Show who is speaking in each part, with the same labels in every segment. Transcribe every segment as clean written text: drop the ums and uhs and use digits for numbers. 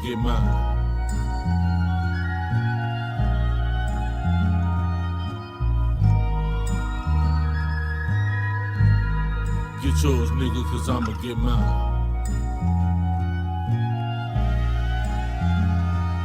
Speaker 1: get mine. Get yours, nigga, cause I'ma get mine.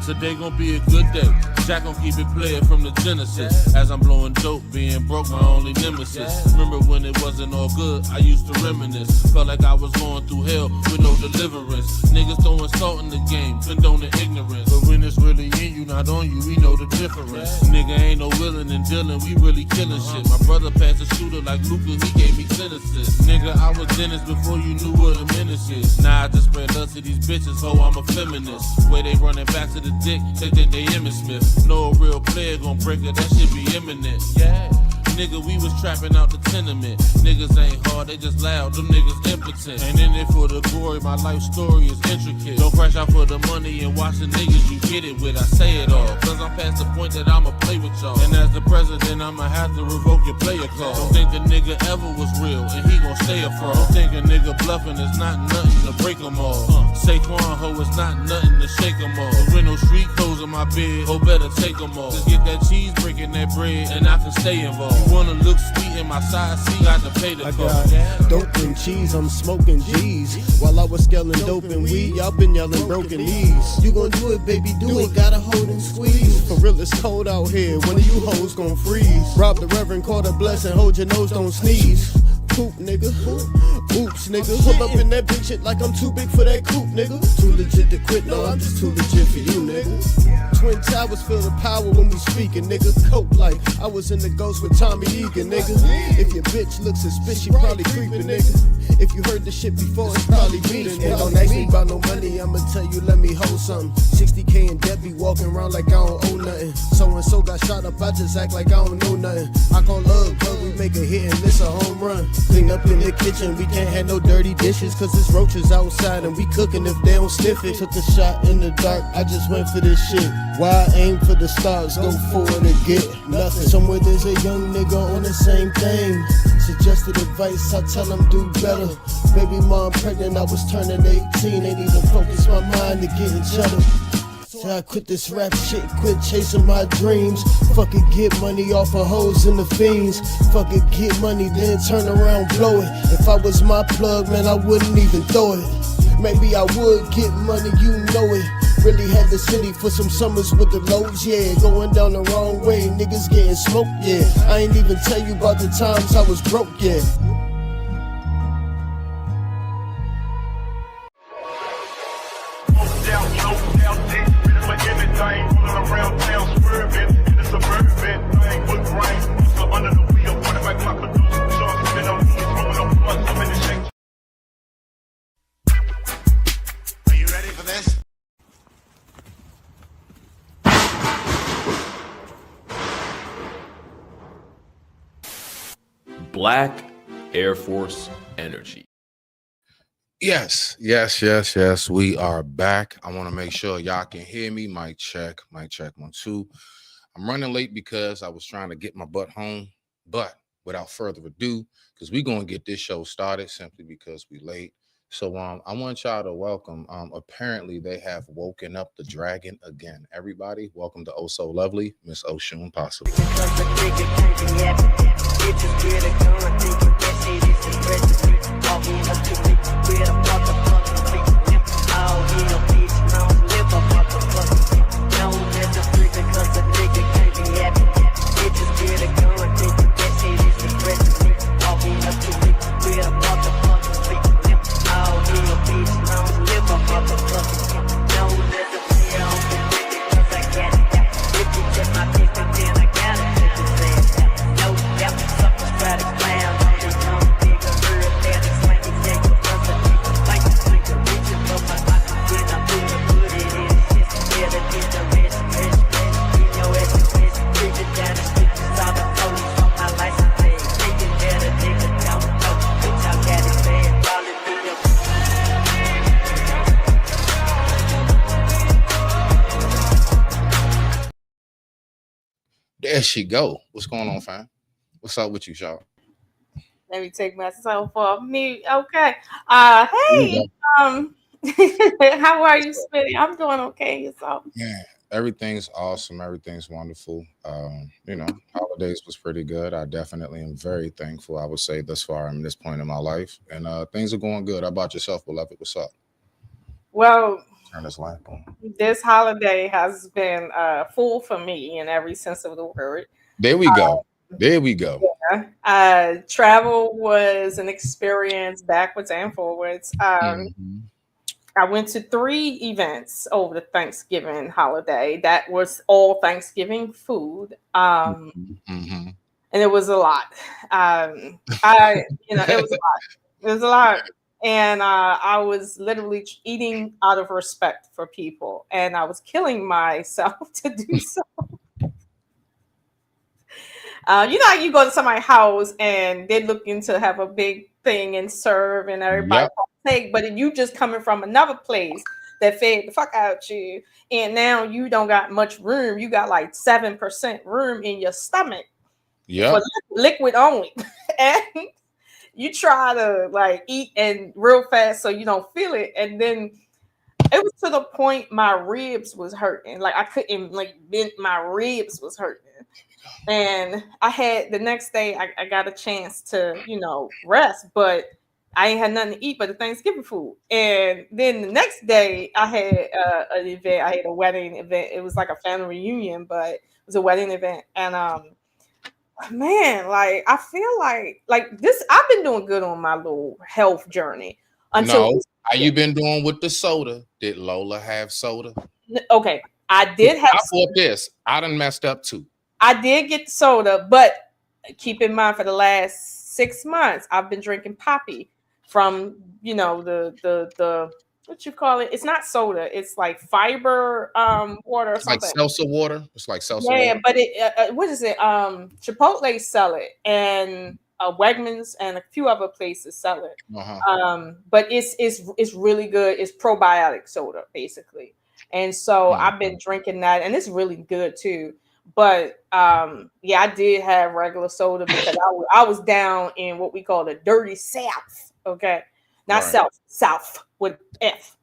Speaker 1: Today gon' be a good day. Jack gon' keep it playing from the Genesis. As I'm blowing dope, being broke, my only nemesis. Remember when it wasn't all good, I used to reminisce. Felt like I was going through hell with no deliverance. Niggas throwing salt in the game, condoning ignorance. But when it's really in you, not on you, we know the difference. Nigga ain't no willing and dealing, we really killing shit. My brother passed a shooter like Luka, he gave me 10 assists. Nigga, I was Dennis before you knew what a menace is. Now I just spread love to these bitches, ho, I'm a feminist. Way they running back to the dick, they think they Emmitt Smith. No real player gon' break it, that shit be imminent. Yeah. Nigga, we was trapping out the tenement. Niggas ain't hard, they just loud, them niggas impotent. Ain't in it for the glory, my life story is intricate. Don't crash out for the money and watch the niggas you get it with. I say it all, cause I'm past the point that I'ma play with y'all. And as the president, I'ma have to revoke your player call. Don't think the nigga ever was real, and he gon' stay a fraud. Don't think a nigga bluffing is not nothing to break them all. Saquon, ho, it's not nothing to shake them all. There ain't no street clothes in my bed, ho, better take them all. Just get that cheese, breaking that bread, and I can stay involved. Wanna look sweet in my side seat, got to pay the cost.
Speaker 2: Dope and cheese, I'm smoking G's. While I was scaling dope and weed, y'all been yelling broken knees. You gon' do it, baby, do it, gotta hold and squeeze. For real, it's cold out here, one of you hoes gon' freeze. Rob the reverend, call the blessing, hold your nose, don't sneeze. Poop, nigga. Oops, nigga. Pull up in that bitch shit like I'm too big for that coupe, nigga. Too legit to quit, no, I'm just too legit for you, nigga. Twin towers feel the power when we speaking, nigga. Coke like I was in the ghost with Tommy Egan, nigga. If your bitch looks suspicious, she probably creeping, nigga. If you heard the shit before, it's probably beating. And don't ask me about no money, I'ma tell you, let me hold something. 60K in debt, be walking around like I don't owe nothing. So and so got shot up, I just act like I don't know nothing. I call love, but we make a hit and miss a home run. Clean up in the kitchen, we can't have no dirty dishes. Cause it's roaches outside and we cooking if they don't sniff it. Took a shot in the dark, I just went for this shit. Why aim for the stars, go forward and get nothing. Somewhere there's a young nigga on the same thing. Suggested advice, I tell him do better. Baby mom pregnant, I was turning 18. Ain't even focus my mind to getting cheddar. So I quit this rap shit, quit chasing my dreams. Fuck it, get money off of hoes and the fiends. Fuck it, get money, then turn around, blow it. If I was my plug, man, I wouldn't even throw it. Maybe I would get money, you know it. Really had the city for some summers with the lows, yeah. Going down the wrong way, niggas getting smoked, yeah. I ain't even tell you about the times I was broke, yeah.
Speaker 3: Black Air Force Energy.
Speaker 4: Yes. We are back. I want to make sure y'all can hear me. Mic check 1 2. I'm running late because I was trying to get my butt home. But without further ado, because we're gonna get this show started simply because we late. So I want y'all to welcome. Apparently they have woken up the dragon again. Everybody, welcome to Oh So Lovely, Miss Oshun Possible. There she go. What's going on, fam? What's up with you, Shaw?
Speaker 5: Let me take myself off mute. Okay. Hey. How are you, Smitty? I'm doing okay. Yourself?
Speaker 4: Yeah, everything's awesome. Everything's wonderful. Holidays was pretty good. I definitely am very thankful. I would say thus far in this point in my life, and things are going good. How about yourself, beloved? What's up?
Speaker 5: Well,
Speaker 4: Turn this lamp on.
Speaker 5: this holiday has been full for me in every sense of the word.
Speaker 4: There we go. There we go.
Speaker 5: Travel was an experience backwards and forwards.
Speaker 4: Mhm.
Speaker 5: I went to 3 events over the Thanksgiving holiday. That was all Thanksgiving food.
Speaker 4: Mhm.
Speaker 5: And it was a lot. It was a lot. It was a lot. And I was literally eating out of respect for people, and I was killing myself to do so. You know how you go to somebody's house and they're looking to have a big thing and serve and everybody
Speaker 4: Yep.
Speaker 5: partake, but if you just coming from another place that fed the fuck out you, and now you don't got much room, you got like 7% room in your stomach for
Speaker 4: Yep.
Speaker 5: liquid only, and you try to like eat and real fast so you don't feel it, and then it was to the point my ribs was hurting, like I couldn't like bend, my ribs was hurting. And I had the next day, I got a chance to, rest, but I ain't had nothing to eat but the Thanksgiving food. And then the next day, I had an event. I had a wedding event. It was like a family reunion, but it was a wedding event. And man, like I feel like this. I've been doing good on my little health journey until
Speaker 4: No. How you been doing with the soda? Did Lola have soda?
Speaker 5: okay. I did have.
Speaker 4: I bought this. I done messed up too.
Speaker 5: I did get the soda, but keep in mind for the last 6 months, I've been drinking Poppy from the what you call it? It's not soda. It's like fiber water or
Speaker 4: It's like
Speaker 5: something.
Speaker 4: seltzer water. It's like seltzer
Speaker 5: Yeah,
Speaker 4: water.
Speaker 5: but it what is it? Chipotle sell it, and Wegmans and a few other places sell it.
Speaker 4: Uh-huh.
Speaker 5: But it's really good. It's probiotic soda basically, and so I've been drinking that, and it's really good too. But yeah, I did have regular soda because I was down in what we call the dirty South. Okay, not
Speaker 4: Right.
Speaker 5: South with F.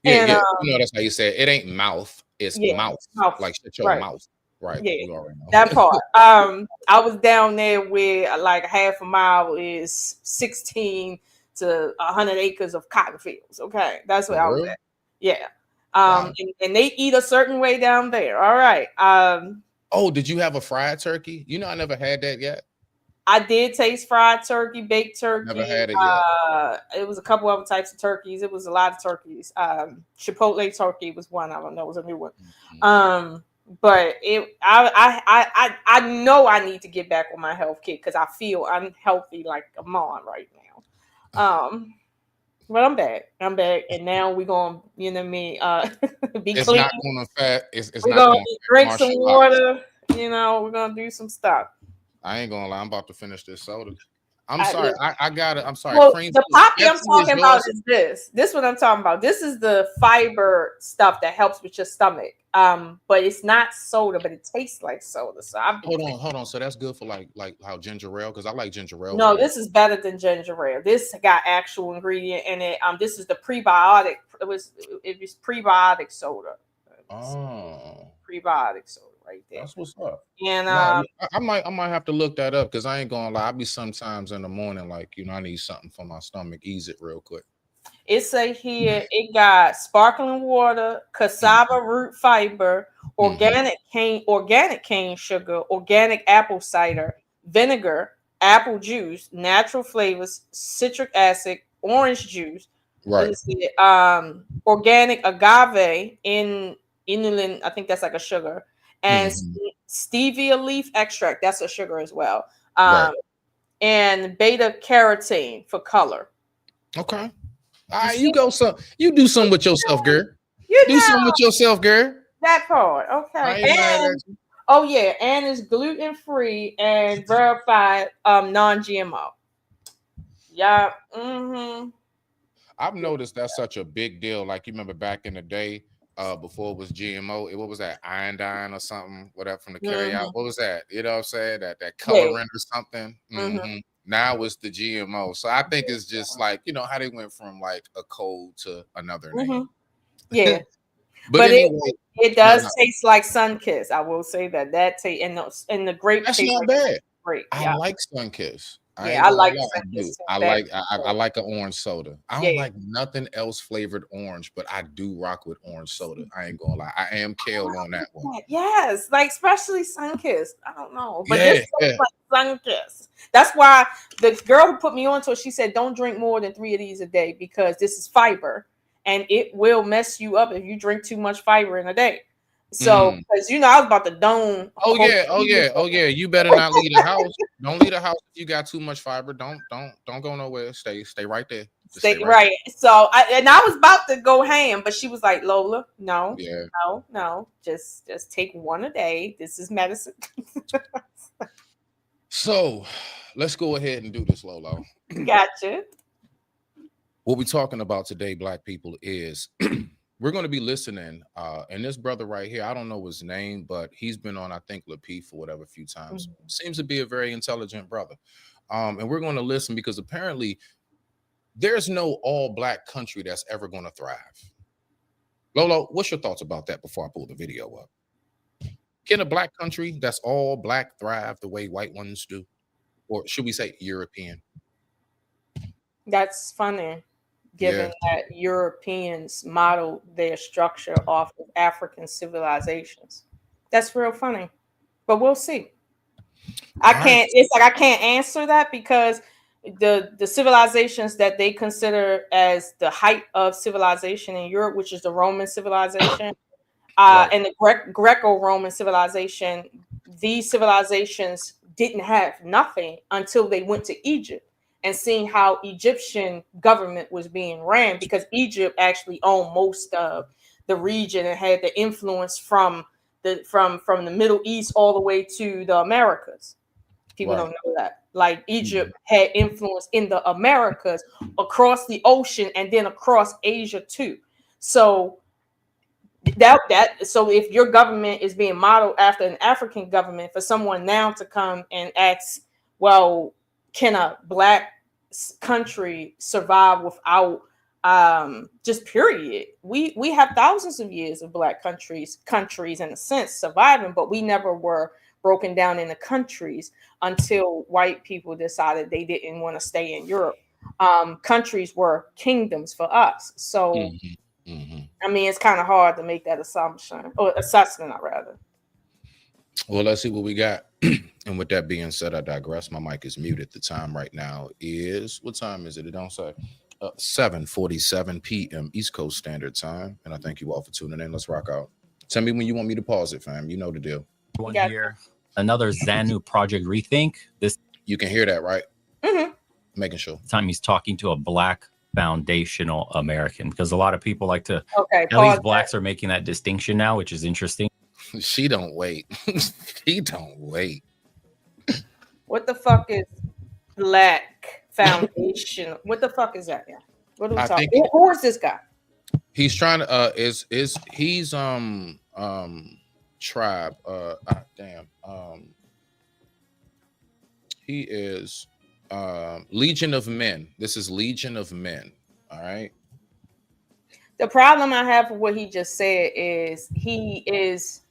Speaker 4: Yeah,
Speaker 5: And
Speaker 4: yeah. That's how you say it. It ain't mouth, it's
Speaker 5: yeah,
Speaker 4: mouth.
Speaker 5: mouth.
Speaker 4: Like shut your
Speaker 5: Right.
Speaker 4: mouth. Right.
Speaker 5: Yeah,
Speaker 4: You already know.
Speaker 5: that part. I was down there where like half a mile is 16 to 100 acres of cotton fields. Okay, that's where I
Speaker 4: For
Speaker 5: was
Speaker 4: real?
Speaker 5: at. Yeah.
Speaker 4: Wow.
Speaker 5: And they eat a certain way down there. All right.
Speaker 4: Oh, did you have a fried turkey? I never had that yet.
Speaker 5: I did taste fried turkey, baked turkey.
Speaker 4: Never had it yet.
Speaker 5: It was a couple other types of turkeys. It was a lot of turkeys. Chipotle turkey was one. I don't know. It was a new one.
Speaker 4: Mhm.
Speaker 5: But I know I need to get back on my health kick because I feel unhealthy like a mom right now. But I'm back. And now we're gonna, be
Speaker 4: It's
Speaker 5: clean.
Speaker 4: not gonna affect. It's
Speaker 5: We're
Speaker 4: not
Speaker 5: gonna
Speaker 4: gonna
Speaker 5: drink
Speaker 4: affect
Speaker 5: some
Speaker 4: martial arts.
Speaker 5: water. We're gonna do some stuff.
Speaker 4: I ain't gonna lie. I'm about to finish this soda. I'm
Speaker 5: I-
Speaker 4: sorry. I got it. I'm sorry.
Speaker 5: Well,
Speaker 4: Cream
Speaker 5: the poppy I'm
Speaker 4: Pepsi is
Speaker 5: talking about
Speaker 4: yours.
Speaker 5: is this. This what I'm talking about. This is the fiber stuff that helps with your stomach. But it's not soda, but it tastes like soda. So I've been
Speaker 4: Hold on. So that's good for like how ginger ale, because I like ginger ale.
Speaker 5: No,
Speaker 4: with it.
Speaker 5: this is better than ginger ale. This got actual ingredient in it. This is the prebiotic. It was prebiotic soda.
Speaker 4: Oh,
Speaker 5: Prebiotic soda right there.
Speaker 4: that's what's up.
Speaker 5: And
Speaker 4: No, I might have to look that up because I ain't gonna lie. I be sometimes in the morning like I need something for my stomach, ease it real quick.
Speaker 5: it say here it got sparkling water, cassava root fiber, organic cane sugar, organic apple cider, vinegar, apple juice, natural flavors, citric acid, orange juice. What
Speaker 4: Right.
Speaker 5: is it? Organic agave in inulin. I think that's like a sugar, and
Speaker 4: Mhm.
Speaker 5: stevia leaf extract. That's a sugar as well.
Speaker 4: Right.
Speaker 5: And beta carotene for color.
Speaker 4: Okay. All
Speaker 5: You
Speaker 4: right,
Speaker 5: see,
Speaker 4: you do something with yourself, girl.
Speaker 5: you
Speaker 4: Do
Speaker 5: know
Speaker 4: something with yourself, girl.
Speaker 5: that part.
Speaker 4: I
Speaker 5: Okay.
Speaker 4: ain't mad at
Speaker 5: And
Speaker 4: you.
Speaker 5: oh yeah, and it's gluten free and verified non-GMO. Yeah. Mm-hmm.
Speaker 4: I've noticed that's such a big deal. Like you remember back in the day, before it was GMO, what was that, iodine or something? Whatever from the carry out.
Speaker 5: Mm-hmm.
Speaker 4: What was that? You know what I'm saying? That
Speaker 5: Yeah.
Speaker 4: coloring or something.
Speaker 5: Mm-hmm.
Speaker 4: Mm-hmm. Now it's the GMO. So I think it's just like, you know, how they went from like a code to another name.
Speaker 5: Yeah.
Speaker 4: But anyway,
Speaker 5: it does taste like Sunkiss. I will say that taste and the grape
Speaker 4: that's
Speaker 5: taste
Speaker 4: not bad.
Speaker 5: great.
Speaker 4: I like Sunkiss.
Speaker 5: I like
Speaker 4: Sunkiss. I like an orange soda. I don't like nothing else flavored orange, but I do rock with orange soda. I ain't gonna lie. I am kale on that one.
Speaker 5: Yes, like especially Sunkiss. I don't know, but this tastes like Sunkiss. That's why the girl who put me onto it, she said, "Don't drink more than 3 of these a day because this is fiber, and it will mess you up if you drink too much fiber in a day." So, because I was about to dome.
Speaker 4: Oh yeah. You better not leave the house. Don't leave the house if you got too much fiber. Don't go nowhere. Stay right there.
Speaker 5: Stay right. So I was about to go ham, but she was like, "Lola, no, just take one a day. This is medicine."
Speaker 4: So, let's go ahead and do this, Lolo.
Speaker 5: Gotcha.
Speaker 4: What we're talking about today, Black people, is we're going to be listening. And this brother right here, I don't know his name, but he's been on, I think, Lapeef or whatever a few times. Seems to be a very intelligent brother. And we're going to listen because apparently there's no all Black country that's ever going to thrive. Lolo, what's your thoughts about that before I pull the video up? Can a Black country that's all Black thrive the way white ones do? Or should we say European?
Speaker 5: That's funny. Given that Europeans modeled their structure off of African civilizations. That's real funny. But we'll see. I can't answer that because the civilizations that they consider as the height of civilization in Europe, which is the Roman civilization, and the Greco-Roman civilization, these civilizations didn't have nothing until they went to Egypt. And seeing how Egyptian government was being ran, because Egypt actually owned most of the region and had the influence from the Middle East all the way to the Americas. People don't know that. Like Egypt had influence in the Americas, across the ocean, and then across Asia too. So so if your government is being modeled after an African government, for someone now to come and ask, well, can a Black country survive without just period? We have thousands of years of Black countries in a sense surviving, but we never were broken down into countries until white people decided they didn't want to stay in Europe. Countries were kingdoms for us. So I mean, it's kind of hard to make that assumption or assessment, rather.
Speaker 4: Well, let's see what we got. And with that being said, I digress. My mic is muted. The time right now is, what time is it? It don't say. 7:47 p.m. East Coast Standard Time. And I thank you all for tuning in. Let's rock out. Tell me when you want me to pause it, fam. You know the deal.
Speaker 6: One here. Another Xanu Project Rethink. This
Speaker 4: you can hear that, right? Making sure.
Speaker 6: Time he's talking to a Black foundational American, because a lot of people like to.
Speaker 5: Okay.
Speaker 6: At least Blacks are making that distinction now, which is interesting.
Speaker 4: She don't wait. He don't wait.
Speaker 5: What the fuck is Black foundation? What the fuck is that? Yeah. What are we talking? Who is this guy?
Speaker 4: He's trying to he's tribe. He is Legion of Men. This is Legion of Men. All right.
Speaker 5: The problem I have with what he just said is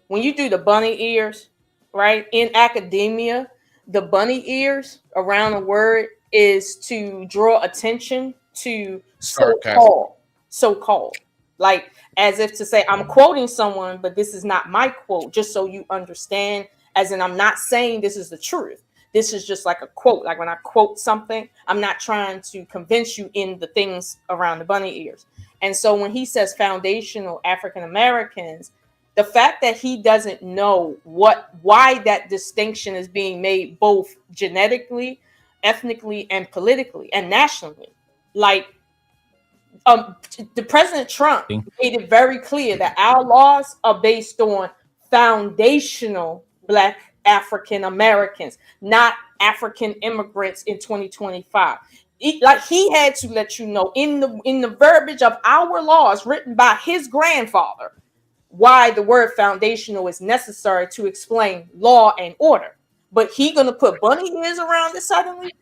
Speaker 5: when you do the bunny ears, right? In academia, the bunny ears around a word is to draw attention to so-called, like as if to say, I'm quoting someone, but this is not my quote, just so you understand, as in I'm not saying this is the truth. This is just like a quote. Like when I quote something, I'm not trying to convince you in the things around the bunny ears. And so when he says foundational African Americans, the fact that he doesn't know why that distinction is being made both genetically, ethnically, and politically and nationally. Like the President Trump made it very clear that our laws are based on foundational Black African Americans, not African immigrants in 2025. He had to let you know in the verbiage of our laws written by his grandfather why the word foundational is necessary to explain law and order. but he gonna put bunny ears around it suddenly.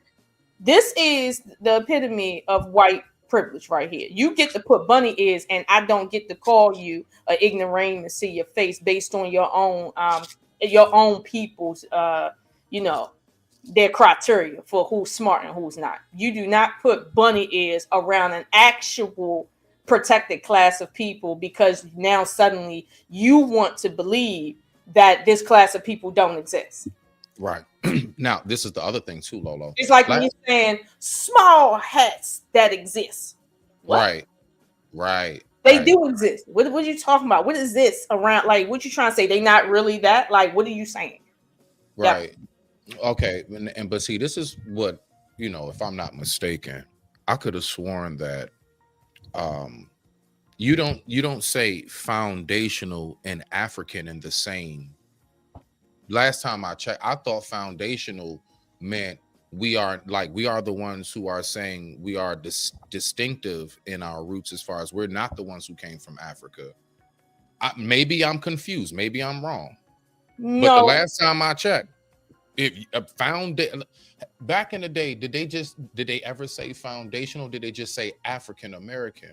Speaker 5: This is the epitome of white privilege right here. You get to put bunny ears, and I don't get to call you an ignoramus, see your face based on your own people's you know, their criteria for who's smart and who's not. You do not put bunny ears around an actual protected class of people because now suddenly you want to believe that this class of people don't exist.
Speaker 4: Right. Now, this is the other thing too, Lolo.
Speaker 5: It's like when you're saying small hats that exist. What?
Speaker 4: Right.
Speaker 5: They do exist. What are you talking about? What is this around? Like, what you trying to say? They not really that? Like, what are you saying?
Speaker 4: Right. Yep. Okay. But see, this is what, you know, if I'm not mistaken, I could have sworn that you don't say foundational and African in the same. Last time I checked, I thought foundational meant we are the ones who are saying we are distinctive in our roots, as far as we're not the ones who came from Africa. Maybe I'm confused. Maybe I'm wrong.
Speaker 5: No.
Speaker 4: But the last time I checked, back in the day, did they ever say foundational? Did they just say African American?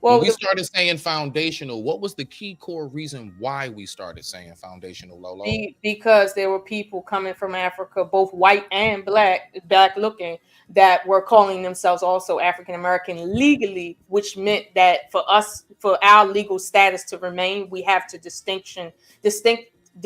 Speaker 4: Well, when we started saying foundational, what was the key core reason why we started saying foundational, Lolo?
Speaker 5: Because there were people coming from Africa, both white and black looking, that were calling themselves also African American legally, which meant that for our legal status to remain, we have to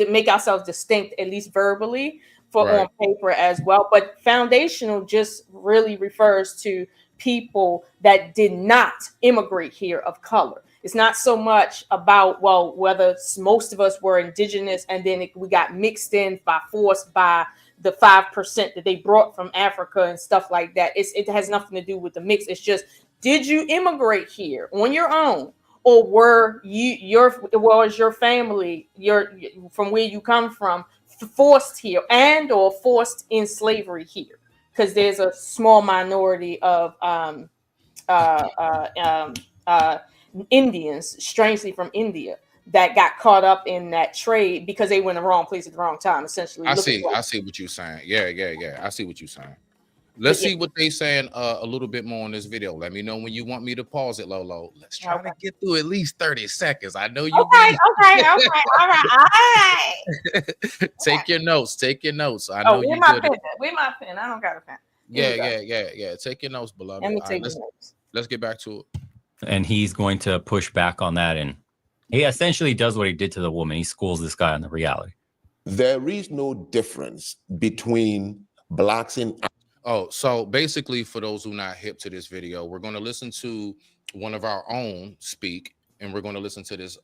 Speaker 5: make ourselves distinct, at least verbally, on paper as well. But foundational just really refers to people that did not immigrate here of color. It's not so much about, well, whether most of us were indigenous and then we got mixed in by force by the 5% that they brought from Africa and stuff like that. It has nothing to do with the mix. It's just, did you immigrate here on your own, or was your family, from where you come from, forced here and or forced in slavery here? Because there's a small minority of Indians, strangely from India, that got caught up in that trade because they were in the wrong place at the wrong time. Essentially,
Speaker 4: I see what you're saying. Yeah. I see what you're saying. Let's see what they saying a little bit more in this video. Let me know when you want me to pause it, Lolo. Let's try to get through at least 30 seconds. I know you.
Speaker 5: Okay. All right.
Speaker 4: Take your notes. I know
Speaker 5: where's my pen? Where's my pen? I don't got a pen.
Speaker 4: Yeah. Take your notes, beloved.
Speaker 5: Let me take notes.
Speaker 4: Let's get back to it.
Speaker 6: And he's going to push back on that, and he essentially does what he did to the woman. He schools this guy on the reality.
Speaker 7: There is no difference between blacks and.
Speaker 4: Oh, so basically, for those who are not hip to this video, we're going to listen to one of our own speak, and we're going to listen to this,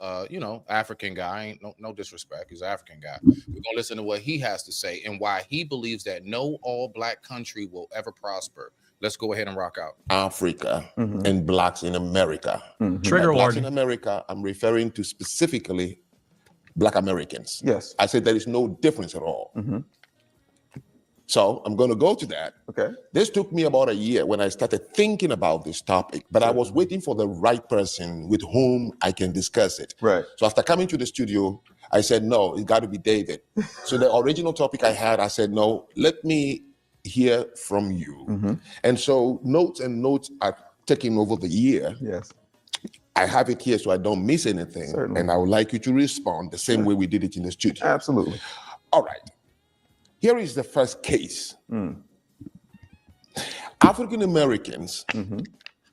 Speaker 4: African guy. No disrespect, he's an African guy. We're going to listen to what he has to say and why he believes that no all-black country will ever prosper. Let's go ahead and rock out.
Speaker 7: Africa and blacks in America.
Speaker 6: Trigger
Speaker 7: blacks
Speaker 6: warning.
Speaker 7: in America, I'm referring to specifically Black Americans.
Speaker 8: Yes.
Speaker 7: I said there is no difference at all. So I'm going to go to that.
Speaker 8: Okay.
Speaker 7: This took me about a year when I started thinking about this topic, but I was waiting for the right person with whom I can discuss it.
Speaker 8: Right.
Speaker 7: So after coming to the studio, I said, no, it's got to be David. So the original topic I had, I said, no, let me hear from you. And so notes are taking over the year.
Speaker 8: Yes.
Speaker 7: I have it here so I don't miss anything.
Speaker 8: Certainly.
Speaker 7: And I would like you to respond the same way we did it in the studio.
Speaker 8: Absolutely.
Speaker 7: All right. Here is the first case. African Americans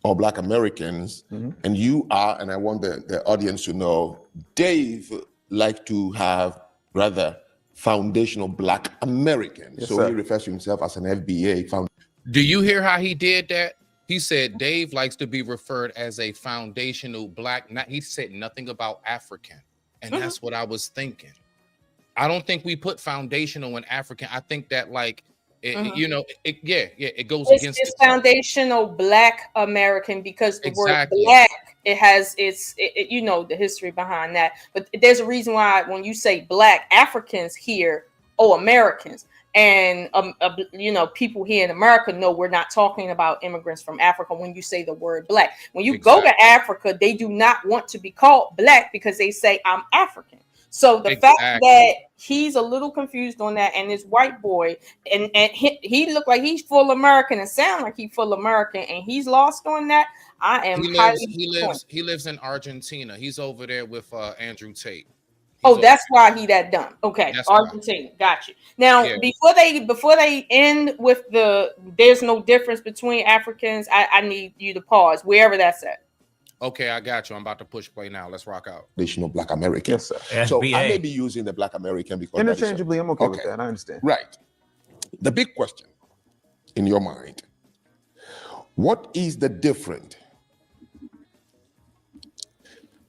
Speaker 7: or Black Americans, and you are, and I want the audience to know, Dave likes to have rather foundational Black Americans.
Speaker 8: Yes,
Speaker 7: so
Speaker 8: sir.
Speaker 7: he refers to himself as an FBA.
Speaker 4: Do you hear how he did that? He said Dave likes to be referred as a foundational Black. He said nothing about African, and that's what I was thinking. I don't think we put foundational in African. I think that it goes against.
Speaker 5: It's foundational Black American because the word
Speaker 4: Exactly.
Speaker 5: Black, it has the history behind that. But there's a reason why when you say Black, Africans hear Americans, and people here in America know we're not talking about immigrants from Africa when you say the word Black. When you go to Africa, they do not want to be called Black because they say I'm African. So the fact
Speaker 4: Exactly.
Speaker 5: that he's a little confused on that, and this white boy, and he looked like he's full American and sound like he's full American, and he's lost on that. I am
Speaker 4: He lives in Argentina. He's over there with Andrew Tate.
Speaker 5: Oh, that's why he that dumb. Okay,
Speaker 4: That's
Speaker 5: Argentina, got you. Now,
Speaker 4: Yeah.
Speaker 5: before they end with there's no difference between Africans, I need you to pause wherever that's at.
Speaker 4: Okay, I got you. I'm about to push play now. Let's rock out.
Speaker 7: Traditional Black American.
Speaker 8: Yes, sir.
Speaker 7: So I
Speaker 6: FBA.
Speaker 7: may be using the Black American because that is a-
Speaker 8: Interchangeably, I'm okay with
Speaker 7: Okay.
Speaker 8: that. I understand.
Speaker 7: Right. The big question in your mind: what is the difference?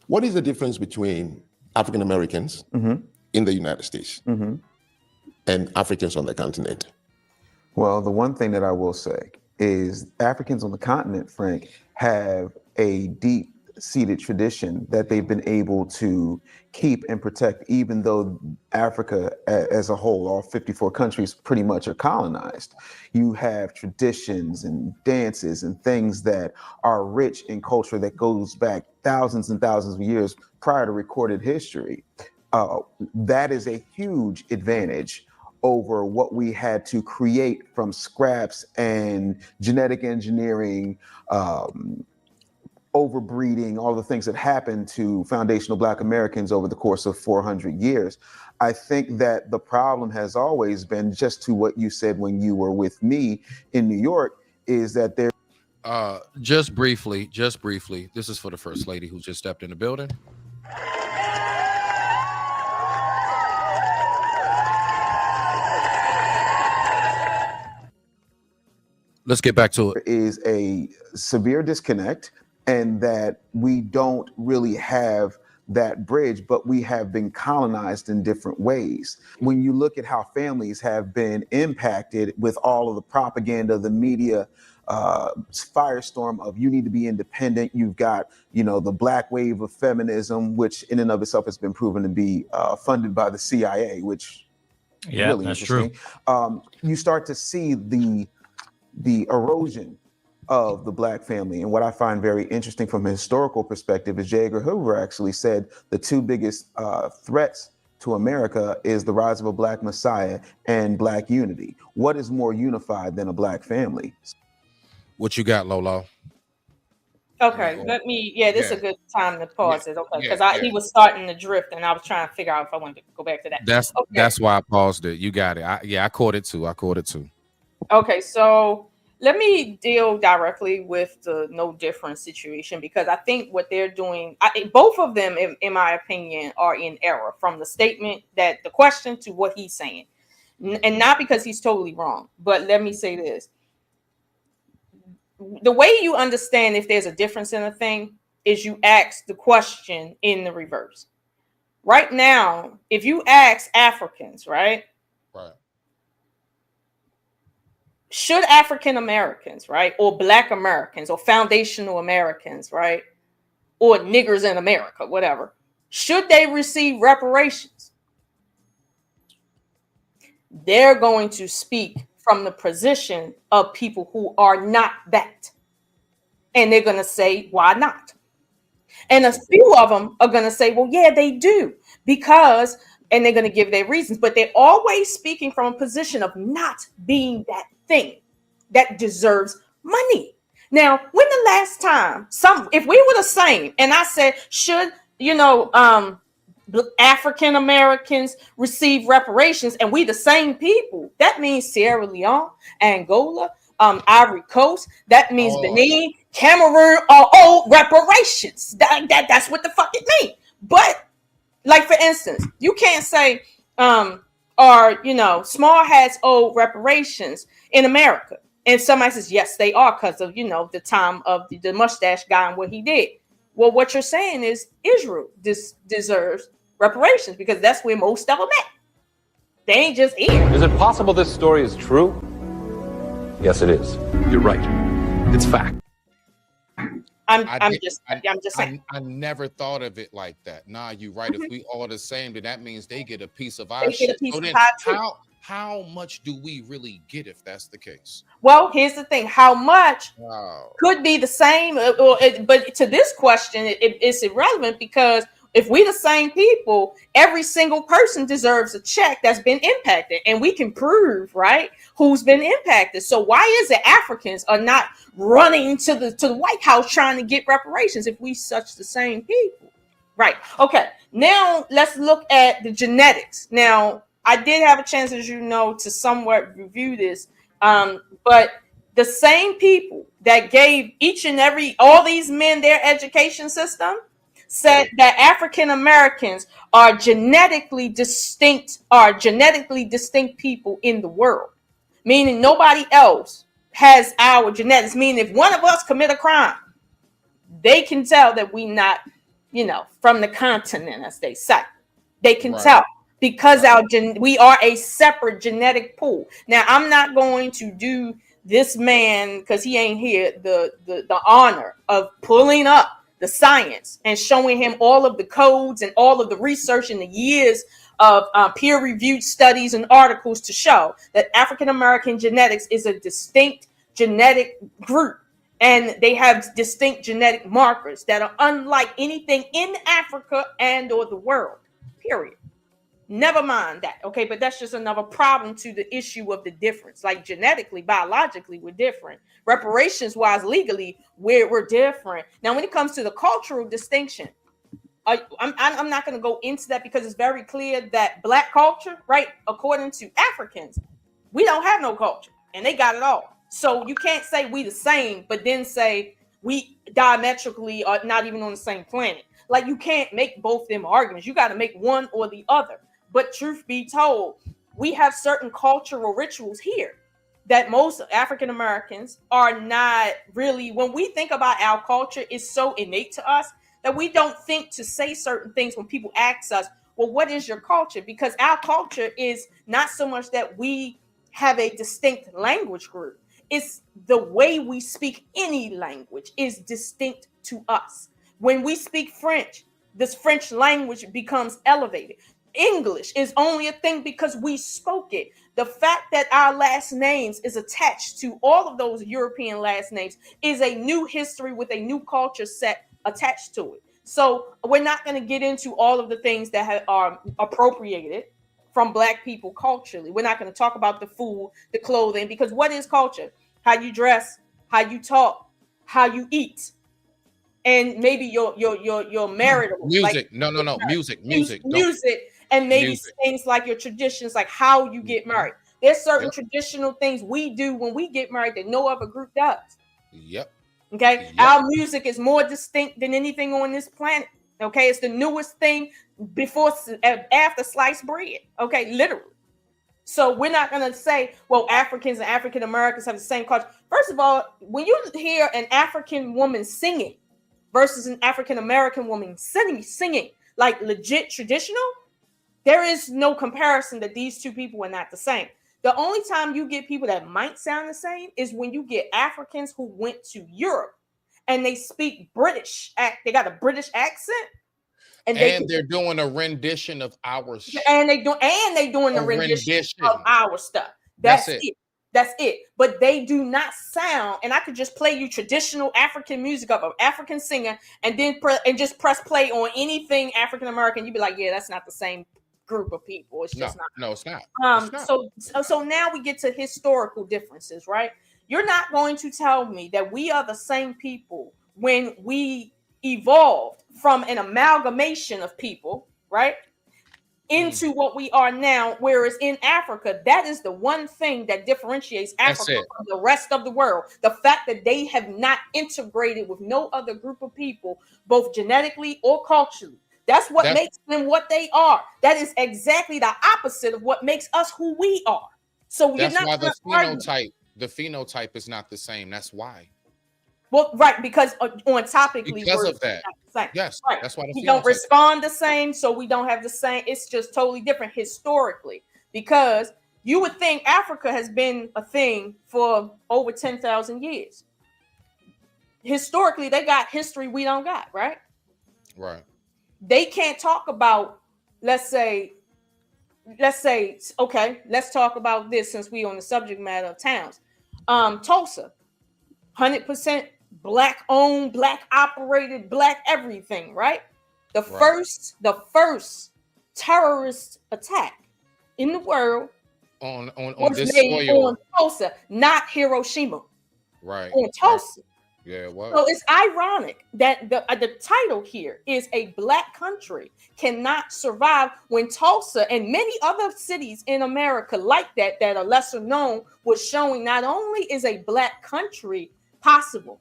Speaker 7: What is the difference between African Americans in the United States and Africans on the continent?
Speaker 8: Well, the one thing that I will say is Africans on the continent, Frank, have a deep-seated tradition that they've been able to keep and protect, even though Africa as a whole, all 54 countries pretty much are colonized. You have traditions and dances and things that are rich in culture that goes back thousands and thousands of years prior to recorded history. That is a huge advantage over what we had to create from scraps and genetic engineering, overbreeding, all the things that happened to foundational Black Americans over the course of 400 years. I think that the problem has always been, just to what you said when you were with me in New York, is that there.
Speaker 4: Just briefly, this is for the First Lady who just stepped in the building. Let's get back to it.
Speaker 8: Is a severe disconnect, and that we don't really have that bridge, but we have been colonized in different ways. When you look at how families have been impacted with all of the propaganda, the media, firestorm of you need to be independent. You've got, the black wave of feminism, which in and of itself has been proven to be funded by the CIA, which really
Speaker 6: that's
Speaker 8: interesting.
Speaker 6: true.
Speaker 8: You start to see the erosion of the Black family. And what I find very interesting from a historical perspective is J. Edgar Hoover actually said the two biggest threats to America is the rise of a Black Messiah and Black unity. What is more unified than a Black family?
Speaker 4: What you got, Lolo?
Speaker 5: Okay, this is a good time to pause it. Okay, because he was starting to drift, and I was trying to figure out if I wanted to go back to that.
Speaker 4: That's why I paused it. You got it. I caught it too.
Speaker 5: Okay, so let me deal directly with the no difference situation, because I think what they're doing, both of them, in my opinion, are in error from the statement, that the question to what he's saying, and not because he's totally wrong. But let me say this. The way you understand if there's a difference in a thing is you ask the question in the reverse. Right now, if you ask Africans, right? Should African Americans, right, or Black Americans, or foundational Americans, right, or niggers in America, whatever, should they receive reparations? They're going to speak from the position of people who are not that. And they're going to say, why not? And a few of them are going to say, well, yeah, they do, because, and they're going to give their reasons, but they're always speaking from a position of not being that thing that deserves money. Now, when the last time if we were the same, and I said, should, African Americans receive reparations, and we the same people, that means Sierra Leone, Angola, Ivory Coast, that means Benin, Cameroon are owed reparations. That's what the fuck it means. But, like, for instance, you can't say, Small Hats owe reparations in America. And somebody says, yes, they are, because of, the time of the mustache guy and what he did. Well, what you're saying is Israel deserves reparations, because that's where most of them at. They ain't just here.
Speaker 9: Is it possible this story is true? Yes, it is. You're right. It's fact.
Speaker 5: I'm just saying.
Speaker 4: I never thought of it like that. Nah, you're right. If we all the same, then that means they get a piece of our shit. So then how much do we really get if that's the case?
Speaker 5: Well, here's the thing. How much could be the same, but to this question, it's irrelevant, because If we the same people, every single person deserves a check that's been impacted, and we can prove, right, who's been impacted. So why is it Africans are not running to the White House trying to get reparations if we such the same people? Right. Okay. Now let's look at the genetics. Now, I did have a chance, as you know, to somewhat review this, but the same people that gave all these men their education system said that African Americans are genetically distinct people in the world, meaning nobody else has our genetics. Meaning, if one of us commit a crime, they can tell that we not, from the continent, as they say. They can tell because we are a separate genetic pool. Now, I'm not going to do this man, because he ain't here, the honor of pulling up the science and showing him all of the codes and all of the research and the years of peer-reviewed studies and articles to show that African American genetics is a distinct genetic group, and they have distinct genetic markers that are unlike anything in Africa and or the world, period. Never mind that, okay? But that's just another problem to the issue of the difference. Like genetically, biologically, we're different. Reparations-wise, legally, we're different. Now, when it comes to the cultural distinction, I'm not going to go into that because it's very clear that Black culture, right, according to Africans, we don't have no culture, and they got it all. So you can't say we the same, but then say we diametrically are not even on the same planet. Like, you can't make both them arguments. You got to make one or the other. But truth be told, we have certain cultural rituals here that most African Americans are not really, when we think about our culture, it's so innate to us that we don't think to say certain things when people ask us, well, what is your culture? Because our culture is not so much that we have a distinct language group. It's the way we speak any language is distinct to us. When we speak French, this French language becomes elevated. English is only a thing because we spoke it. The fact that our last names is attached to all of those European last names is a new history with a new culture set attached to it. So we're not going to get into all of the things that are appropriated from Black people culturally. We're not going to talk about the food, the clothing, because what is culture? How you dress, how you talk, how you eat. And maybe your marital
Speaker 4: music, music,
Speaker 5: and maybe things like your traditions, like how you get married. There's certain traditional things we do when we get married that no other group does.
Speaker 4: Yep.
Speaker 5: Okay. Yep. Our music is more distinct than anything on this planet. Okay. It's the newest thing after sliced bread. Okay. Literally. So we're not going to say, well, Africans and African Americans have the same culture. First of all, when you hear an African woman singing versus an African American woman singing like legit traditional, there is no comparison that these two people are not the same. The only time you get people that might sound the same is when you get Africans who went to Europe and they speak British. They got a British accent.
Speaker 4: And they're doing a rendition of our stuff.
Speaker 5: And they doing a rendition of our stuff. That's it. That's it. But they do not sound, and I could just play you traditional African music of an African singer and then just press play on anything African American. You'd be like, yeah, that's not the same group of people. It's just not.
Speaker 4: No, it's not.
Speaker 5: So now we get to historical differences, right? You're not going to tell me that we are the same people when we evolved from an amalgamation of people, right, into what we are now. Whereas in Africa, that is the one thing that differentiates Africa from the rest of the world. The fact that they have not integrated with no other group of people, both genetically or culturally. That's what makes them what they are. That is exactly the opposite of what makes us who we are. So
Speaker 4: that's why the phenotype is not the same. That's why.
Speaker 5: Well, right, because on topically,
Speaker 4: because of that,
Speaker 5: yes, right. That's why we don't respond the same, so we don't have the same. It's just totally different historically, because you would think Africa has been a thing for over 10,000 years. Historically, they got history we don't got, right?
Speaker 4: Right.
Speaker 5: They can't talk about, let's say, okay, let's talk about this since we on the subject matter of towns. Tulsa, 100% Black owned, Black operated, Black everything, right? The first terrorist attack in the world
Speaker 4: on
Speaker 5: was
Speaker 4: this
Speaker 5: made
Speaker 4: soil.
Speaker 5: on Tulsa, not Hiroshima.
Speaker 4: Right.
Speaker 5: On Tulsa.
Speaker 4: Yeah, it was.
Speaker 5: So it's ironic that the title here is a black country cannot survive when Tulsa and many other cities in America like that are lesser known was showing not only is a black country possible,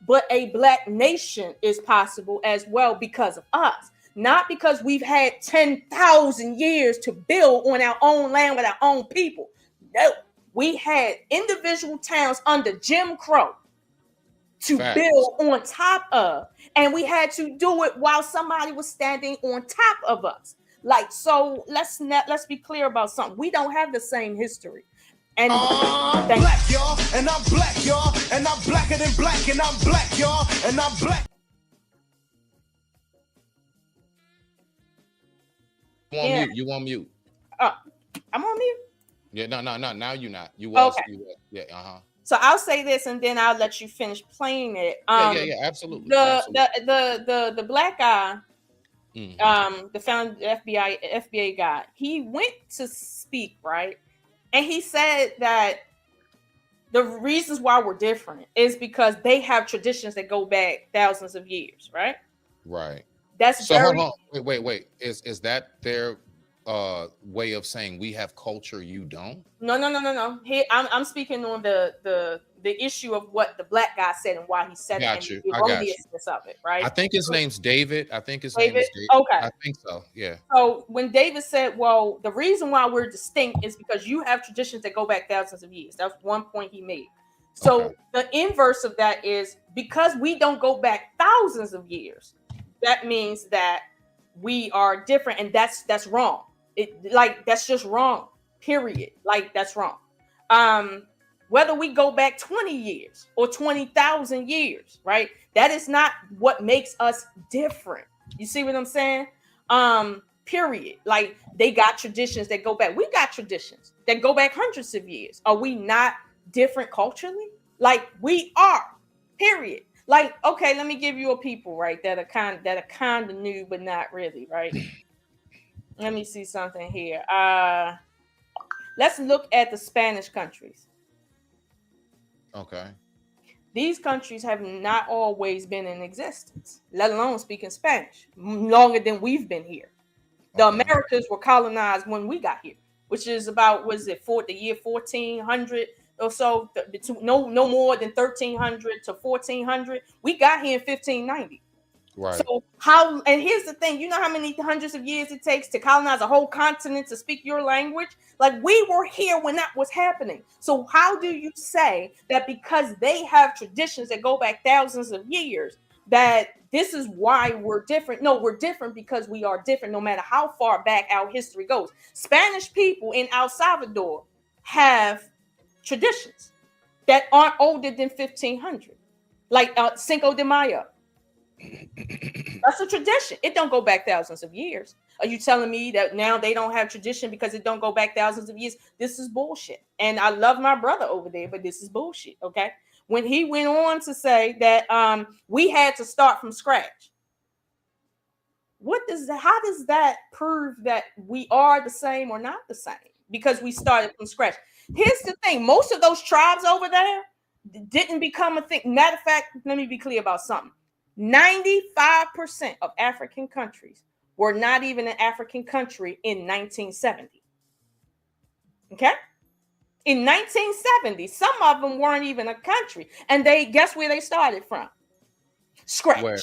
Speaker 5: but a black nation is possible as well because of us. Not because we've had 10,000 years to build on our own land with our own people. No, we had individual towns under Jim Crow to build on top of, and we had to do it while somebody was standing on top of us. Like, so let's be clear about something. We don't have the same history. And
Speaker 10: I'm black, y'all, and I'm black, y'all, and I'm blacker than black, and I'm black, y'all, and I'm black.
Speaker 4: You on mute.
Speaker 5: I'm on mute.
Speaker 4: Yeah, no. Now you're not. You was.
Speaker 5: Okay.
Speaker 4: You was. Yeah.
Speaker 5: So I'll say this, and then I'll let you finish playing it.
Speaker 4: Yeah, absolutely.
Speaker 5: The black guy,
Speaker 4: Mm-hmm.
Speaker 5: the FBI guy, he went to speak, right, and he said that the reasons why we're different is because they have traditions that go back thousands of years, right?
Speaker 4: Right.
Speaker 5: That's
Speaker 4: so.
Speaker 5: very.
Speaker 4: Hold on. Wait. Is that their way of saying we have culture, you don't?
Speaker 5: No. Here, I'm speaking on the issue of what the black guy said and why he said
Speaker 4: Got
Speaker 5: it
Speaker 4: you.
Speaker 5: and the
Speaker 4: I got
Speaker 5: erroneousness of it, right?
Speaker 4: I think his name's David. Name is
Speaker 5: David?
Speaker 4: David.
Speaker 5: Okay.
Speaker 4: I think so. Yeah.
Speaker 5: So when David said, well, the reason why we're distinct is because you have traditions that go back thousands of years. That's one point he made. So the inverse of that is because we don't go back thousands of years, that means that we are different, and that's wrong. That's just wrong, period. Like, that's wrong. Whether we go back 20 years or 20,000 years, right? That is not what makes us different. You see what I'm saying? Period. Like, they got traditions that go back. We got traditions that go back hundreds of years. Are we not different culturally? Like, we are, period. Like, okay, let me give you a people, right, that are kind of new, but not really, right? Let me see something here. Let's look at the Spanish countries.
Speaker 4: Okay.
Speaker 5: These countries have not always been in existence, let alone speaking Spanish, longer than we've been here. The Americas were colonized when we got here, which is about, the year 1400 or so, no more than 1300 to 1400. We got here in 1590.
Speaker 4: Right.
Speaker 5: So and here's the thing, you know how many hundreds of years it takes to colonize a whole continent to speak your language? Like, we were here when that was happening. So how do you say that because they have traditions that go back thousands of years, that this is why we're different? No, we're different because we are different no matter how far back our history goes. Spanish people in El Salvador have traditions that aren't older than 1500, like Cinco de Mayo. That's a tradition. It don't go back thousands of years. Are you telling me that now they don't have tradition because it don't go back thousands of years? This is bullshit. And I love my brother over there, but this is bullshit. Okay. When he went on to say that we had to start from scratch. How does that prove that we are the same or not the same? Because we started from scratch. Here's the thing. Most of those tribes over there didn't become a thing. Matter of fact, let me be clear about something. 95% of African countries were not even an African country in 1970. Okay? In 1970, some of them weren't even a country. And guess where they started from? Scratch.
Speaker 4: Where?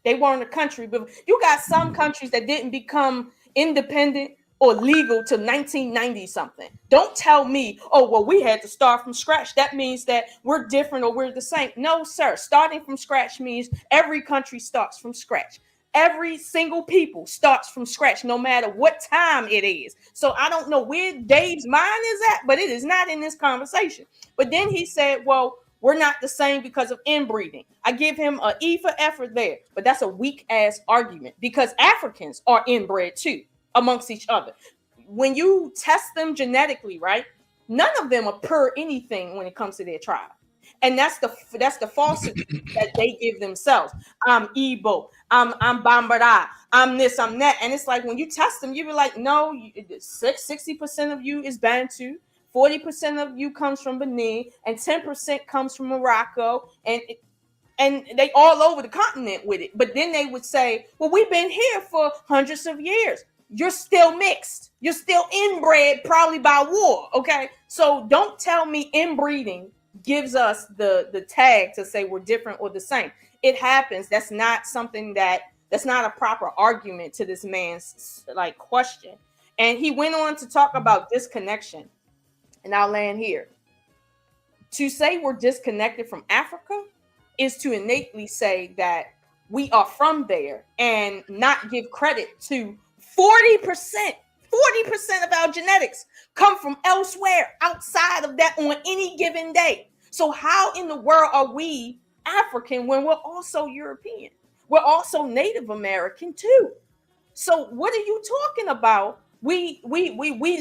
Speaker 5: They weren't a country, but you got some countries that didn't become independent or legal till 1990 something. Don't tell me, oh, well, we had to start from scratch. That means that we're different or we're the same. No, sir. Starting from scratch means every country starts from scratch. Every single people starts from scratch, no matter what time it is. So I don't know where Dave's mind is at, but it is not in this conversation. But then he said, well, we're not the same because of inbreeding. I give him an E for effort there, but that's a weak ass argument because Africans are inbred too amongst each other. When you test them genetically, right? None of them are pure anything when it comes to their tribe. And that's the falsity that they give themselves. I'm Igbo, I'm Bambara, I'm this, I'm that. And it's like when you test them, you be like, no, 60% of you is Bantu, 40% of you comes from Benin, and 10% comes from Morocco, and they all over the continent with it. But then they would say, well, we've been here for hundreds of years. You're still mixed. You're still inbred, probably by war. Okay. So don't tell me inbreeding gives us the tag to say we're different or the same. It happens. That's not a proper argument to this man's like question. And he went on to talk about disconnection. And I'll land here. To say we're disconnected from Africa is to innately say that we are from there and not give credit to 40% of our genetics come from elsewhere outside of that on any given day. So how in the world are we African when we're also European? We're also Native American too. So what are you talking about? We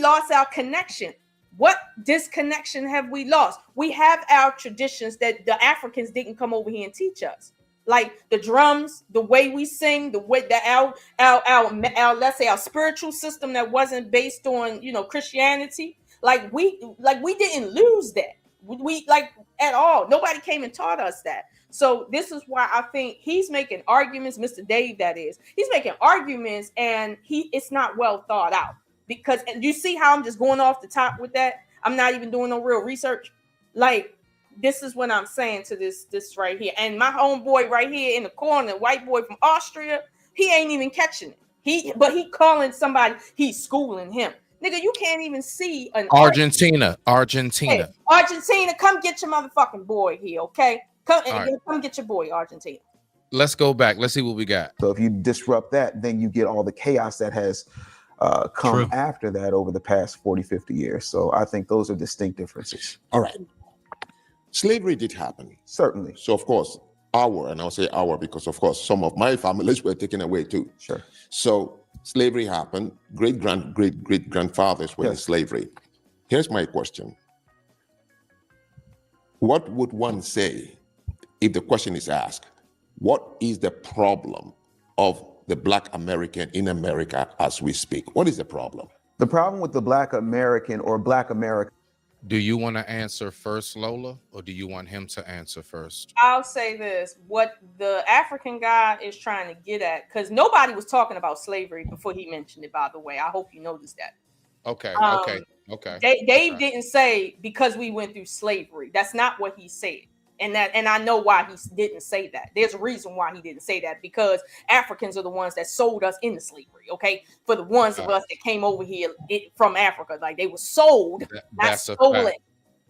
Speaker 5: lost our connection. What disconnection have we lost? We have our traditions that the Africans didn't come over here and teach us. Like the drums, the way we sing, the way that our let's say our spiritual system that wasn't based on, Christianity. Like we didn't lose that. We like at all. Nobody came and taught us that. So this is why I think he's making arguments, Mr. Dave, that is. He's making arguments and it's not well thought out. Because and you see how I'm just going off the top with that? I'm not even doing no real research. Like, this is what I'm saying to this right here. And my homeboy right here in the corner, white boy from Austria, he ain't even catching it. But he calling somebody, he's schooling him. Nigga, you can't even see an
Speaker 4: Argentina.
Speaker 5: Hey, Argentina, come get your motherfucking boy here, okay? Come get your boy, Argentina.
Speaker 4: Let's go back. Let's see what we got.
Speaker 8: So if you disrupt that, then you get all the chaos that has come after that over the past 40, 50 years. So I think those are distinct differences.
Speaker 7: All right. Slavery did happen.
Speaker 8: Certainly.
Speaker 7: So, of course, and I'll say our because, of course, some of my families were taken away too.
Speaker 8: Sure.
Speaker 7: So slavery happened. Great-grandfathers were in slavery. Here's my question. What would one say if the question is asked, what is the problem of the Black American in America as we speak? What is the problem?
Speaker 8: The problem with the Black American or Black America.
Speaker 4: Do you want to answer first, Lola, or do you want him to answer first?
Speaker 5: I'll say this. What the African guy is trying to get at, because nobody was talking about slavery before he mentioned it, by the way. I hope you noticed that.
Speaker 4: Okay.
Speaker 5: Dave didn't say because we went through slavery. That's not what he said. And I know why he didn't say that. There's a reason why he didn't say that, because Africans are the ones that sold us into slavery. Okay, for the ones of us that came over here from Africa, like they were sold, not stolen.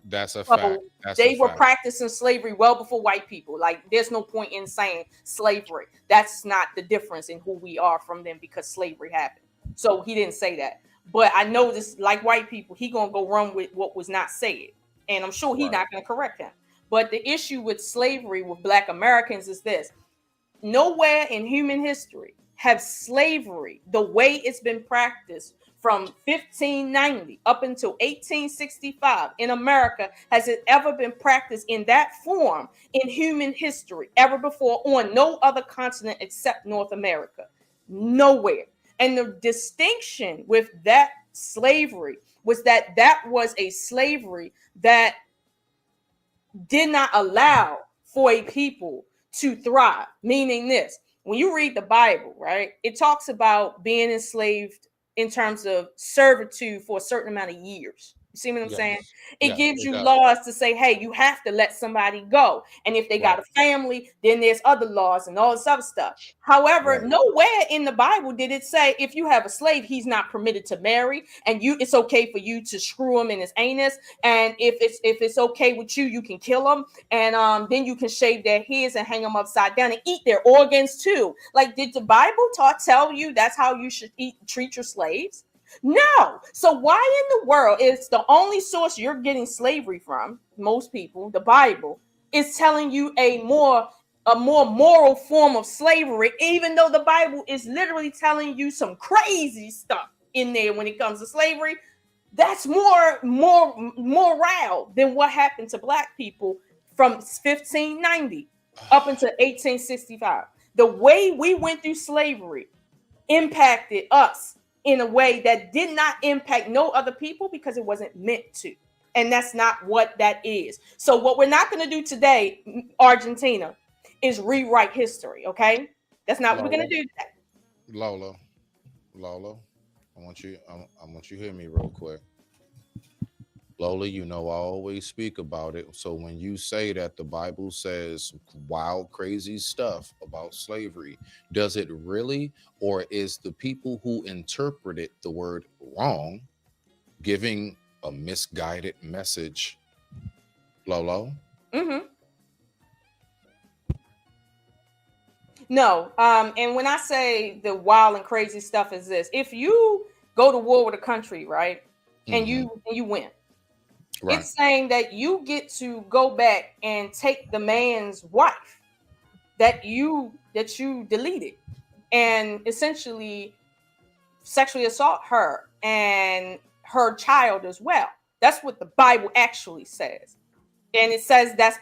Speaker 4: That's a fact.
Speaker 5: They were practicing slavery well before white people. Like there's no point in saying slavery. That's not the difference in who we are from them, because slavery happened. So he didn't say that. But I know this, like white people, he gonna go run with what was not said, and I'm sure he's not gonna correct him. But the issue with slavery with Black Americans is this: nowhere in human history have slavery, the way it's been practiced from 1590 up until 1865 in America, has it ever been practiced in that form in human history ever before on no other continent except North America. Nowhere. And the distinction with that slavery was that was a slavery that did not allow for a people to thrive. Meaning this, when you read the Bible, right, it talks about being enslaved in terms of servitude for a certain amount of years. You see what I'm saying? It gives you laws to say, hey, you have to let somebody go. And if they got a family, then there's other laws and all this other stuff. However, nowhere in the Bible did it say if you have a slave, he's not permitted to marry, and it's okay for you to screw him in his anus. And if it's okay with you, you can kill him, and then you can shave their heads and hang them upside down and eat their organs too. Like, did the Bible tell you that's how you should treat your slaves? No. So why in the world, it's the only source you're getting slavery from, most people, the Bible, is telling you a more moral form of slavery, even though the Bible is literally telling you some crazy stuff in there when it comes to slavery. That's more morale than what happened to Black people from 1590 up until 1865. The way we went through slavery impacted us in a way that did not impact no other people because it wasn't meant to. And that's not what that is. So what we're not going to do today, Argentina, is rewrite history, okay? That's not what we're going to do today.
Speaker 4: Lola, I want you to hear me real quick. Lola, you know I always speak about it. So when you say that the Bible says wild, crazy stuff about slavery, does it really, or is the people who interpreted the word wrong giving a misguided message? Lolo?
Speaker 5: Mm-hmm. No, and when I say the wild and crazy stuff is this: if you go to war with a country, right, and you win, right, it's saying that you get to go back and take the man's wife that you deleted, and essentially sexually assault her and her child as well. That's what the Bible actually says. And it says that's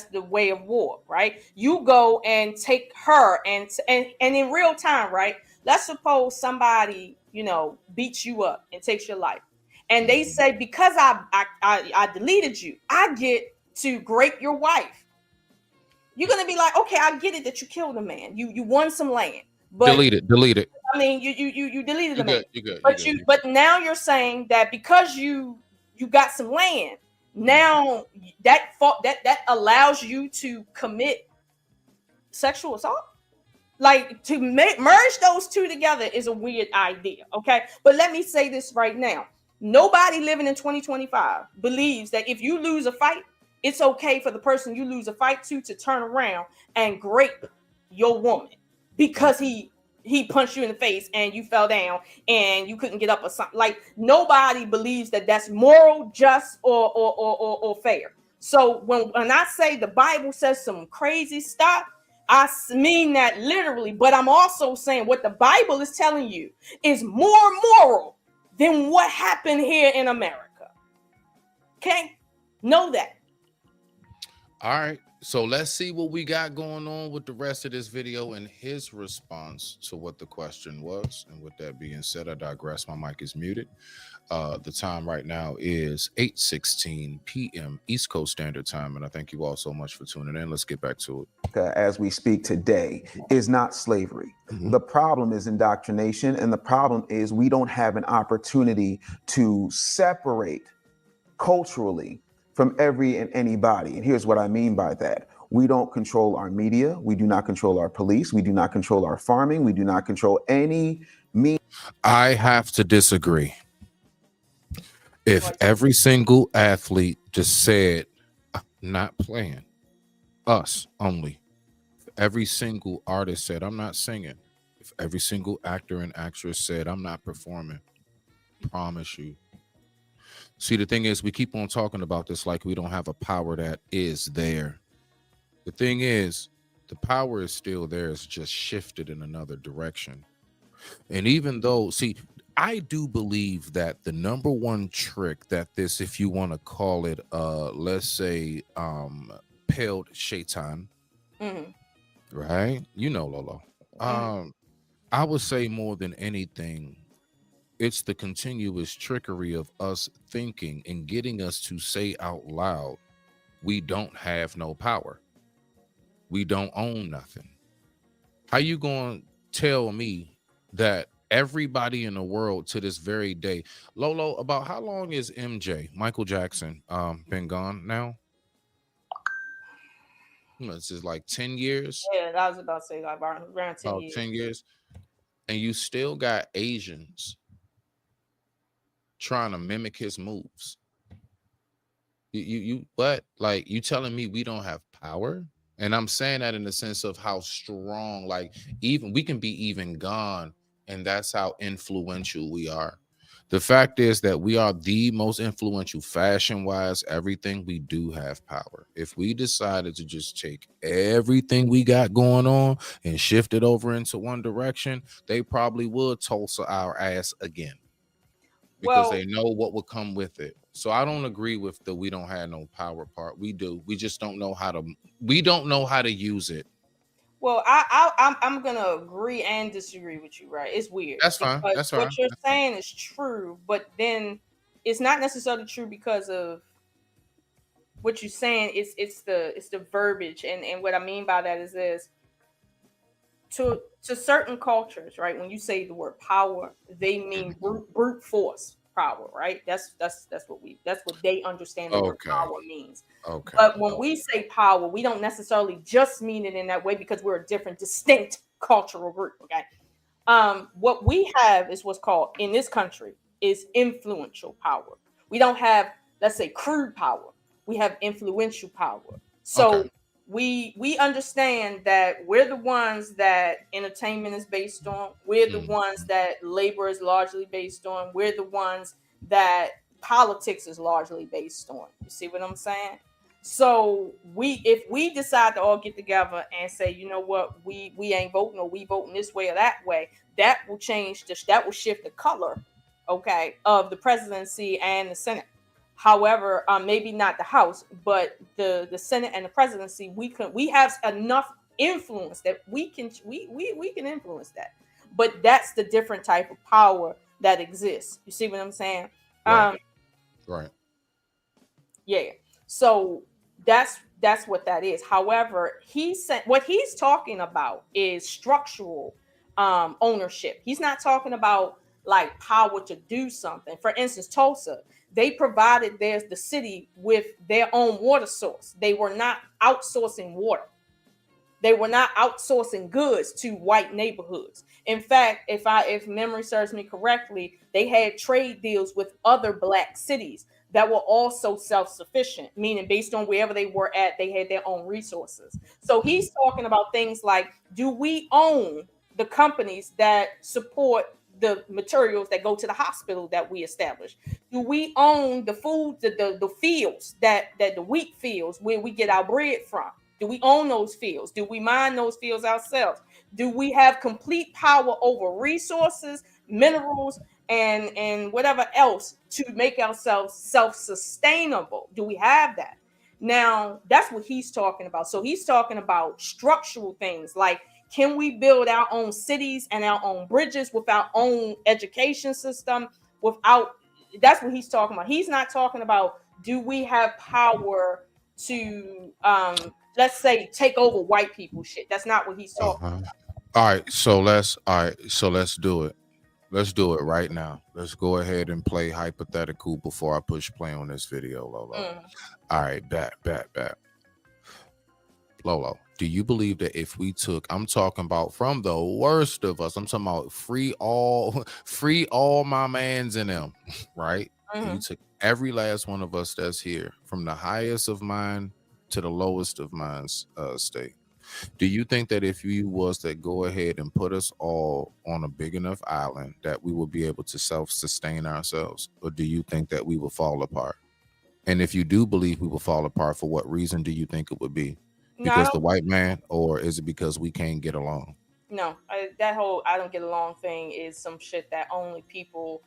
Speaker 5: the way of war, right? You go and take her and in real time, right? Let's suppose somebody, beats you up and takes your life. And they say, because I deleted you, I get to grape your wife. You're going to be like, okay, I get it that you killed a man. You won some land. But
Speaker 4: delete it.
Speaker 5: I mean, you deleted the man.
Speaker 4: You're good.
Speaker 5: But now you're saying that because you got some land, now that allows you to commit sexual assault. Like, to merge those two together is a weird idea, okay? But let me say this right now. Nobody living in 2025 believes that if you lose a fight, it's okay for the person you lose a fight to turn around and grape your woman because he punched you in the face and you fell down and you couldn't get up or something. Like, nobody believes that that's moral, just, or fair. So when I say the Bible says some crazy stuff, I mean that literally. But I'm also saying what the Bible is telling you is more moral than what happened here in America. Okay? Know that.
Speaker 4: All right. So let's see what we got going on with the rest of this video and his response to what the question was. And with that being said, I digress. My mic is muted. The time right now is 8:16 p.m. East Coast Standard Time. And I thank you all so much for tuning in. Let's get back to it.
Speaker 8: As we speak today is not slavery. The problem is indoctrination. And the problem is we don't have an opportunity to separate culturally from every and anybody. And here's what I mean by that. We don't control our media. We do not control our police. We do not control our farming. We do not control any means.
Speaker 4: I have to disagree. If every single athlete just said, I'm not playing, us only. If every single artist said, I'm not singing. If every single actor and actress said, I'm not performing, promise you. See, the thing is, we keep on talking about this like we don't have a power that is there. The thing is, the power is still there. It's just shifted in another direction. And even though, see, I do believe that the number one trick that this, if you want to call it, let's say, paled shaitan, right? You know, Lolo. I would say more than anything, it's the continuous trickery of us thinking and getting us to say out loud, we don't have no power. We don't own nothing. How you going to tell me that everybody in the world to this very day, Lolo, about how long is Michael Jackson, been gone now? This is like 10 years.
Speaker 5: Yeah, I was about to say like around 10 years.
Speaker 4: 10 years. And you still got Asians trying to mimic his moves. But like, you telling me we don't have power? And I'm saying that in the sense of how strong, like, even we can be even gone, and that's how influential we are. The fact is that we are the most influential fashion-wise, everything. We do have power. If we decided to just take everything we got going on and shift it over into one direction, they probably would Tulsa our ass again. Because they know what will come with it. So I don't agree with the we don't have no power part. We do. We just don't know how to. We don't know how to use it.
Speaker 5: Well, I'm gonna agree and disagree with you, right? It's weird.
Speaker 4: That's fine.
Speaker 5: Because
Speaker 4: That's fine.
Speaker 5: what you're saying is true, but then it's not necessarily true because of what you're saying. It's the verbiage, and what I mean by that is this: to certain cultures, right? When you say the word power, they mean brute force power, right? That's what they understand the word power means.
Speaker 4: Okay.
Speaker 5: But when we say power, we don't necessarily just mean it in that way because we're a different, distinct cultural group. Okay. What we have is what's called in this country is influential power. We don't have, let's say, crude power. We have influential power. So we understand that we're the ones that entertainment is based on. We're the ones that labor is largely based on. We're the ones that politics is largely based on. You see what I'm saying? So if we decide to all get together and say, you know what, we ain't voting, or we voting this way or that way, that will change that will shift the color, okay, of the presidency and the Senate. However, maybe not the House, but the Senate and the presidency, we have enough influence that we can influence that. But that's the different type of power that exists. You see what I'm saying?
Speaker 4: Right.
Speaker 5: Yeah. So that's what that is. However, what he's talking about is structural ownership. He's not talking about like power to do something. For instance, Tulsa, they provided the city with their own water source. They were not outsourcing water. They were not outsourcing goods to white neighborhoods. In fact, if memory serves me correctly, they had trade deals with other black cities that were also self-sufficient, meaning based on wherever they were at, they had their own resources. So he's talking about things like, do we own the companies that support the materials that go to the hospital that we establish? Do we own the food, the fields that the wheat fields where we get our bread from? Do we own those fields? Do we mine those fields ourselves? Do we have complete power over resources, minerals, and whatever else to make ourselves self-sustainable? Do we have that? Now, that's what he's talking about. So he's talking about structural things like, can we build our own cities and our own bridges with our own education system that's what he's talking about. He's not talking about, do we have power to let's say take over white people shit. That's not what he's talking about.
Speaker 4: All right, so let's do it. Let's do it right now. Let's go ahead and play hypothetical before I push play on this video, Lolo. All right, bet. Lolo, do you believe that if we took, I'm talking about from the worst of us, I'm talking about free all my mans in them, right? You took every last one of us that's here, from the highest of mine to the lowest of mine's state. Do you think that if you was to go ahead and put us all on a big enough island that we would be able to self-sustain ourselves? Or do you think that we will fall apart? And if you do believe we will fall apart, for what reason do you think it would be? Because the white man, or is it because we can't get along?
Speaker 5: No, that whole I don't get along thing is some shit that only people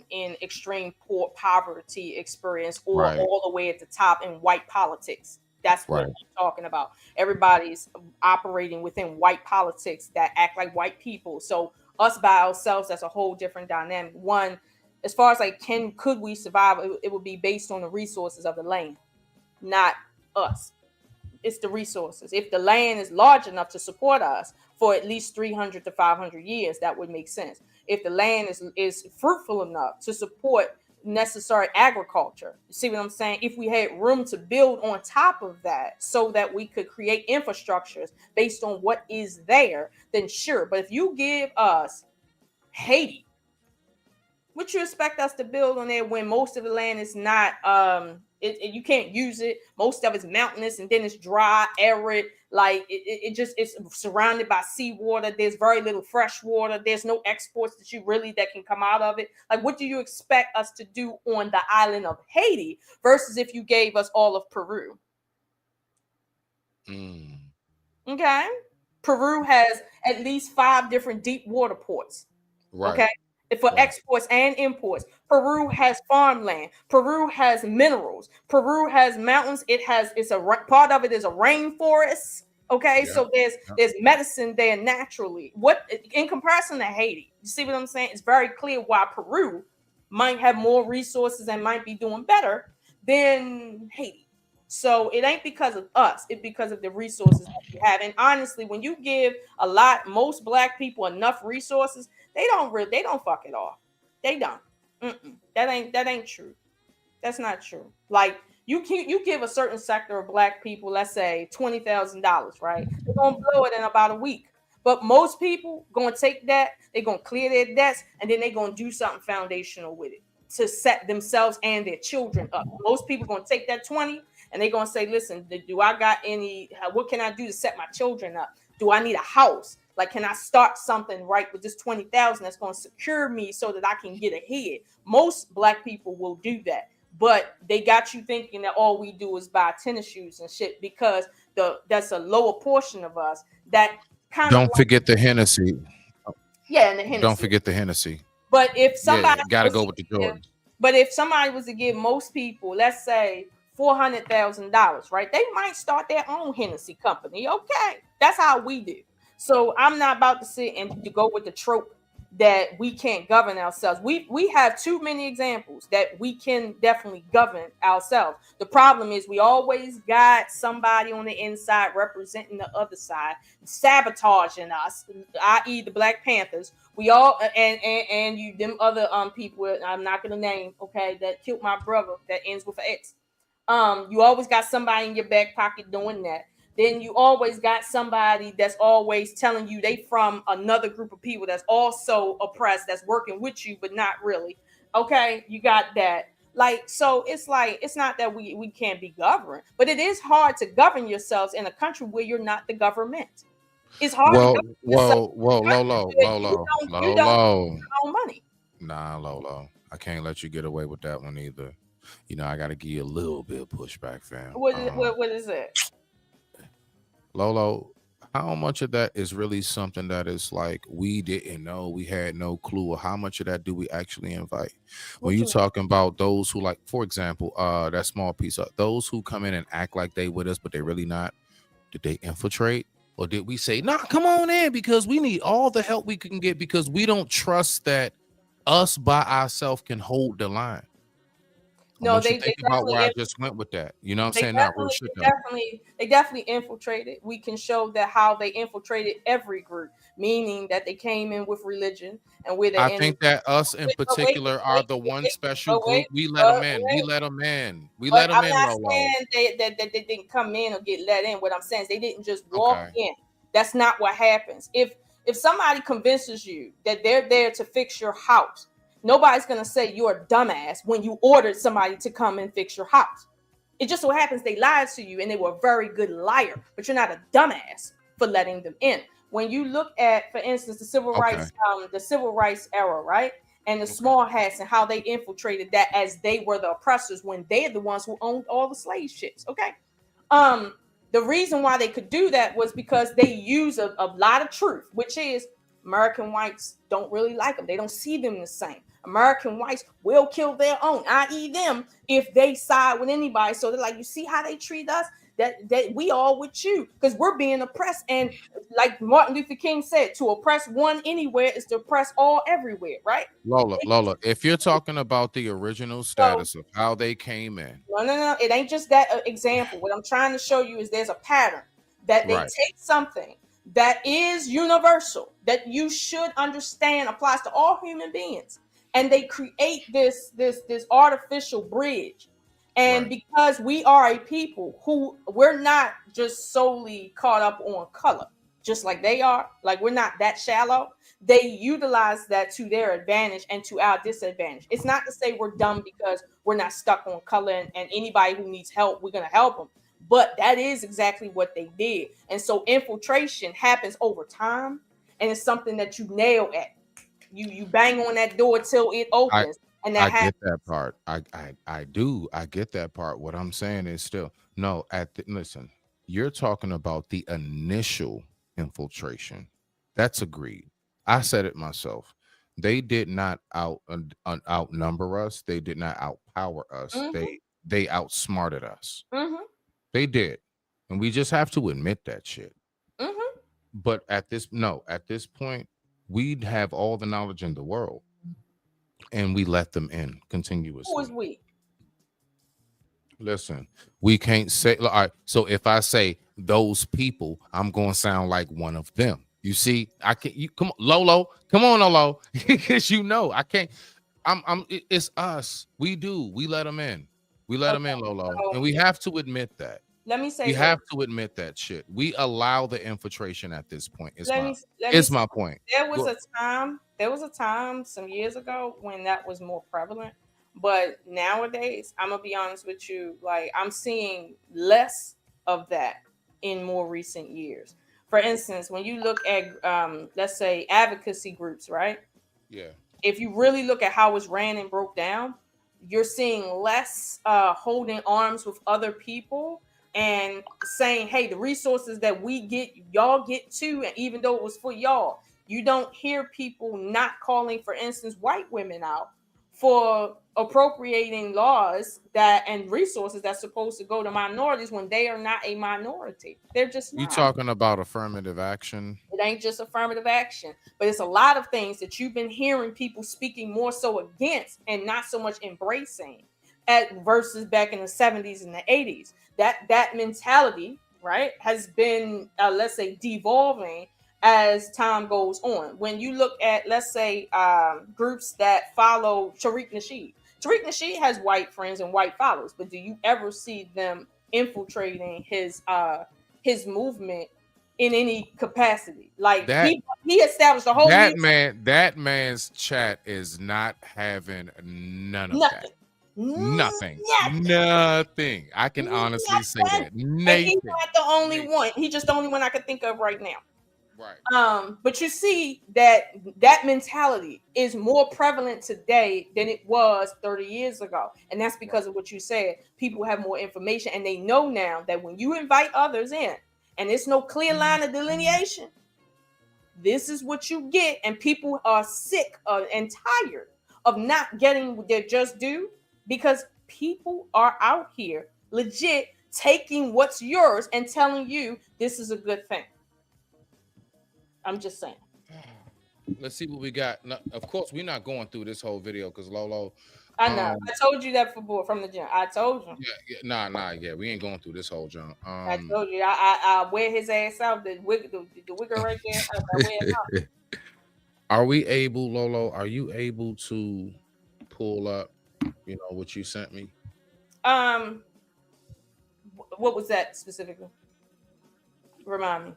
Speaker 5: in extreme poverty experience, or all the way at the top in white politics. That's what I'm talking about. Everybody's operating within white politics that act like white people. So us by ourselves, that's a whole different dynamic. One, as far as like could we survive, it would be based on the resources of the land, not us. It's the resources. If the land is large enough to support us for at least 300 to 500 years, that would make sense. If the land is fruitful enough to support necessary agriculture, you see what I'm saying? If we had room to build on top of that so that we could create infrastructures based on what is there, then sure. But if you give us Haiti, what you expect us to build on there when most of the land is not you can't use it. Most of it's mountainous, and then it's dry, arid. Like it's surrounded by seawater. There's very little fresh water. There's no exports that can come out of it. Like, what do you expect us to do on the island of Haiti versus if you gave us all of Peru? Okay, Peru has at least 5 different deep water ports. Right. Okay. for exports and imports. Peru has farmland. Peru has minerals. Peru has mountains. It's a part of it is a rainforest. Okay, so there's medicine there naturally. What in comparison to Haiti? You see what I'm saying? It's very clear why Peru might have more resources and might be doing better than Haiti. So it ain't because of us, it's because of the resources that you have. And honestly, when you give most black people enough resources, they don't fuck it off. They don't. That ain't true. That's not true. Like you give a certain sector of black people, let's say $20,000, right? They're gonna blow it in about a week. But most people gonna take that, they're gonna clear their debts, and then they're gonna do something foundational with it to set themselves and their children up. Most people gonna take that 20 and they're gonna say, listen, do I got what can I do to set my children up? Do I need a house? Like, can I start something right with this 20,000 that's gonna secure me so that I can get ahead? Most black people will do that. But they got you thinking that all we do is buy tennis shoes and shit, because that's a lower portion of us that kind of
Speaker 4: don't forget the Hennessy.
Speaker 5: Yeah, and the Hennessy.
Speaker 4: Don't forget the Hennessy.
Speaker 5: But if somebody
Speaker 4: gotta go with the Jordan.
Speaker 5: But if somebody was to give most people, let's say $400,000, right? They might start their own Hennessy company. Okay, that's how we do. So I'm not about to sit and to go with the trope that we can't govern ourselves. We have too many examples that we can definitely govern ourselves. The problem is we always got somebody on the inside representing the other side, sabotaging us, i.e. the Black Panthers. We all and you them other people I'm not gonna name, okay, that killed my brother that ends with an X. You always got somebody in your back pocket doing that. Then you always got somebody that's always telling you they from another group of people that's also oppressed, that's working with you, but not really. Okay, you got that. Like, so it's like, it's not that we can't be governed, but it is hard to govern yourselves in a country where you're not the government. It's hard to govern yourself.
Speaker 4: Lolo.
Speaker 5: You don't have your own money.
Speaker 4: Nah, Lolo. I can't let you get away with that one either. You know, I got to give you a little bit of pushback, fam.
Speaker 5: What is it?
Speaker 4: Lolo, how much of that is really something that is like we didn't know, we had no clue, or how much of that do we actually invite? When you're talking about those who, like, for example, that small piece of those who come in and act like they with us, but they really not, did they infiltrate? Or did we say, nah, come on in because we need all the help we can get because we don't trust that us by ourselves can hold the line?
Speaker 5: No,
Speaker 4: they think about where I just went with that. You know what I'm saying?
Speaker 5: They definitely infiltrated. We can show that how they infiltrated every group, meaning that they came in with religion and with.
Speaker 4: I think that us in particular are the one special group. We let them in. We let them in. We let them in.
Speaker 5: I'm not saying that they didn't come in or get let in. What I'm saying is they didn't just walk in. That's not what happens. If somebody convinces you that they're there to fix your house, nobody's going to say you're a dumbass when you ordered somebody to come and fix your house. It just so happens they lied to you and they were a very good liar, but you're not a dumbass for letting them in. When you look at, for instance, the civil rights era, right? And the small hats and how they infiltrated that as they were the oppressors when they're the ones who owned all the slave ships. Okay. The reason why they could do that was because they use a lot of truth, which is American whites don't really like them. They don't see them the same. American whites will kill their own, i.e. them, if they side with anybody. So they're like, you see how they treat us? That we all with you because we're being oppressed. And like Martin Luther King said, to oppress one anywhere is to oppress all everywhere, right?
Speaker 4: Lola, if you're talking about the original status of how they came in.
Speaker 5: No. It ain't just that example. What I'm trying to show you is there's a pattern that they take something that is universal, that you should understand applies to all human beings. And they create this artificial bridge. And because we are a people who we're not just solely caught up on color, just like they are, like we're not that shallow. They utilize that to their advantage and to our disadvantage. It's not to say we're dumb because we're not stuck on color and anybody who needs help, we're going to help them. But that is exactly what they did. And so infiltration happens over time. And it's something that you nail at. You bang on that door till it opens. And that happens.
Speaker 4: Get that part. I do. I get that part. What I'm saying is still, no, listen, you're talking about the initial infiltration. That's agreed. I said it myself. They did not outnumber us. They did not outpower us.
Speaker 5: Mm-hmm.
Speaker 4: They outsmarted us.
Speaker 5: Mm-hmm.
Speaker 4: They did, and we just have to admit that shit.
Speaker 5: Mm-hmm.
Speaker 4: But at this point, we'd have all the knowledge in the world, and we let them in continuously.
Speaker 5: Who is we?
Speaker 4: Listen, we can't say. All right, so if I say those people, I'm going to sound like one of them. You see, I can't. You come on, Lolo. Come on, Lolo, because I can't. It's us. We let them in. We let them in, Lolo, and we have to admit that.
Speaker 5: Let me say
Speaker 4: we have to admit that shit. We allow the infiltration at this point. It's my point.
Speaker 5: There was a time some years ago when that was more prevalent, but nowadays, I'm gonna be honest with you, like I'm seeing less of that in more recent years. For instance, when you look at let's say advocacy groups, right?
Speaker 4: Yeah.
Speaker 5: If you really look at how it's ran and broke down, you're seeing less holding arms with other people and saying, hey, the resources that we get, y'all get too. And even though it was for y'all, you don't hear people not calling, for instance, white women out for appropriating laws that and resources that's supposed to go to minorities when they are not a minority. They're just not.
Speaker 4: You talking about affirmative action?
Speaker 5: It ain't just affirmative action, but it's a lot of things that you've been hearing people speaking more so against and not so much embracing versus back in the 70s and the 80s. That mentality, right, has been, let's say, devolving as time goes on. When you look at, let's say, groups that follow Tariq Nasheed. Tariq Nasheed has white friends and white followers, but do you ever see them infiltrating his movement in any capacity? Like
Speaker 4: that,
Speaker 5: he established a whole
Speaker 4: that man's chat is not having none of that. Nothing. I can honestly say that.
Speaker 5: He's not the only one. He's just the only one I can think of right now.
Speaker 4: Right.
Speaker 5: But you see that mentality is more prevalent today than it was 30 years ago. And that's because of what you said. People have more information and they know now that when you invite others in and there's no clear line of delineation, this is what you get. And people are sick and tired of not getting their just due because people are out here legit taking what's yours and telling you this is a good thing. I'm just saying.
Speaker 4: Let's see what we got. No, of course, we're not going through this whole video because Lolo.
Speaker 5: I know. I told you that from the gym. I told you.
Speaker 4: Yeah. We ain't going through this whole jump.
Speaker 5: I told you. I wear his ass out. The wigger right there. I wear it out.
Speaker 4: Are we able, Lolo? Are you able to pull up? What you sent me.
Speaker 5: What was that specifically? Remind me.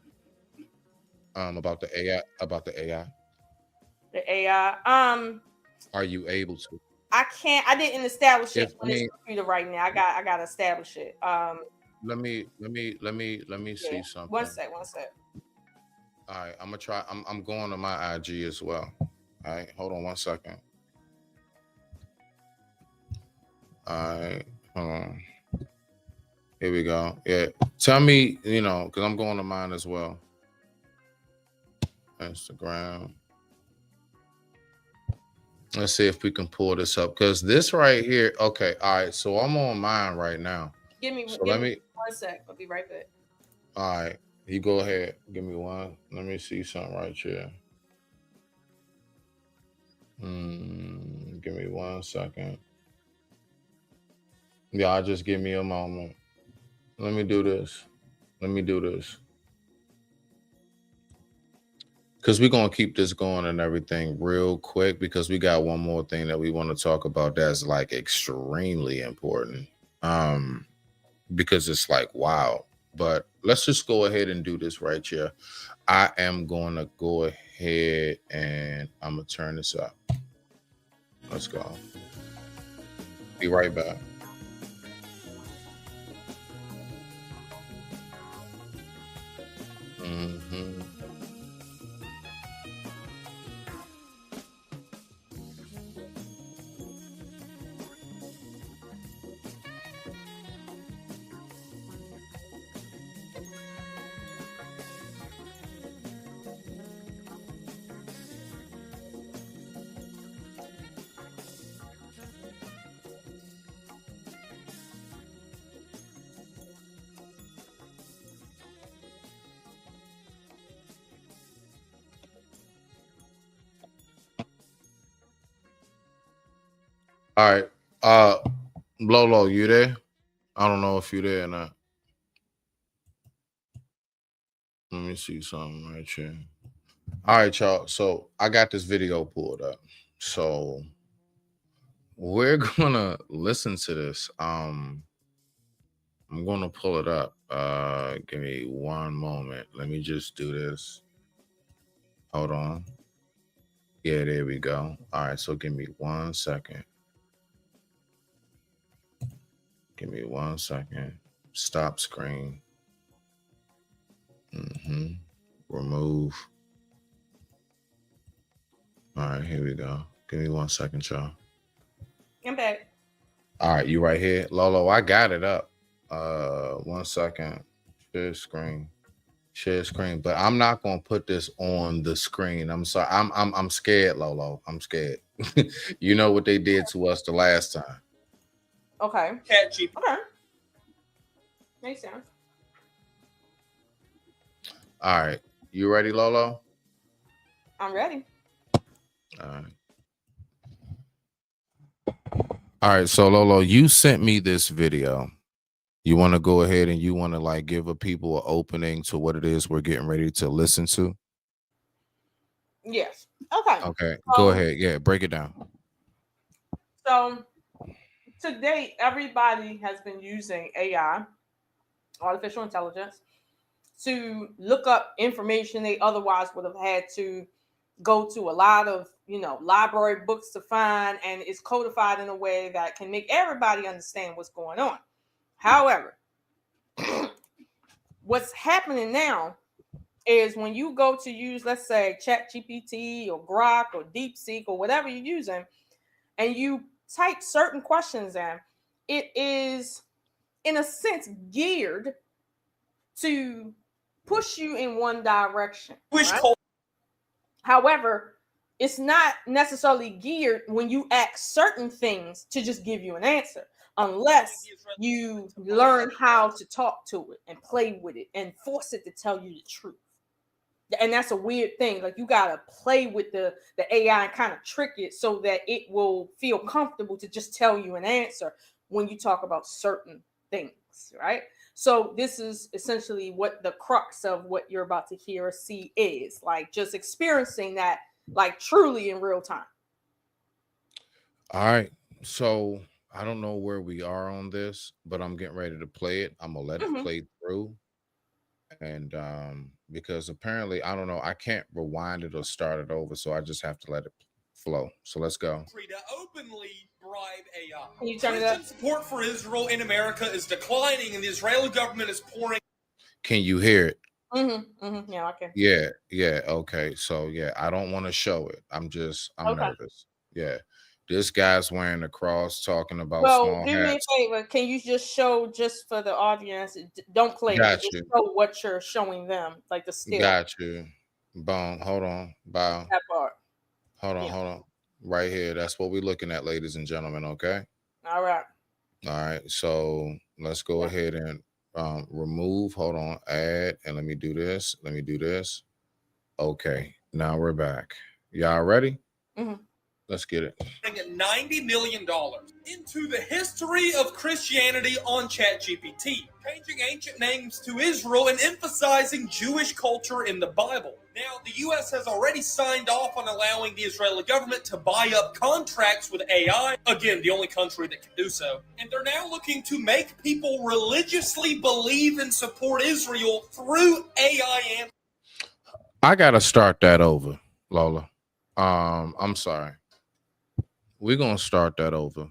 Speaker 4: About the AI.
Speaker 5: The AI.
Speaker 4: Are you able to?
Speaker 5: I can't. I didn't establish it on this computer right now. I got to establish it.
Speaker 4: Let me see something.
Speaker 5: One sec.
Speaker 4: All right, I'm gonna try. I'm going to my IG as well. All right, hold on 1 second. All right, hold on. Here we go. Yeah, tell me, because I'm going to mine as well. Instagram. Let's see if we can pull this up because this right here. Okay, all right. So I'm on mine right now.
Speaker 5: Give me 1 sec. I'll be right back.
Speaker 4: All right, you go ahead. Give me one. Let me see something right here. Give me 1 second. Yeah, just give me a moment. Let me do this. Because we're going to keep this going and everything real quick because we got one more thing that we want to talk about that's like extremely important. Because it's like, wow. But let's just go ahead and do this right here. I am going to go ahead and I'm going to turn this up. Let's go. Be right back. All right. Lolo, you there? I don't know if you're there or not. Let me see something right here. All right, y'all. So I got this video pulled up. So we're gonna listen to this. I'm gonna pull it up. Give me one moment. Let me just do this. Hold on. Yeah, there we go. All right, so give me 1 second. Give me 1 second. Stop screen. Remove. All right, here we go. Give me 1 second, y'all.
Speaker 5: I'm back.
Speaker 4: All right, you right here. Lolo, I got it up. 1 second. Share screen. Share screen. But I'm not gonna put this on the screen. I'm sorry. I'm scared, Lolo. I'm scared. You know what they did to us the last time.
Speaker 5: Okay.
Speaker 11: ChatGPT.
Speaker 5: Okay. Makes sense.
Speaker 4: All right. You ready, Lolo?
Speaker 5: I'm ready.
Speaker 4: All right. All right. So Lolo, you sent me this video. You want to go ahead and you want to like give a people an opening to what it is we're getting ready to listen to?
Speaker 5: Yes. Okay.
Speaker 4: Okay. Go ahead. Yeah, break it down.
Speaker 5: So to date, everybody has been using AI, artificial intelligence, to look up information they otherwise would have had to go to a lot of, library books to find, and it's codified in a way that can make everybody understand what's going on. However, what's happening now is when you go to use, let's say, ChatGPT or Grok or DeepSeek or whatever you're using, and you type certain questions in, it is, in a sense, geared to push you in one direction. Right? However, it's not necessarily geared when you ask certain things to just give you an answer, unless you learn how to talk to it and play with it and force it to tell you the truth. And that's a weird thing. Like, you gotta play with the AI and kind of trick it so that it will feel comfortable to just tell you an answer when you talk about certain things, right? So this is essentially what the crux of what you're about to hear or see is, like, just experiencing that, like, truly in real time.
Speaker 4: All right. So I don't know where we are on this, but I'm getting ready to play it. I'm gonna let it play through. And because apparently, I don't know, I can't rewind it or start it over, so I just have to let it flow. So let's go.
Speaker 11: To openly bribe AI.
Speaker 5: Can you turn it up?
Speaker 11: Christian support for Israel in America is declining, and the Israeli government is pouring.
Speaker 4: Can you hear it?
Speaker 5: Yeah, I can.
Speaker 4: Yeah. Okay. So yeah, I don't want to show it. I'm
Speaker 5: Okay.
Speaker 4: nervous. Yeah. This guy's wearing a cross talking about
Speaker 5: Well,
Speaker 4: small
Speaker 5: do me a
Speaker 4: hats.
Speaker 5: favor. Can you just show, just for the audience, don't play it,
Speaker 4: Got
Speaker 5: just
Speaker 4: you.
Speaker 5: show what you're showing them, like the still.
Speaker 4: Got you. Boom. Hold on. Bow.
Speaker 5: That part.
Speaker 4: Hold on. Right here. That's what we're looking at, ladies and gentlemen. Okay.
Speaker 5: All right.
Speaker 4: All right. So let's go ahead and remove. Hold on. Add. And let me do this. Okay. Now we're back. Y'all ready? Let's get it.
Speaker 11: $90 million into the history of Christianity on ChatGPT, changing ancient names to Israel and emphasizing Jewish culture in the Bible. Now, the U.S. has already signed off on allowing the Israeli government to buy up contracts with AI. Again, the only country that can do so. And they're now looking to make people religiously believe and support Israel through AI.
Speaker 4: I gotta start that over, Lola. I'm sorry. We're gonna start that over.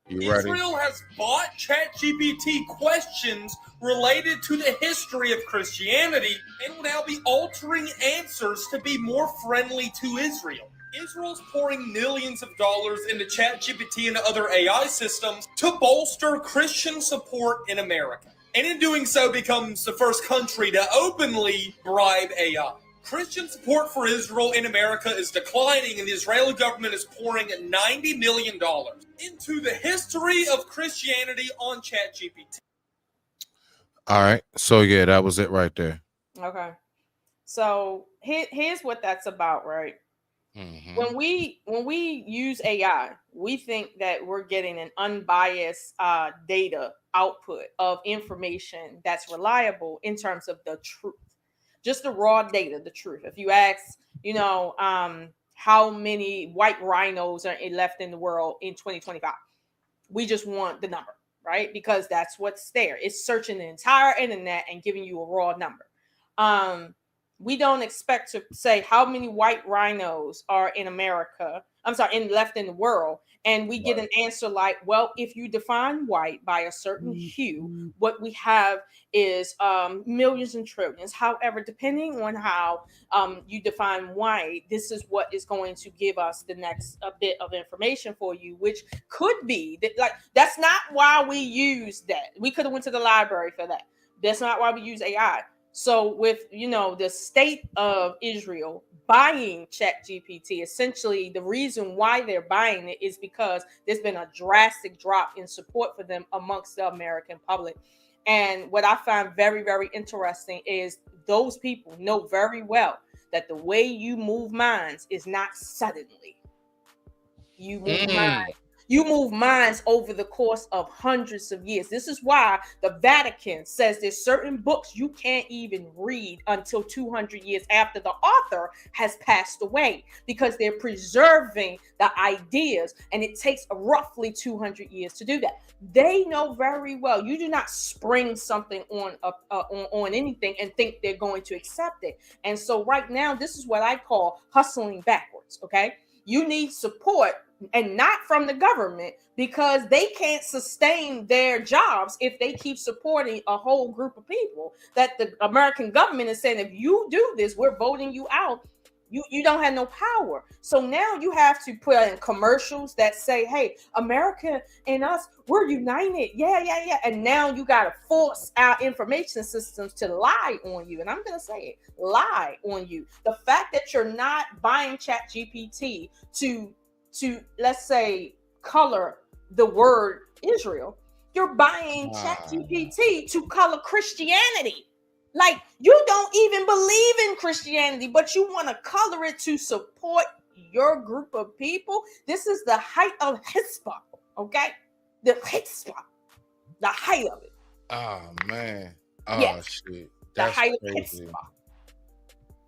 Speaker 4: You ready?
Speaker 11: Israel has bought ChatGPT questions related to the history of Christianity and will now be altering answers to be more friendly to Israel. Israel's pouring millions of dollars into ChatGPT and other AI systems to bolster Christian support in America. And in doing so becomes the first country to openly bribe AI. Christian support for Israel in America is declining, and the Israeli government is pouring $90 million into the history of Christianity on ChatGPT.
Speaker 4: All right. So yeah, that was it right there.
Speaker 5: Okay. So here's what that's about, right?
Speaker 4: Mhm.
Speaker 5: When we use AI, we think that we're getting an unbiased data output of information that's reliable in terms of the truth, just the raw data, the truth. If you ask, how many white rhinos are left in the world in 2025, we just want the number, right? Because that's what's there. It's searching the entire internet and giving you a raw number. We don't expect to say how many white rhinos are in America. I'm sorry, left in the world. And we get an answer like, well, if you define white by a certain hue, what we have is millions and trillions. However, depending on how you define white, this is what is going to give us the next bit of information for you, which could be that, like, that's not why we use that. We could have went to the library for that. That's not why we use AI. So with, the state of Israel buying ChatGPT, essentially the reason why they're buying it is because there's been a drastic drop in support for them amongst the American public. And what I find very, very interesting is those people know very well that the way you move minds is not suddenly. You move minds over the course of hundreds of years. This is why the Vatican says there's certain books you can't even read until 200 years after the author has passed away, because they're preserving the ideas, and it takes roughly 200 years to do that. They know very well you do not spring something on anything and think they're going to accept it. And so right now, this is what I call hustling backwards. Okay, you need support, and not from the government, because they can't sustain their jobs if they keep supporting a whole group of people that the American government is saying, if you do this, we're voting you out. You don't have no power. So now you have to put in commercials that say, hey, America and us, we're united. Yeah. And now you got to force our information systems to lie on you. And I'm going to say it, lie on you. The fact that you're not buying ChatGPT to let's say color the word Israel, you're buying ChatGPT to color Christianity. Like, you don't even believe in Christianity, but you want to color it to support your group of people. This is the height of Hispah, okay? The Hispah, the height of it.
Speaker 4: Oh man. Oh
Speaker 5: yes.
Speaker 4: Shit.
Speaker 5: That's the height crazy. Of Hispah.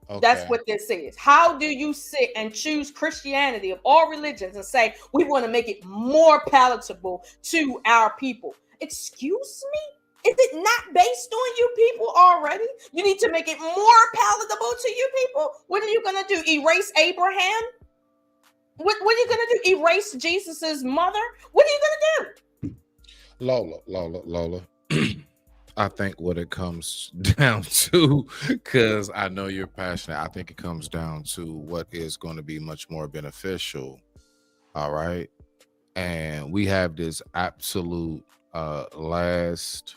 Speaker 5: Okay. That's what this is. How do you sit and choose Christianity of all religions and say, we want to make it more palatable to our people? Excuse me? Is it not based on you people already? You need to make it more palatable to you people. What are you going to do? Erase Abraham? What are you going to do? Erase Jesus's mother? What are you going to
Speaker 4: do? Lola. I think what it comes down to, because I know you're passionate, I think it comes down to what is going to be much more beneficial. All right. And we have this absolute last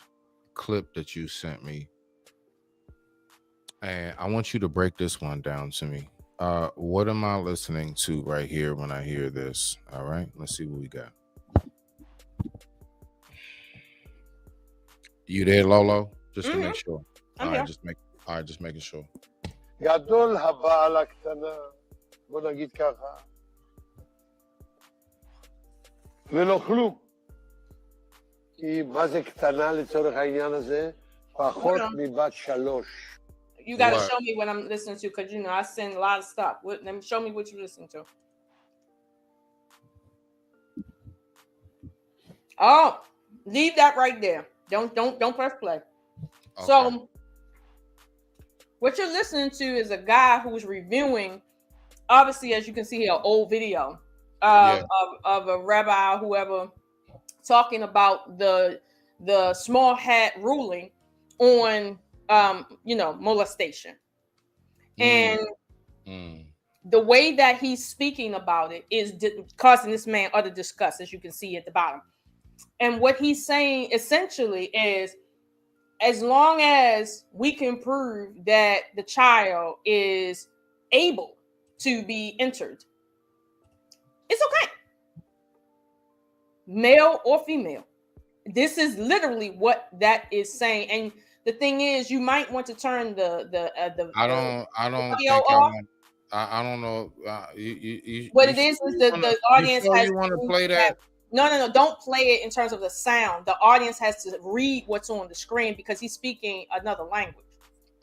Speaker 4: clip that you sent me, and I want you to break this one down to me. What am I listening to right here when I hear this? All right, let's see what we got. You there, Lolo? Just to make sure. All right, just making sure.
Speaker 12: גדול הבעל הקטנה, בוא נגיד ככה, ולא כלום. כי מה זה קטנה לצורך העניין הזה? פחות מבת 3.
Speaker 5: You gotta show me what I'm listening to, because I send a lot of stuff. Show me what you're listening to. Oh, leave that right there. Don't press play. Okay. So what you're listening to is a guy who's reviewing, obviously, as you can see here, an old video of a rabbi or whoever talking about the small hat ruling on molestation. And the way that he's speaking about it is causing this man utter disgust, as you can see at the bottom. And what he's saying essentially is, as long as we can prove that the child is able to be entered, it's okay. Male or female. This is literally what that is saying. And the thing is, you might want to turn the
Speaker 4: I don't think I don't know.
Speaker 5: What it is the audience has.
Speaker 4: You want to play that?
Speaker 5: No. Don't play it in terms of the sound. The audience has to read what's on the screen because he's speaking another language.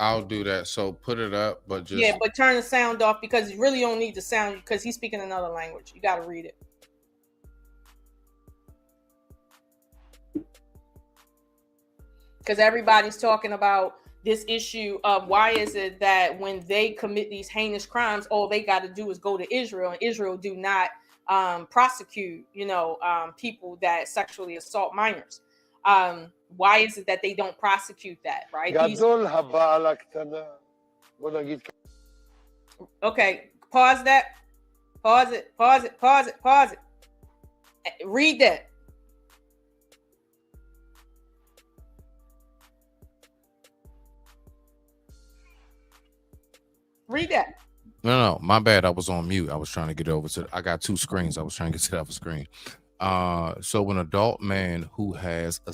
Speaker 4: I'll do that. So put it up, but just
Speaker 5: but turn the sound off because you really don't need the sound because he's speaking another language. You got to read it. Because everybody's talking about this issue of why is it that when they commit these heinous crimes, all they got to do is go to Israel, and Israel do not prosecute, people that sexually assault minors. Why is it that they don't prosecute that, right? Okay, pause that. Pause it. Read that. Read that.
Speaker 4: No, my bad. I was on mute. I was trying to get over to. I got two screens. I was trying to get to the other screen. So an adult man who has a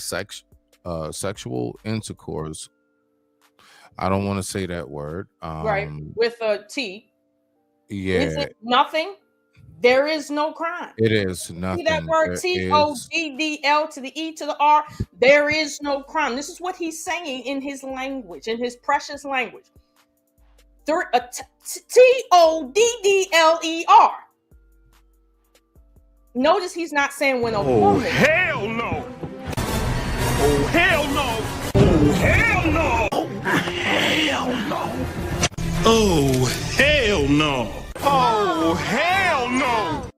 Speaker 4: sexual intercourse, I don't want to say that word.
Speaker 5: Right, with a T.
Speaker 4: Yeah.
Speaker 5: Is it nothing? There is no crime.
Speaker 4: It is nothing.
Speaker 5: See that word TODDL to the E to the R? There is no crime. This is what he's saying in his language, in his precious language. TODDLER. Notice he's not saying when a woman.
Speaker 10: Hell no! Oh hell no! Oh hell no! Oh hell no! Oh hell no! Oh hell no!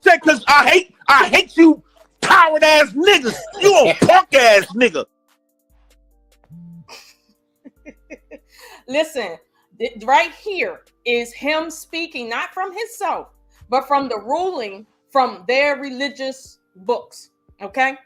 Speaker 10: Say, cause I hate you, coward ass niggas. You a punk ass nigga.
Speaker 5: Listen, right here is him speaking not from himself, but from the ruling from their religious books. Okay,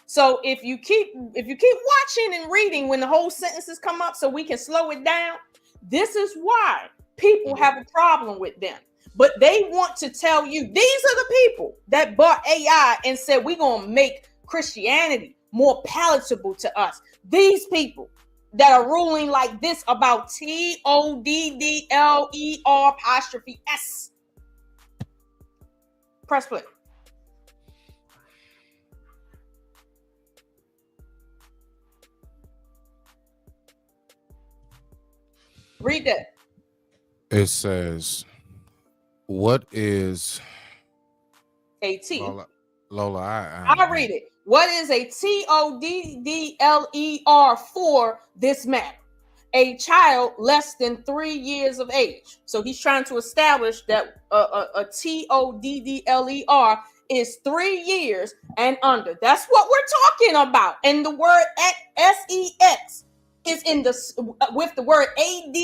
Speaker 5: so if you keep watching and reading when the whole sentences come up, so we can slow it down. This is why people have a problem with them. But they want to tell you these are the people that bought AI and said we're gonna make Christianity more palatable to us. These people that are ruling like this about TODDLER''S. Press play. Read that.
Speaker 4: It says, what is
Speaker 5: a T?
Speaker 4: Lola,
Speaker 5: I'll read it. What is a TODDLER for this matter? A child less than 3 years of age. So he's trying to establish that a TODDLER is 3 years and under. That's what we're talking about. And the word SEX is in the with the word AD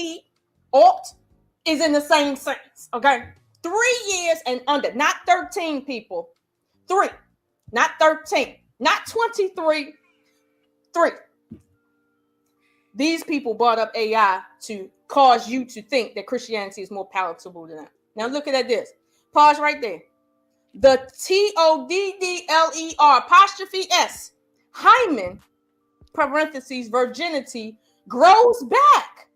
Speaker 5: alt is in the same sentence. Okay, 3 years and under, not 13 people. 3, not 13, not 23. 3. These people brought up AI to cause you to think that Christianity is more palatable than that. Now look at this. Pause right there. The TODDLER''S hymen parentheses virginity grows back.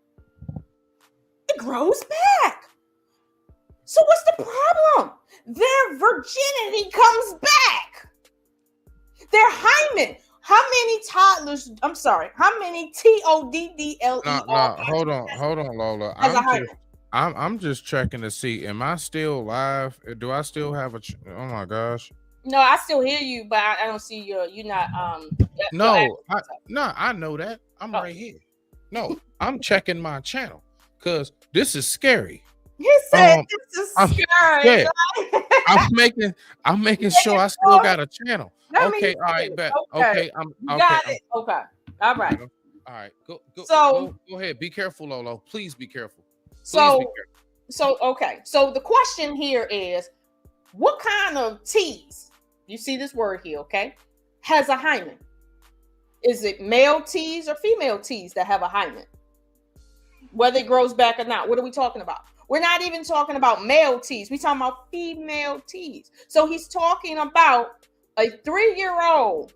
Speaker 5: It grows back. So what's the problem? Their virginity comes back. Their hymen. How many toddlers? I'm sorry. How many TODDLER?
Speaker 4: No, hold on, Lola. I'm just checking to see. Am I still live? Do I still have a? Oh my gosh.
Speaker 5: No, I still hear you, but I don't see you. You're not.
Speaker 4: No, I know that. I'm right here. No, I'm checking my channel because this is scary.
Speaker 5: He said this is scary.
Speaker 4: Yeah, I'm making sure I still got a channel. Okay, all right, bet. Okay, I'm
Speaker 5: got it. Okay, all right.
Speaker 4: All right, go ahead. Be careful, Lolo. Please be careful.
Speaker 5: So the question here is, what kind of T's? You see this word here, okay? Has a hymen. Is it male T's or female T's that have a hymen? Whether it grows back or not. What are we talking about? We're not even talking about male T's. We're talking about female T's. So he's talking about a 3-year-old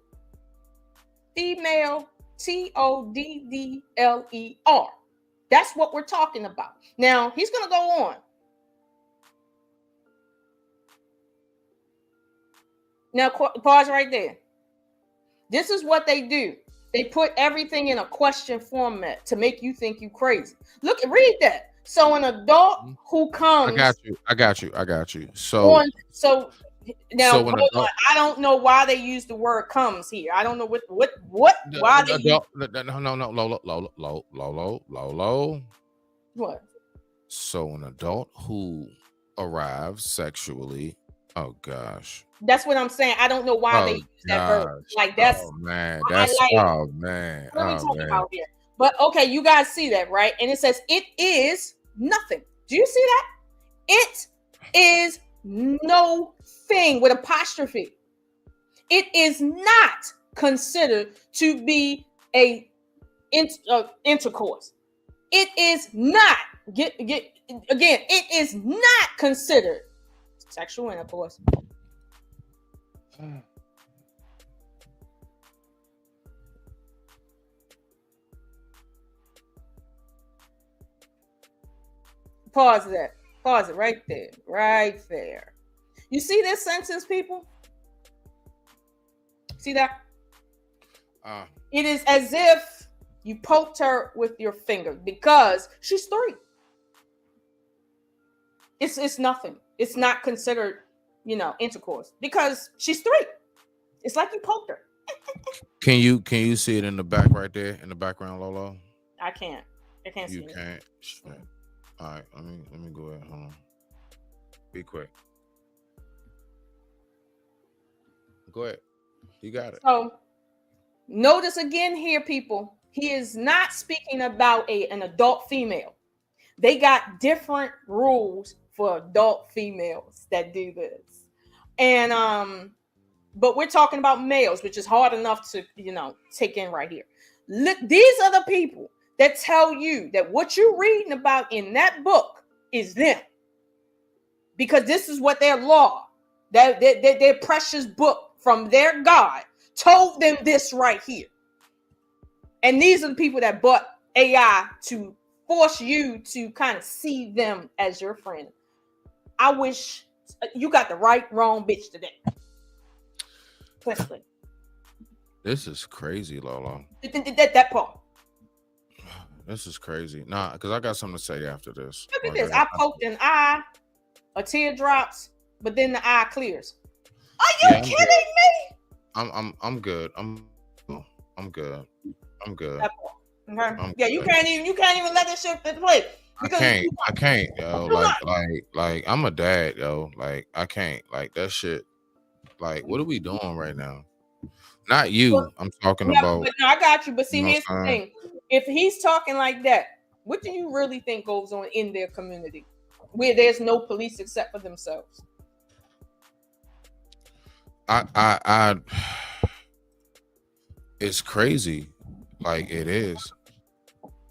Speaker 5: female TODDLER That's what we're talking about. Now, he's going to go on. Now, pause right there. This is what they do. They put everything in a question format to make you think you crazy. Look, read that. So an adult who comes.
Speaker 4: I got you. So
Speaker 5: now,
Speaker 4: so
Speaker 5: hold on. I don't know why they use the word "comes" here. I don't know why they use.
Speaker 4: Lolo.
Speaker 5: What?
Speaker 4: So an adult who arrives sexually. Oh gosh.
Speaker 5: That's what I'm saying. I don't know why they use that verb. Like that's.
Speaker 4: Oh man.
Speaker 5: What are we talking about here? But okay, you guys see that, right? And it says it is nothing. Do you see that? It is no thing with apostrophe. It is not considered to be a intercourse. It is not it is not considered sexual intercourse. Pause that. Pause it right there. Right there. You see this sentence, people? See that? It is as if you poked her with your finger because she's 3. It's nothing. It's not considered, intercourse because she's 3. It's like you poked her.
Speaker 4: Can you see it in the back right there in the background, Lolo?
Speaker 5: I can't see it.
Speaker 4: You can't. Shit. All right, let me go ahead. Hold on. Be quick. Go ahead. You got it.
Speaker 5: So notice again here, people. He is not speaking about an adult female. They got different rules for adult females that do this. And but we're talking about males, which is hard enough to take in right here. Look, these are the people that tell you that what you're reading about in that book is them. Because this is what their law, their precious book from their God told them this right here. And these are the people that bought AI to force you to kind of see them as your friend. I wish you got the wrong bitch today. Presley.
Speaker 4: This is crazy, Lolo.
Speaker 5: That part.
Speaker 4: This is crazy. Nah, because I got something to say after this.
Speaker 5: Look at this. I poked an eye, a tear drops, but then the eye clears. Are you kidding me?
Speaker 4: I'm good. I'm good. I'm good.
Speaker 5: Okay. Yeah, you can't even let this shit play.
Speaker 4: I can't, yo. Like I'm a dad, yo. Like I can't. Like that shit. Like, what are we doing right now? Not you. I'm talking about.
Speaker 5: But no, I got you. But see, here's the thing. If he's talking like that, what do you really think goes on in their community where there's no police except for themselves?
Speaker 4: It's crazy. Like it is.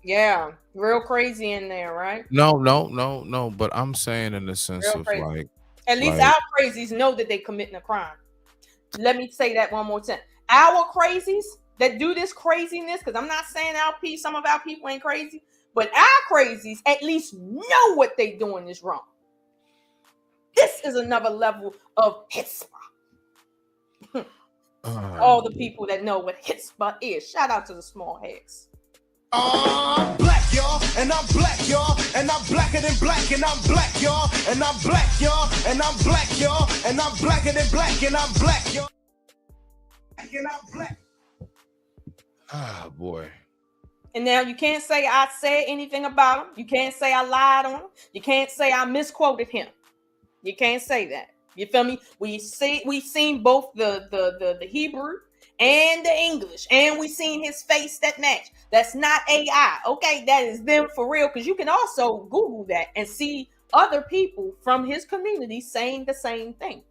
Speaker 5: Yeah, real crazy in there, right?
Speaker 4: No. But I'm saying in the sense
Speaker 5: Real
Speaker 4: of
Speaker 5: crazy.
Speaker 4: like,
Speaker 5: at least our crazies know that they're committing a crime. Let me say that one more time. Our crazies that do this craziness, because I'm not saying some of our people ain't crazy, but our crazies at least know what they doing is wrong. This is another level of hitzpah. All the people that know what hitzpah is. Shout out to the small heads.
Speaker 10: I'm black, y'all, and I'm black, y'all, and I'm blacker than black, and I'm black, y'all, and I'm black, y'all, and I'm black, y'all, and I'm blacker than black, and I'm black, y'all, and I'm black.
Speaker 4: Ah, boy.
Speaker 5: And now you can't say I said anything about him. You can't say I lied on him. You can't say I misquoted him. You can't say that. You feel me? We've seen both the Hebrew and the English, and we seen his face that match. That's not AI. Okay, that is them for real. Because you can also Google that and see other people from his community saying the same thing.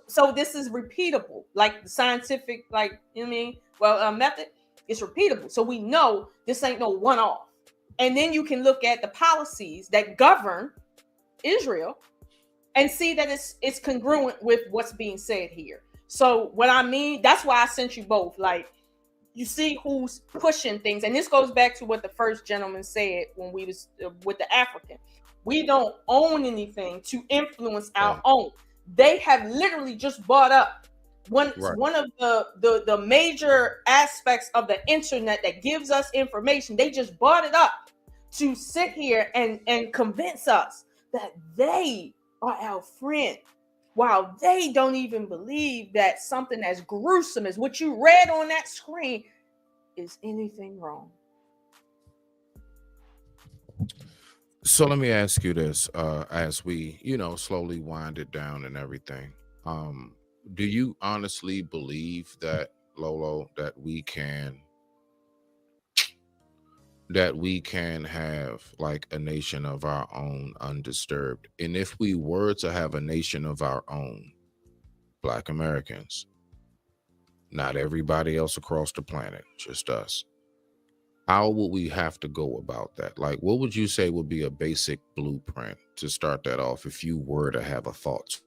Speaker 5: So this is repeatable, like the scientific, method. It's repeatable. So we know this ain't no one-off. And then you can look at the policies that govern Israel and see that it's congruent with what's being said here. So what I mean, that's why I sent you both. Like, You see who's pushing things, and this goes back to what the first gentleman said when we was with the African. We don't own anything to influence our own. They have literally just bought up one of the major aspects of the internet that gives us information. They just bought it up to sit here and convince us that they are our friend, while they don't even believe that something as gruesome as what you read on that screen is anything wrong.
Speaker 4: So let me ask you this, as we, slowly wind it down and everything. Do you honestly believe that, Lolo, that we can have like a nation of our own undisturbed? And if we were to have a nation of our own, Black Americans, not everybody else across the planet, just us, how would we have to go about that? Like, what would you say would be a basic blueprint to start that off if you were to have a thought?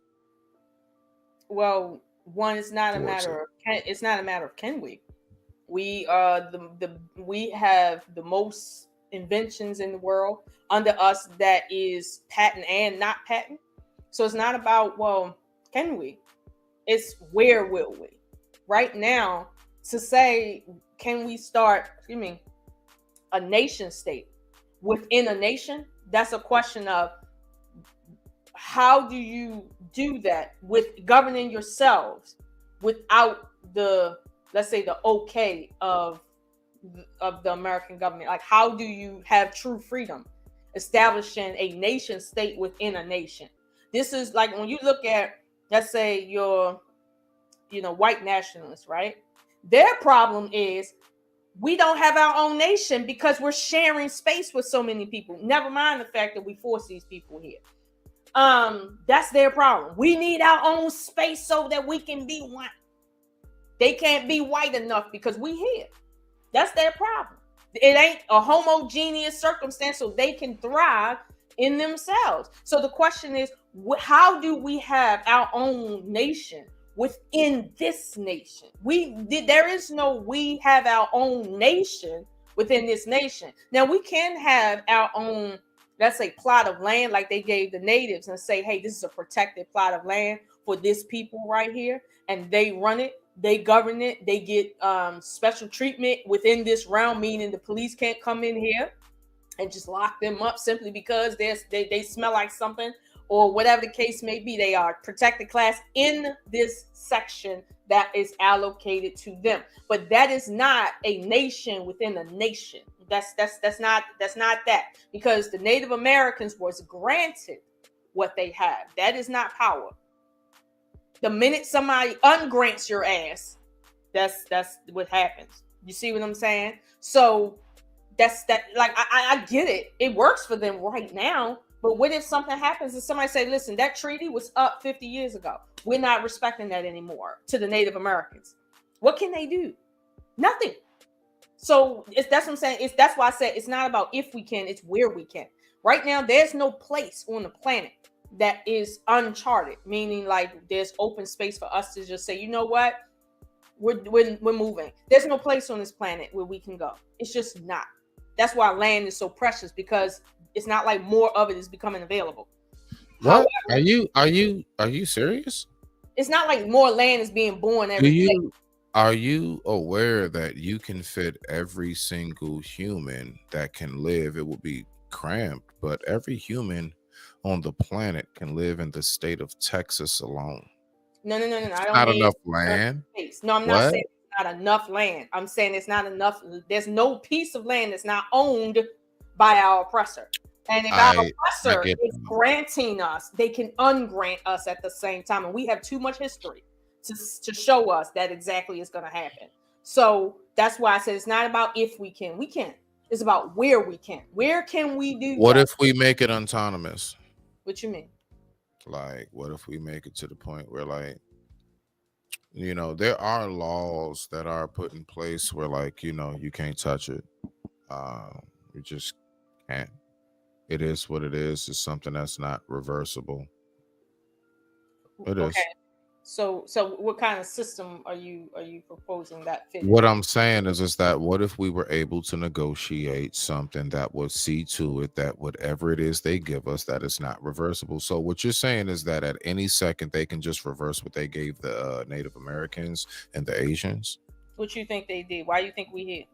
Speaker 5: Well, one, it's not a matter of can we. We are we have the most inventions in the world under us that is patent and not patent. So it's not about, well, can we? It's where will we? Right now, to say, can we start, a nation state within a nation? That's a question of how do you do that with governing yourselves without the, let's say, the okay of the American government? Like, how do you have true freedom establishing a nation state within a nation? This is like when you look at, let's say, your white nationalists, right? Their problem is we don't have our own nation because we're sharing space with so many people. Never mind the fact that we force these people here. That's their problem. We need our own space so that we can be one. They can't be white enough because we here. That's their problem. It ain't a homogeneous circumstance so they can thrive in themselves. So the question is, how do we have our own nation within this nation? There is no we have our own nation within this nation. Now we can have our own, let's say, plot of land like they gave the natives and say, hey, this is a protected plot of land for this people right here, and they run it, they govern it, they get special treatment within this realm, meaning the police can't come in here and just lock them up simply because they smell like something, or whatever the case may be. They are protected class in this section that is allocated to them. But that is not a nation within a nation. That's not that, because the Native Americans was granted what they have. That is not power. The minute somebody ungrants your ass, that's what happens. You see what I'm saying? So that's that. Like I get it. It works for them right now. But what if something happens and somebody say, listen, that treaty was up 50 years ago. We're not respecting that anymore to the Native Americans. What can they do? Nothing. So that's what I'm saying. That's why I said it's not about if we can, it's where we can. Right now, there's no place on the planet that is uncharted, meaning like there's open space for us to just say, you know what? We're moving. There's no place on this planet where we can go. It's just not. That's why land is so precious, because it's not like more of it is becoming available.
Speaker 4: What? However, are you serious?
Speaker 5: It's not like more land is being born every day.
Speaker 4: Are you aware that you can fit every single human that can live? It will be cramped, but every human on the planet can live in the state of Texas alone.
Speaker 5: No. I don't
Speaker 4: not
Speaker 5: mean
Speaker 4: enough land.
Speaker 5: No, I'm not saying it's not enough land. I'm saying it's not enough. There's no piece of land that's not owned by our oppressor. And if our oppressor is granting us, they can ungrant us at the same time. And we have too much history to show us that exactly is going to happen. So that's why I said it's not about if we can. We can. It's about where we can. Where can we do
Speaker 4: What
Speaker 5: that?
Speaker 4: if we make it autonomous?
Speaker 5: What you mean?
Speaker 4: Like, what if we make it to the point where, like, there are laws that are put in place where, like, you can't touch it. You just can't. It is what it is. It's something that's not reversible. It is.
Speaker 5: So what kind of system are you proposing that fit?
Speaker 4: What I'm saying is that what if we were able to negotiate something that would see to it that whatever it is they give us, that is not reversible. So what you're saying is that at any second they can just reverse what they gave the Native Americans and the Asians.
Speaker 5: What you think they did? Why you think we here?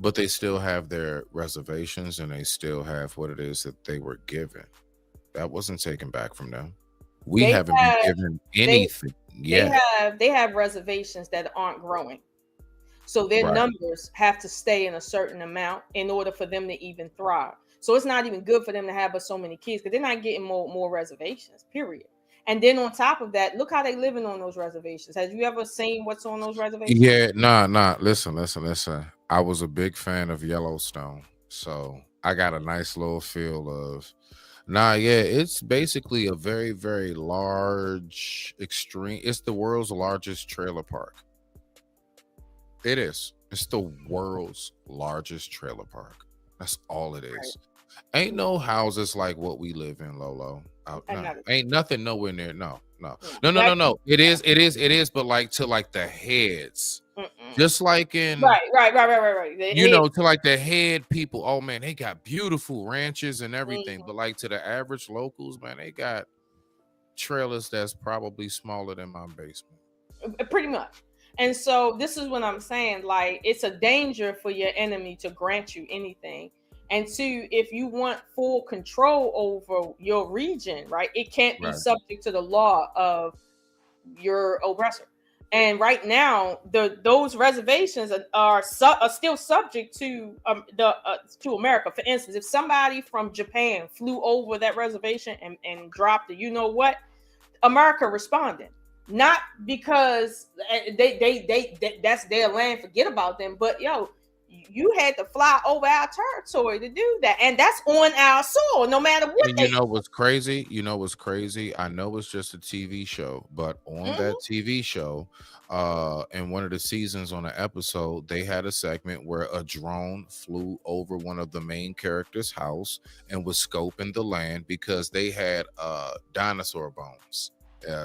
Speaker 4: But they still have their reservations and they still have what it is that they were given. That wasn't taken back from them. We haven't been given anything yet.
Speaker 5: They have reservations that aren't growing. So their numbers have to stay in a certain amount in order for them to even thrive. So it's not even good for them to have but so many kids because they're not getting more reservations, period. And then on top of that, look how they living on those reservations. Have you ever seen what's on those reservations?
Speaker 4: Yeah, nah. Listen. I was a big fan of Yellowstone. So I got a nice little feel of it's basically a very, very large extreme. It's the world's largest trailer park. It is. It's the world's largest trailer park. That's all it is. Right. Ain't no houses like what we live in, Lolo. Ain't nothing nowhere near. No. It is, but like to like the heads. Just like in
Speaker 5: right.
Speaker 4: To like the head people. Oh man, they got beautiful ranches and everything. But like to the average locals, man, they got trailers that's probably smaller than my basement.
Speaker 5: Pretty much. And so this is what I'm saying. Like it's a danger for your enemy to grant you anything. And two, if you want full control over your region, right, it can't be subject to the law of your oppressor. And right now, those reservations are still subject to America. For instance, if somebody from Japan flew over that reservation and dropped it, you know what? America responded. Not because they that's their land, forget about them, but you had to fly over our territory to do that, and that's on our soil, no matter what.
Speaker 4: And you know what's crazy? I know it's just a TV show, but on that TV show, in one of the seasons on an episode, they had a segment where a drone flew over one of the main characters' house and was scoping the land because they had dinosaur bones.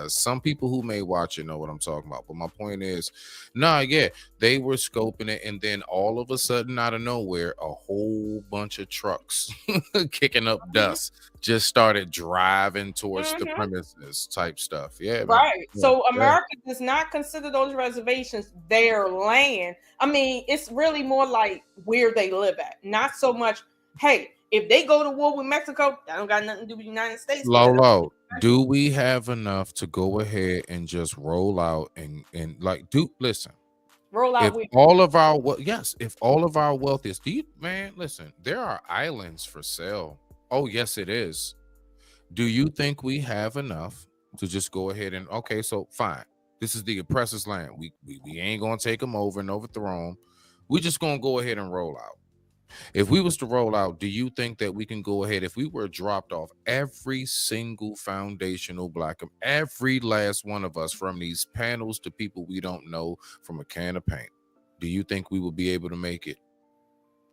Speaker 4: Some people who may watch it know what I'm talking about, but my point is, they were scoping it, and then all of a sudden, out of nowhere, a whole bunch of trucks kicking up dust just started driving towards the premises type stuff. Yeah,
Speaker 5: right. So America does not consider those reservations their land. I mean, it's really more like where they live at, not so much. Hey, if they go to war with Mexico, that don't got nothing to do with the United States.
Speaker 4: Lolo, do we have enough to go ahead and just roll out and listen?
Speaker 5: Roll out.
Speaker 4: If all of our wealth is deep, man, listen, there are islands for sale. Oh, yes, it is. Do you think we have enough to just go ahead and so fine. This is the oppressor's land. We ain't gonna take them over and overthrow them. We're just gonna go ahead and roll out. If we was to roll out, do you think that we can go ahead, if we were dropped off every single foundational every last one of us, from these panels to people we don't know, from a can of paint, do you think we will be able to make it?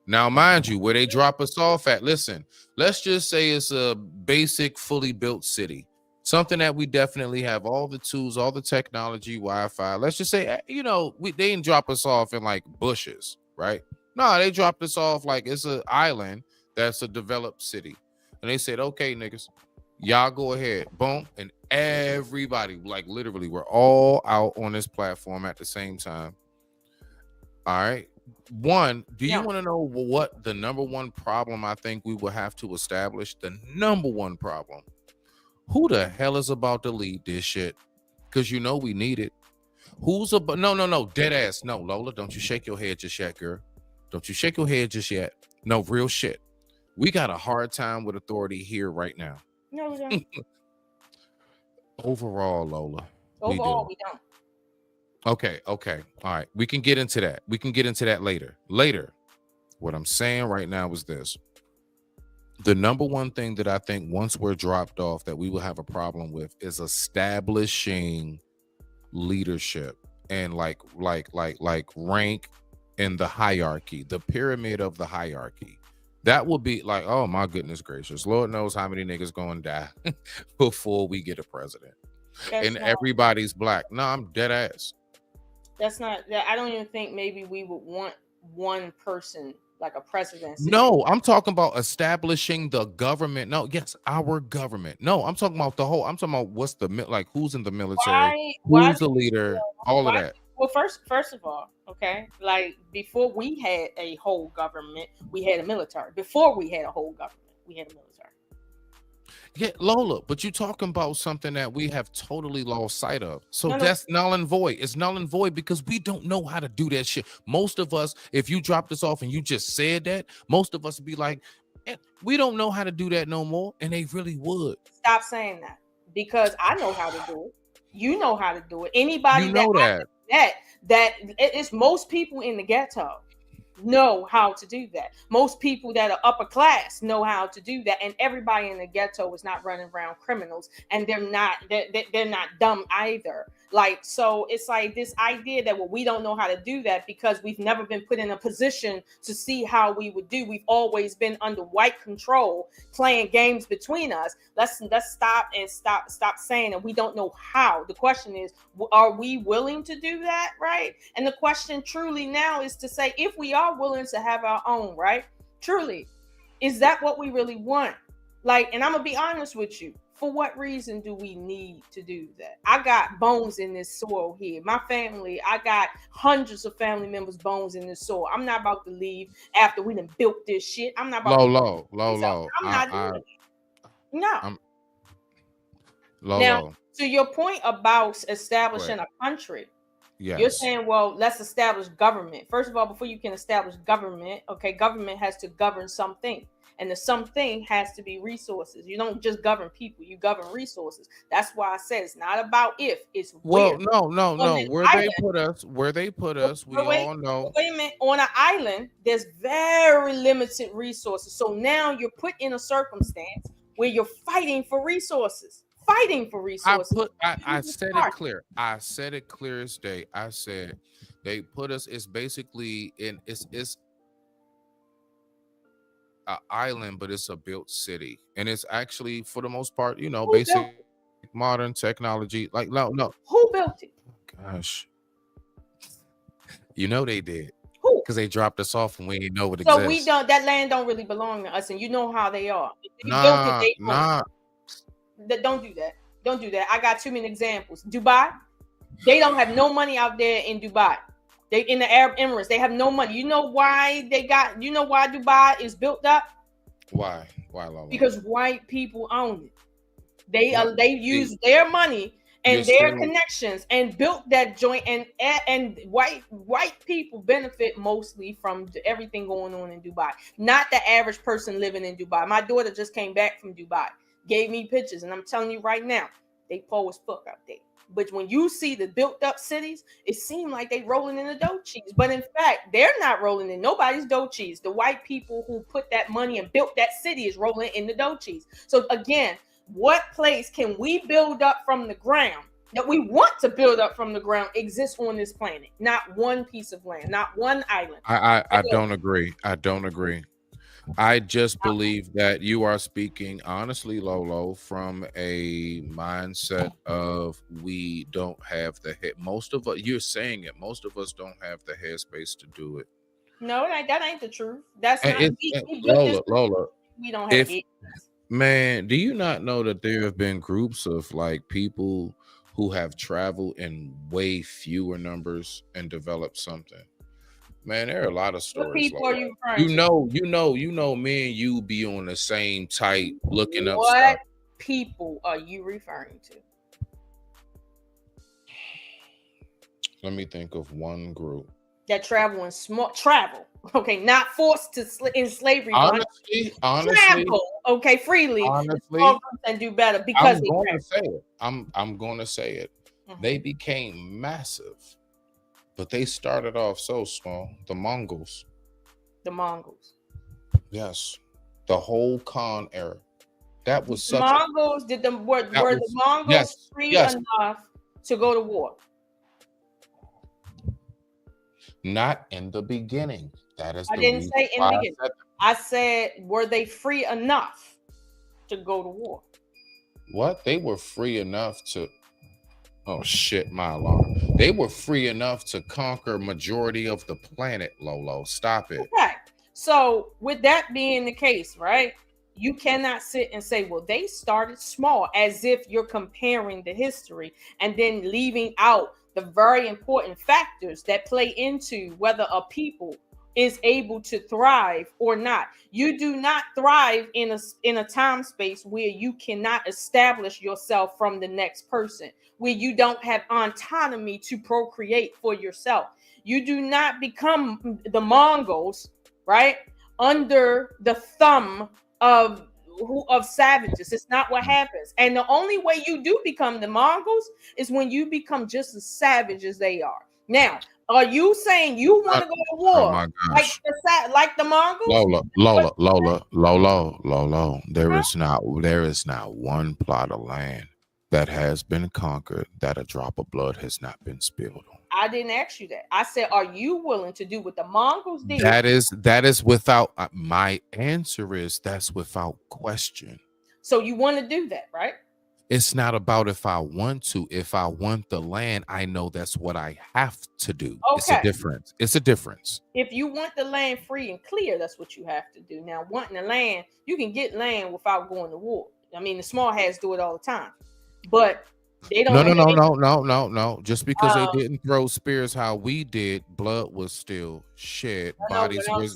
Speaker 4: Now, mind you, where they drop us off at, listen, let's just say it's a basic, fully built city. Something that we definitely have all the tools, all the technology, Wi-Fi. Let's just say, they didn't drop us off in like bushes, right? No, they dropped us off like it's an island that's a developed city. And they said, okay, niggas, y'all go ahead. Boom. And everybody, like literally, we're all out on this platform at the same time. All right. One, do you want to know what the number one problem I think we will have to establish? The number one problem. Who the hell is about to lead this shit? Because we need it. Who's about? No, dead ass. No, Lola, don't you shake your head just yet, girl. Don't you shake your head just yet. No, real shit. We got a hard time with authority here right now.
Speaker 5: No, we don't.
Speaker 4: Overall, Lola.
Speaker 5: Overall, we don't.
Speaker 4: Okay. All right. We can get into that. We can get into that later. What I'm saying right now is this. The number one thing that I think once we're dropped off that we will have a problem with is establishing leadership and like rank in the hierarchy, the pyramid of the hierarchy. That would be like, oh my goodness gracious, Lord knows how many niggas gonna die before we get a president. And everybody's black. No, I'm dead ass.
Speaker 5: That's not that. I don't even think maybe we would want one person like a presidency.
Speaker 4: No, I'm talking about establishing the government. No, yes, our government. No, I'm talking about the whole. I'm talking about what's the like who's in the military, who's the leader, all of that.
Speaker 5: Well, first of all, okay, like before we had a whole government, we had a military. Before we had a whole government, we had a military.
Speaker 4: Yeah, Lola, but you're talking about something that we have totally lost sight of. So
Speaker 5: No.
Speaker 4: that's null and void. It's null and void because we don't know how to do that shit. Most of us, if you dropped us off and you just said that, most of us would be like, we don't know how to do that no more. And they really would.
Speaker 5: Stop saying that, because I know how to do it. You know how to do it. Anybody
Speaker 4: You know
Speaker 5: that it's most people in the ghetto know how to do that. Most people that are upper class know how to do that, and everybody in the ghetto is not running around criminals, and they're not dumb either. Like, so it's like this idea that, well, we don't know how to do that because we've never been put in a position to see how we would do. We've always been under white control, playing games between us. Let's stop saying that we don't know how. The question is, are we willing to do that, right? And the question truly now is to say, if we are willing to have our own, right? Truly, is that what we really want? Like, and I'm gonna be honest with you. For what reason do we need to do that? I got bones in this soil here. My family, I got hundreds of family members' bones in this soil. I'm not about to leave after we done built this shit. I'm not about
Speaker 4: low.
Speaker 5: I'm not doing it. No.
Speaker 4: Low.
Speaker 5: Now, to your point about establishing a country,
Speaker 4: yes.
Speaker 5: You're saying, well, let's establish government. First of all, before you can establish government, okay, government has to govern something. And the something has to be resources. You don't just govern people, you govern resources. That's why I said it's not about if, it's
Speaker 4: well,
Speaker 5: where.
Speaker 4: no. Where they put us, we all know.
Speaker 5: Wait a minute. On an island, there's very limited resources. So now you're put in a circumstance where you're fighting for resources. I
Speaker 4: said it clear. I said it clear as day. I said they put us, it's basically it's an island, but it's a built city, and it's actually for the most part, basic modern technology. Like no,
Speaker 5: who built it?
Speaker 4: Gosh, they did.
Speaker 5: Who?
Speaker 4: Because they dropped us off and we didn't know what
Speaker 5: so
Speaker 4: exists.
Speaker 5: We don't. That land don't really belong to us, and you know how they are. Don't do that. Don't do that. I got too many examples. Dubai, they don't have no money out there in Dubai. They in the Arab Emirates, they have no money. You know why why Dubai is built up?
Speaker 4: Why, Lola?
Speaker 5: Because white people own it. They use their money and their connections and built that joint, and white people benefit mostly from everything going on in Dubai. Not the average person living in Dubai. My daughter just came back from Dubai, gave me pictures, and I'm telling you right now, they poor as fuck out there. But when you see the built up cities, it seems like they rolling in the dough cheese. But in fact, they're not rolling in nobody's dough cheese. The white people who put that money and built that city is rolling in the dough cheese. So again, what place can we build up from the ground that we want to build up from the ground exists on this planet? Not one piece of land, not one island.
Speaker 4: I don't agree. I just believe that you are speaking honestly, Lolo, from a mindset of we don't have the head. Most of us, you're saying it. Most of us don't have the headspace to do it.
Speaker 5: No, that ain't the truth. That's not
Speaker 4: Lola.
Speaker 5: We don't have it.
Speaker 4: Man, do you not know that there have been groups of like people who have traveled in way fewer numbers and developed something? Man, there are a lot of stories.
Speaker 5: What people
Speaker 4: like
Speaker 5: are you referring to?
Speaker 4: You know, me and you be on the same type looking up
Speaker 5: What
Speaker 4: stuff.
Speaker 5: people are you referring to?
Speaker 4: Let me think of one group
Speaker 5: that travel in travel. Okay, not forced to in slavery.
Speaker 4: Honestly,
Speaker 5: travel. Okay, freely.
Speaker 4: Honestly,
Speaker 5: and do better because
Speaker 4: I'm going to say it. I'm going to say it. Mm-hmm. They became massive. But they started off so small. The Mongols. Yes. The whole Khan era. That was such
Speaker 5: Mongols. The Mongols free enough to go to war?
Speaker 4: Not in the beginning. That is
Speaker 5: I didn't say in the beginning. I said, were they free enough to go to war?
Speaker 4: What? They were free enough to. Oh shit, my alarm. They were free enough to conquer majority of the planet, Lolo. Stop it.
Speaker 5: Okay. So with that being the case, right? You cannot sit and say, well, they started small, as if you're comparing the history and then leaving out the very important factors that play into whether a people is able to thrive or not. You do not thrive in a time space where you cannot establish yourself from the next person, where you don't have autonomy to procreate for yourself. You do not become the Mongols, right, under the thumb of savages. It's not what happens. And the only way you do become the Mongols is when you become just as savage as they are. Now, are you saying you want to go to war
Speaker 4: Oh my gosh.
Speaker 5: like the Mongols?
Speaker 4: Lola. There is not one plot of land that has been conquered that a drop of blood has not been spilled on.
Speaker 5: I didn't ask you that. I said, are you willing to do what the Mongols did?
Speaker 4: That is without my answer is that's without question.
Speaker 5: So you want to do that, right?
Speaker 4: It's not about if I want to. If I want the land, I know that's what I have to do. It's a
Speaker 5: Okay.
Speaker 4: difference. It's a difference.
Speaker 5: If you want the land free and clear, that's what you have to do. Now, wanting the land, you can get land without going to war. I mean, the small hats do it all the time, but they don't.
Speaker 4: No. Just because they didn't throw spears how we did, blood was still shed. Bodies were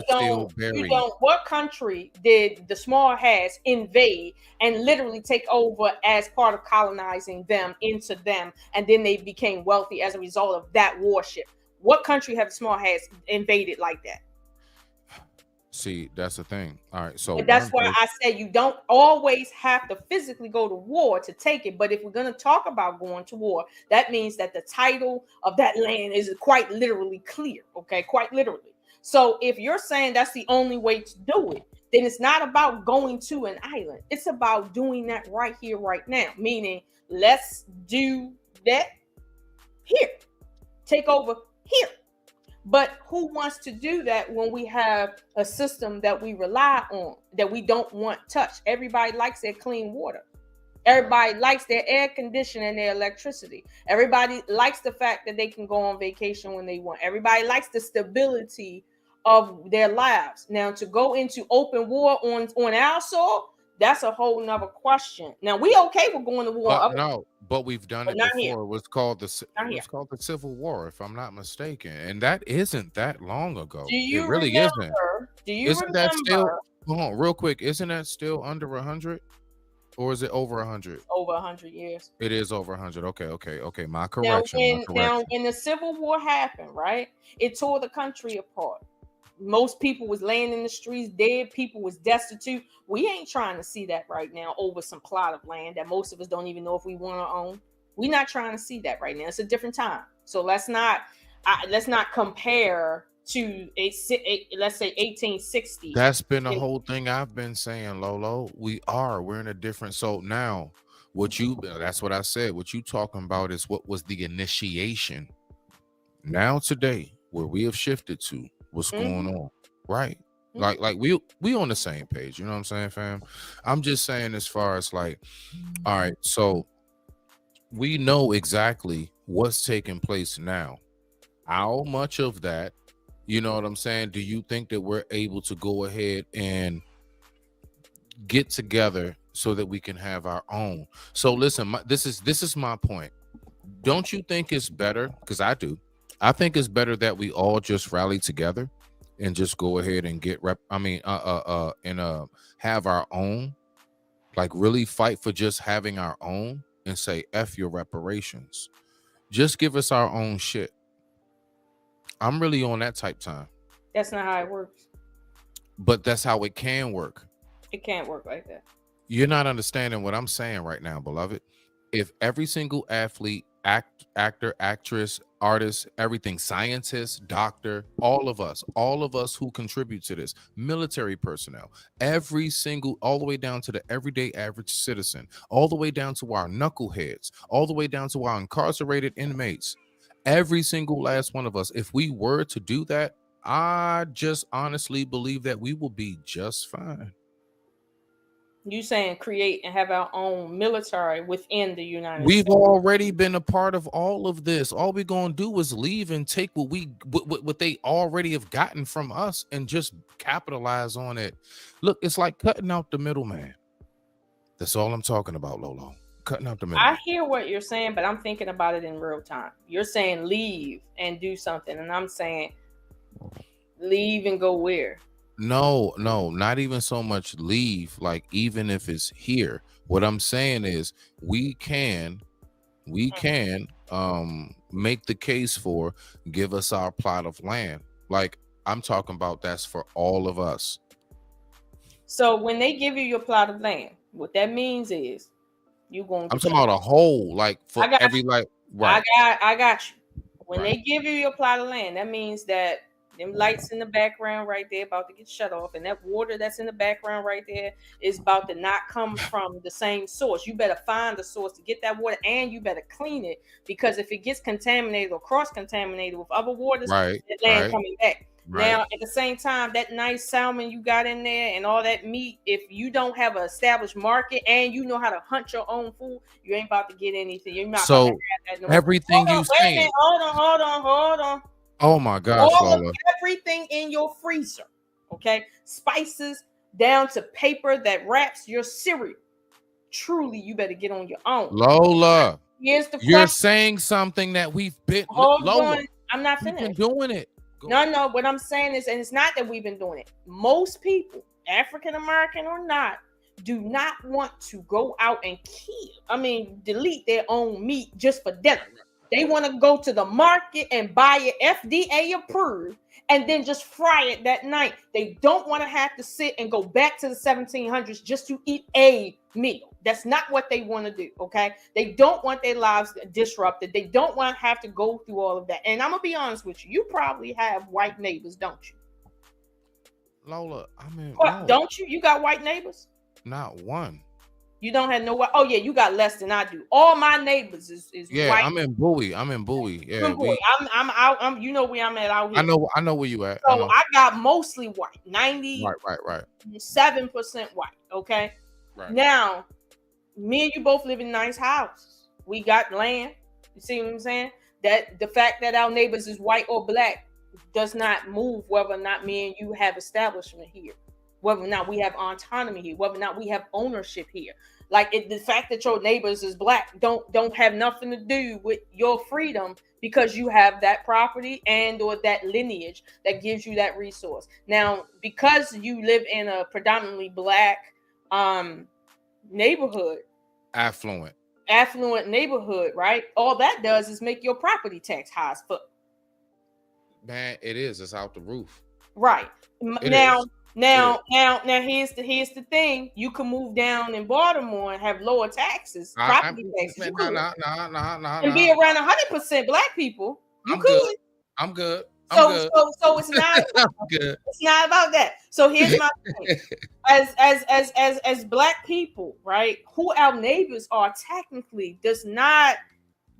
Speaker 4: still buried.
Speaker 5: What country did the small hats invade and literally take over as part of colonizing them into them, and then they became wealthy as a result of that warship? What country have the small hats invaded like that?
Speaker 4: See, that's the thing. All right, so
Speaker 5: But that's why I said you don't always have to physically go to war to take it. But if we're going to talk about going to war, that means that the title of that land is quite literally clear. Okay, quite literally. So if you're saying that's the only way to do it, then it's not about going to an island. It's about doing that right here, right now. Meaning, let's do that here. Take over here. But who wants to do that when we have a system that we rely on, that we don't want touched? Everybody likes their clean water. Everybody likes their air conditioning and their electricity. Everybody likes the fact that they can go on vacation when they want. Everybody likes the stability of their lives. Now, to go into open war on our soil, that's a whole nother question. Now, we okay with going to war.
Speaker 4: But we've done it before. It was called the Civil War, if I'm not mistaken, and that isn't that long ago. It really isn't. Isn't that still? Hold on, real quick. Isn't that still under 100, or is it over 100?
Speaker 5: Over 100 years.
Speaker 4: It is over 100. Okay. My correction.
Speaker 5: Now, when the Civil War happened, right? It tore the country apart. Most people was laying in the streets dead. People was destitute. We ain't trying to see that right now over some plot of land that most of us don't even know if we want to own. We're not trying to see that right now. It's a different time. So let's not compare to let's say 1860.
Speaker 4: That's been the whole thing I've been saying, Lolo. We're in a different. So now, that's what I said. What you talking about is what was the initiation. Now today, where we have shifted to. What's going on, right? Like we on the same page, you know what I'm saying, fam? I'm just saying as far as like, all right, so we know exactly what's taking place now. How much of that, you know what I'm saying, do you think that we're able to go ahead and get together so that we can have our own? So listen, this is my point. Don't you think it's better? Because I do. I think it's better that we all just rally together and just go ahead and have our own, like really fight for just having our own and say, F your reparations. Just give us our own shit. I'm really on that type time.
Speaker 5: That's not how it works.
Speaker 4: But that's how it can work.
Speaker 5: It can't work like that.
Speaker 4: You're not understanding what I'm saying right now, beloved. If every single athlete, actor, actress, artist, everything, scientist, doctor, all of us who contribute to this, military personnel, every single, all the way down to the everyday average citizen, all the way down to our knuckleheads, all the way down to our incarcerated inmates, every single last one of us, if we were to do that, I just honestly believe that we will be just fine.
Speaker 5: You saying create and have our own military within the United
Speaker 4: We've
Speaker 5: States?
Speaker 4: already been a part of all of this. All we're gonna do is leave and take what they already have gotten from us and just capitalize on it. Look, it's like cutting out the middleman. That's all I'm talking about, Lolo. Cutting out the middleman.
Speaker 5: I hear what you're saying, but I'm thinking about it in real time. You're saying leave and do something, and I'm saying leave and go where?
Speaker 4: No, not even so much leave, like even if it's here. What I'm saying is we can make the case for give us our plot of land. Like I'm talking about that's for all of us.
Speaker 5: So when they give you your plot of land, what that means is you going.
Speaker 4: I'm talking about a whole, like for every like right.
Speaker 5: I got you. When they give you your plot of land, that means that them lights in the background right there about to get shut off, and that water that's in the background right there is about to not come from the same source. You better find the source to get that water, and you better clean it, because if it gets contaminated or cross-contaminated with other waters, that land coming back. Now, at the same time, that nice salmon you got in there and all that meat, if you don't have an established market and you know how to hunt your own food, you ain't about to get anything. You're not about to have that.
Speaker 4: Everything you saying.
Speaker 5: Hold on.
Speaker 4: Oh my gosh,
Speaker 5: all
Speaker 4: Lola.
Speaker 5: of everything in your freezer, okay? Spices down to paper that wraps your cereal. Truly, you better get on your own.
Speaker 4: Lola,
Speaker 5: here's the
Speaker 4: you're
Speaker 5: question.
Speaker 4: saying something that we've been.
Speaker 5: Hold
Speaker 4: Lola,
Speaker 5: on, I'm not finished.
Speaker 4: We've been doing it.
Speaker 5: No, what I'm saying is, and it's not that we've been doing it. Most people, African American or not, do not want to go out and delete their own meat just for dinner. They want to go to the market and buy it FDA approved and then just fry it that night. They don't want to have to sit and go back to the 1700s just to eat a meal. That's not what they want to do, okay? They don't want their lives disrupted. They don't want to have to go through all of that. And I'm going to be honest with you. You probably have white neighbors, don't you?
Speaker 4: Lola,
Speaker 5: don't you? You got white neighbors?
Speaker 4: Not one.
Speaker 5: You don't have no white. Oh yeah, you got less than I do. All my neighbors is white.
Speaker 4: I'm in Bowie. Yeah,
Speaker 5: I'm out. You know where I'm at out here.
Speaker 4: I know where you at.
Speaker 5: So I got mostly white. 97% white. Okay. Right. Now, me and you both live in nice houses. We got land. You see what I'm saying? That the fact that our neighbors is white or black does not move whether or not me and you have establishment here, whether or not we have autonomy here, whether or not we have ownership here. Like the fact that your neighbors is black don't have nothing to do with your freedom, because you have that property and or that lineage that gives you that resource. Now, because you live in a predominantly black neighborhood, affluent neighborhood, right? All that does is make your property tax high as fuck.
Speaker 4: Man, it is. It's out the roof.
Speaker 5: Right. Now, here's the thing. You can move down in Baltimore and have lower taxes, property taxes. And be around 100% black people. You could.
Speaker 4: I'm good.
Speaker 5: So it's not.
Speaker 4: Good.
Speaker 5: It's not about that. So here's my thing. As black people, right? Who our neighbors are technically does not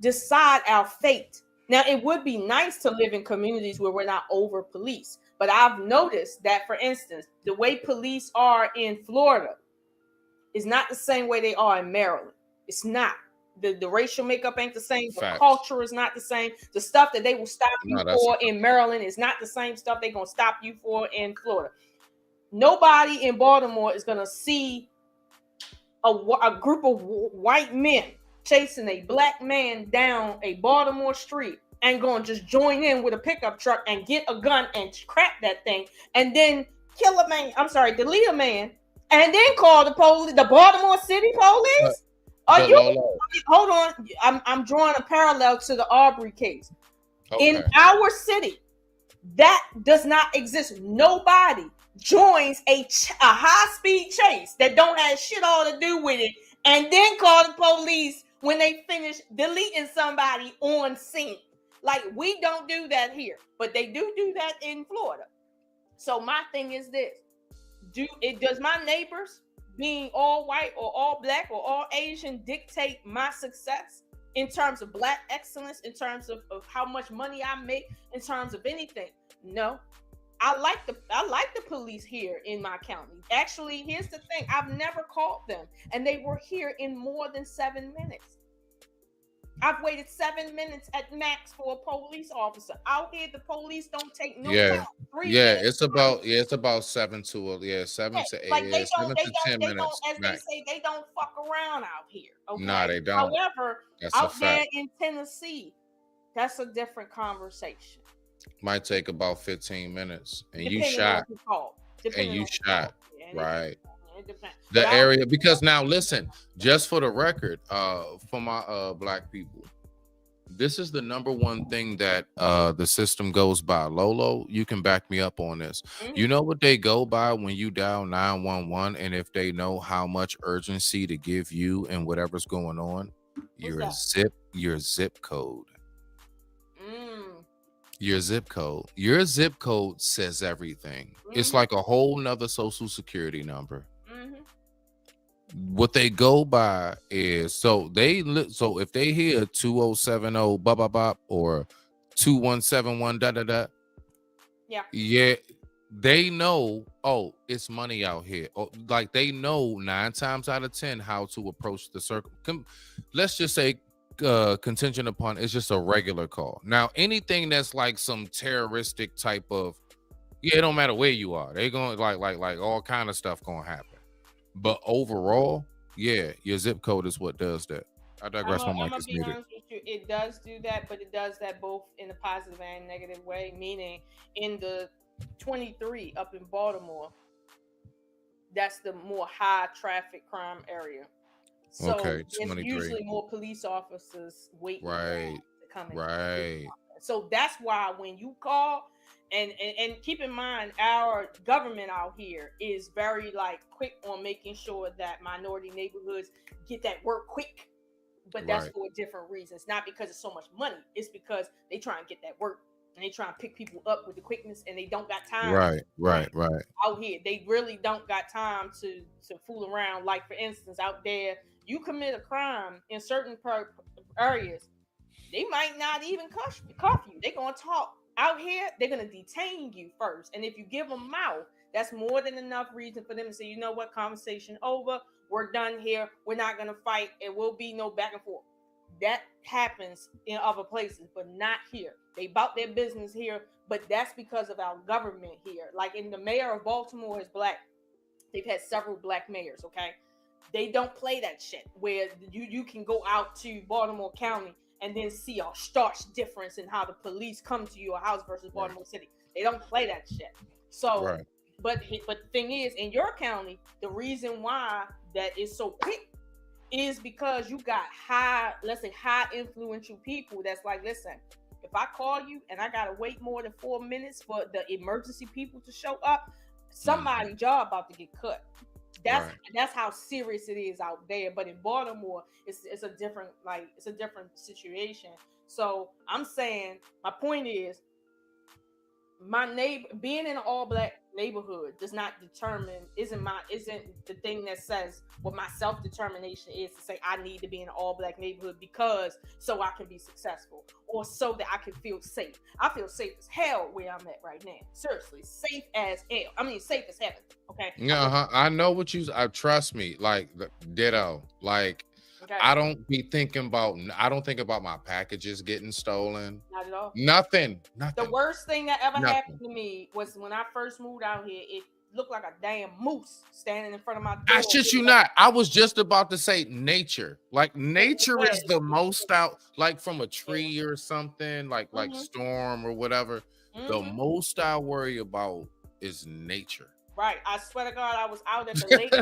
Speaker 5: decide our fate. Now, it would be nice to live in communities where we're not over policed. But I've noticed that, for instance, the way police are in Florida is not the same way they are in Maryland. It's not. The racial makeup ain't the same. The culture is not the same. The stuff that they will stop you for in Maryland is not the same stuff they're going to stop you for in Florida. Nobody in Baltimore is going to see a group of white men chasing a black man down a Baltimore street and going to just join in with a pickup truck and get a gun and crack that thing and then kill a man. I'm sorry, delete a man and then call the police, the Baltimore City police. Hold on. I'm drawing a parallel to the Aubrey case. Okay. In our city, that does not exist. Nobody joins a high-speed chase that don't have shit all to do with it and then call the police when they finish deleting somebody on scene. Like, we don't do that here, but they do that in Florida. So my thing is this: does my neighbors being all white or all black or all Asian dictate my success in terms of black excellence, in terms of how much money I make, in terms of anything? No, I like the police here in my county. Actually, here's the thing: I've never called them, and they were here in more than 7 minutes. I've waited 7 minutes at max for a police officer. Out here, the police don't take no time. 3 minutes.
Speaker 4: It's about 7 to 8,
Speaker 5: Like
Speaker 4: 7
Speaker 5: they
Speaker 4: to 10 minutes.
Speaker 5: don't, as they say, they don't fuck around out here. Okay?
Speaker 4: Nah, they don't.
Speaker 5: However,
Speaker 4: That's a
Speaker 5: out there
Speaker 4: fact.
Speaker 5: in Tennessee, that's a different conversation.
Speaker 4: Might take about 15 minutes, and you
Speaker 5: Depending
Speaker 4: shot,
Speaker 5: on who called.
Speaker 4: and
Speaker 5: Depending
Speaker 4: you
Speaker 5: on who
Speaker 4: shot,
Speaker 5: called. Yeah, and
Speaker 4: right?
Speaker 5: it depends.
Speaker 4: The
Speaker 5: But
Speaker 4: area, because now listen, just for the record, for my black people, this is the number one thing that the system goes by. Lolo, you can back me up on this. You know what they go by when you dial 911, and if they know how much urgency to give you and whatever's going on, your zip code. Your zip code. Your zip code says everything. It's like a whole nother social security number. What they go by is so if they hear 2070 bop bop bop or 2171 da da da, yeah, they know, oh, it's money out here. Oh, like they know 9 times out of 10 how to approach the circle. Let's just say contingent upon it's just a regular call. Now anything that's like some terroristic type of, it don't matter where you are, they gonna like all kind of stuff gonna happen. But overall, yeah, your zip code is what does that. I digress. My mic is muted.
Speaker 5: Honest with you, it does do that, but it does that both in a positive and negative way. Meaning, in the 23 up in Baltimore, that's the more high traffic crime area. So
Speaker 4: Okay,
Speaker 5: there's
Speaker 4: 23.
Speaker 5: usually more police officers waiting
Speaker 4: Right,
Speaker 5: to come in.
Speaker 4: right.
Speaker 5: So that's why when you call, and keep in mind, our government out here is very like quick on making sure that minority neighborhoods get that work quick. But that's
Speaker 4: Right.
Speaker 5: for a different reason. It's not because it's so much money. It's because they try and get that work, and they try and pick people up with the quickness, and they don't got time.
Speaker 4: Right.
Speaker 5: Out here, they really don't got time to fool around. Like for instance, out there, you commit a crime in certain areas, they might not even cuff you. They're gonna talk. Out here, they're gonna detain you first, and if you give them mouth, that's more than enough reason for them to say, you know what, conversation over. We're done here. We're not gonna fight. It will be no back and forth. That happens in other places, but not here. They about their business here, but that's because of our government here. Like in the mayor of Baltimore is black. They've had several black mayors. Okay, they don't play that shit where you can go out to Baltimore County and then see a stark difference in how the police come to your house versus Baltimore City. They don't play that shit. So,
Speaker 4: Right.
Speaker 5: but the thing is, in your county, the reason why that is so quick is because you got high influential people that's like, listen, if I call you and I gotta wait more than 4 minutes for the emergency people to show up, somebody's job about to get cut. That's how serious it is out there. But in Baltimore, it's a different situation. So I'm saying, my point is, my neighbor being in an all black neighborhood does not isn't the thing that says what my self-determination is to say I need to be in an all black neighborhood because so I can be successful or so that I can feel safe. I feel safe as hell where I'm at right now. Seriously, safe as hell. I mean, safe as heaven. Okay.
Speaker 4: Yeah, I know what trust me, like ditto. Like I don't think about my packages getting stolen.
Speaker 5: Not at all.
Speaker 4: Nothing.
Speaker 5: The worst thing that ever happened to me was when I first moved out here. It looked like a damn moose standing in front of my door.
Speaker 4: I shit you not. I was just about to say nature. Like nature is the most out, like from a tree or something, like storm or whatever. The most I worry about is nature.
Speaker 5: Right. I swear to God, I was out at the lake.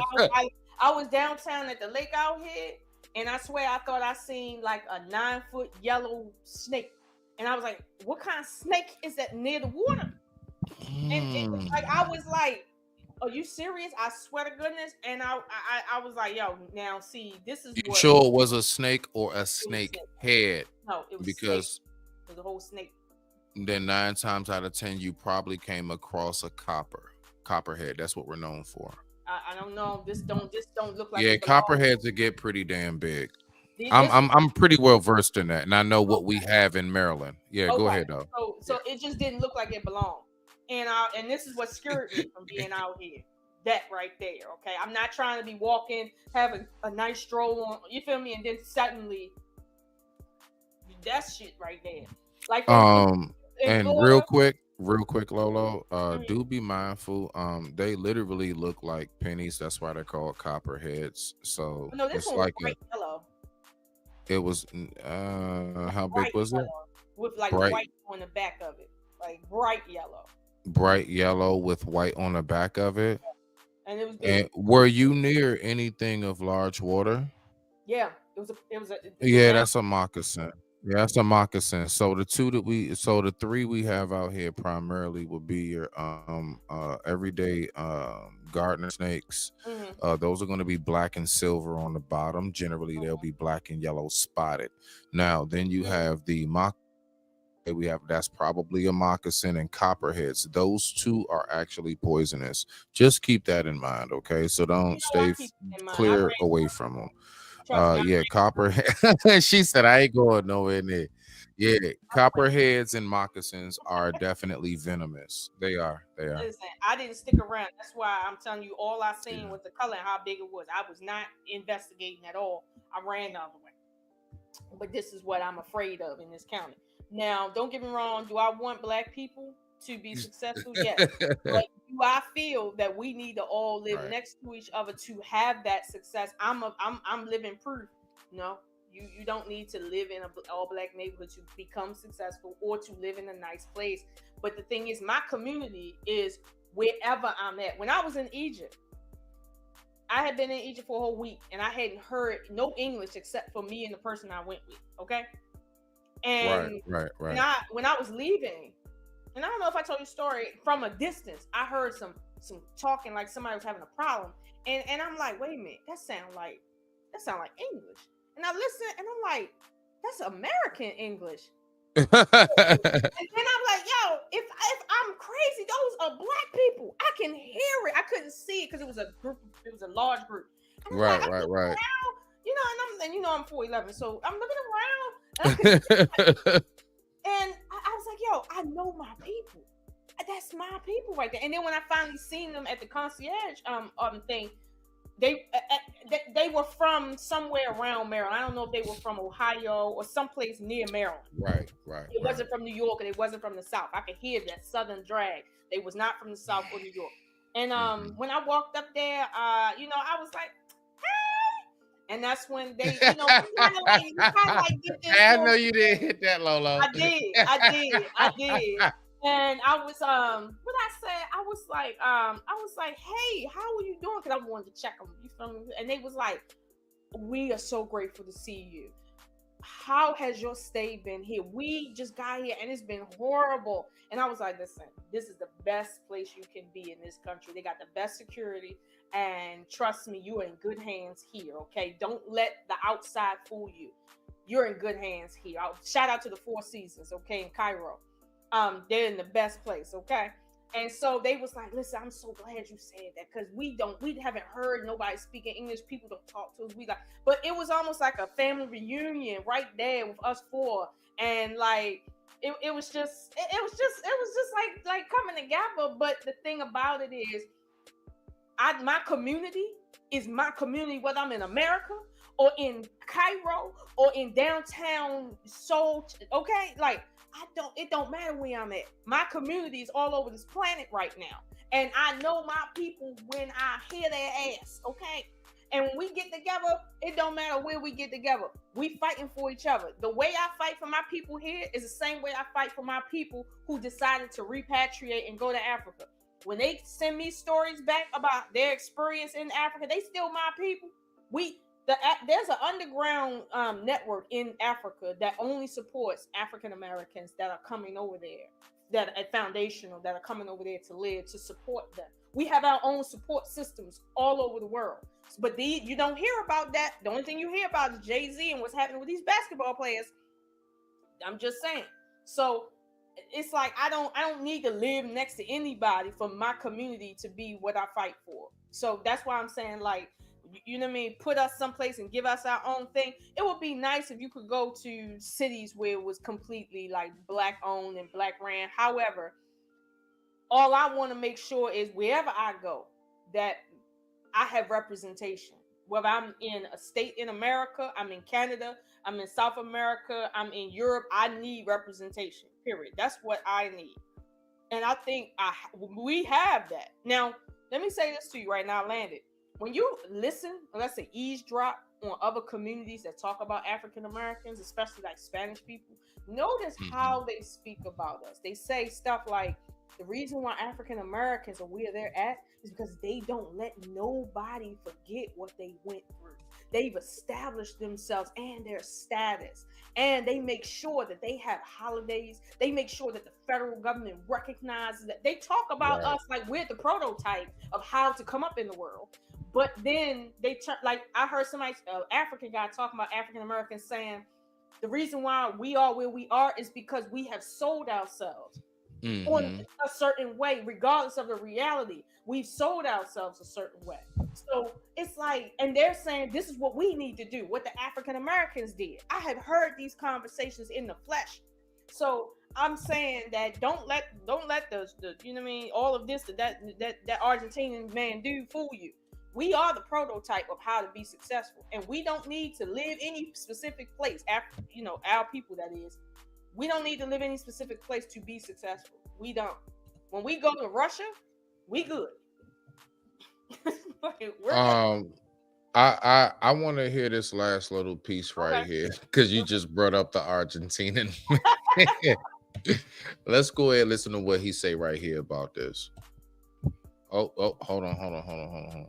Speaker 5: I was downtown at the lake out here. And I swear I thought I seen like a 9-foot yellow snake. And I was like, what kind of snake is that near the water? And like I was like, are you serious? I swear to goodness. And I was like, yo, now see, this is
Speaker 4: You sure it was a snake or a snake head?
Speaker 5: No, it was
Speaker 4: because
Speaker 5: it was a whole snake.
Speaker 4: Then 9 times out of 10, you probably came across a copperhead. That's what we're known for.
Speaker 5: I don't know. This don't look like.
Speaker 4: Yeah, copperheads will get pretty damn big. I'm pretty well versed in that, and I know what we have in Maryland. Yeah, go ahead though.
Speaker 5: So it just didn't look like it belonged. And this is what scared me from being out here. That right there, okay? I'm not trying to be walking, having a nice stroll on, you feel me? And then suddenly, that shit right there. Like,
Speaker 4: and
Speaker 5: Florida,
Speaker 4: real quick, Lolo, do be mindful. They literally look like pennies. That's why they're called copperheads. So
Speaker 5: no, this
Speaker 4: it's
Speaker 5: one
Speaker 4: like
Speaker 5: was bright yellow.
Speaker 4: it was. How big
Speaker 5: Bright
Speaker 4: was it?
Speaker 5: yellow, with like
Speaker 4: Bright.
Speaker 5: white on the back of it, like bright yellow.
Speaker 4: Bright yellow with white on the back of it.
Speaker 5: And it was big.
Speaker 4: And were you near anything of large water?
Speaker 5: Yeah, it was a
Speaker 4: Yeah, that's a moccasin. Yeah, that's a moccasin. So the three we have out here primarily would be your everyday gardener snakes. Those are going to be black and silver on the bottom. Generally, they'll be black and yellow spotted. Now, then you have the that's probably a moccasin, and copperheads. Those two are actually poisonous. Just keep that in mind, okay? So don't stay clear away from them. Yeah, copperhead. She said I ain't going nowhere near. Yeah, copperheads and moccasins are definitely venomous. They are.
Speaker 5: Listen, I didn't stick around. That's why I'm telling you, all I seen was the color and how big it was. I was not investigating at all. I ran the other way. But this is what I'm afraid of in this county. Now, don't get me wrong. Do I want black people to be successful? Yes. But do I feel that we need to all live next to each other to have that success? I'm living proof. No, you don't need to live in an all black neighborhood to become successful or to live in a nice place. But the thing is, my community is wherever I'm at. When I was in Egypt, I had been in Egypt for a whole week and I hadn't heard no English except for me and the person I went with. Okay. And
Speaker 4: right.
Speaker 5: when I was leaving, and I don't know if I told you a story, from a distance, I heard some talking like somebody was having a problem. And I'm like, wait a minute, that sound like English. And I listen and I'm like, that's American English. And then I'm like, yo, if I'm crazy, those are black people. I can hear it. I couldn't see it because it was a large group.
Speaker 4: Right.
Speaker 5: Around, you know, and I'm 4'11", so I'm looking around. And I was like, yo, I know my people. That's my people right there. And then when I finally seen them at the concierge thing, they were from somewhere around Maryland. I don't know if they were from Ohio or someplace near Maryland.
Speaker 4: Right.
Speaker 5: It wasn't from New York, and it wasn't from the South. I could hear that Southern drag. They was not from the South or New York. And when I walked up there, I was like, hey. And that's when they, you kind of like get this.
Speaker 4: I know you didn't hit that, Lolo.
Speaker 5: I did. And I was, what I said, I was like, hey, how are you doing? Because I wanted to check them. You feel me? And they was like, we are so grateful to see you. How has your stay been here? We just got here and it's been horrible. And I was like, listen, this is the best place you can be in this country. They got the best security. And trust me, you are in good hands here, okay? Don't let the outside fool you. You're in good hands here. Shout out to the Four Seasons, okay, in Cairo. They're in the best place, okay? And so they was like, listen, I'm so glad you said that because we haven't heard nobody speaking English. People don't talk to us. But it was almost like a family reunion right there with us four. And like, it was just like coming together. But the thing about it is, my community is my community, whether I'm in America or in Cairo or in downtown Seoul, okay? Like, it don't matter where I'm at. My community is all over this planet right now. And I know my people when I hear their ass, okay? And when we get together, it don't matter where we get together. We fighting for each other. The way I fight for my people here is the same way I fight for my people who decided to repatriate and go to Africa. When they send me stories back about their experience in Africa, they still my people. There's an underground network in Africa that only supports African Americans that are coming over there, that are foundational, that are coming over there to live, to support them. We have our own support systems all over the world. But you don't hear about that. The only thing you hear about is Jay-Z and what's happening with these basketball players. I'm just saying. So it's like I don't need to live next to anybody for my community to be what I fight for. So that's why I'm saying, like, you know what I mean? Put us someplace and give us our own thing. It would be nice if you could go to cities where it was completely like black owned and black ran. However, all I want to make sure is wherever I go, that I have representation. Whether I'm in a state in America, I'm in Canada, I'm in South America, I'm in Europe, I need representation, period. That's what I need. And I think we have that. Now, let me say this to you right now, Landon. When you listen, let's say eavesdrop on other communities that talk about African Americans, especially like Spanish people, notice how they speak about us. They say stuff like, the reason why African Americans are where they're at is because they don't let nobody forget what they went through. They've established themselves and their status, and they make sure that they have holidays. They make sure that the federal government recognizes that. They talk about us like we're the prototype of how to come up in the world. But then they turn, like I heard somebody, African guy talking about African Americans saying, the reason why we are where we are is because we have sold ourselves. On a certain way, regardless of the reality, we've sold ourselves a certain way. So it's like, and they're saying this is what we need to do, what the African Americans did. I have heard these conversations in the flesh. So I'm saying that don't let the you know what I mean, all of this that Argentinian man do fool you. We are the prototype of how to be successful, and we don't need to live any specific place. After, you know, our people, that is. We don't need to live in any specific place to be successful. We don't. When we go to Russia, we good.
Speaker 4: I want to hear this last little piece right here, because you just brought up the Argentinian. Let's go ahead and listen to what he say right here about this. Oh, hold on.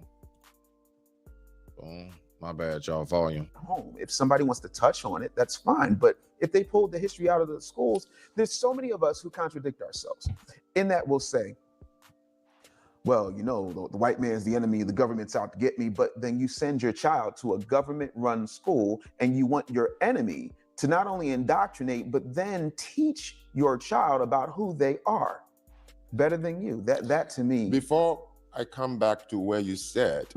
Speaker 4: Oh, my bad, y'all. Volume.
Speaker 8: Home. If somebody wants to touch on it, that's fine. But if they pulled the history out of the schools, there's so many of us who contradict ourselves. In that we'll say, well, you know, the white man's the enemy, the government's out to get me. But then you send your child to a government-run school and you want your enemy to not only indoctrinate, but then teach your child about who they are better than you. That to me.
Speaker 7: Before I come back to where you said,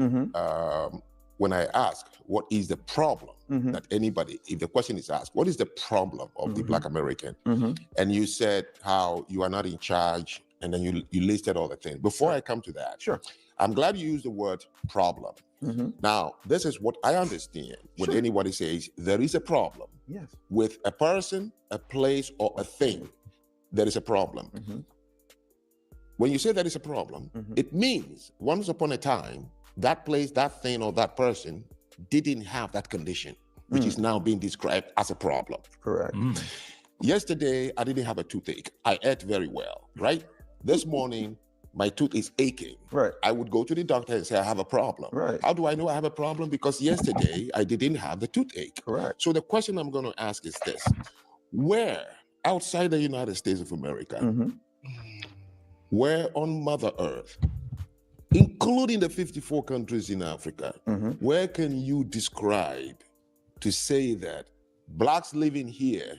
Speaker 7: when I ask, what is the problem that anybody, if the question is asked, what is the problem of the Black American? And you said how you are not in charge, and then you listed all the things. Before I come to that, I'm glad you used the word problem. Now, this is what I understand when anybody says there is a problem with a person, a place, or a thing. There is a problem. When you say there is a problem, it means once upon a time, that place, that thing, or that person didn't have that condition, which is now being described as a problem.
Speaker 8: Correct.
Speaker 7: Yesterday, I didn't have a toothache. I ate very well, right? This morning, my tooth is aching.
Speaker 8: Right.
Speaker 7: I would go to the doctor and say, I have a problem.
Speaker 8: Right.
Speaker 7: How do I know I have a problem? Because yesterday, I didn't have the toothache.
Speaker 8: Correct.
Speaker 7: So the question I'm going to ask is this. Where, outside the United States of America, where on Mother Earth, including the 54 countries in Africa, where can you describe to say that Blacks living here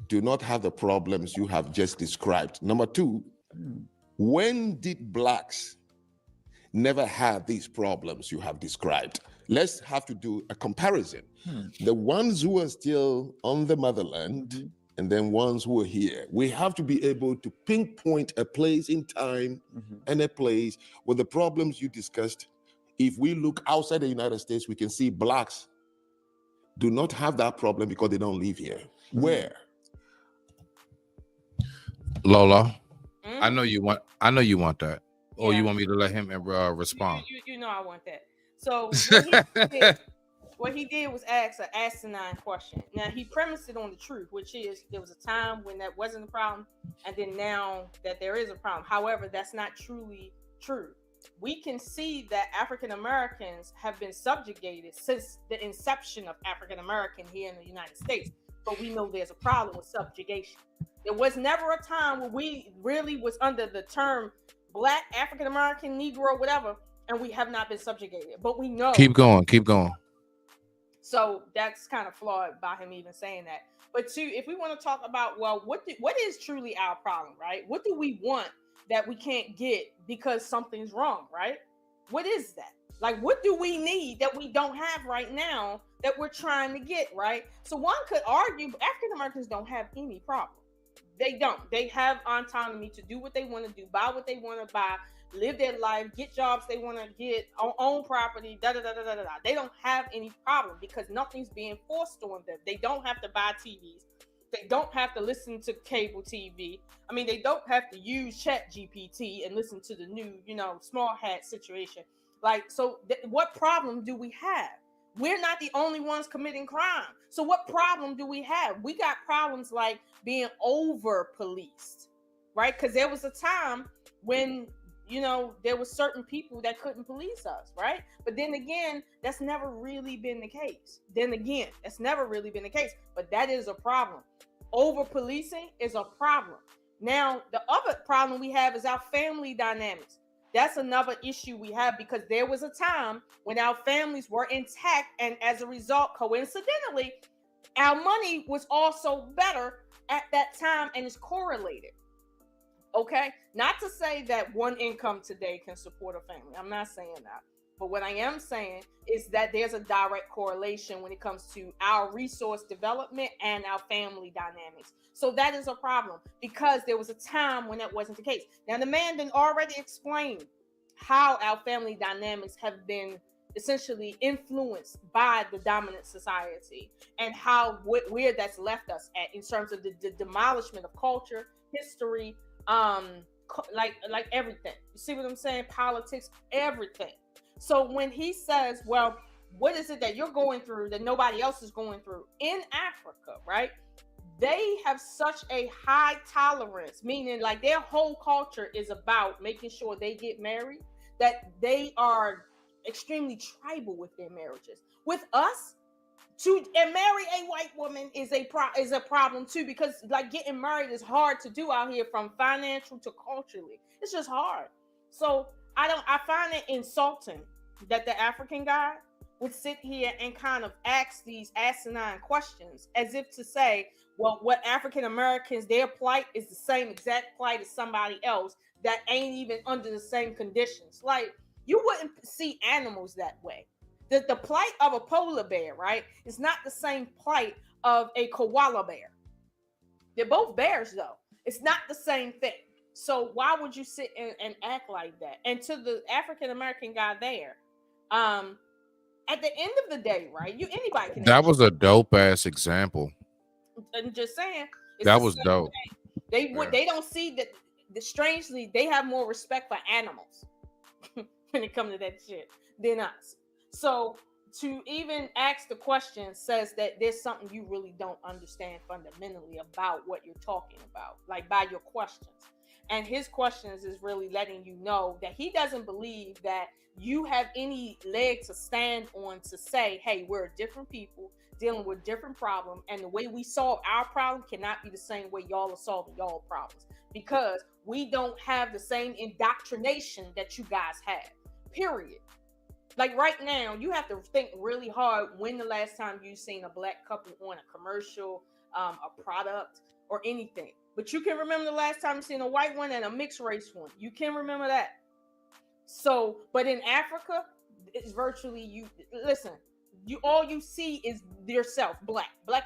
Speaker 7: do not have the problems you have just described? Number two, when did Blacks never have these problems you have described? Let's have to do a comparison. The ones who are still on the motherland and then ones who are here. We have to be able to pinpoint a place in time and a place where the problems you discussed, if we look outside the United States, we can see Blacks do not have that problem because they don't live here. Where?
Speaker 4: Lola, I know you want that. Or you want me to let him respond?
Speaker 5: You know I want that. So what he did was ask an asinine question. Now, he premised it on the truth, which is there was a time when that wasn't a problem, and then now that there is a problem. However, that's not truly true. We can see that African Americans have been subjugated since the inception of African American here in the United States, but we know there's a problem with subjugation. There was never a time where we really was under the term Black, African American, Negro, whatever, and we have not been subjugated. But we know.
Speaker 4: Keep going.
Speaker 5: So that's kind of flawed by him even saying that. But two, if we want to talk about, well, what is truly our problem, right? What do we want that we can't get because something's wrong, right? What is that? Like, what do we need that we don't have right now that we're trying to get, right? So one could argue African Americans don't have any problem. They don't. They have autonomy to do what they want to do, buy what they want to buy, live their life, get jobs they want to get, own property, They don't have any problem because nothing's being forced on them. They don't have to buy TVs. They don't have to listen to cable TV. I mean, they don't have to use ChatGPT and listen to the new, small hat situation. Like, so what problem do we have? We're not the only ones committing crime. So what problem do we have? We got problems like being over policed, right? Because there was a time when, there were certain people that couldn't police us, right? But then again, that's never really been the case. But that is a problem. Over policing is a problem. Now, the other problem we have is our family dynamics. That's another issue we have because there was a time when our families were intact, and as a result, coincidentally, our money was also better at that time and is correlated. Okay, not to say that one income today can support a family. I'm not saying that. But what I am saying is that there's a direct correlation when it comes to our resource development and our family dynamics. So that is a problem because there was a time when that wasn't the case. Now, the man then already explained how our family dynamics have been essentially influenced by the dominant society and how where that's left us at in terms of the demolishment of culture, history, like everything. You see what I'm saying? Politics, everything. So when he says, well, what is it that you're going through that nobody else is going through in Africa, right? They have such a high tolerance, meaning like their whole culture is about making sure they get married, that they are extremely tribal with their marriages. With us, to marry a white woman is a problem too, because like getting married is hard to do out here, from financial to culturally. It's just hard. So I find it insulting that the African guy would sit here and kind of ask these asinine questions as if to say, well, what African Americans, their plight is the same exact plight as somebody else that ain't even under the same conditions. Like, you wouldn't see animals that way. The plight of a polar bear, right, is not the same plight of a koala bear. They're both bears, though. It's not the same thing. So why would you sit and act like that? And to the African American guy there, at the end of the day, right? Anybody can.
Speaker 4: That was a dope ass example.
Speaker 5: I'm just saying.
Speaker 4: That was dope.
Speaker 5: They don't see that. Strangely, they have more respect for animals when it comes to that shit than us. So to even ask the question says that there's something you really don't understand fundamentally about what you're talking about, like by your questions. And his questions is really letting you know that he doesn't believe that you have any leg to stand on to say, hey, we're different people dealing with different problems, and the way we solve our problem cannot be the same way y'all are solving y'all problems, because we don't have the same indoctrination that you guys have, period. Like right now, you have to think really hard when the last time you've seen a black couple on a commercial, a product, or anything. But you can remember the last time you seen a white one and a mixed race one. You can remember that. So, but in Africa, it's virtually all you see is yourself, black. Like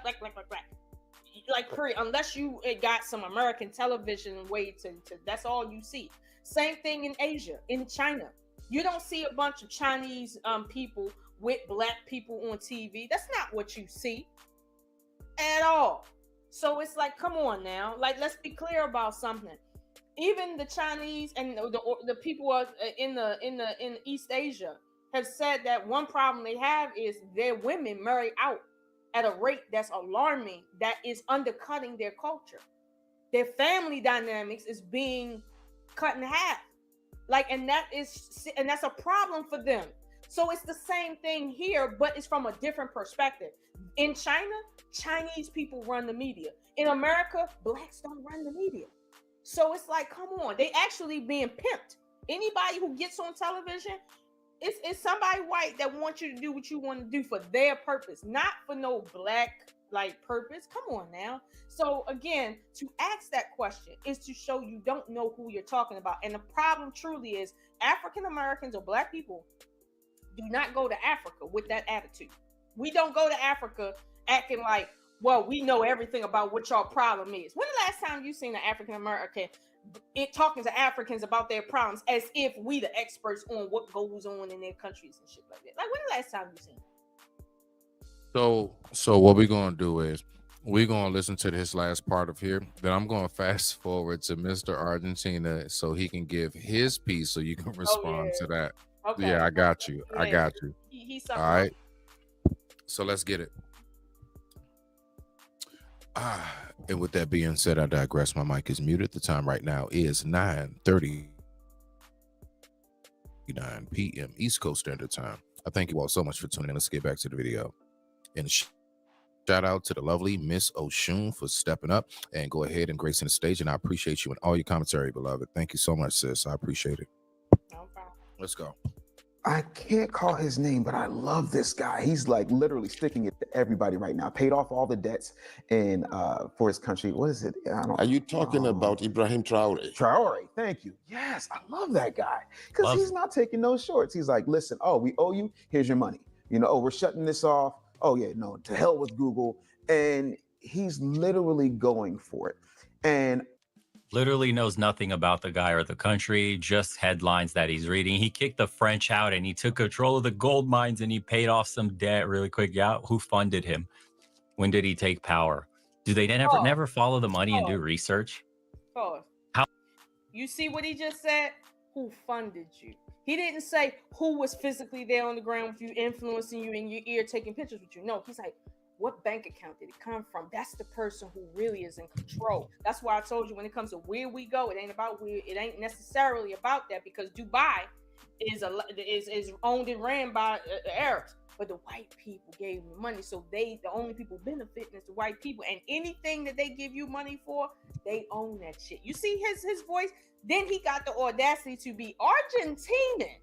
Speaker 5: period. Unless you got some American television way to that's all you see. Same thing in Asia, in China. You don't see a bunch of Chinese people with black people on TV. That's not what you see at all. So it's like, come on now. Like, let's be clear about something. Even the Chinese and the people in East Asia have said that one problem they have is their women marry out at a rate that's alarming, that is undercutting their culture. Their family dynamics is being cut in half. And that's a problem for them. So it's the same thing here, but it's from a different perspective. In China, Chinese people run the media. In America, blacks don't run the media. So it's like, come on, they actually being pimped. Anybody who gets on television, it's somebody white that wants you to do what you want to do for their purpose, not for no black purpose. Come on now. So again, to ask that question is to show you don't know who you're talking about. And the problem truly is African Americans or black people do not go to Africa with that attitude. We don't go to Africa acting like, well, we know everything about what your problem is. When the last time you seen an African American talking to Africans about their problems as if we the experts on what goes on in their countries and shit like that? Like, when the last time you seen it?
Speaker 4: So what we're gonna do is we're gonna listen to his last part of here. Then I'm gonna fast forward to Mr. Argentina so he can give his piece, so you can respond to that.
Speaker 5: Okay.
Speaker 4: Yeah, I got you. I got you.
Speaker 5: He's
Speaker 4: All right. So let's get it. And with that being said, I digress. My mic is muted. The time right now is 9:39 p.m. East Coast Standard Time. I thank you all so much for tuning in. Let's get back to the video. And shout out to the lovely Miss Oshun for stepping up and go ahead and gracing the stage. And I appreciate you and all your commentary, beloved. Thank you so much, sis. I appreciate it. Let's go.
Speaker 8: I can't call his name, but I love this guy. He's like literally sticking it to everybody right now. Paid off all the debts and for his country. What is it?
Speaker 7: Are you talking about Ibrahim Traore?
Speaker 8: Traore, thank you. Yes, I love that guy because he's not taking no shorts. He's like, listen, oh, we owe you. Here's your money. You know, oh, we're shutting this off. Oh yeah, no, to hell with Google. And he's literally going for it. And
Speaker 6: literally knows nothing about the guy or the country, just headlines that he's reading. He kicked the French out and he took control of the gold mines and he paid off some debt really quick. Yeah, who funded him? When did he take power? Do they never follow the money and do research?
Speaker 5: How? You see what he just said? Who funded you? He didn't say who was physically there on the ground with you, influencing you in your ear, taking pictures with you. No, he's like, what bank account did it come from? That's the person who really is in control. That's why I told you when it comes to where we go, it ain't about where. It ain't necessarily about that because Dubai is owned and ran by the Arabs, but the white people gave them the money, so the only people benefiting is the white people. And anything that they give you money for, they own that shit. You see his voice. Then he got the audacity to be Argentinian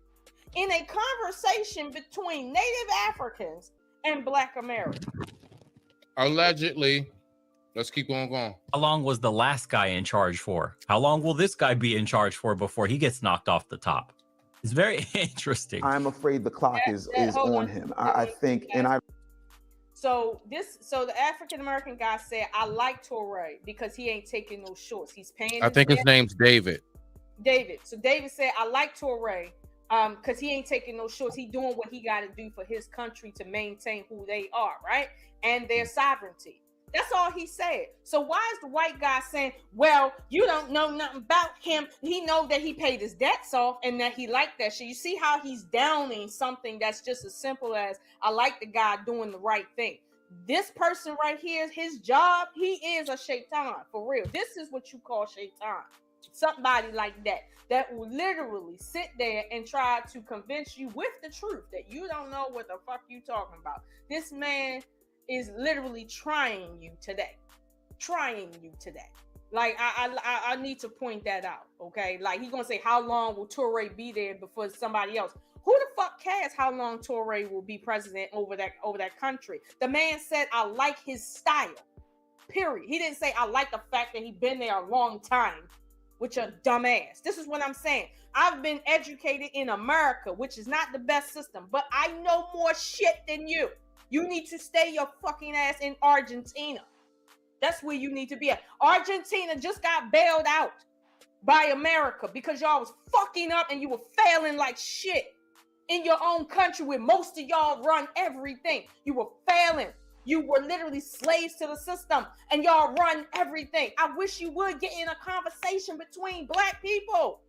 Speaker 5: in a conversation between Native Africans and Black Americans.
Speaker 4: Allegedly. Let's keep on going.
Speaker 6: How long was the last guy in charge for? How long will this guy be in charge for before he gets knocked off the top? It's very interesting.
Speaker 8: I'm afraid the clock is on him. I think, and I.
Speaker 5: So the African American guy said, I like Toure because he ain't taking no shorts. He's paying.
Speaker 4: I think his name's David.
Speaker 5: David. So David said, I like Toure because he ain't taking no shorts. He doing what he got to do for his country to maintain who they are, right? And their sovereignty. That's all he said. So why is the white guy saying, well, you don't know nothing about him. He know that he paid his debts off and that he liked that shit. You see how he's downing something that's just as simple as, I like the guy doing the right thing. This person right here, his job, he is a shaitan, for real. This is what you call shaitan. Somebody like that will literally sit there and try to convince you with the truth that you don't know what the fuck you talking about. This man is literally trying you today. Like I need to point that out, okay? Like he's gonna say, how long will Toure be there before somebody else? Who the fuck cares how long Toure will be president over that country? The man said, I like his style, period. He didn't say, I like the fact that he's been there a long time, with your dumb ass. This is what I'm saying. I've been educated in America, which is not the best system, but I know more shit than you. You need to stay your fucking ass in Argentina. That's where you need to be at. Argentina just got bailed out by America because y'all was fucking up and you were failing like shit in your own country where most of y'all run everything. You were failing. You were literally slaves to the system and y'all run everything. I wish you would get in a conversation between Black people.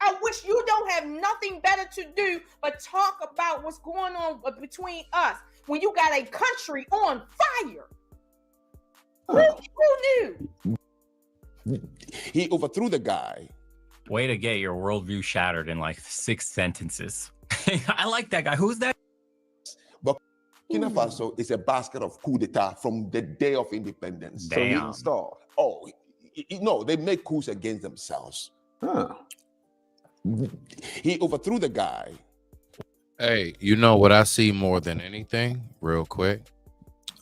Speaker 5: I wish you don't have nothing better to do but talk about what's going on between us when you got a country on fire. Who knew?
Speaker 7: He overthrew the guy.
Speaker 6: Way to get your worldview shattered in like 6 sentences. I like that guy. Who's that?
Speaker 7: But Burkina Faso is a basket of coup d'etat from the day of independence.
Speaker 6: Damn. So he
Speaker 8: installed.
Speaker 7: Oh, no, they make coups against themselves.
Speaker 8: Huh.
Speaker 7: He overthrew the guy.
Speaker 4: Hey, you know what I see more than anything, real quick?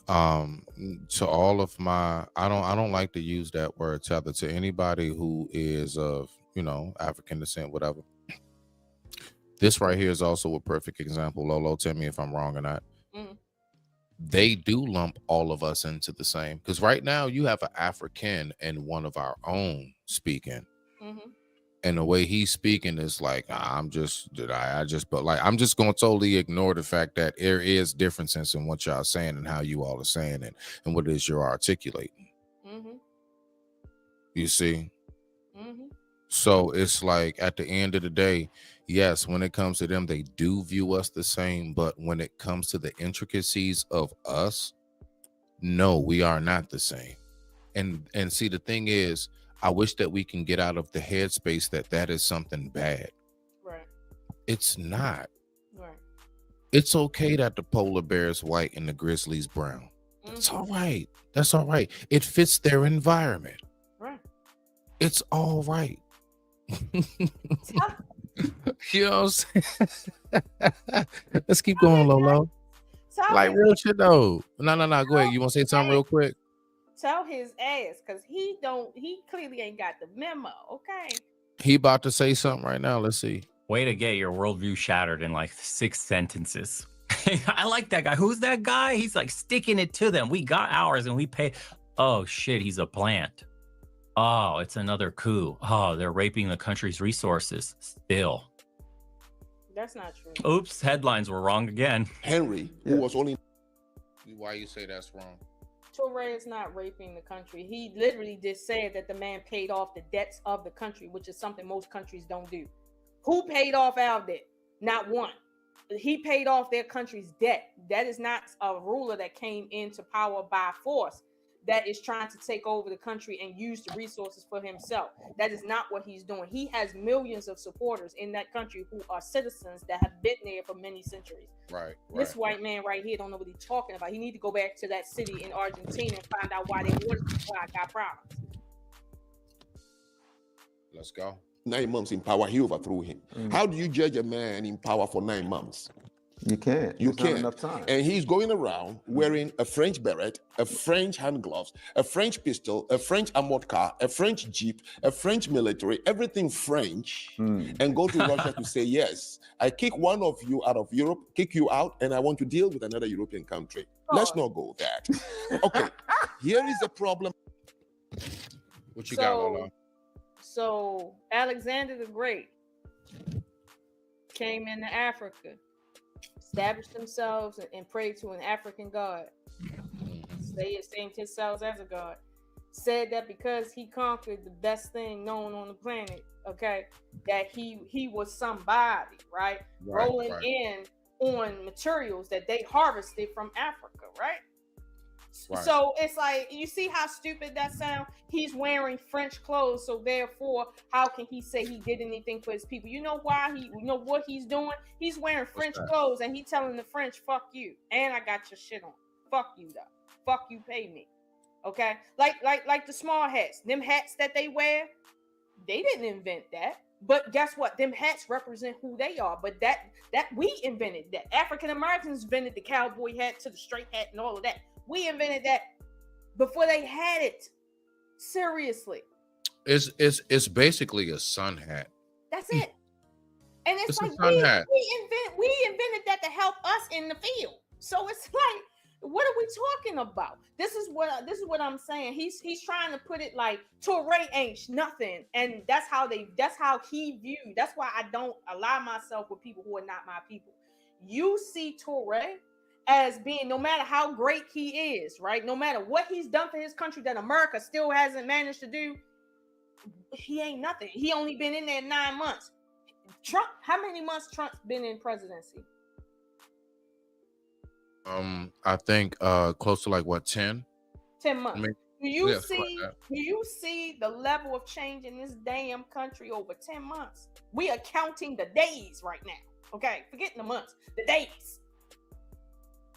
Speaker 4: To all of my, I don't like to use that word, tether, to anybody who is of, African descent, whatever. This right here is also a perfect example. Lolo, tell me if I'm wrong or not. they do lump all of us into the same. Because right now you have an African and one of our own speaking. And the way he's speaking is like, I'm just gonna totally ignore the fact that there is differences in what y'all saying and how you all are saying it and what it is you're articulating. You see? So it's like at the end of the day, yes, when it comes to them, they do view us the same, but when it comes to the intricacies of us, no, we are not the same. And see, the thing is, I wish that we can get out of the headspace that is something bad.
Speaker 5: Right.
Speaker 4: It's not.
Speaker 5: Right.
Speaker 4: It's okay that the polar bear is white and the grizzly's brown. It's all right. That's all right. It fits their environment.
Speaker 5: Right.
Speaker 4: It's all right. You know what I'm saying? Let's keep going, Lolo. Like real shit though. No. Go ahead. You want to say something real quick?
Speaker 5: Tell his ass, because he clearly ain't got the memo. Okay.
Speaker 4: He about to say something right now. Let's see.
Speaker 6: Way to get your worldview shattered in like 6 sentences. I like that guy. Who's that guy? He's like sticking it to them. We got ours and we pay. Oh shit, he's a plant. Oh, it's another coup. Oh, they're raping the country's resources. Still.
Speaker 5: That's not true.
Speaker 6: Oops, headlines were wrong again.
Speaker 7: Henry, who was only.
Speaker 4: Why you say that's wrong?
Speaker 5: Touré is not raping the country. He literally just said that the man paid off the debts of the country, which is something most countries don't do. Who paid off our debt? Not one. He paid off their country's debt. That is not a ruler that came into power by force that is trying to take over the country and use the resources for himself. That is not what he's doing. He has millions of supporters in that country who are citizens that have been there for many centuries.
Speaker 4: Right.
Speaker 5: This white man right here don't know what he's talking about. He need to go back to that city in Argentina and find out why their water supply got problems.
Speaker 4: Let's go.
Speaker 7: 9 months in power, he overthrew him. How do you judge a man in power for 9 months?
Speaker 8: You can't.
Speaker 7: You
Speaker 8: There's
Speaker 7: can't.
Speaker 8: not enough time.
Speaker 7: And he's going around wearing a French beret, a French hand gloves, a French pistol, a French armored car, a French jeep, a French military, everything French, and go to Russia to say, yes, I kick one of you out of Europe, kick you out, and I want to deal with another European country. Let's not go that. Okay, here is the problem.
Speaker 4: What you got, Lola?
Speaker 5: So Alexander the Great came into Africa, established themselves and prayed to an African god. Saying himself as a god. Said that because he conquered the best thing known on the planet, okay, that he was somebody, right? Rolling in on materials that they harvested from Africa, right? So it's like, you see how stupid that sounds? He's wearing French clothes, so therefore, how can he say he did anything for his people? You know why? You know what he's doing? He's wearing French clothes and he telling the French, fuck you, and I got your shit on. Fuck you though. Fuck you, pay me. Okay? Like the small hats. Them hats that they wear, they didn't invent that. But guess what? Them hats represent who they are. But that we invented that. African Americans invented the cowboy hat to the straight hat and all of that. We invented that before they had it. Seriously.
Speaker 4: It's basically a sun hat.
Speaker 5: That's it. And it's like we invented that to help us in the field. So it's like, what are we talking about? This is what I'm saying. He's trying to put it like Touré ain't nothing, and that's how he viewed. That's why I don't align myself with people who are not my people. You see Touré as being, no matter how great he is, right? No matter what he's done for his country that America still hasn't managed to do, he ain't nothing. He only been in there 9 months. Trump, how many months Trump's been in presidency?
Speaker 4: I think close to like what, 10?
Speaker 5: 10 months.
Speaker 4: I mean,
Speaker 5: do you see the level of change in this damn country over 10 months? We are counting the days right now. Okay, forgetting the months, the days.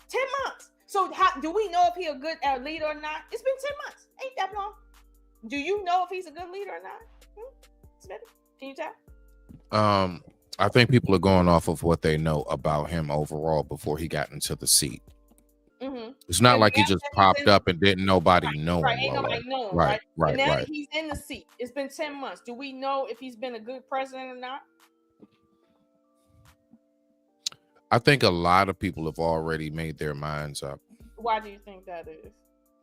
Speaker 5: 10 months. So how do we know if he's a good leader or not? It's been 10 months. Ain't that long? Do you know if he's a good leader or not? Can you tell?
Speaker 4: I think people are going off of what they know about him overall before he got into the seat. Mm-hmm. It's not like he just popped up and didn't nobody know him.
Speaker 5: Ain't nobody know him, right? And now that he's in the seat, it's been 10 months. Do we know if he's been a good president or not?
Speaker 4: I think a lot of people have already made their minds up.
Speaker 5: Why do you think that is?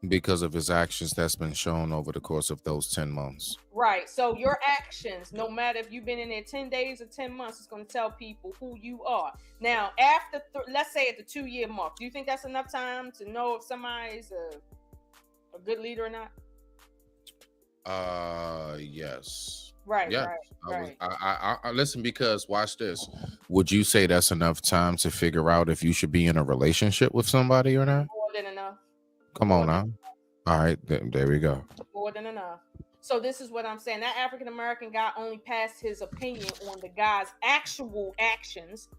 Speaker 4: Because of his actions that's been shown over the course of those 10 months.
Speaker 5: Right. So your actions, no matter if you've been in there 10 days or 10 months, it's going to tell people who you are. Now, after, let's say at the 2-year mark, do you think that's enough time to know if somebody's a good leader or not?
Speaker 4: Yes.
Speaker 5: Right,
Speaker 4: yes.
Speaker 5: right.
Speaker 4: I listen, because watch this. Would you say that's enough time to figure out if you should be in a relationship with somebody or not?
Speaker 5: More than enough.
Speaker 4: Come on now. All right, there we go.
Speaker 5: More than enough. So this is what I'm saying. That African American guy only passed his opinion on the guy's actual actions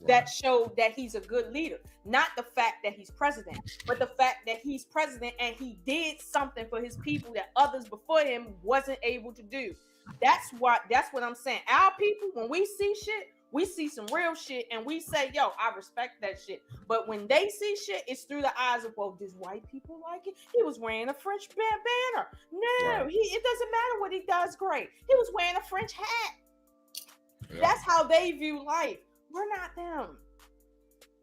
Speaker 5: that showed that he's a good leader, not the fact that he's president, but the fact that he's president and he did something for his people that others before him wasn't able to do. That's what I'm saying. Our people, when we see shit, we see some real shit and we say, yo, I respect that shit. But when they see shit, it's through the eyes of, well, does white people like it? He was wearing a French banner. No, it doesn't matter what he does great. He was wearing a French hat. Yeah. That's how they view life. We're not them.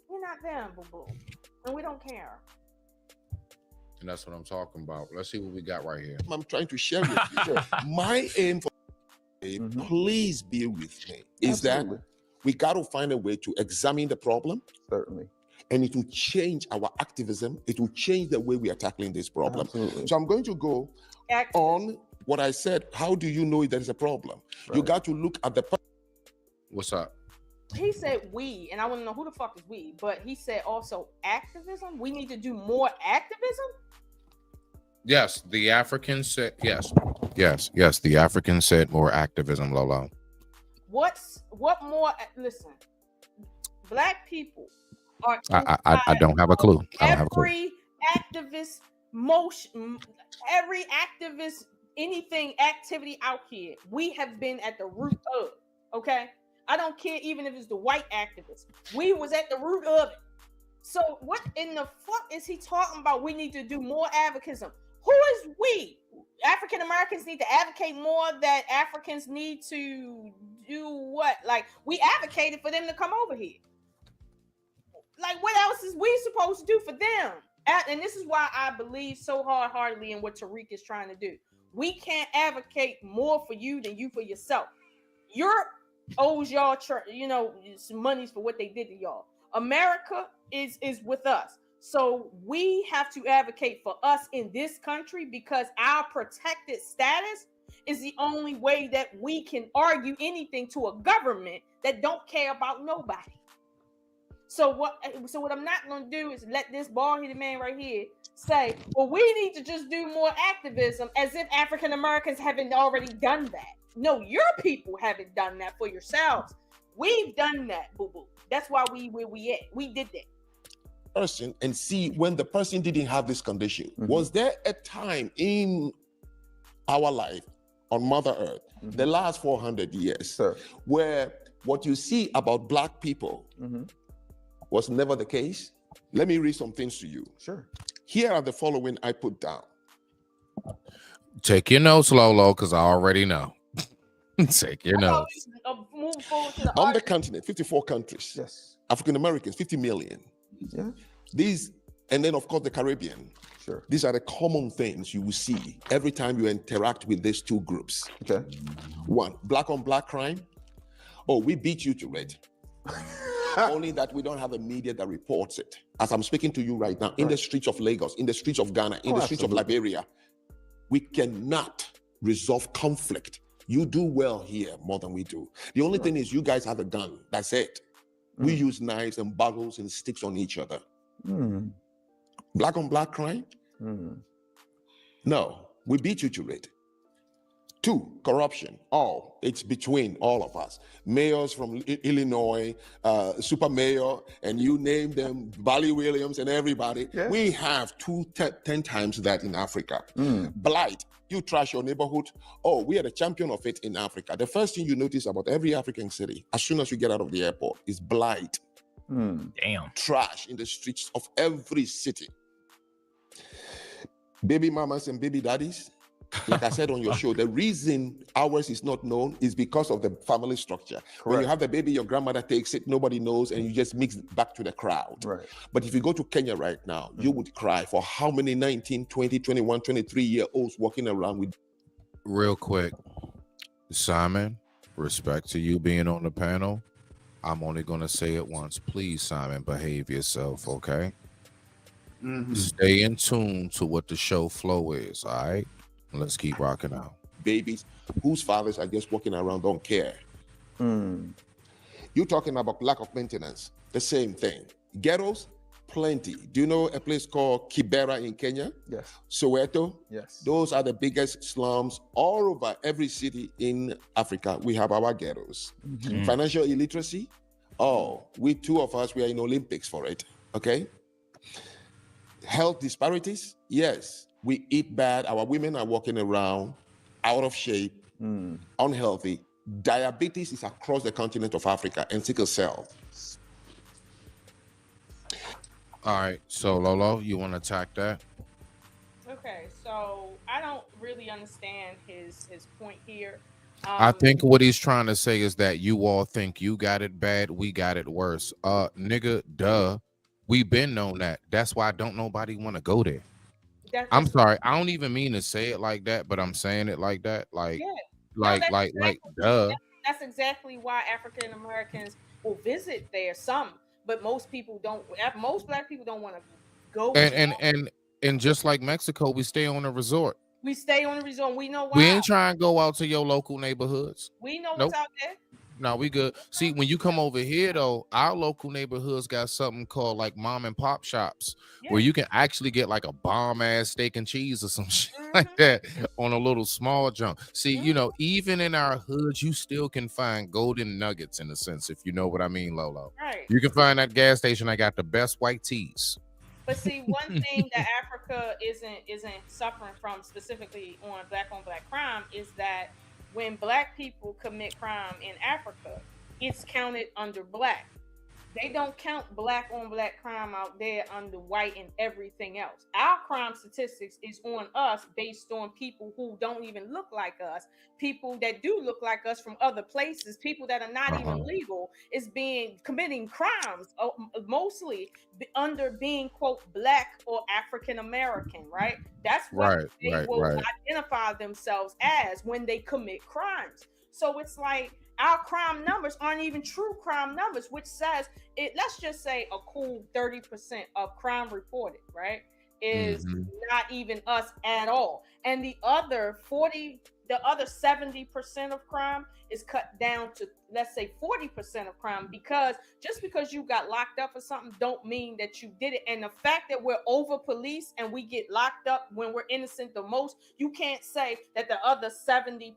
Speaker 5: We're not them, boo-boo. And we don't care.
Speaker 4: And that's what I'm talking about. Let's see what we got right here.
Speaker 7: I'm trying to share with you. My aim for please be with me, is that we got to find a way to examine the problem.
Speaker 8: Certainly.
Speaker 7: And it will change our activism. It will change the way we are tackling this problem.
Speaker 8: Absolutely.
Speaker 7: So I'm going to go on what I said. How do you know there is a problem? Right. You got to look at the...
Speaker 4: What's up?
Speaker 5: He said we, and I want to know who the fuck is we, but he said also activism. We need to do more activism?
Speaker 4: Yes, the African said, yes, the African said more activism, Lolo.
Speaker 5: What more? Listen, Black people are.
Speaker 4: I don't have a clue. I don't have a clue.
Speaker 5: Every activist motion, every activist, anything activity out here, we have been at the root of. Okay, I don't care even if it's the white activists. We was at the root of it. So what in the fuck is he talking about? We need to do more advocacy. Who is we? African Americans need to advocate more that Africans need to do what? Like, we advocated for them to come over here. Like, what else is we supposed to do for them? And this is why I believe so hard-heartedly in what Tariq is trying to do. We can't advocate more for you than you for yourself. Europe owes y'all, some monies for what they did to y'all. America is with us. So we have to advocate for us in this country because our protected status is the only way that we can argue anything to a government that don't care about nobody. So what I'm not going to do is let this bald-headed man right here say, well, we need to just do more activism as if African Americans haven't already done that. No, your people haven't done that for yourselves. We've done that, boo-boo. That's why where we at. We did that.
Speaker 7: Person and see when the person didn't have this condition. Was there a time in our life on Mother Earth, the last 400 years, where what you see about Black people was never the case? Let me read some things to you.
Speaker 8: Sure.
Speaker 7: Here are the following I put down.
Speaker 4: Take your notes, Lolo, because I already know. Take your notes.
Speaker 7: On the continent, 54 countries.
Speaker 8: Yes.
Speaker 7: African Americans, 50 million.
Speaker 8: Yeah.
Speaker 7: These, and then of course the Caribbean.
Speaker 8: Sure.
Speaker 7: These are the common things you will see every time you interact with these two groups.
Speaker 8: Okay.
Speaker 7: One, Black on Black crime. Oh, we beat you to it. Only that we don't have a media that reports it. As I'm speaking to you right now, in the streets of Lagos, in the streets of Ghana, in the streets of Liberia, we cannot resolve conflict. You do well here more than we do. The only thing is you guys have a gun. That's it. We use knives and bottles and sticks on each other. Black on Black crime? No, we beat you to it. 2, corruption. Oh, it's between all of us. Mayors from Illinois, super mayor, and you name them, Bali Williams and everybody. Yeah. We have 10 times that in Africa. Blight. You trash your neighborhood. Oh, we are the champion of it in Africa. The first thing you notice about every African city, as soon as you get out of the airport, is blight.
Speaker 6: Damn.
Speaker 7: Trash in the streets of every city. Baby mamas and baby daddies Like I said on your show, the reason ours is not known is because of the family structure. When you have the baby, your grandmother takes it, nobody knows, and you just mix it back to the crowd.
Speaker 8: Right.
Speaker 7: But if you go to Kenya right now, you would cry for how many 19, 20, 21, 23-year-olds walking around with.
Speaker 4: Real quick, Simon, respect to you being on the panel. I'm only going to say it once. Please, Simon, behave yourself, okay? Stay in tune to what the show flow is, all right? Let's keep rocking out.
Speaker 7: Babies whose fathers are just walking around, don't care. You're talking about lack of maintenance. The same thing. Ghettos, plenty. Do you know a place called Kibera in Kenya?
Speaker 8: Yes.
Speaker 7: Soweto?
Speaker 8: Yes.
Speaker 7: Those are the biggest slums all over every city in Africa. We have our ghettos. Financial illiteracy? Oh, we two of us, we are in Olympics for it. Okay? Health disparities? Yes. We eat bad. Our women are walking around out of shape, unhealthy. Diabetes is across the continent of Africa, and sickle cell.
Speaker 4: All right. So, Lolo, you want to attack that?
Speaker 5: Okay, so I don't really understand his point here.
Speaker 4: I think what he's trying to say is that you all think you got it bad, we got it worse. Nigga, duh. We been known that. That's why don't nobody want to go there. I'm sorry. I don't even mean to say it like that, but I'm saying it like that. Like, duh.
Speaker 5: That's exactly why African Americans will visit there. Some, but most people don't. Most Black people don't want to go.
Speaker 4: And just like Mexico, we stay on a resort.
Speaker 5: We stay on the resort. We know why.
Speaker 4: We ain't trying to go out to your local neighborhoods.
Speaker 5: We know what's out there.
Speaker 4: No, we good. See, when you come over here, though, our local neighborhoods got something called like mom and pop shops where you can actually get like a bomb ass steak and cheese or some shit like that on a little small junk. See, you know, even in our hoods, you still can find golden nuggets in a sense, if you know what I mean, Lolo.
Speaker 5: Right.
Speaker 4: You can find that gas station. I got the best white teas.
Speaker 5: But see, one thing that Africa isn't suffering from specifically on black crime is that when Black people commit crime in Africa, it's counted under Black. They don't count Black on Black crime out there under white and everything else. Our crime statistics is on us based on people who don't even look like us, people that do look like us from other places, people that are not even legal is committing crimes, mostly under being quote Black or African American, right? That's what they will identify themselves as when they commit crimes. So it's like our crime numbers aren't even true crime numbers, which says it. Let's just say a cool 30% of crime reported, right, is not even us at all, and the other 70% of crime is cut down to, let's say, 40% of crime, because just because you got locked up for something don't mean that you did it. And the fact that we're over police and we get locked up when we're innocent the most, you can't say that the other 70%,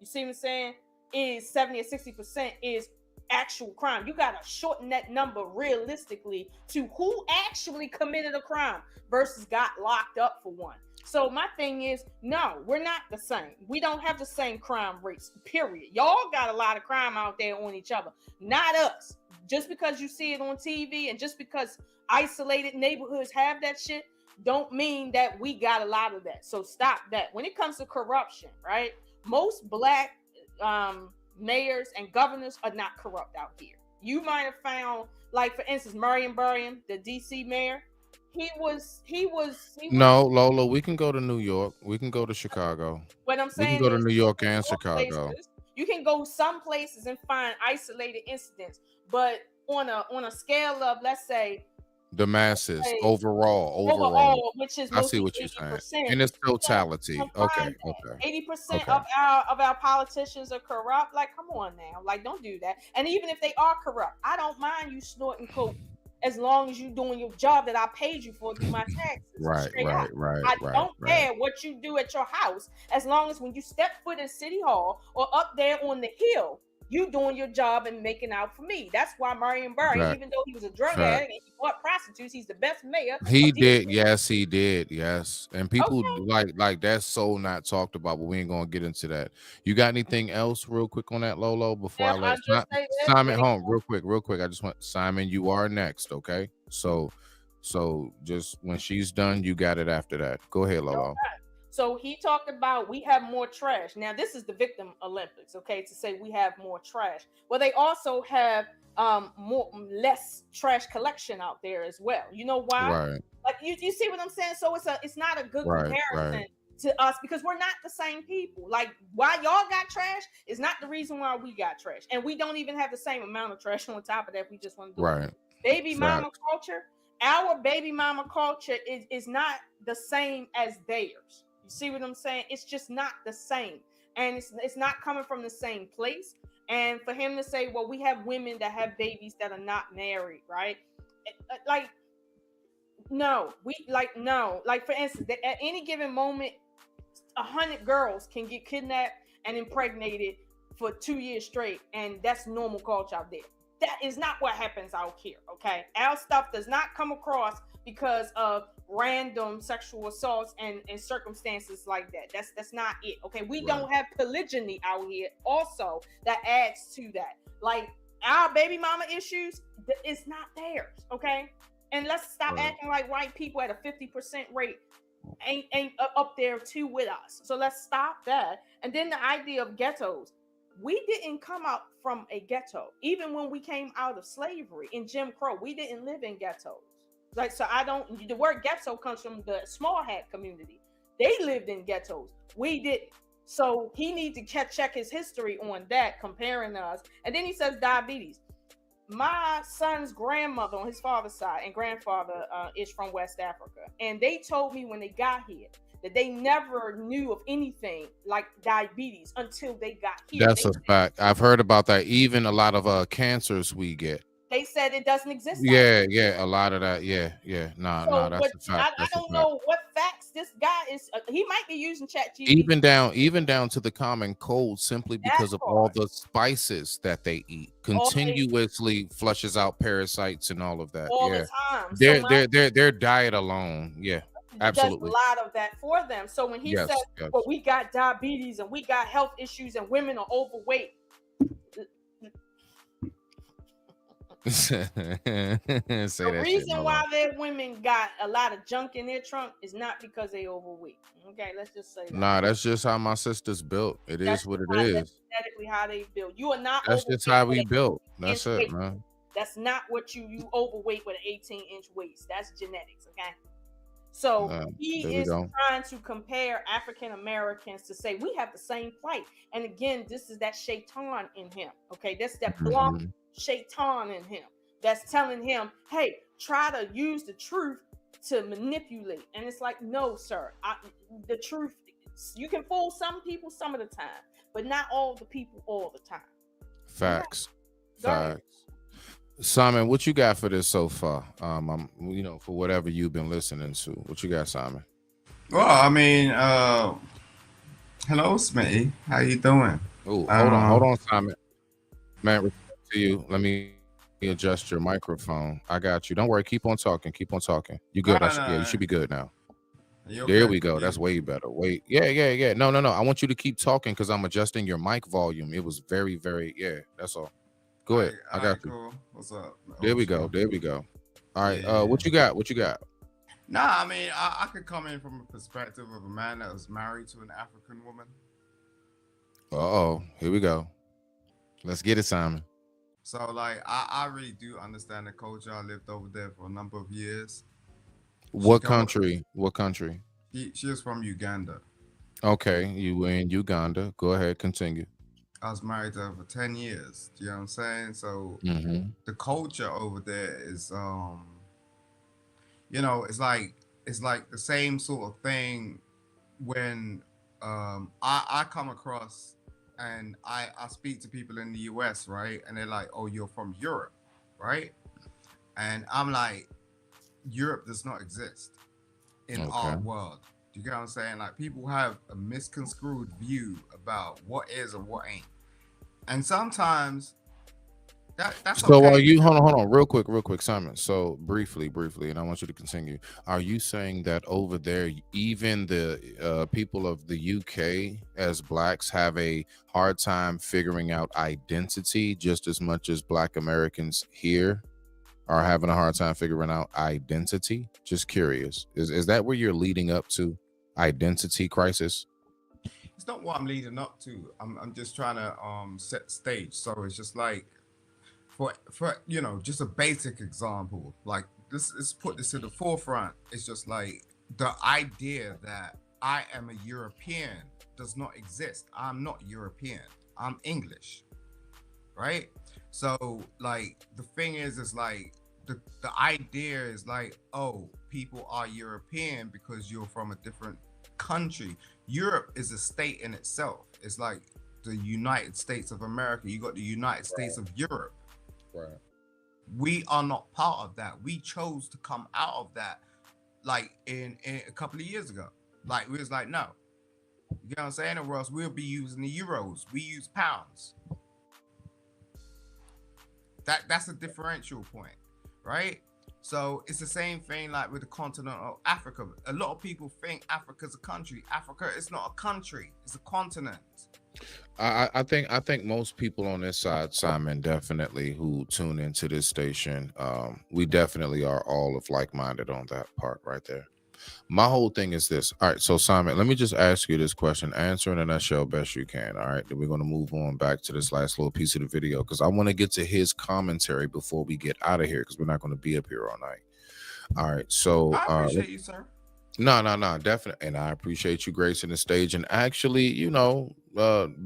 Speaker 5: you see what I'm saying, is 70 or 60% is actual crime. You got to shorten that number realistically to who actually committed a crime versus got locked up for one. So my thing is, no, we're not the same. We don't have the same crime rates, period. Y'all got a lot of crime out there on each other, not us. Just because you see it on TV and just because isolated neighborhoods have that shit don't mean that we got a lot of that. So stop that. When it comes to corruption, right? Most Black mayors and governors are not corrupt out here. You might have found, like, for instance, Marion Barry, the DC mayor. He was
Speaker 4: No, Lola, we can go to New York. We can go to Chicago.
Speaker 5: What I'm saying,
Speaker 4: we can go to New York and
Speaker 5: some
Speaker 4: Chicago.
Speaker 5: Places, you can go some places and find isolated incidents, but on a scale of, let's say,
Speaker 4: the masses overall,
Speaker 5: which is
Speaker 4: I see what you're saying in its totality. Okay.
Speaker 5: 80% of our politicians are corrupt. Like, come on now, like, don't do that. And even if they are corrupt, I don't mind you snorting coke as long as you're doing your job that I paid you for through my taxes.
Speaker 4: Right.
Speaker 5: I don't care what you do at your house, as long as when you step foot in City Hall or up there on the Hill, you doing your job and making out for me. That's why Marion Barry, even though he was a drug addict and he bought prostitutes, he's the best mayor.
Speaker 4: He did. Yes, he did. Yes. And people like that's so not talked about, but we ain't gonna get into that. You got anything else real quick on that, Lolo, before I let Simon home real quick. I just want Simon, you are next. Okay. So just when she's done, you got it after that. Go ahead, Lolo.
Speaker 5: So he talked about we have more trash. Now this is the victim Olympics, okay? To say we have more trash. Well, they also have less trash collection out there as well. You know why?
Speaker 4: Right.
Speaker 5: Like you see what I'm saying? So it's not a good comparison to us because we're not the same people. Like why y'all got trash is not the reason why we got trash, and we don't even have the same amount of trash on top of that. We just want to do it. Baby mama culture. Our baby mama culture is not the same as theirs. You see what I'm saying? It's just not the same, and it's not coming from the same place. And for him to say, well, we have women that have babies that are not married, right? Like, no, like for instance, at any given moment, 100 girls can get kidnapped and impregnated for 2 years straight, and that's normal culture out there. That is not what happens out here, okay? Our stuff does not come across because of random sexual assaults and circumstances like that. That's not it, okay? We don't have polygyny out here also that adds to that. Like our baby mama issues, it's not theirs, okay? And let's stop acting like white people at a 50% rate ain't up there too with us. So let's stop that. And then the idea of ghettos. We didn't come out from a ghetto. Even when we came out of slavery in Jim Crow, we didn't live in ghettos. Like, so the word ghetto comes from the small hat community. They lived in ghettos. We didn't. So he needs to check his history on that, comparing us. And then he says diabetes. My son's grandmother on his father's side and grandfather is from West Africa. And they told me when they got here that they never knew of anything like diabetes until they got here.
Speaker 4: That's a fact. I've heard about that. Even a lot of cancers we get.
Speaker 5: They said it doesn't exist.
Speaker 4: Yeah, a lot of that. Yeah. Nah, that's a fact.
Speaker 5: I don't know what facts this guy is. He might be using ChatGPT.
Speaker 4: Even down to the common cold, simply because of all the spices that they eat, continuously flushes out parasites and all of that.
Speaker 5: All the time.
Speaker 4: Their diet alone. Yeah. Absolutely.
Speaker 5: Does a lot of that for them. So when he said, well, we got diabetes and we got health issues and women are overweight. The reason why their women got a lot of junk in their trunk is not because they overweight. Okay, let's just say that.
Speaker 4: Nah, that's just how my sister's built. That's what it is.
Speaker 5: That's genetically how they built. You are not.
Speaker 4: That's just how we built. That's it,
Speaker 5: weight.
Speaker 4: Man.
Speaker 5: That's not what you overweight with an 18-inch waist. That's genetics. Okay. So he is trying to compare African Americans to say we have the same plight. And again, this is that shaitan in him. Okay, that's that blanc shaitan in him that's telling him, hey, try to use the truth to manipulate. And it's like, no, sir, the truth, you can fool some people some of the time, but not all the people all the time.
Speaker 4: Facts. Simon, what you got for this so far? I'm, for whatever you've been listening to. What you got, Simon?
Speaker 13: Well, I mean, hello, Smitty. How you doing?
Speaker 4: Oh, hold on, Simon. Man, respect to you. Let me adjust your microphone. I got you. Don't worry. Keep on talking. You good? You should be good now. Okay? There we go. That's way better. Wait. Yeah. No. I want you to keep talking because I'm adjusting your mic volume. It was very, very, that's all. Go ahead. I got you.
Speaker 13: Cool. What's up?
Speaker 4: There we go. All right. What you got?
Speaker 13: Nah, I mean, I could come in from a perspective of a man that was married to an African woman.
Speaker 4: Here we go. Let's get it, Simon.
Speaker 13: So, like, I really do understand the culture. I lived over there for a number of years.
Speaker 4: What country?
Speaker 13: She was from Uganda.
Speaker 4: Okay, you were in Uganda. Go ahead, continue.
Speaker 13: I was married to her for 10 years. Do you know what I'm saying? So the culture over there is, it's like the same sort of thing when I come across and I speak to people in the US, right? And they're like, oh, you're from Europe, right? And I'm like, Europe does not exist in our world. Do you get what I'm saying? Like, people have a misconstrued view about what is and what ain't. And sometimes that's
Speaker 4: so
Speaker 13: okay.
Speaker 4: Are you hold on real quick, Simon. So briefly, and I want you to continue. Are you saying that over there, even the people of the UK as blacks have a hard time figuring out identity just as much as Black Americans here are having a hard time figuring out identity? Just curious. Is that where you're leading up to? identity crisis?
Speaker 13: It's not what I'm leading up to. I'm just trying to set the stage. So it's just like for just a basic example. Like let's put this to the forefront. It's just like the idea that I am a European does not exist. I'm not European. I'm English. Right? So like the thing is like the idea is like, oh, people are European because you're from a different country. Europe is a state in itself. It's like the United States of America. You got the United States of Europe.
Speaker 4: Right.
Speaker 13: We are not part of that. We chose to come out of that like in a couple of years ago. Like we was like, no. You know what I'm saying? Or else we'll be using the euros. We use pounds. That's a differential point, right? So it's the same thing like with the continent of Africa. A lot of people think Africa's a country. Africa is not a country, it's a continent.
Speaker 4: I think most people on this side, Simon, definitely who tune into this station, we definitely are all of like-minded on that part right there. My whole thing is this. All right, so Simon, let me just ask you this question. Answer in a nutshell best you can. All right, then we're going to move on back to this last little piece of the video because I want to get to his commentary before we get out of here because we're not going to be up here all night. All right, so
Speaker 13: I appreciate you, sir.
Speaker 4: No, definitely, and I appreciate you gracing the stage and actually,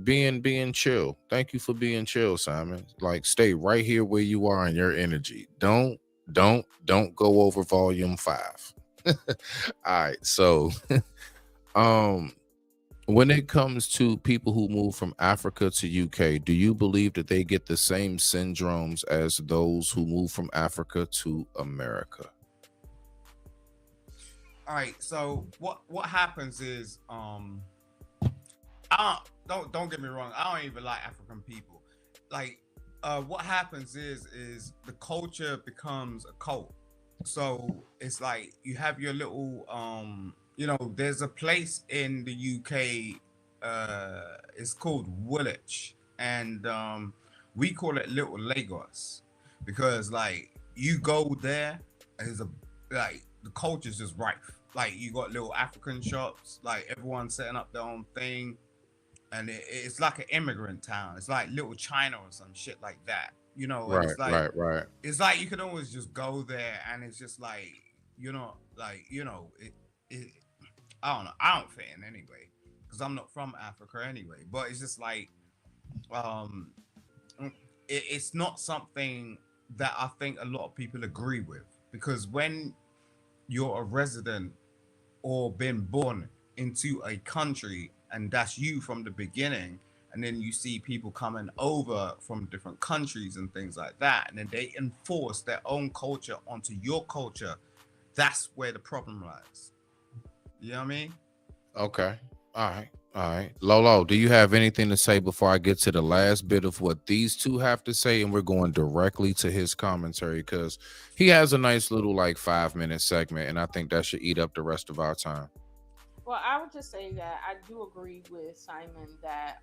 Speaker 4: being chill. Thank you for being chill, Simon. Like, stay right here where you are in your energy. Don't go over volume 5. All right, so when it comes to people who move from Africa to UK, do you believe that they get the same syndromes as those who move from Africa to America?
Speaker 13: All right, so what happens is don't get me wrong, I don't even like African people. Like what happens is the culture becomes a cult. So it's like you have your little there's a place in the UK, it's called Woolwich, and we call it Little Lagos because like you go there, there's the culture's just rife. Like you got little African shops, like everyone's setting up their own thing, and it's like an immigrant town. It's like little China or some shit like that.
Speaker 4: Right,
Speaker 13: it's like,
Speaker 4: right.
Speaker 13: It's like you can always just go there, and it's just like it. I don't know. I don't fit in anyway, because I'm not from Africa anyway. But it's just like, it's not something that I think a lot of people agree with, because when you're a resident or been born into a country and that's you from the beginning, and then you see people coming over from different countries and things like that, and then they enforce their own culture onto your culture, that's where the problem lies. You know what I mean?
Speaker 4: Okay. All right. Lolo, do you have anything to say before I get to the last bit of what these two have to say? And we're going directly to his commentary because he has a nice little 5-minute segment, and I think that should eat up the rest of our time.
Speaker 5: Well, I would just say that I do agree with Simon that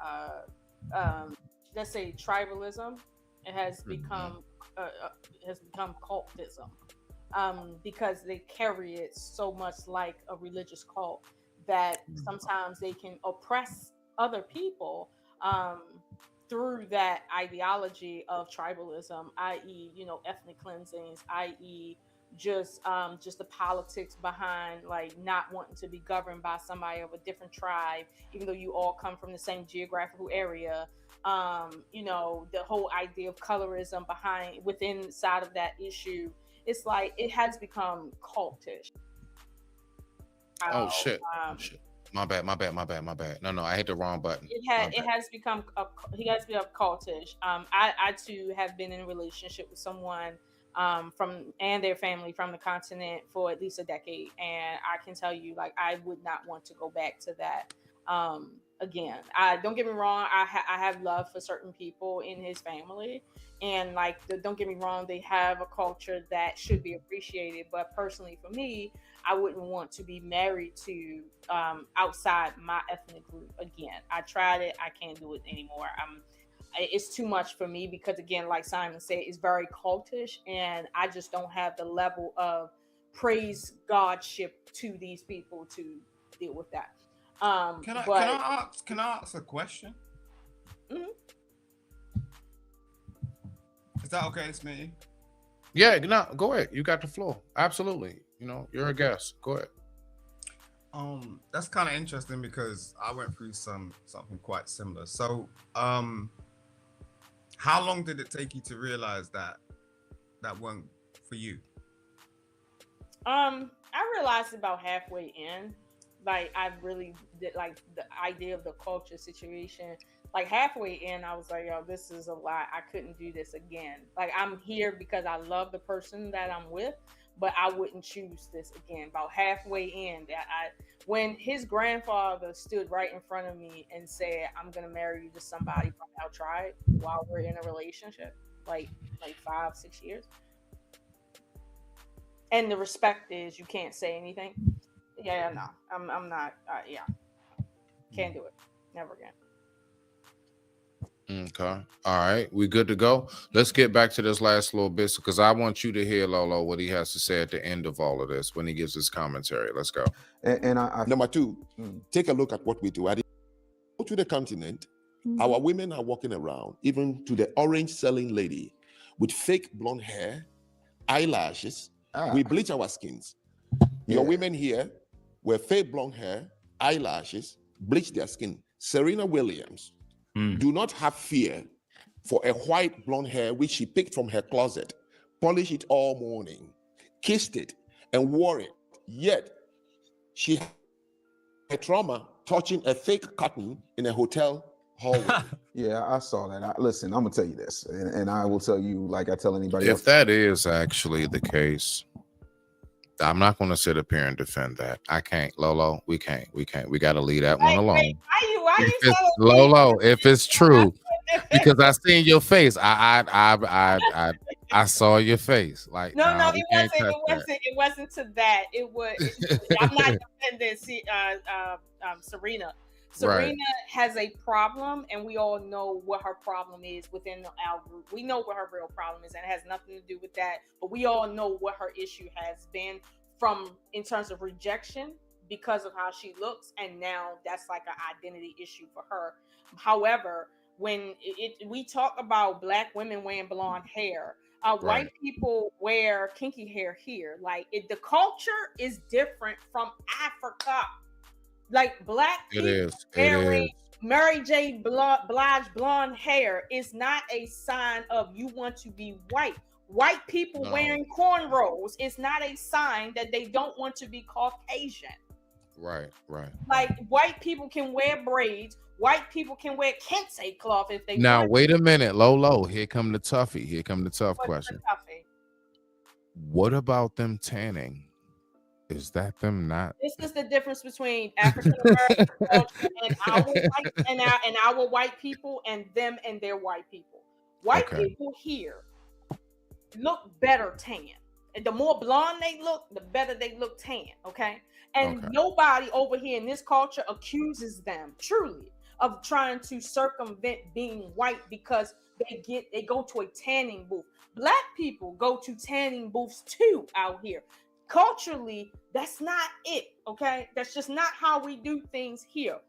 Speaker 5: let's say tribalism has become cultism because they carry it so much like a religious cult that sometimes they can oppress other people through that ideology of tribalism, i.e., ethnic cleansings, i.e., just the politics behind not wanting to be governed by somebody of a different tribe, even though you all come from the same geographical area. The whole idea of colorism within inside of that issue, it's like it has become cultish.
Speaker 4: Shit. My bad. No, I hit the wrong button.
Speaker 5: It has become cultish. I too have been in a relationship with someone and their family from the continent for at least a decade, and I can tell you, I would not want to go back to that again. Don't get me wrong, I have love for certain people in his family, and don't get me wrong, they have a culture that should be appreciated, but personally for me, I wouldn't want to be married to outside my ethnic group again. I tried it, I can't do it anymore. It's too much for me because, again, like Simon said, it's very cultish, and I just don't have the level of praise godship to these people to deal with that.
Speaker 13: Can I ask a question?
Speaker 5: Mhm.
Speaker 13: Is that okay, Smitty?
Speaker 4: Yeah, no, go ahead. You got the floor. Absolutely. You know, you're a guest. Go ahead.
Speaker 13: That's kind of interesting because I went through something quite similar. So, how long did it take you to realize that wasn't for you?
Speaker 5: I realized about halfway in, like I really did like the idea of the culture situation. Like halfway in, I was like, yo, this is a lot. I couldn't do this again. Like I'm here because I love the person that I'm with, but I wouldn't choose this again. About halfway in, when his grandfather stood right in front of me and said, I'm gonna marry you to somebody from our tribe while we're in a relationship, like 5-6 years. And the respect is you can't say anything. Yeah, no, I'm not. Can't do it. Never again.
Speaker 4: Okay. All right. We good to go. Let's get back to this last little bit because I want you to hear Lolo what he has to say at the end of all of this when he gives his commentary. Let's go.
Speaker 7: And number two, take a look at what we do. Go to the continent. Our women are walking around, even to the orange selling lady with fake blonde hair, eyelashes. We bleach our skins. Your women here wear fake blonde hair, eyelashes, bleach their skin. Serena Williams do not have fear for a white blonde hair which she picked from her closet, polished it all morning, kissed it, and wore it. Yet she had a trauma touching a fake cotton in a hotel hallway.
Speaker 8: Yeah, I saw that. Listen, I'm gonna tell you this, and I will tell you like I tell anybody else.
Speaker 4: If that is actually the case, I'm not going to sit up here and defend that. I can't, Lolo. We can't. We got to leave that one alone.
Speaker 5: Why you
Speaker 4: Lolo, if it's true, because I seen your face. I saw your face. Like
Speaker 5: no, it wasn't to that. It was. I'm not defending Serena. Serena has a problem, and we all know what her problem is within our group. We know what her real problem is, and it has nothing to do with that. But we all know what her issue has been in terms of rejection because of how she looks, and now that's like an identity issue for her. However, when we talk about Black women wearing blonde hair, white people wear kinky hair here. Like the culture is different from Africa. Like Black people wearing Mary J. Blige blonde hair is not a sign of you want to be white. White people wearing cornrows is not a sign that they don't want to be Caucasian.
Speaker 4: Right.
Speaker 5: Like white people can wear braids. White people can wear kente cloth if they
Speaker 4: now,
Speaker 5: want.
Speaker 4: wait a minute, Lolo. Here come the toughie. Here come the tough question. What about them tanning? Is that them not?
Speaker 5: This is the difference between African American culture and our white people and them and their white people. White people here look better tan. And the more blonde they look, the better they look tan. Okay. And nobody over here in this culture accuses them truly of trying to circumvent being white because they go to a tanning booth. Black people go to tanning booths too out here. Culturally, that's not it, okay? That's just not how we do things here.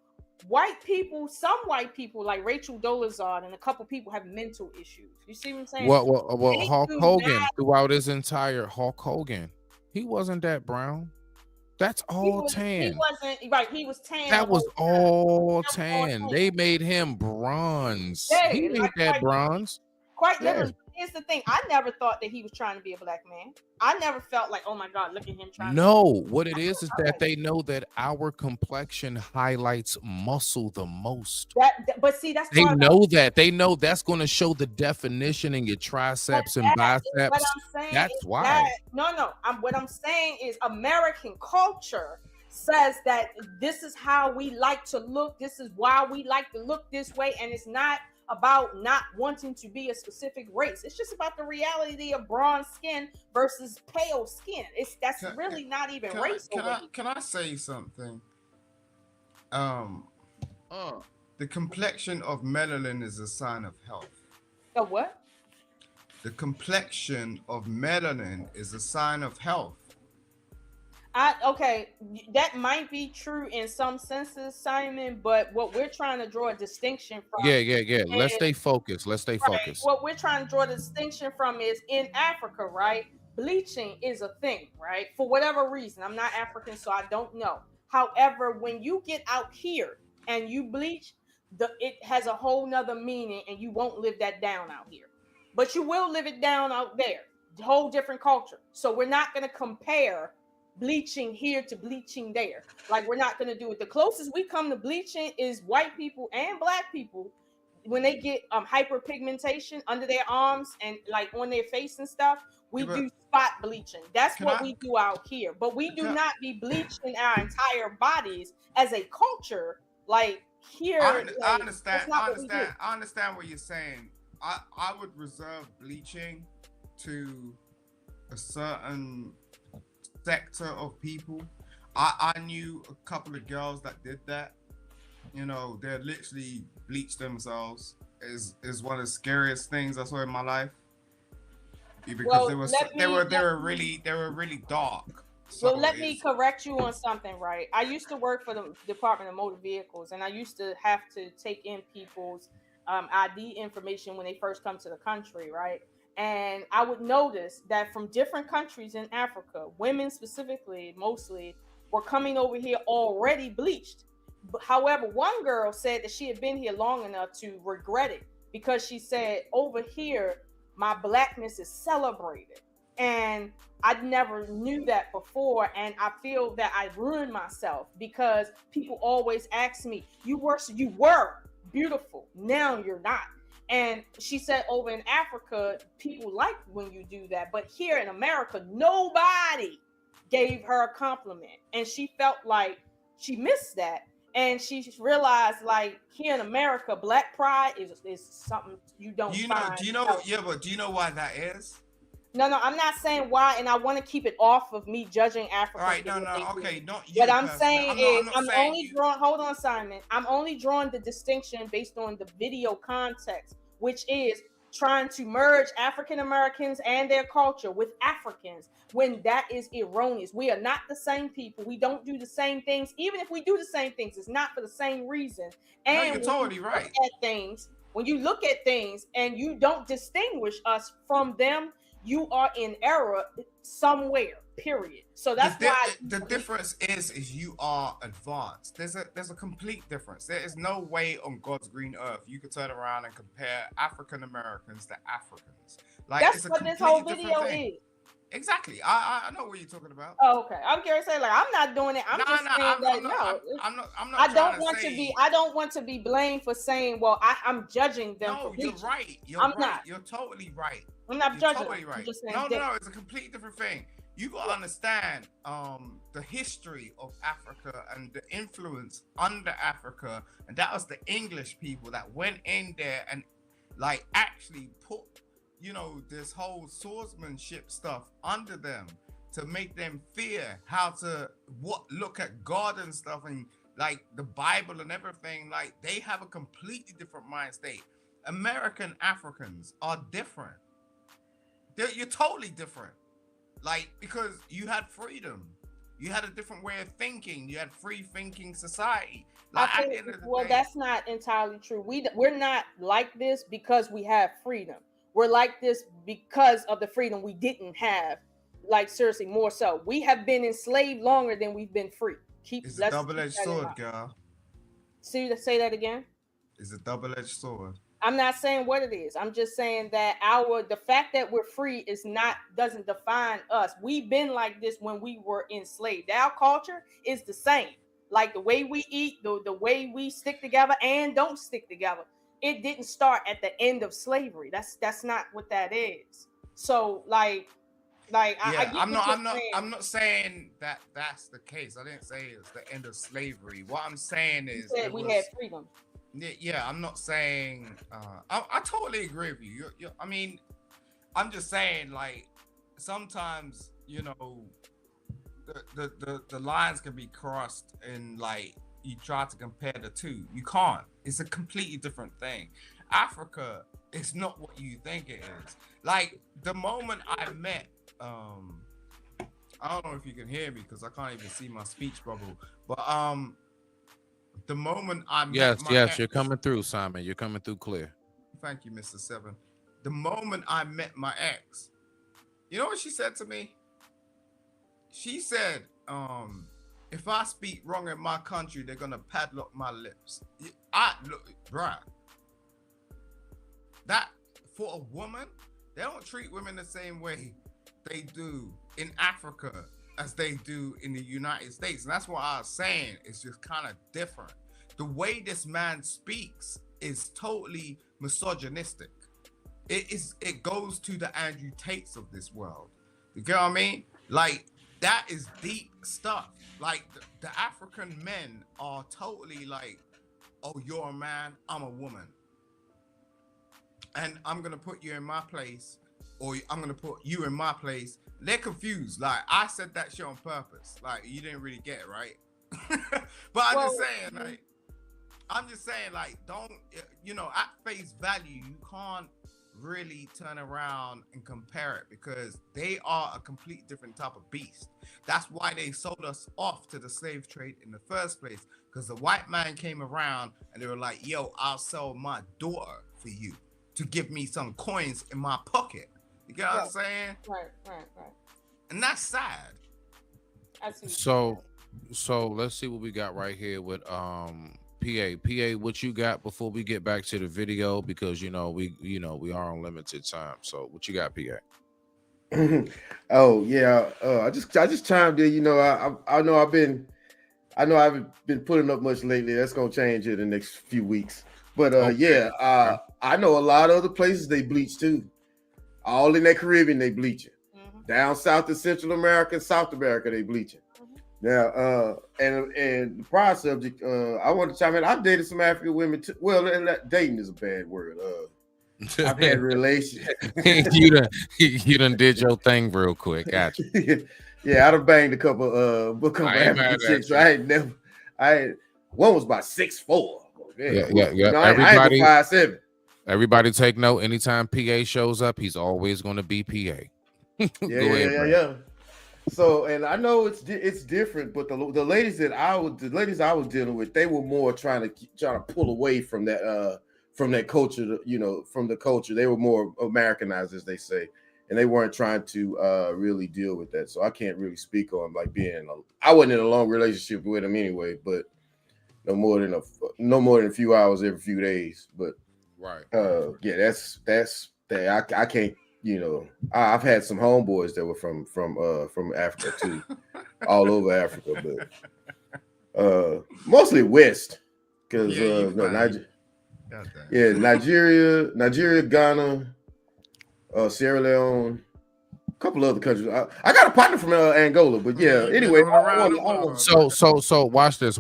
Speaker 5: Some white people like Rachel Dolezal and a couple people have mental issues. You see what I'm saying?
Speaker 4: Well, Hulk Hogan, throughout his entire Hulk Hogan, he wasn't that brown. That's all tan.
Speaker 5: He wasn't, right, he was tan.
Speaker 4: That was all tan. They made him bronze. He made that bronze.
Speaker 5: Quite literally. Here's the thing. I never thought that he was trying to be a Black man. I never felt like, oh my God, look at him trying.
Speaker 4: No, what it is that they know that our complexion highlights muscle the most.
Speaker 5: But see, that's
Speaker 4: they know that. They know that's going to show the definition in your triceps and biceps. That's why.
Speaker 5: What I'm saying is American culture says that this is how we like to look. This is why we like to look this way. And it's not about not wanting to be a specific race. It's just about the reality of bronze skin versus pale skin. That's really not even race.
Speaker 13: Can I say something? The complexion of melanin is a sign of health.
Speaker 5: A what?
Speaker 13: The complexion of melanin is a sign of health.
Speaker 5: Okay, that might be true in some senses, Simon, but what we're trying to draw a distinction from
Speaker 4: Yeah. Let's
Speaker 5: is,
Speaker 4: stay focused. Let's stay
Speaker 5: right,
Speaker 4: focused.
Speaker 5: what we're trying to draw the distinction from is in Africa, right? Bleaching is a thing, right? For whatever reason. I'm not African, so I don't know. However, when you get out here and you bleach, it has a whole nother meaning, and you won't live that down out here. But you will live it down out there. Whole different culture. So we're not going to compare bleaching here to bleaching there. Like, we're not going to do it. The closest we come to bleaching is white people and black people when they get hyperpigmentation under their arms and like on their face and stuff. We do spot bleaching. That's what we do out here. But we do not be bleaching our entire bodies as a culture. Like here,
Speaker 13: I understand what you're saying. I would reserve bleaching to a certain sector of people. I knew a couple of girls that did that. You know, they literally bleached themselves. Is one of the scariest things I saw in my life. Because they were really dark.
Speaker 5: So let me correct you on something, right? I used to work for the Department of Motor Vehicles, and I used to have to take in people's ID information when they first come to the country, right? And I would notice that from different countries in Africa, women specifically, mostly, were coming over here already bleached. However, one girl said that she had been here long enough to regret it because she said, over here, my blackness is celebrated. And I never knew that before. And I feel that I ruined myself because people always ask me, you were beautiful. Now you're not. And she said over in Africa, people like when you do that. But here in America, nobody gave her a compliment. And she felt like she missed that. And she realized, like, here in America, black pride is something you don't find.
Speaker 13: Do you know why that is?
Speaker 5: No, I'm not saying why, and I want to keep it off of me judging Africa.
Speaker 13: All right, okay.
Speaker 5: What I'm saying is, hold on, Simon. I'm only drawing the distinction based on the video context, which is trying to merge African Americans and their culture with Africans when that is erroneous. We are not the same people. We don't do the same things. Even if we do the same things, it's not for the same reason. And
Speaker 13: you're totally right.
Speaker 5: When you look at things and you don't distinguish us from them, you are in error somewhere, period. So that's why
Speaker 13: the difference is you are advanced. There's a complete difference. There is no way on God's green earth you could turn around and compare African Americans to Africans. Like,
Speaker 5: that's what this whole video is.
Speaker 13: Exactly. I know what you're talking about.
Speaker 5: Oh, okay. I'm curious. Like, I'm not doing it. I'm I don't want to be blamed for saying, well, I'm judging them.
Speaker 13: No, you're right. You're totally right.
Speaker 5: I'm not judging.
Speaker 13: Totally right. No, it's a completely different thing. You gotta understand the history of Africa and the influence under Africa, and that was the English people that went in there and like actually put, you know, this whole swordsmanship stuff under them to make them fear how to look at God and stuff, and like the Bible and everything. Like, they have a completely different mind state. American Africans are different. You're totally different. Like, because you had freedom. You had a different way of thinking. You had free thinking society. Like,
Speaker 5: that's not entirely true. We're not like this because we have freedom. We're like this because of the freedom we didn't have. Like, seriously, more so. We have been enslaved longer than we've been free.
Speaker 13: It's a double-edged sword, girl.
Speaker 5: Say that again.
Speaker 13: It's a double-edged sword.
Speaker 5: I'm not saying what it is. I'm just saying that the fact that we're free doesn't define us. We've been like this when we were enslaved. Our culture is the same. Like the way we eat, the way we stick together and don't stick together. It didn't start at the end of slavery. That's not what that is. So
Speaker 13: I'm not saying that that's the case. I didn't say it's the end of slavery. What I'm saying is
Speaker 5: we had freedom.
Speaker 13: Yeah, I'm not saying. I totally agree with you. I mean, I'm just saying, like, sometimes, you know, the lines can be crossed, and like you try to compare the two. You can't. It's a completely different thing. Africa is not what you think it is. Like, the moment I met I don't know if you can hear me because I can't even see my speech bubble. But the moment I met
Speaker 4: Yes,
Speaker 13: my
Speaker 4: yes, you're
Speaker 13: ex-
Speaker 4: coming through, Simon. You're coming through clear.
Speaker 13: Thank you, Mr. Seven. The moment I met my ex, you know what she said to me? She said, if I speak wrong in my country, they're gonna padlock my lips. I look, bruh. That for a woman, they don't treat women the same way they do in Africa as they do in the United States. And that's what I was saying. It's just kind of different. The way this man speaks is totally misogynistic. It goes to the Andrew Tates of this world. You get what I mean? Like, that is deep stuff. Like, the African men are totally like, oh, you're a man, I'm a woman. And I'm going to put you in my place, or I'm going to put you in my place. They're confused. Like, I said that shit on purpose. Like, you didn't really get it, right? But I'm just saying, like, don't, you know, at face value, you can't really turn around and compare it because they are a complete different type of beast. That's why they sold us off to the slave trade in the first place, because the white man came around and they were like, yo, I'll sell my daughter for you to give me some coins in my pocket. You get what I'm saying?
Speaker 5: Right.
Speaker 13: And that's sad.
Speaker 4: So let's see what we got right here with PA, what you got before we get back to the video, because we are on limited time. So what you got, PA?
Speaker 14: Oh yeah, I just chimed in. I know I haven't been putting up much lately. That's gonna change in the next few weeks. But I know a lot of other places they bleach too. All in that Caribbean they bleaching. Down south in Central America, South America they bleaching. Now, and the prior subject, I want to chime in. I've dated some African women too. Well, dating is a bad word. I've had relations.
Speaker 4: you done did your thing real quick. Gotcha.
Speaker 14: Yeah, I'd have banged a couple African chicks. One was about 6'4".
Speaker 4: Yeah.
Speaker 14: Everybody 5'7".
Speaker 4: Everybody take note. Anytime PA shows up, he's always going to be PA.
Speaker 14: Yeah. So, and I know it's different, but the ladies I was dealing with, they were more trying to pull away from that culture, from the culture. They were more Americanized, as they say, and they weren't trying to really deal with that. So I can't really speak on like I wasn't in a long relationship with them anyway, but no more than a few hours every few days. But
Speaker 4: right,
Speaker 14: that's that. I can't. I've had some homeboys that were from Africa too, all over Africa, but mostly West, because Nigeria, Ghana, Sierra Leone, a couple other countries. I got a partner from Angola, but anyway.
Speaker 4: So watch this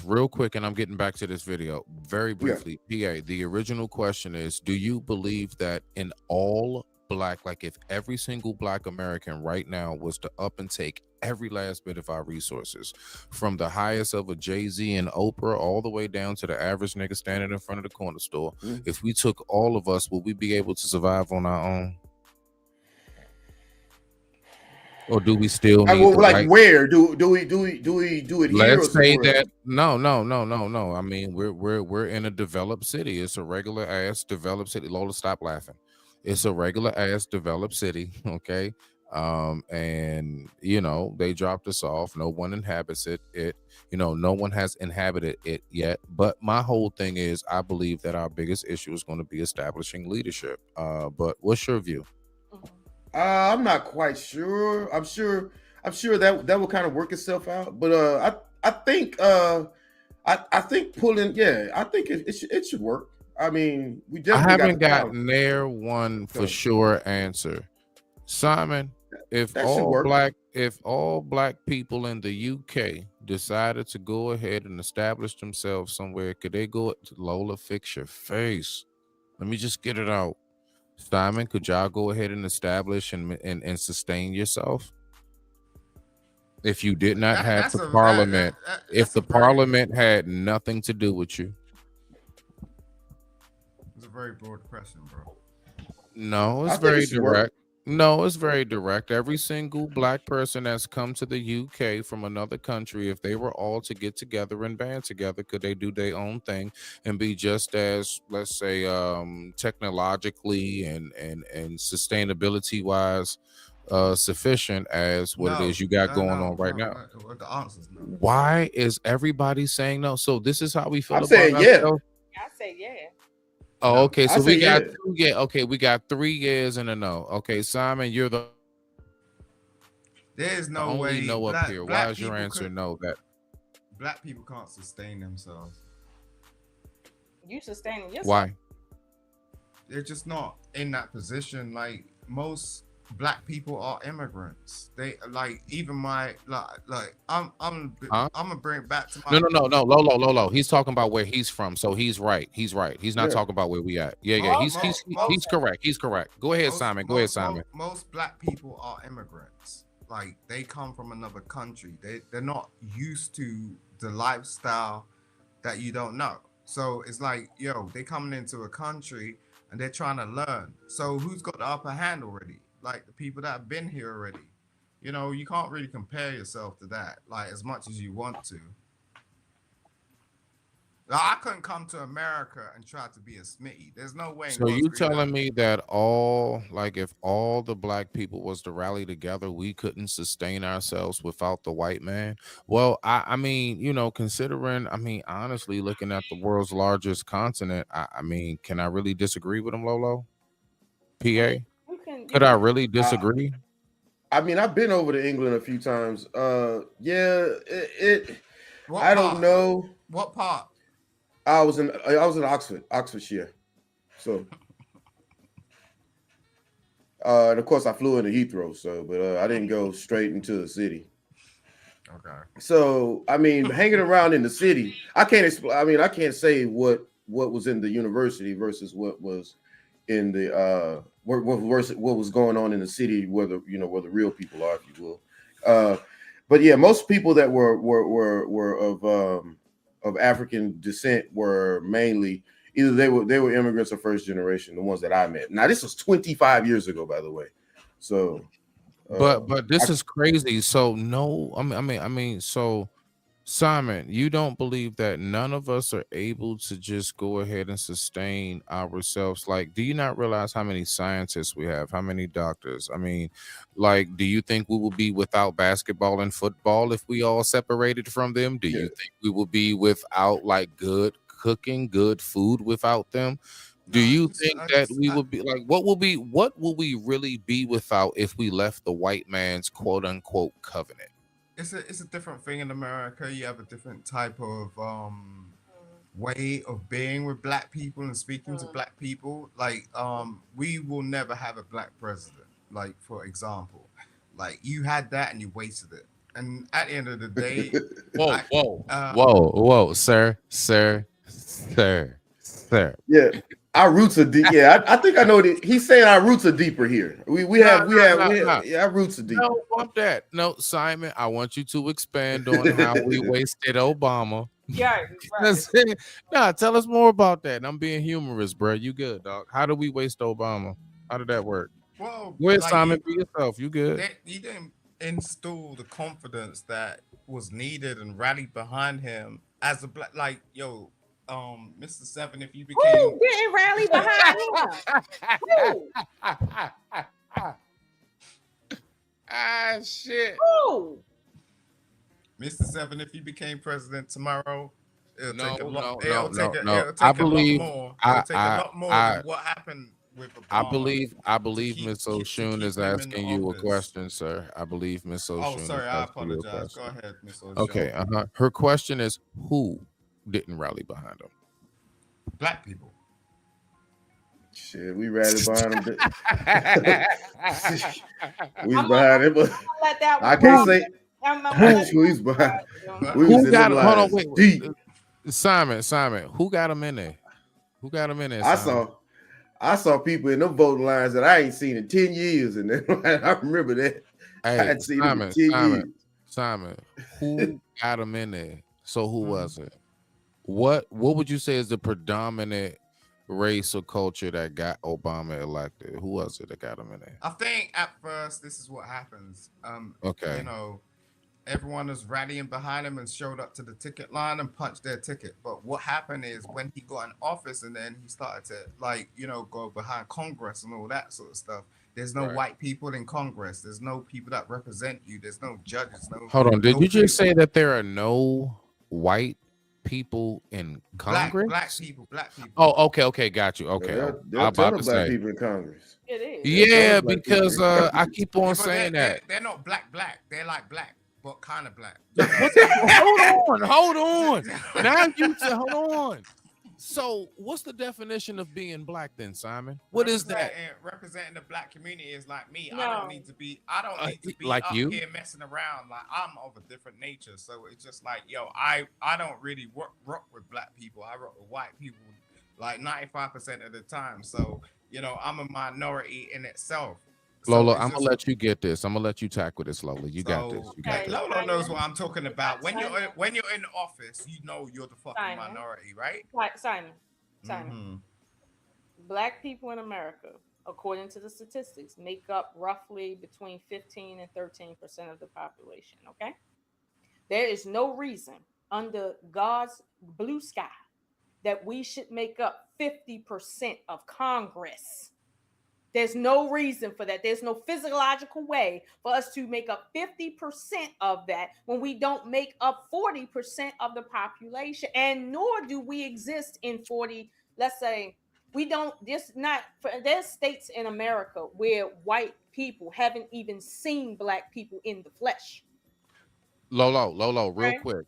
Speaker 4: real quick, and I'm getting back to this video very briefly. PA, the original question is: do you believe that in all Black, like if every single Black American right now was to up and take every last bit of our resources, from the highest of a Jay-Z and Oprah all the way down to the average nigga standing in front of the corner store, if we took all of us, will we be able to survive on our own? Or do we still need
Speaker 14: where do we do it?
Speaker 4: Let's say that no. I mean, we're in a developed city. It's a regular ass developed city. Lola, stop laughing. It's a regular ass developed city, okay? And they dropped us off. No one inhabits it. No one has inhabited it yet. But my whole thing is, I believe that our biggest issue is going to be establishing leadership. But what's your view?
Speaker 14: I'm not quite sure. I'm sure that will kind of work itself out. But I think pulling. Yeah, I think it should work. I mean, we definitely.
Speaker 4: I haven't gotten there one for sure answer, Simon. If all black people in the UK decided to go ahead and establish themselves somewhere, could they go to Lola? Fix your face. Let me just get it out. Simon, could y'all go ahead and establish and sustain yourself? If you did not have the parliament, if the parliament had nothing to do with you.
Speaker 13: It's a very broad question, bro.
Speaker 4: No, it's very direct. No, it's very direct. Every single black person that's come to the UK from another country, if they were all to get together and band together, could they do their own thing and be just as, let's say, technologically and sustainability wise sufficient as what it is you got going on right now?
Speaker 13: The answer is no.
Speaker 4: Why is everybody saying no? So this is how we feel
Speaker 14: I'm
Speaker 4: about
Speaker 14: saying yeah.
Speaker 4: ourselves.
Speaker 5: I say yeah.
Speaker 4: Oh, okay.
Speaker 14: I
Speaker 4: So we
Speaker 14: say
Speaker 4: got
Speaker 14: yeah.
Speaker 4: 2 yeah. Okay, we got 3 years and a no. Okay, Simon, you're the
Speaker 13: There's no
Speaker 4: only
Speaker 13: way.
Speaker 4: no up
Speaker 13: black-
Speaker 4: here. Why
Speaker 13: black
Speaker 4: is your
Speaker 13: people
Speaker 4: answer
Speaker 13: could-
Speaker 4: no? That
Speaker 13: Black people can't sustain themselves.
Speaker 5: You sustaining yourself.
Speaker 4: why?
Speaker 13: They're just not in that position. Like most black people are immigrants. They like even my like I'm
Speaker 4: Huh?
Speaker 13: gonna bring it back to my
Speaker 4: No. Lolo. He's talking about where he's from, so he's right. He's right. He's not
Speaker 14: Yeah.
Speaker 4: talking about where we at. Yeah.
Speaker 13: Mo-
Speaker 4: He's
Speaker 13: mo-
Speaker 4: correct. He's correct. Go ahead, Simon. Go ahead, Simon.
Speaker 13: Most black people are immigrants. Like they come from another country. They're not used to the lifestyle that you don't know. So it's like, yo, they coming into a country and they're trying to learn. So who's got the upper hand already? Like the people that have been here already. You know, you can't really compare yourself to that, like as much as you want to. Like, I couldn't come to America and try to be a Smitty. There's no way. in
Speaker 4: So
Speaker 13: God's
Speaker 4: you
Speaker 13: green
Speaker 4: telling
Speaker 13: earth.
Speaker 4: me that if all the black people was to rally together, we couldn't sustain ourselves without the white man? Well, I mean, considering, honestly, looking at the world's largest continent, I mean, can I really disagree with him, Lolo? PA?
Speaker 5: You can.
Speaker 4: Could I really disagree?
Speaker 14: I mean, I've been over to England a few times. Yeah,
Speaker 13: What
Speaker 14: I don't
Speaker 13: part?
Speaker 14: know.
Speaker 13: What part?
Speaker 14: I was in Oxfordshire. So, and of course, I flew into Heathrow. So, but I didn't go straight into the city.
Speaker 13: Okay.
Speaker 14: So, I mean, hanging around in the city, I can't explain. I mean, I can't say what was in the university versus what was in the what was going on in the city, where the real people are, if you will. But yeah, most people that were of African descent were mainly either they were immigrants or first generation, the ones that I met. Now this was 25 years ago, by the way. So
Speaker 4: But this is crazy. So no, I mean, so Simon, you don't believe that none of us are able to just go ahead and sustain ourselves? Like, do you not realize how many scientists we have, how many doctors? I mean, like, do you think we will be without basketball and football if we all separated from them? Do you think we will be without like good cooking, good food without them? Do you think that we will be like, what will we really be without if we left the white man's quote unquote covenant?
Speaker 13: It's a different thing in America. You have a different type of way of being with black people and speaking to black people. Like we will never have a black president. Like for example, like you had that and you wasted it. And at the end of the day,
Speaker 4: whoa, sir.
Speaker 14: yeah, our roots are deep. Yeah, I think I know that he's saying our roots are deeper here. We have yeah, our roots are deep.
Speaker 4: No, bump that. No, Simon, I want you to expand on how we wasted Obama.
Speaker 5: Yeah,
Speaker 4: That's it. Nah, tell us more about that. I'm being humorous, bro. You good, dog? How did we waste Obama? How did that work?
Speaker 13: well,
Speaker 4: Go ahead,
Speaker 13: like,
Speaker 4: Simon. Be yourself. You good?
Speaker 13: you didn't install the confidence that was needed and rally behind him as a black. Like yo, Mr. Seven, if you became
Speaker 5: Who didn't rally behind him?
Speaker 4: Ah, shit.
Speaker 5: Who?
Speaker 13: Mr. Seven, if you became president tomorrow, it'll take a lot.
Speaker 4: No.
Speaker 13: It'll take
Speaker 4: I
Speaker 13: a
Speaker 4: believe
Speaker 13: lot more. It'll take a lot more than what happened with Obama.
Speaker 4: I believe Miss O'Shun is asking you a question, sir. I believe Miss O'Shun.
Speaker 13: Oh, sorry,
Speaker 4: is
Speaker 13: I
Speaker 4: asking you a
Speaker 13: apologize. Go
Speaker 4: question.
Speaker 13: ahead, Miss O'Shun.
Speaker 4: Okay, her question is, who didn't rally behind him?
Speaker 13: Black people.
Speaker 14: Shit, we rallied behind him. We was behind him, but
Speaker 5: Let that
Speaker 14: I can't say
Speaker 5: who
Speaker 14: he's behind.
Speaker 4: Who got him? Hold on, wait. Deep. Simon, who got him in there? Who got him in there? Simon?
Speaker 14: I saw people in them voting lines that I ain't seen in 10 years, and then I remember that. I
Speaker 4: Hey,
Speaker 14: hadn't seen them in 10 years.
Speaker 4: Simon, who got him in there? So who was it? What would you say is the predominant race or culture that got Obama elected? Who was it that got him in there?
Speaker 13: I think at first this is what happens.
Speaker 4: Okay.
Speaker 13: You know, everyone was rallying behind him and showed up to the ticket line and punched their ticket. But what happened is when he got in office and then he started to go behind Congress and all that sort of stuff. There's no white people in Congress. There's no people that represent you. There's no judges.
Speaker 4: Hold on. Did you just say that there are no white people in Congress?
Speaker 13: Black people.
Speaker 4: Oh, okay, got you. Okay,
Speaker 14: There
Speaker 4: I'm
Speaker 14: are a ton
Speaker 4: about
Speaker 14: of
Speaker 4: to
Speaker 14: black
Speaker 4: say.
Speaker 14: people in Congress.
Speaker 5: It is.
Speaker 4: Yeah, because I keep on saying that.
Speaker 13: They're not black. They're like black, but kind of black.
Speaker 4: Hold on. Now you say, hold on. So, what's the definition of being black then, Simon? What is that?
Speaker 13: Representing the black community is like me.
Speaker 5: No.
Speaker 13: I don't need to be
Speaker 4: like
Speaker 13: up
Speaker 4: you?
Speaker 13: here messing around. Like I'm of a different nature. So it's just like, I don't really rock with black people. I rock with white people like 95% of the time. So, I'm a minority in itself.
Speaker 4: Lolo, I'm gonna let you get this. I'm gonna let you tackle this, Lola. You got this. You got this.
Speaker 13: Lolo knows what I'm talking about. When you're in office, you're the fucking
Speaker 5: Simon.
Speaker 13: minority, right?
Speaker 5: Simon.
Speaker 13: Mhm.
Speaker 5: Black people in America, according to the statistics, make up roughly between 15 and 13% of the population. Okay, there is no reason under God's blue sky that we should make up 50% of Congress. There's no reason for that. There's no physiological way for us to make up 50% of that when we don't make up 40% of the population. And nor do we exist in 40, let's say, there's states in America where white people haven't even seen black people in the flesh.
Speaker 4: Lolo, real
Speaker 5: Right?
Speaker 4: quick.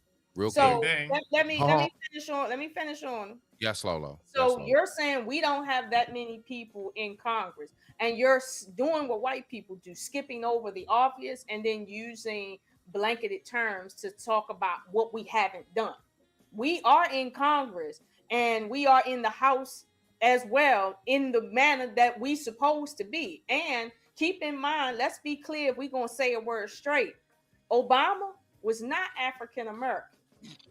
Speaker 5: So
Speaker 4: quick.
Speaker 5: let me finish on.
Speaker 4: Yes, Lolo.
Speaker 5: So you're saying we don't have that many people in Congress, and you're doing what white people do, skipping over the obvious and then using blanketed terms to talk about what we haven't done. We are in Congress and we are in the House as well in the manner that we supposed to be. And keep in mind, let's be clear, if we're going to say a word straight, Obama was not African American.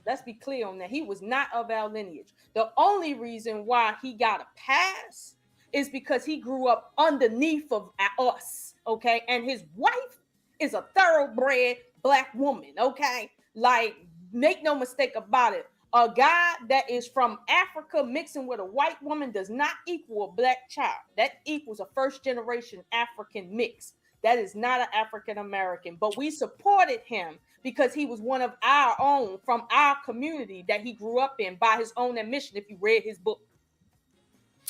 Speaker 5: Let's be clear on that. He was not of our lineage. The only reason why he got a pass is because he grew up underneath of us, okay? And his wife is a thoroughbred black woman, okay? Like, make no mistake about it. A guy that is from Africa mixing with a white woman does not equal a black child. That equals a first-generation African mix. That is not an African American, but we supported him because he was one of our own from our community that he grew up in by his own admission. If you read his book,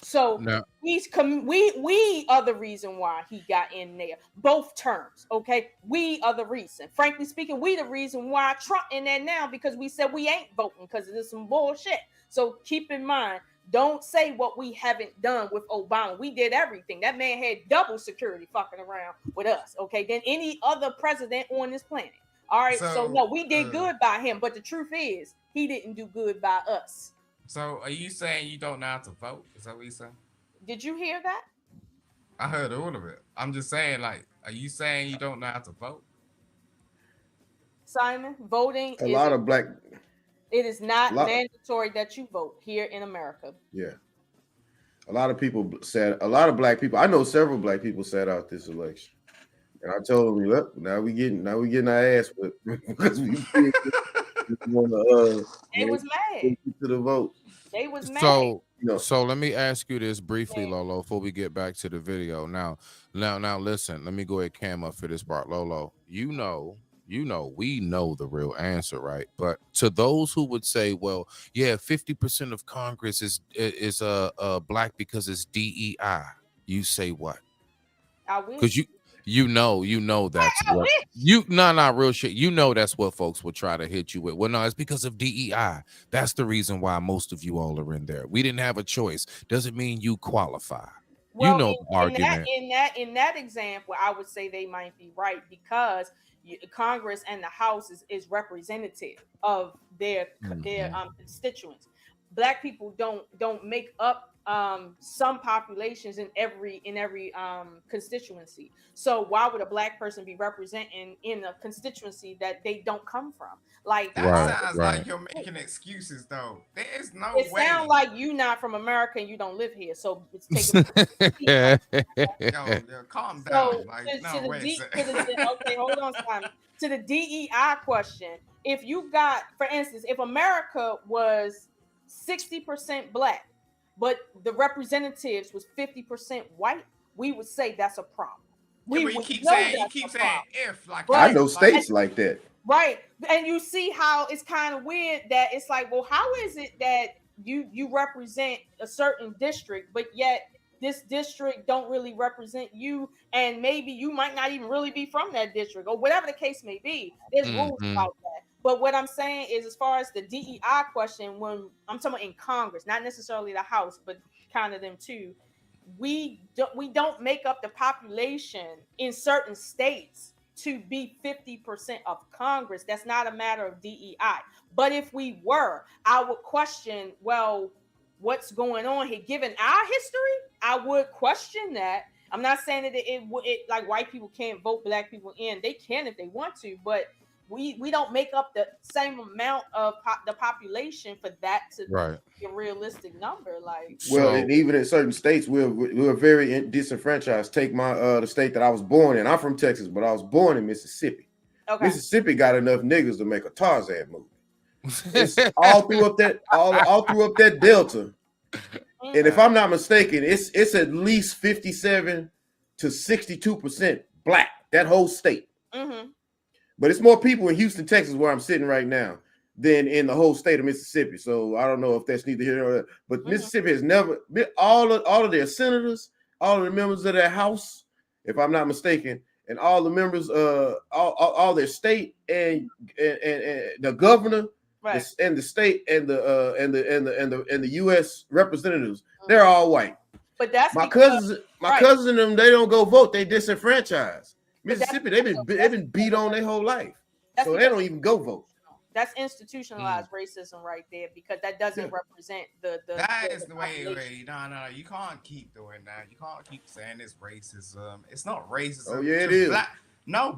Speaker 5: so we are the reason why he got in there. Both terms, okay? We are the reason. Frankly speaking, we the reason why Trump in there now because we said we ain't voting because there's some bullshit. So keep in mind. Don't say what we haven't done with Obama. We did everything. That man had double security fucking around with us, okay, than any other president on this planet. All right, so no, we did good by him, but the truth is, he didn't do good by us.
Speaker 13: So are you saying you don't know how to vote? Is that what you're saying?
Speaker 5: Did you hear that?
Speaker 13: I heard all of it. I'm just saying, like, are you saying you don't know how to vote?
Speaker 5: Simon, voting
Speaker 14: A lot of black...
Speaker 5: It is not mandatory that you vote here in America.
Speaker 14: Yeah. A lot of black people, I know several black people sat out this election. And I told them, look, now we getting our ass whipped because we want to
Speaker 5: they was mad
Speaker 14: to the vote.
Speaker 5: They was mad.
Speaker 4: So let me ask you this briefly, Lolo, before we get back to the video. Now listen, let me go ahead and cam up for this part. Lolo, we know the real answer, right? But to those who would say, well, yeah, 50% of Congress is black because it's DEI, you say what?
Speaker 5: I wish.
Speaker 4: Because you know that's what real shit. You know that's what folks would try to hit you with. Well, no, it's because of DEI. That's the reason why most of you all are in there. We didn't have a choice. Doesn't mean you qualify.
Speaker 5: Well,
Speaker 4: the argument.
Speaker 5: In that example, I would say they might be right because Congress and the House is representative of their constituents. Black people don't make up some populations in every constituency. So why would a black person be representing in a constituency that they don't come from? Like
Speaker 13: that sounds like you're making excuses, though. There is no way.
Speaker 5: It sounds like you not from America and you don't live here, so it's taking.
Speaker 13: Yo, calm down.
Speaker 5: So, okay, hold on, Simon. To the DEI question, if you got, for instance, if America was 60% black, but the representatives was 50% white, we would say that's a problem.
Speaker 13: You keep saying if, like,
Speaker 14: I know states like that.
Speaker 5: Right. And you see how it's kind of weird that it's like, well, how is it that you represent a certain district, but yet this district don't really represent you, and maybe you might not even really be from that district, or whatever the case may be. There's rules about that. But what I'm saying is, as far as the DEI question, when I'm talking about in Congress, not necessarily the House, but kind of them too, we don't make up the population in certain states to be 50% of Congress. That's not a matter of DEI. But if we were, I would question, well, what's going on here? Given our history, I would question that. I'm not saying that it like white people can't vote black people in. They can if they want to, but we don't make up the same amount of the population for that to be a realistic number. Like,
Speaker 14: well, and even in certain states, we're very disenfranchised. Take my the state that I was born in. I'm from Texas, but I was born in Mississippi.
Speaker 5: Okay.
Speaker 14: Mississippi got enough niggas to make a Tarzan movie. It's all through up that all through up that Delta. And if I'm not mistaken, it's at least 57 to 62% black, that whole state.
Speaker 5: Mm-hmm.
Speaker 14: But it's more people in Houston, Texas, where I'm sitting right now, than in the whole state of Mississippi. So I don't know if that's neither here nor there. But Mississippi has never been, all of their senators, all of the members of their house, if I'm not mistaken, and all the members, all their state and the governor, and the state and the U.S. representatives, they're all white.
Speaker 5: But that's
Speaker 14: my cousins and them. They don't go vote. They disenfranchised. Mississippi, they've been beat on their whole life, so they don't even go vote.
Speaker 5: That's institutionalized racism right there, because that doesn't represent the.
Speaker 13: That is the way. No, you can't keep doing that. You can't keep saying it's racism. It's not racism.
Speaker 14: Oh yeah, it is.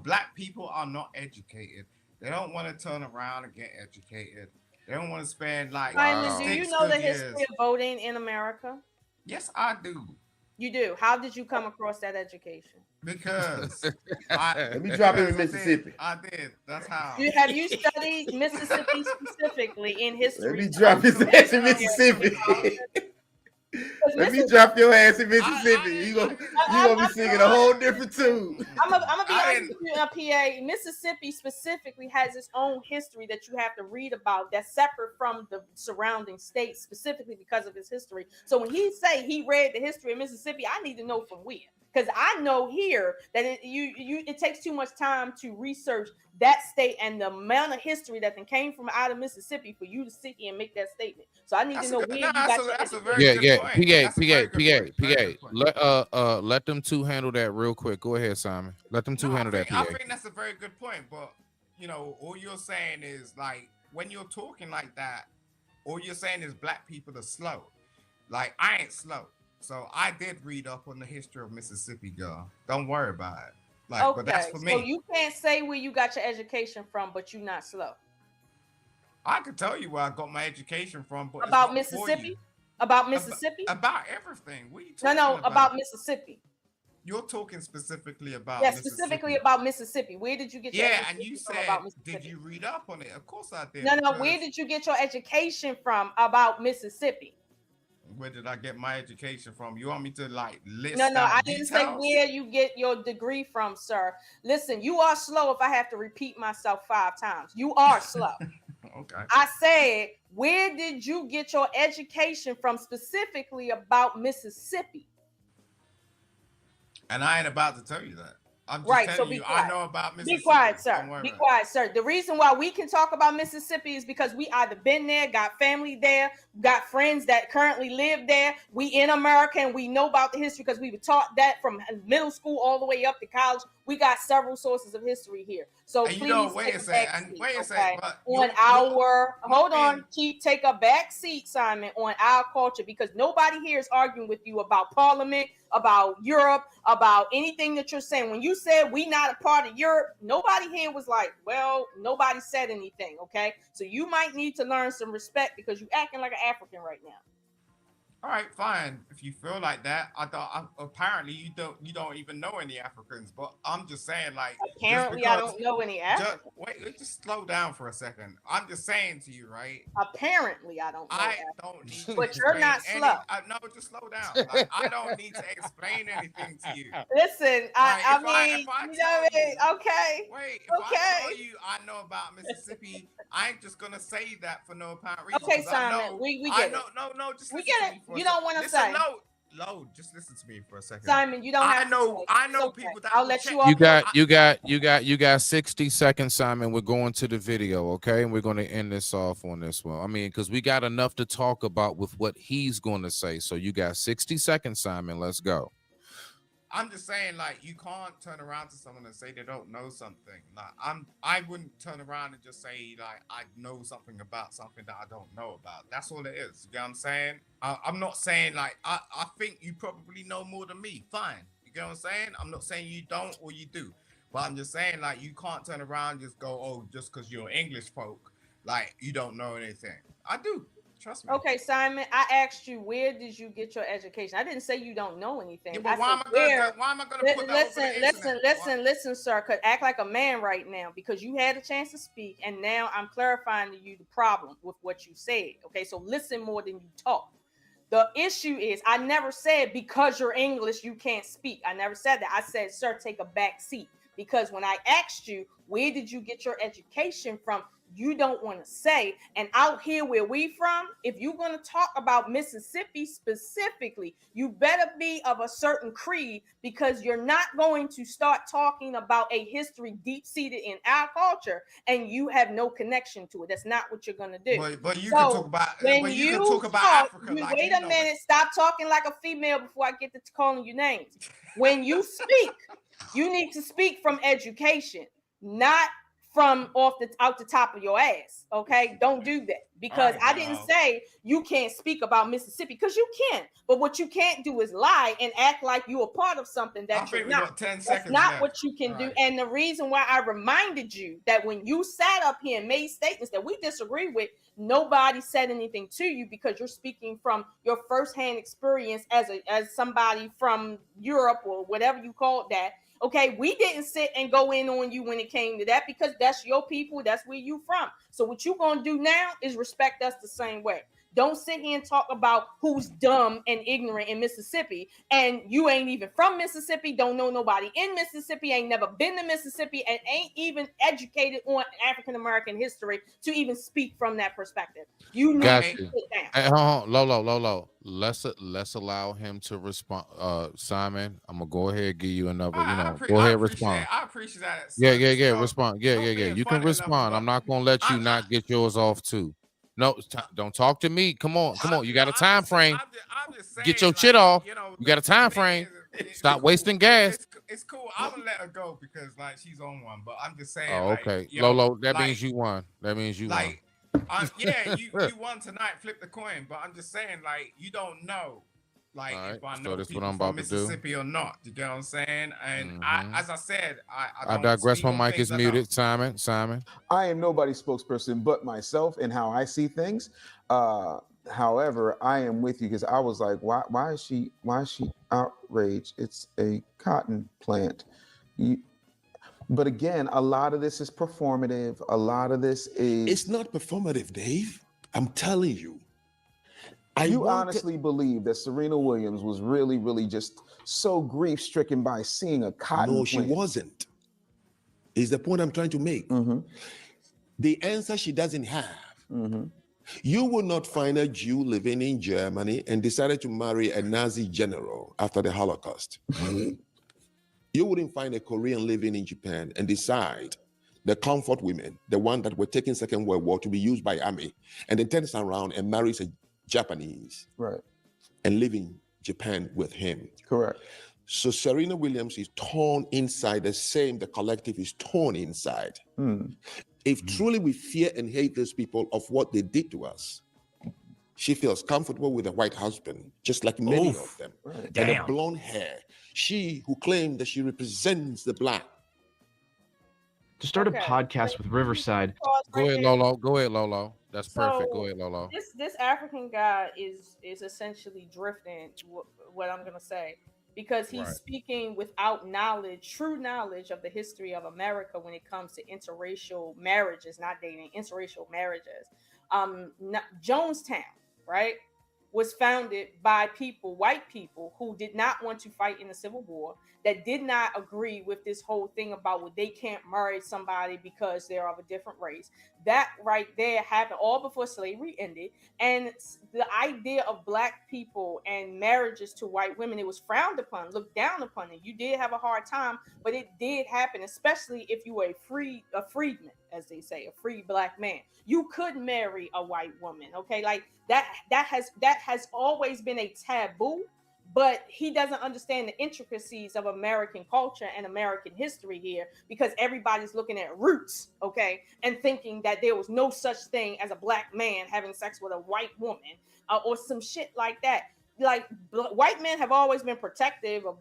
Speaker 13: Black people are not educated. They don't want to turn around and get educated. They don't want to spend like.
Speaker 5: Do you know the history of voting in America?
Speaker 13: Yes, I do.
Speaker 5: You do. How did you come across that education?
Speaker 13: Because
Speaker 14: let me drop it in Mississippi.
Speaker 13: I did. That's how.
Speaker 5: Have you studied Mississippi specifically in history?
Speaker 14: Let me drop his ass in Mississippi. Let me drop your ass in Mississippi. You gonna be singing a whole different tune.
Speaker 5: I'm gonna be honest with you, PA. Mississippi specifically has its own history that you have to read about, that's separate from the surrounding states, specifically because of its history. So when he say he read the history of Mississippi, I need to know from where. Because I know here that it takes too much time to research that state and the amount of history that came from out of Mississippi for you to sit here and make that statement. So I need to know where you got
Speaker 4: PA. Let them two handle that real quick. Go ahead, Simon. Let them two handle that. PA.
Speaker 13: I think that's a very good point. But all you're saying is, like, when you're talking like that, all you're saying is black people are slow. Like, I ain't slow. So I did read up on the history of Mississippi, girl. Don't worry about it. Like, okay, but that's for me.
Speaker 5: So you can't say where you got your education from, but you're not slow.
Speaker 13: I can tell you where I got my education from. But
Speaker 5: about Mississippi? About Mississippi?
Speaker 13: About everything. What are you talking
Speaker 5: about Mississippi.
Speaker 13: You're talking specifically about
Speaker 5: specifically about Mississippi. Where did you get your education
Speaker 13: and you said, did you read up on it? Of course I did.
Speaker 5: No, where did you get your education from about Mississippi?
Speaker 13: Where did I get my education from? You want me to like list?
Speaker 5: No, I didn't say where you get your degree from, sir. Listen, you are slow if I have to repeat myself 5 times. You are slow.
Speaker 13: Okay.
Speaker 5: I said, where did you get your education from specifically about Mississippi?
Speaker 13: And I ain't about to tell you that. I'm just
Speaker 5: Right, so
Speaker 13: telling
Speaker 5: be
Speaker 13: you,
Speaker 5: quiet.
Speaker 13: I know about Mississippi.
Speaker 5: Be quiet,
Speaker 13: Don't
Speaker 5: sir.
Speaker 13: worry
Speaker 5: Be
Speaker 13: about it.
Speaker 5: quiet, sir. The reason why we can talk about Mississippi is because we either been there, got family there, got friends that currently live there. We in America and we know about the history because we were taught that from middle school all the way up to college. We got several sources of history here. So
Speaker 13: And you
Speaker 5: please
Speaker 13: know, wait
Speaker 5: take
Speaker 13: a
Speaker 5: a
Speaker 13: second,
Speaker 5: back
Speaker 13: and
Speaker 5: seat,
Speaker 13: wait a
Speaker 5: okay?
Speaker 13: second, but
Speaker 5: On hold on, take a back seat, Simon, on our culture, because nobody here is arguing with you about Parliament, about Europe, about anything that you're saying. When you said we not a part of Europe, nobody here was like, well, nobody said anything, okay? So you might need to learn some respect because you're acting like an African right now.
Speaker 13: All right, fine. If you feel like that, apparently you don't even know any Africans. But I'm just saying, like,
Speaker 5: apparently I don't know any Africans.
Speaker 13: Just slow down for a second. I'm just saying to you, right?
Speaker 5: Apparently I don't know.
Speaker 13: I don't need to
Speaker 5: but you're not
Speaker 13: explain
Speaker 5: slow.
Speaker 13: no, just slow down. Like, I don't need to explain anything to you.
Speaker 5: Listen, I mean,
Speaker 13: if I
Speaker 5: you know what I mean? Okay.
Speaker 13: Wait, if I tell you I know about Mississippi, I ain't just gonna say that for no apparent reason.
Speaker 5: Okay,
Speaker 13: 'cause I
Speaker 5: Simon,
Speaker 13: know,
Speaker 5: we
Speaker 13: I
Speaker 5: get
Speaker 13: know,
Speaker 5: it.
Speaker 13: no, just
Speaker 5: we
Speaker 13: listen
Speaker 5: get
Speaker 13: to me
Speaker 5: it.
Speaker 13: for a
Speaker 5: You
Speaker 13: second.
Speaker 5: don't want to
Speaker 13: Listen,
Speaker 5: say.
Speaker 13: No, just listen to me for a second.
Speaker 5: Simon, you don't have to say.
Speaker 13: I know
Speaker 5: It's okay.
Speaker 13: people that
Speaker 5: I'll
Speaker 13: will
Speaker 5: let
Speaker 13: check.
Speaker 5: you
Speaker 4: You got 60 seconds, Simon. We're going to the video, okay? And we're going to end this off on this one. I mean, because we got enough to talk about with what he's going to say. So you got 60 seconds, Simon. Let's go.
Speaker 13: I'm just saying, like, you can't turn around to someone and say they don't know something. Like, I wouldn't turn around and just say, like, I know something about something that I don't know about. That's all it is. You get what I'm saying? I'm not saying, like, I think you probably know more than me. Fine. You get what I'm saying? I'm not saying you don't or you do. But I'm just saying, like, you can't turn around and just go, oh, just because you're English folk, like, you don't know anything. I do. Trust me.
Speaker 5: Okay, Simon, I asked you, where did you get your education? I didn't say you don't know anything.
Speaker 13: Yeah, but why am I gonna put that over the internet?
Speaker 5: Listen, sir, could act like a man right now because you had a chance to speak, and now I'm clarifying to you the problem with what you said. Okay, so listen more than you talk. The issue is, I never said because you're English you can't speak. I never said that. I said, sir, take a back seat, because when I asked you, where did you get your education from? You don't want to say. And out here where we from, if you're going to talk about Mississippi specifically, you better be of a certain creed, because you're not going to start talking about a history deep-seated in our culture and you have no connection to it. That's not what you're going to do.
Speaker 13: But you can talk about
Speaker 5: when
Speaker 13: you can talk about Africa.
Speaker 5: You
Speaker 13: like,
Speaker 5: wait
Speaker 13: you
Speaker 5: a
Speaker 13: know
Speaker 5: minute, stop talking like a female before I get to calling you names. When you speak, you need to speak from education, not from out the top of your ass. Okay, don't do that, because I didn't say you can't speak about Mississippi, because you can. But what you can't do is lie and act like you're a part of something that you're not. That's not what you can do. And the reason why I reminded you that when you sat up here and made statements that we disagree with, nobody said anything to you, because you're speaking from your firsthand experience as somebody from Europe or whatever you called that. Okay, we didn't sit and go in on you when it came to that, because that's your people, that's where you from. So what you gonna do now is respect us the same way. Don't sit here and talk about who's dumb and ignorant in Mississippi, and you ain't even from Mississippi, don't know nobody in Mississippi, ain't never been to Mississippi, and ain't even educated on African American history to even speak from that perspective. You need to sit down.
Speaker 4: Hey, hold on, Lolo. Let's allow him to respond. Simon, I'm gonna go ahead and give you another. Go ahead, respond.
Speaker 13: I appreciate that.
Speaker 4: Yeah. Respond. Yeah. You can respond. I'm not gonna let you not get yours off too. No, don't talk to me. Come on. You got a time frame.
Speaker 13: I'm just saying,
Speaker 4: get your shit off. You got a time frame. Stop wasting gas.
Speaker 13: It's cool. I'm gonna let her go because like she's on one. But I'm just saying.
Speaker 4: Oh, okay, Lolo. That means you won. That means you won.
Speaker 13: Yeah, you won tonight. Flip the coin. But I'm just saying, like, you don't know, like, if I know people from Mississippi or not. You get what I'm saying? And as I said, I
Speaker 4: digress. My mic is muted. Simon.
Speaker 8: I am nobody's spokesperson but myself and how I see things. However, I am with you because I was like, why is she outraged? It's a cotton plant. But again, a lot of this is performative. A lot of this is...
Speaker 7: It's not performative, Dave. I'm telling you.
Speaker 8: You honestly believe that Serena Williams was really, really just so grief-stricken by seeing a cotton plant?
Speaker 7: No, she wasn't. Is the point I'm trying to make. The answer she doesn't have. You will not find a Jew living in Germany and decided to marry a Nazi general after the Holocaust. You wouldn't find a Korean living in Japan and decide the comfort women, the one that were taking Second World War to be used by army, and then turns around and marries a Japanese,
Speaker 8: right,
Speaker 7: and live in Japan with him.
Speaker 8: Correct.
Speaker 7: So Serena Williams is torn inside the same the collective is torn inside. If truly we fear and hate these people of what they did to us, she feels comfortable with a white husband, just like many of them, and a blonde hair. She who claimed that she represents the black.
Speaker 15: To start a podcast with Riverside.
Speaker 4: Go ahead, Lolo. Go ahead, Lolo. That's perfect. Go
Speaker 5: So,
Speaker 4: ahead, Lolo.
Speaker 5: This African guy is essentially drifting. What I'm gonna say, because he's
Speaker 4: Right.
Speaker 5: speaking without knowledge, true knowledge of the history of America when it comes to interracial marriages, not dating, interracial marriages. Jonestown, right, was founded by people, white people, who did not want to fight in the Civil War, that did not agree with this whole thing about, well, they can't marry somebody because they're of a different race. That right there happened all before slavery ended. And the idea of black people and marriages to white women, it was frowned upon, looked down upon it. You did have a hard time, but it did happen, especially if you were a freedman, as they say, a free black man. You could marry a white woman, okay? Like that has always been a taboo. But he doesn't understand the intricacies of American culture and American history here, because everybody's looking at roots, okay, and thinking that there was no such thing as a black man having sex with a white woman or some shit like that. Like white men have always been protective of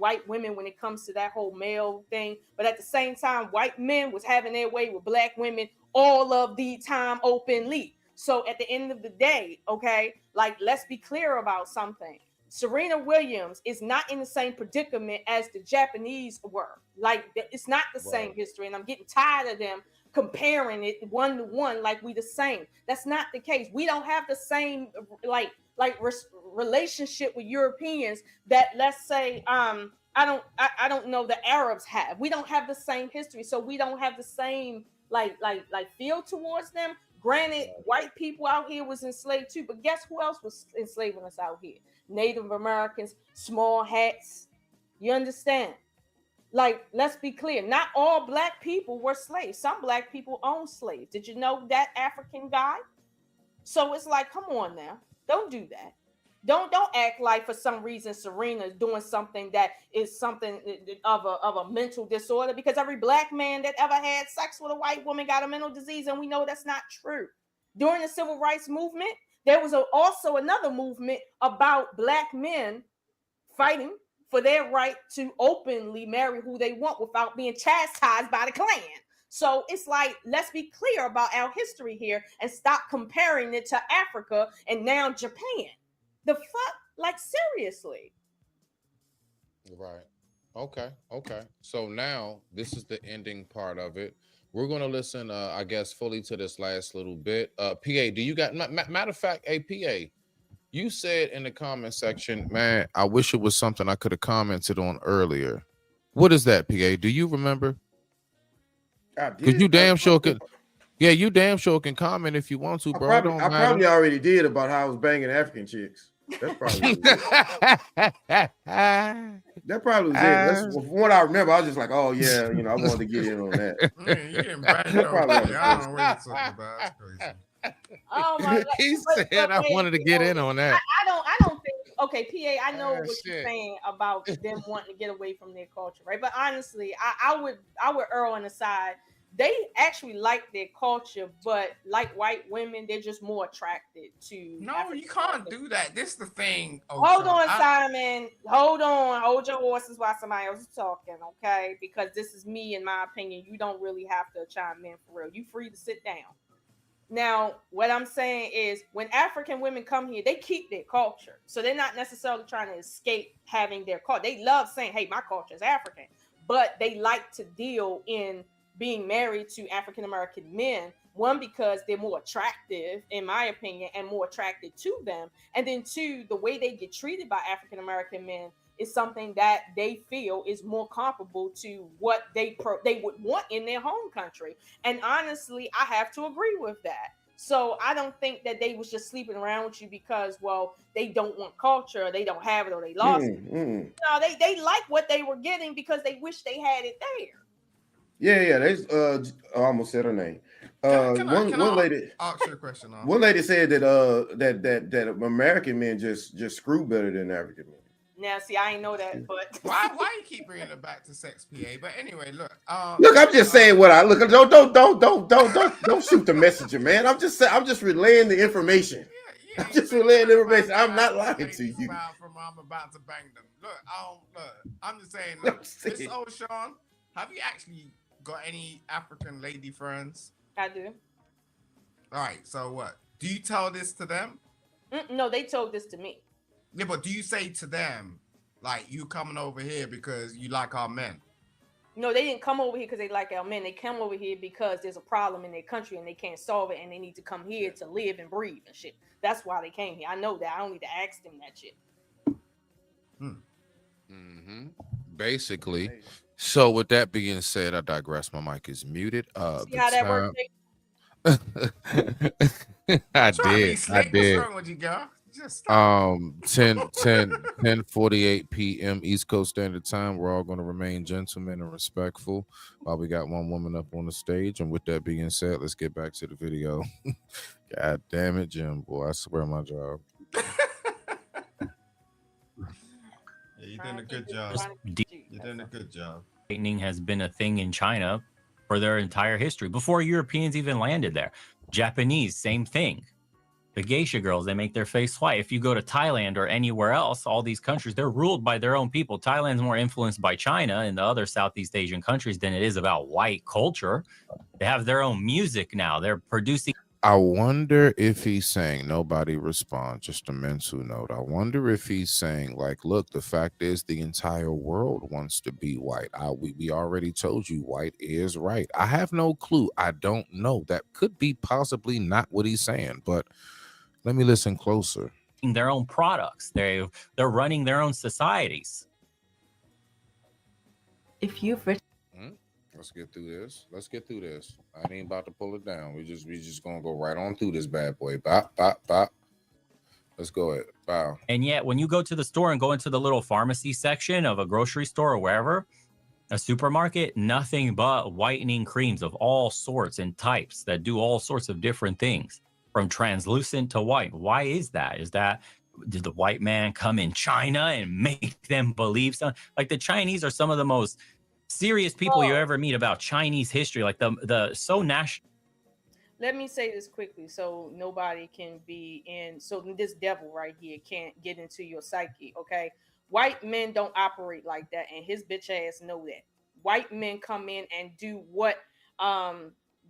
Speaker 5: white women when it comes to that whole male thing. But at the same time, white men was having their way with black women all of the time openly. So at the end of the day, okay, like let's be clear about something. Serena Williams is not in the same predicament as the Japanese were. Like it's not the same history, and I'm getting tired of them comparing it one to one like we the same. That's not the case. We don't have the same relationship with Europeans that, let's say, I don't know, the Arabs have. We don't have the same history, so we don't have the same like feel towards them. Granted, white people out here was enslaved too, but guess who else was enslaving us out here? Native Americans, small hats. You understand? Like, let's be clear. Not all black people were slaves. Some black people owned slaves. Did you know that, African guy? So it's like, come on now. Don't do that. Don't act like for some reason Serena is doing something that is something of a mental disorder, because every black man that ever had sex with a white woman got a mental disease, and we know that's not true. During the civil rights movement, there was also another movement about black men fighting for their right to openly marry who they want without being chastised by the Klan. So it's like, let's be clear about our history here and stop comparing it to Africa and now Japan. The fuck? Like, seriously.
Speaker 4: Right. Okay. So now this is the ending part of it. We're going to listen, I guess, fully to this last little bit. PA, do you got, matter of fact, PA, you said in the comment section, man, I wish it was something I could have commented on earlier. What is that, PA? Do you remember? Because you damn sure could. Yeah, you damn sure can comment if you want to, bro.
Speaker 14: I probably already did about how I was banging African chicks. That's probably that probably was it. That's from what I remember. I was just like, oh yeah, you know, I wanted to get in on that.
Speaker 16: You didn't bang nobody. I don't know what you're talking about. That's crazy.
Speaker 5: Oh my God.
Speaker 4: He said I wanted to get in on that.
Speaker 5: I don't think. Okay, PA, I know what you're saying about them wanting to get away from their culture, right? But honestly, I would err on the side. They actually like their culture, but like white women, they're just more attracted to.
Speaker 16: No, you can't do that. This is the thing.
Speaker 5: Hold on, Simon. Hold on. Hold your horses while somebody else is talking, okay? Because this is me, in my opinion. You don't really have to chime in for real. You free to sit down. Now, what I'm saying is, when African women come here, they keep their culture. So they're not necessarily trying to escape having their culture. They love saying, hey, my culture is African. But they like to deal in being married to African-American men, one, because they're more attractive, in my opinion, and more attracted to them. And then two, the way they get treated by African-American men is something that they feel is more comparable to what they would want in their home country. And honestly, I have to agree with that. So I don't think that they was just sleeping around with you because, well, they don't want culture, or they don't have it, or they lost it. No, they like what they were getting because they wish they had it there.
Speaker 14: Yeah. They I almost said her name. One lady
Speaker 13: ask you a question.
Speaker 14: One lady said that that American men just screw better than African men.
Speaker 5: Now, see, I ain't know that, but
Speaker 13: why you keep bringing it back to sex, PA? But anyway, look,
Speaker 14: I'm just saying what I look. Don't shoot the messenger, man. I'm just relaying the information. I'm just relaying the information. I'm not lying to you.
Speaker 13: I'm about to bang them. Look, I'm just saying. Look, Miss O'Shawn, have you actually got any African lady friends?
Speaker 5: I do.
Speaker 13: All right. So what? Do you tell this to them?
Speaker 5: No, they told this to me.
Speaker 13: Yeah, but do you say to them, like, you coming over here because you like our men?
Speaker 5: No, they didn't come over here because they like our men. They come over here because there's a problem in their country and they can't solve it, and they need to come here to live and breathe and shit. That's why they came here. I know that. I don't need to ask them that shit.
Speaker 4: Basically. So with that being said, I digress. My mic is muted.
Speaker 5: See how that works?
Speaker 4: I did.
Speaker 13: What's wrong with you, girl?
Speaker 4: 10:48 p.m. East Coast Standard Time. We're all going to remain gentlemen and respectful while we got one woman up on the stage. And with that being said, let's get back to the video. God damn it, Jim, boy! I swear my job.
Speaker 13: You're doing a good job. You're doing a good job.
Speaker 6: Whitening has been a thing in China for their entire history before Europeans even landed there. Japanese, same thing. The geisha girls, they make their face white. If you go to Thailand or anywhere else, all these countries, they're ruled by their own people. Thailand's more influenced by China and the other Southeast Asian countries than it is about white culture. They have their own music now. They're producing.
Speaker 4: I wonder if he's saying, nobody respond, just a mental note. I wonder if he's saying, like, look, the fact is the entire world wants to be white. We already told you white is right. I have no clue. I don't know. That could be possibly not what he's saying, but let me listen closer.
Speaker 6: Their own products. They're running their own societies.
Speaker 17: If you've
Speaker 4: Let's get through this. I ain't about to pull it down. We just gonna go right on through this bad boy. Bop, bop, bop. Let's go ahead. Bow.
Speaker 6: And yet, when you go to the store and go into the little pharmacy section of a grocery store or wherever, a supermarket, nothing but whitening creams of all sorts and types that do all sorts of different things, from translucent to white. Why is that? Did the white man come in China and make them believe something? Like, the Chinese are some of the most serious people you ever meet about Chinese history. Like the so national.
Speaker 5: Let me say this quickly so nobody can be in. So this devil right here can't get into your psyche. Okay. White men don't operate like that. And his bitch ass know that. White men come in and do what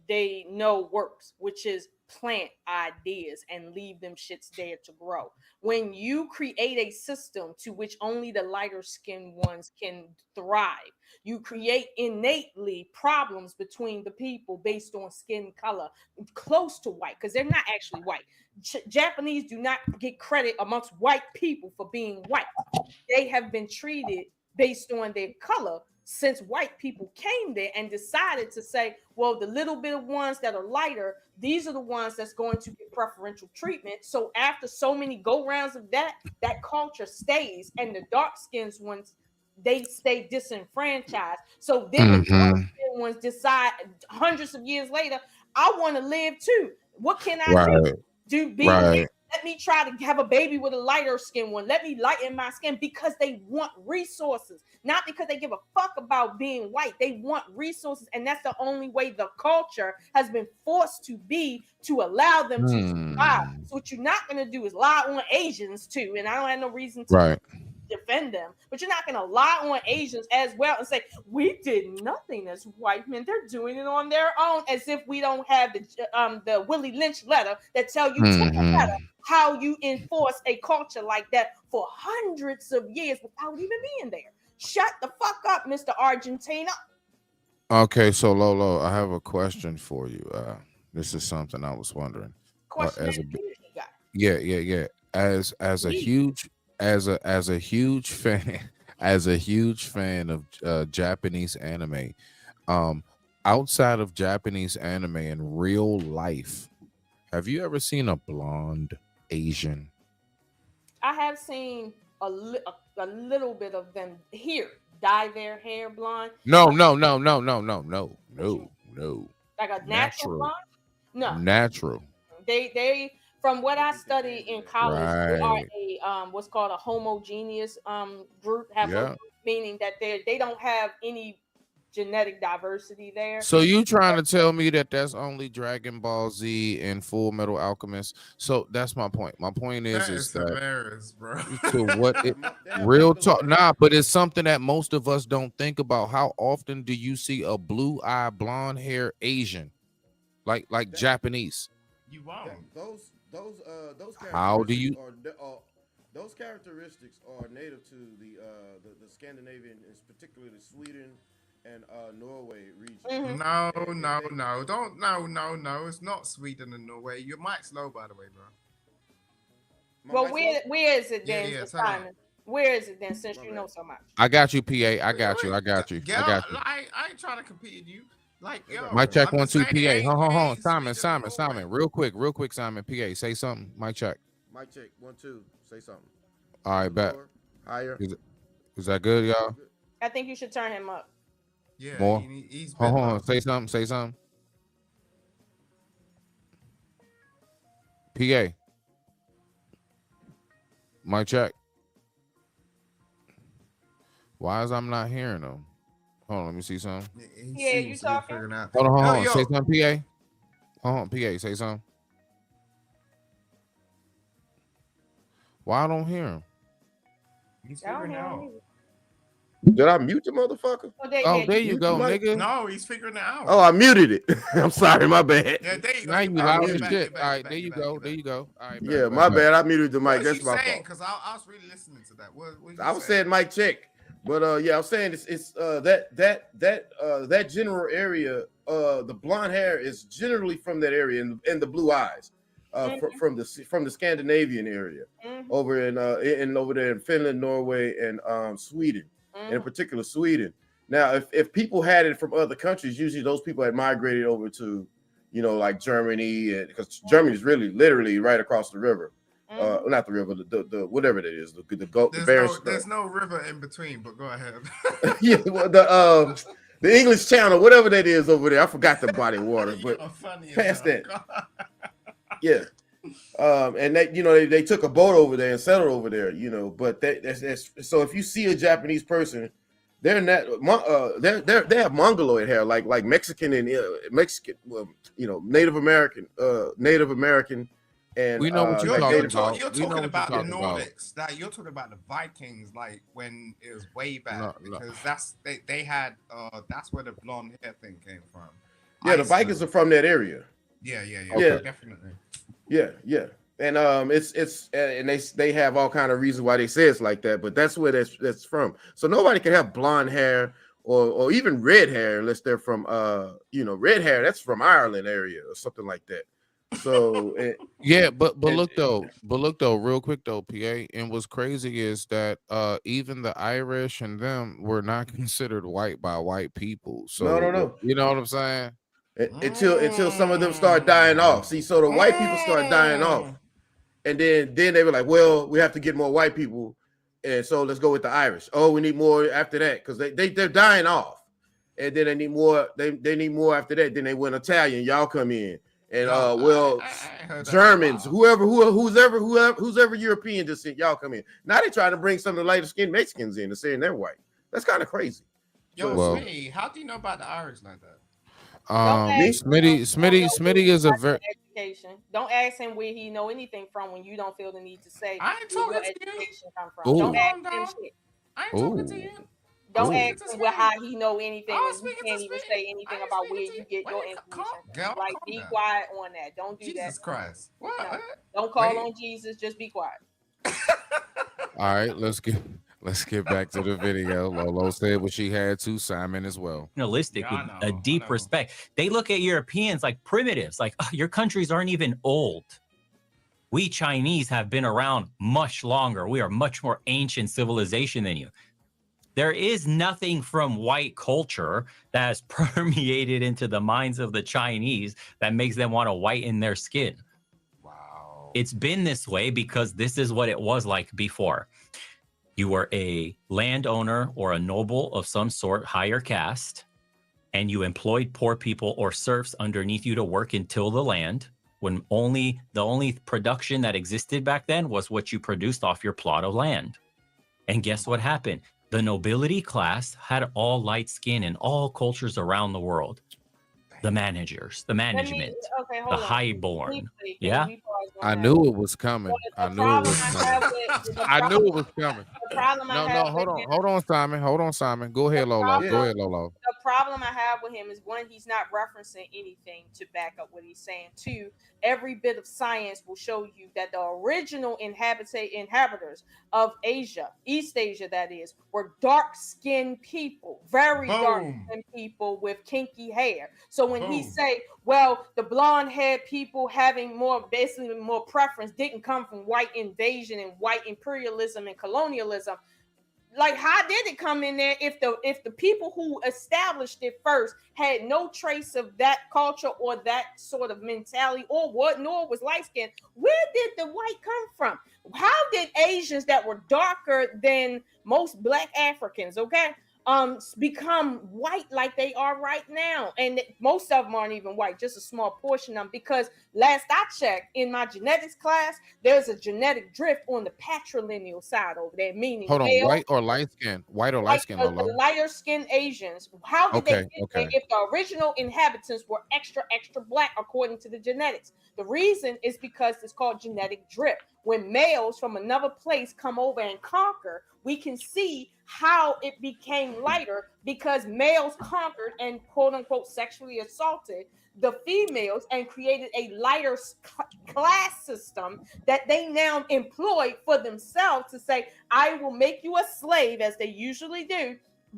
Speaker 5: they know works, which is plant ideas and leave them shits there to grow. When you create a system to which only the lighter skinned ones can thrive, you create innately problems between the people based on skin color close to white, because they're not actually white. Japanese do not get credit amongst white people for being white. They have been treated based on their color since white people came there and decided to say, well, the little bit of ones that are lighter, these are the ones that's going to get preferential treatment. So after so many go rounds of that culture stays, and the dark skins ones, they stay disenfranchised. So then the dark skin ones decide hundreds of years later, I want to live too. What can I do? Let me try to have a baby with a lighter skin one. Let me lighten my skin, because they want resources, not because they give a fuck about being white. They want resources, and that's the only way the culture has been forced to be, to allow them to survive. So what you're not going to do is lie on Asians too, and I don't have no reason to defend them, but you're not going to lie on Asians as well and say we did nothing as white men. They're doing it on their own, as if we don't have the Willie Lynch letter that tell you how you enforce a culture like that for hundreds of years without even being there. Shut the fuck up, Mr. Argentina.
Speaker 4: Okay, so Lolo, I have a question for you. This is something I was wondering. As a huge fan of Japanese anime, outside of Japanese anime in real life, Have you ever seen a blonde Asian?
Speaker 5: I have seen a little bit of them here dye their hair blonde.
Speaker 4: No.
Speaker 5: Like a natural blonde? No.
Speaker 4: Natural.
Speaker 5: They from what I studied in college, they are
Speaker 4: Right.
Speaker 5: a what's called a homogeneous group,
Speaker 4: Yeah.
Speaker 5: meaning that they don't have any genetic diversity there.
Speaker 4: So you trying to tell me that that's only Dragon Ball Z and Full Metal Alchemist? So that's my point. My point
Speaker 13: That
Speaker 4: is
Speaker 13: is
Speaker 4: that
Speaker 13: hilarious, bro.
Speaker 4: to what it real talk, nah, but it's something that most of us don't think about. How often do you see a blue-eyed, blonde hair Asian, like Japanese?
Speaker 13: You won't.
Speaker 14: Those
Speaker 4: How do you?
Speaker 14: Those characteristics are native to the Scandinavian, particularly Sweden and Norway region.
Speaker 13: No. Don't no. It's not Sweden and Norway. You're Mike's low, by the way, bro.
Speaker 5: Well, where is it then?
Speaker 13: Yeah,
Speaker 5: Simon? Where is it then? Since you know so much.
Speaker 4: I got you, PA. I got you. I got you.
Speaker 13: I ain't trying to compete with you. Like, yo,
Speaker 4: Mic check
Speaker 13: I'm
Speaker 4: 1 2
Speaker 13: just saying,
Speaker 4: PA. Hold on.
Speaker 13: ain't
Speaker 4: Simon. Real quick, Simon. PA, say something. Mic check.
Speaker 14: Mic check 1 2. Say something.
Speaker 4: All right, bet.
Speaker 14: Higher.
Speaker 4: Is that good, y'all?
Speaker 5: I think you should turn him up.
Speaker 13: Yeah.
Speaker 4: More.
Speaker 13: He's
Speaker 4: Hold on. Say something. PA. Mic check. Why is I'm not hearing them? Hold on, let me see something.
Speaker 5: Yeah, you talking?
Speaker 4: Hold on.
Speaker 13: Yo.
Speaker 4: Say something, PA. Hold on, PA. Say something. Why I don't hear him?
Speaker 13: He's
Speaker 5: I don't
Speaker 13: figuring it
Speaker 5: hear him
Speaker 13: out.
Speaker 5: either.
Speaker 14: Did I mute the motherfucker?
Speaker 5: Oh,
Speaker 4: there you go, nigga.
Speaker 13: No, he's figuring it out.
Speaker 14: Oh, I muted it. I'm sorry, my bad.
Speaker 13: Yeah, there you go.
Speaker 4: Now you
Speaker 14: I
Speaker 4: loud
Speaker 14: muted
Speaker 4: as
Speaker 14: it.
Speaker 4: shit. All right, there you go. All right,
Speaker 14: Yeah, my bad. I muted the mic.
Speaker 13: What
Speaker 14: That's
Speaker 13: you
Speaker 14: my
Speaker 13: saying?
Speaker 14: fault.
Speaker 13: Because I was really listening to that. What you
Speaker 14: I was
Speaker 13: saying?
Speaker 14: saying mic check, but yeah, I'm saying it's that general area. The blonde hair is generally from that area, and the blue eyes, from the Scandinavian area, over in over there in Finland, Norway, and Sweden, and in particular Sweden. Now, if people had it from other countries, usually those people had migrated over to, like Germany, and because Germany is really literally right across the river. Not the river, the whatever it is,
Speaker 13: There's no river in between, but go ahead.
Speaker 14: yeah, well, the English Channel, whatever that is over there. I forgot the body of water, but past that. Yeah. And that they took a boat over there and settled over there, but that's so if you see a Japanese person, they're not they have mongoloid hair like Mexican and Mexican, Native American. And
Speaker 4: we know what you're talking about.
Speaker 13: You're talking about the Nordics. Like you're talking about the Vikings, like when it was way back, because that's they had that's where the blonde hair thing came from.
Speaker 14: Yeah, the Vikings are from that area.
Speaker 13: Yeah,
Speaker 14: Okay.
Speaker 13: Definitely.
Speaker 14: Yeah. And it's and they have all kind of reasons why they say it's like that, but that's where that's from. So nobody can have blonde hair or even red hair unless they're from red hair. That's from Ireland area or something like that. So
Speaker 4: yeah, but look though, real quick though, PA, and what's crazy is that even the Irish and them were not considered white by white people. So
Speaker 14: no.
Speaker 4: You know what I'm saying?
Speaker 14: Until some of them start dying off. See, so the white people start dying off, and then they were like, well, we have to get more white people, and so let's go with the Irish. Oh, we need more after that because they're dying off, and then they need more. They need more after that. Then they went Italian. Y'all come in. And Germans, who's ever European descent, y'all come in. Now they trying to bring some of the lighter skinned Mexicans in and saying they're white. That's kind of crazy.
Speaker 13: Yo, Smitty, how do you know about the Irish like that?
Speaker 4: Smitty is a very
Speaker 5: education. Don't ask him where he know anything from when you don't feel the need to say
Speaker 13: I ain't talking
Speaker 5: where
Speaker 13: to
Speaker 5: education
Speaker 13: you.
Speaker 5: come from. Don't ask him shit.
Speaker 13: I ain't talking to you.
Speaker 5: Don't ask him how he know anything when you can't even say anything about where you get your information. Like, be quiet on that. Don't do that.
Speaker 13: Jesus Christ. What?
Speaker 5: No. Don't call on Jesus. Just be quiet.
Speaker 4: All right, let's get back to the video. Lolo said what she had to. Simon as well.
Speaker 6: Realistic with a deep respect. They look at Europeans like primitives, like your countries aren't even old. We Chinese have been around much longer. We are much more ancient civilization than you. There is nothing from white culture that has permeated into the minds of the Chinese that makes them want to whiten their skin. It's been this way because this is what it was like before. You were a landowner or a noble of some sort, higher caste, and you employed poor people or serfs underneath you to work and till the land, when the only production that existed back then was what you produced off your plot of land. And guess what happened? The nobility class had all light skin in all cultures around the world. The managers, the management, the highborn. Yeah.
Speaker 4: I knew it was coming. I knew it was coming. I knew it was coming. No, hold on, Simon. Hold on, Simon. Go ahead, Lolo. Go ahead, Lolo.
Speaker 5: The problem I have with him is, one, he's not referencing anything to back up what he's saying. Two, every bit of science will show you that the original inhabitants of Asia, East Asia that is, were dark-skinned people, very dark-skinned people with kinky hair. So when he say, well, the blonde-haired people having basically more preference didn't come from white invasion and white imperialism and colonialism, like, how did it come in there if the people who established it first had no trace of that culture or that sort of mentality, or nor was light skinned? Where did the white come from? How did Asians that were darker than most Black Africans, become white like they are right now? And most of them aren't even white, just a small portion of them, because last I checked in my genetics class, there's a genetic drift on the patrilineal side over there, meaning
Speaker 4: Hold on, white or light skin? White or light skin, Lolo?
Speaker 5: Lighter skinned Asians. How did they get there if the original inhabitants were extra Black according to the genetics? The reason is because it's called genetic drift. When males from another place come over and conquer, we can see how it became lighter, because males conquered and quote unquote sexually assaulted the females and created a lighter class system that they now employ for themselves to say, I will make you a slave, as they usually do,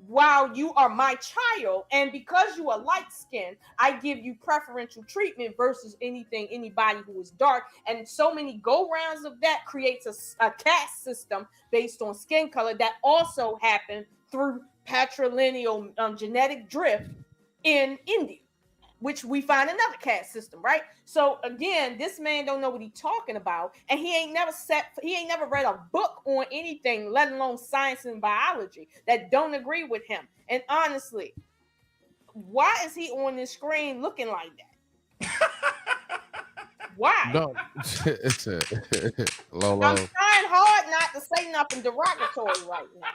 Speaker 5: while you are my child, and because you are light skinned, I give you preferential treatment versus anybody who is dark. And so many go rounds of that creates a caste system based on skin color that also happened through patrilineal genetic drift in India, which we find another caste system, right? So again, this man don't know what he's talking about, and he ain't never read a book on anything, let alone science and biology, that don't agree with him. And honestly, why is he on this screen looking like that? Why?
Speaker 4: No, it's a Lolo.
Speaker 5: I'm trying hard not to say nothing derogatory right now.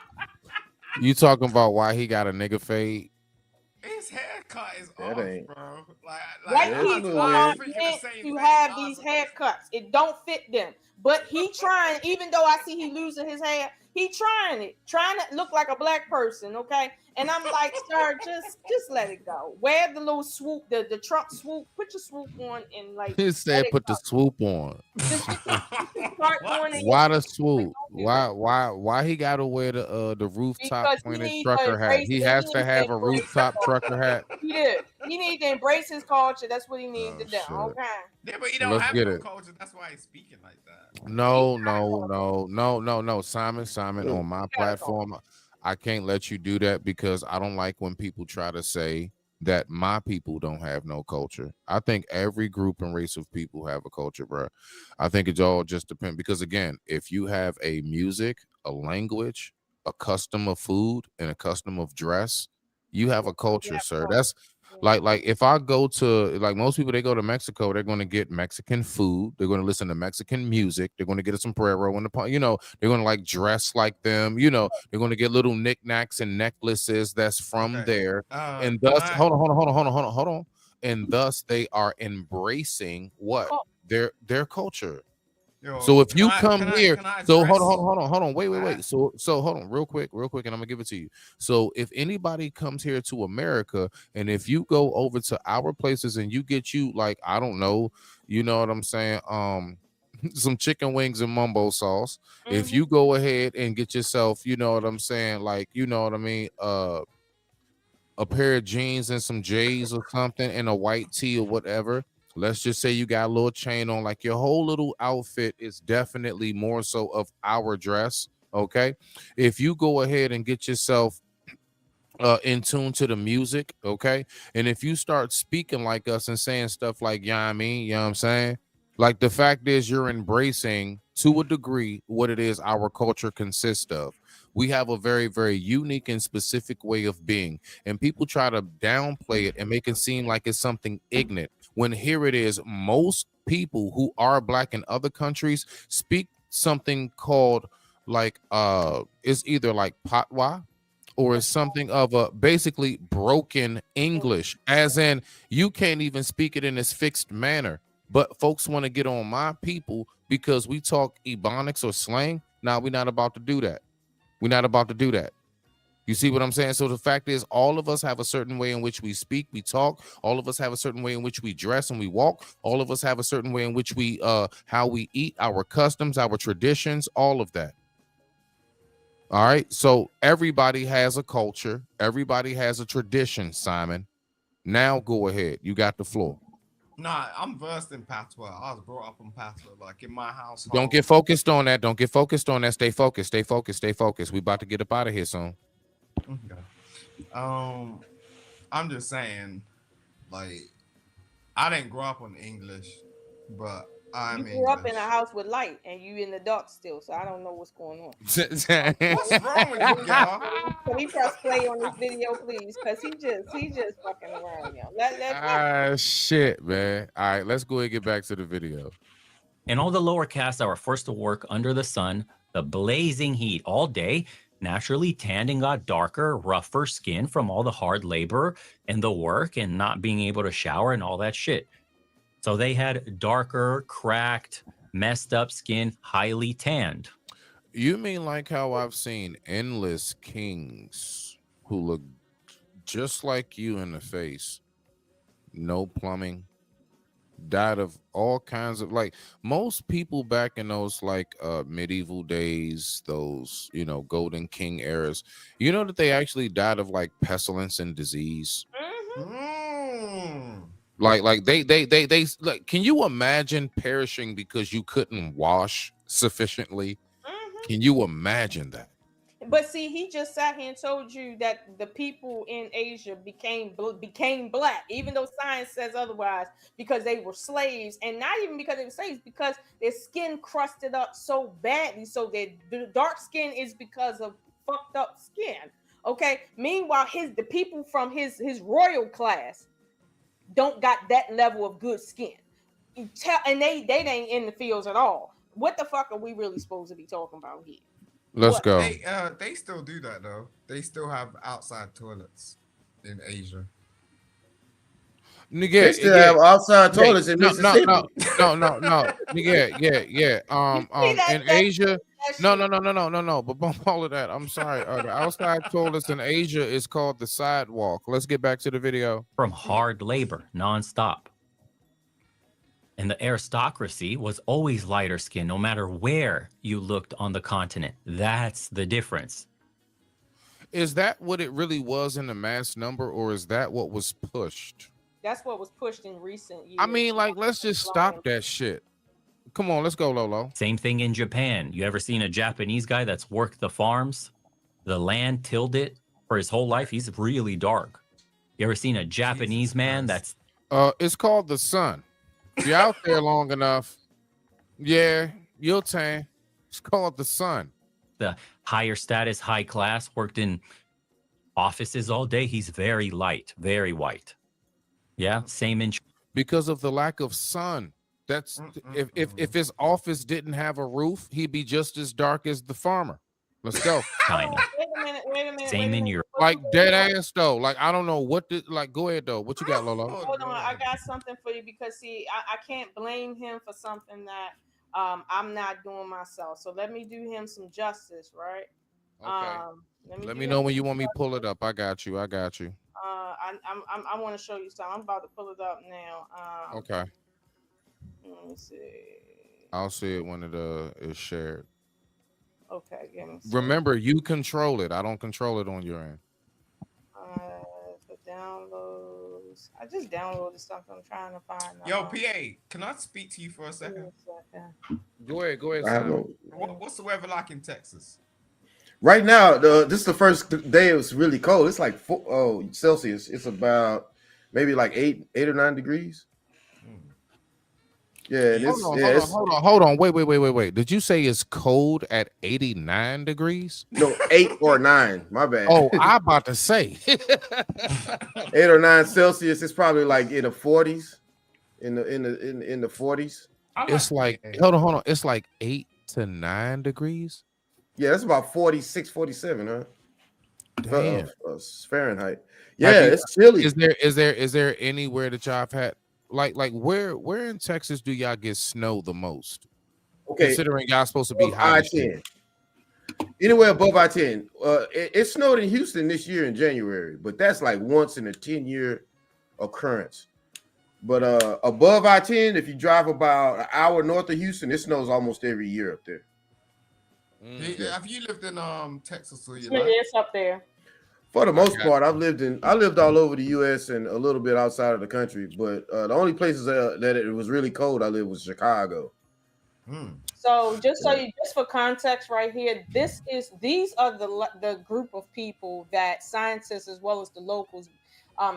Speaker 4: You talking about why he got a nigga fade?
Speaker 13: His haircut is
Speaker 14: That
Speaker 13: off,
Speaker 14: ain't-
Speaker 13: bro.
Speaker 5: White people are meant to have these haircuts. It don't fit them. But he trying, even though I see he losing his hair, he trying to look like a Black person, okay? And I'm like, sir, just let it go. Wear the little swoop, the Trump swoop. Put your swoop on and like.
Speaker 4: He said, "Put the swoop on." Why the swoop? Why he got to wear the rooftop pointed trucker hat? He has to have a rooftop trucker hat.
Speaker 5: He did. He need to embrace his culture. That's what he needs to do.
Speaker 4: shit.
Speaker 5: Okay.
Speaker 13: Yeah, but he don't
Speaker 4: Let's
Speaker 13: have
Speaker 4: get
Speaker 13: no
Speaker 4: it.
Speaker 13: culture. That's why he's speaking like that.
Speaker 4: No, Simon, on my platform, I can't let you do that, because I don't like when people try to say that my people don't have no culture. I think every group and race of people have a culture, bro. I think it all just depends, because again, if you have a music, a language, a custom of food, and a custom of dress, you have a culture, sir. That's like if I go to, like, most people, they go to Mexico, they're going to get Mexican food, they're going to listen to Mexican music, they're going to get a sombrero and they're going to like dress like them, they're going to get little knickknacks and necklaces that's from there, and thus hold on, and thus they are embracing what their culture. So if you come here, so hold on, wait. So hold on, real quick, and I'm gonna give it to you. So if anybody comes here to America, and if you go over to our places and you get you, like, I don't know, you know what I'm saying, some chicken wings and mumbo sauce. If you go ahead and get yourself, you know what I'm saying, like, you know what I mean, a pair of jeans and some J's or something, and a white tee or whatever. Let's just say you got a little chain on, like your whole little outfit is definitely more so of our dress. Okay. If you go ahead and get yourself in tune to the music, okay, and if you start speaking like us and saying stuff like, yeah, I mean, you know what I'm saying, Like the fact is, you're embracing to a degree what it is our culture consists of. We have a very, very unique and specific way of being, and people try to downplay it and make it seem like it's something ignorant. When here it is, most people who are black in other countries speak something called like it's either like patois or it's something of a basically broken English, as in you can't even speak it in this fixed manner. But folks want to get on my people because we talk Ebonics or slang. Now we're not about to do that. We're not about to do that. You see what I'm saying? So the fact is, all of us have a certain way in which we speak, we talk. All of us have a certain way in which we dress and we walk. All of us have a certain way in which we how we eat, our customs, our traditions, all of that. All right. So everybody has a culture. Everybody has a tradition, Simon. Now go ahead. You got the floor.
Speaker 13: Nah, I'm versed in patois. I was brought up in patois, like in my house.
Speaker 4: Don't get focused on that. Don't get focused on that. Stay focused. Stay focused. Stay focused. We about to get up out of here soon.
Speaker 13: Okay. I'm just saying, like, I didn't grow up in English, but I'm
Speaker 5: You grew up in a house with light, and you in the dark still. So I don't know what's going on.
Speaker 13: What's wrong with you, y'all?
Speaker 5: Can we press play on this video, please? Because he just fucking around, y'all.
Speaker 4: Shit, man. All right, let's go ahead and get back to the video.
Speaker 6: And all the lower castes that were forced to work under the sun, the blazing heat all day, naturally tanned and got darker, rougher skin from all the hard labor and the work and not being able to shower and all that shit. So they had darker, cracked, messed up skin, highly tanned.
Speaker 4: You mean like how I've seen endless kings who look just like you in the face, no plumbing, died of all kinds of, like, most people back in those like medieval days, those, you know, golden king eras, you know that they actually died of like pestilence and disease. Like they like, can you imagine perishing because you couldn't wash sufficiently? Can you imagine that?
Speaker 5: But see, he just sat here and told you that the people in Asia became black, even though science says otherwise, because they were slaves, and not even because they were slaves, because their skin crusted up so badly. So the dark skin is because of fucked up skin. Okay. Meanwhile, the people from his royal class don't got that level of good skin. And they ain't in the fields at all. What the fuck are we really supposed to be talking about here?
Speaker 4: Let's go.
Speaker 13: They still do that though. They still have outside toilets in Asia.
Speaker 14: They still have outside toilets in Mississippi.
Speaker 4: No. Yeah. In Asia, no. But bump all of that. I'm sorry. The outside toilets in Asia is called the sidewalk. Let's get back to the video.
Speaker 6: From hard labor, nonstop. And the aristocracy was always lighter skin, no matter where you looked on the continent. That's the difference.
Speaker 4: Is that what it really was in the mass number, or is that what was pushed?
Speaker 5: That's what was pushed in recent years.
Speaker 4: I mean, like, let's just stop that shit. Come on, let's go, Lolo.
Speaker 6: Same thing in Japan. You ever seen a Japanese guy that's worked the farms, the land, tilled it for his whole life? He's really dark. You ever seen a Japanese man that's...
Speaker 4: It's called the sun. If you're out there long enough, yeah, you'll tan. It's called the sun.
Speaker 6: The higher status, high class, worked in offices all day. He's very light, very white. Yeah, same in...
Speaker 4: Because of the lack of sun. That's if his office didn't have a roof, he'd be just as dark as the farmer. Let's go.
Speaker 6: Kind of.
Speaker 5: Wait a minute.
Speaker 6: Same in Europe.
Speaker 4: Like dead ass though. Like, I don't know what like, go ahead though. What you got, Lolo?
Speaker 5: Hold on, I got something for you, because see, I can't blame him for something that I'm not doing myself. So let me do him some justice, right?
Speaker 4: Okay. Let me know when you want me to pull it up. I got you.
Speaker 5: I want to show you something. I'm about to pull it up now.
Speaker 4: Okay.
Speaker 5: Let me see.
Speaker 4: I'll see it when it is shared.
Speaker 5: Okay, give me.
Speaker 4: Remember, you control it. I don't control it on your end.
Speaker 5: For downloads, I just downloaded something. I'm trying to find.
Speaker 13: Yo, PA, can I speak to you for a second?
Speaker 4: Go ahead.
Speaker 13: What's the weather like in Texas?
Speaker 14: Right now, this is the first day it was really cold. It's like 4 Celsius. It's about maybe like 8 or 9 degrees. Yeah, and
Speaker 4: Hold on. Wait. Did you say it's cold at 89 degrees?
Speaker 14: No, 8 or 9. My bad.
Speaker 4: Oh, I about to say
Speaker 14: 8 or 9 Celsius. It's probably like in the 40s. In the 40s.
Speaker 4: It's like hold on. It's like 8 to 9 degrees.
Speaker 14: Yeah, that's about 46, 47, huh?
Speaker 4: Damn.
Speaker 14: Fahrenheit. Yeah, it's chilly.
Speaker 4: Is there anywhere that y'all have had like where in Texas do y'all get snow the most?
Speaker 14: Okay,
Speaker 4: considering y'all supposed to be high.
Speaker 14: I-10. Anywhere above I-10. It snowed in Houston this year in January, but that's like once in a 10-year occurrence. But above I-10, if you drive about an hour north of Houston, it snows almost every year up there.
Speaker 13: Have you lived in Texas?
Speaker 5: It's up there.
Speaker 14: For the most part, I lived all over the U.S. and a little bit outside of the country. But the only places that it was really cold I lived was Chicago.
Speaker 5: So just for context, right here, these are the group of people that scientists as well as the locals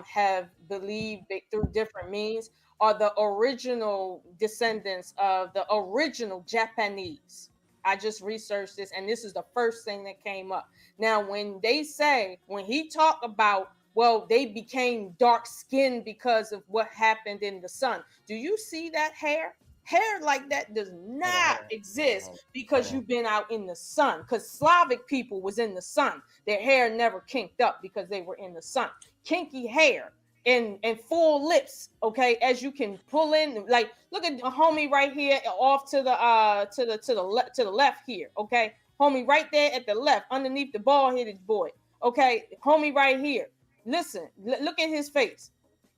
Speaker 5: have believed that through different means are the original descendants of the original Japanese. I just researched this, and this is the first thing that came up. Now, when he talked about, well, they became dark skinned because of what happened in the sun. Do you see that hair? Hair like that does not exist because you've been out in the sun. Because Slavic people was in the sun. Their hair never kinked up because they were in the sun. Kinky hair and full lips, okay, as you can pull in, like look at the homie right here off to the left here, okay, homie right there at the left underneath the bald-headed boy, okay, homie right here. Listen, look at his face.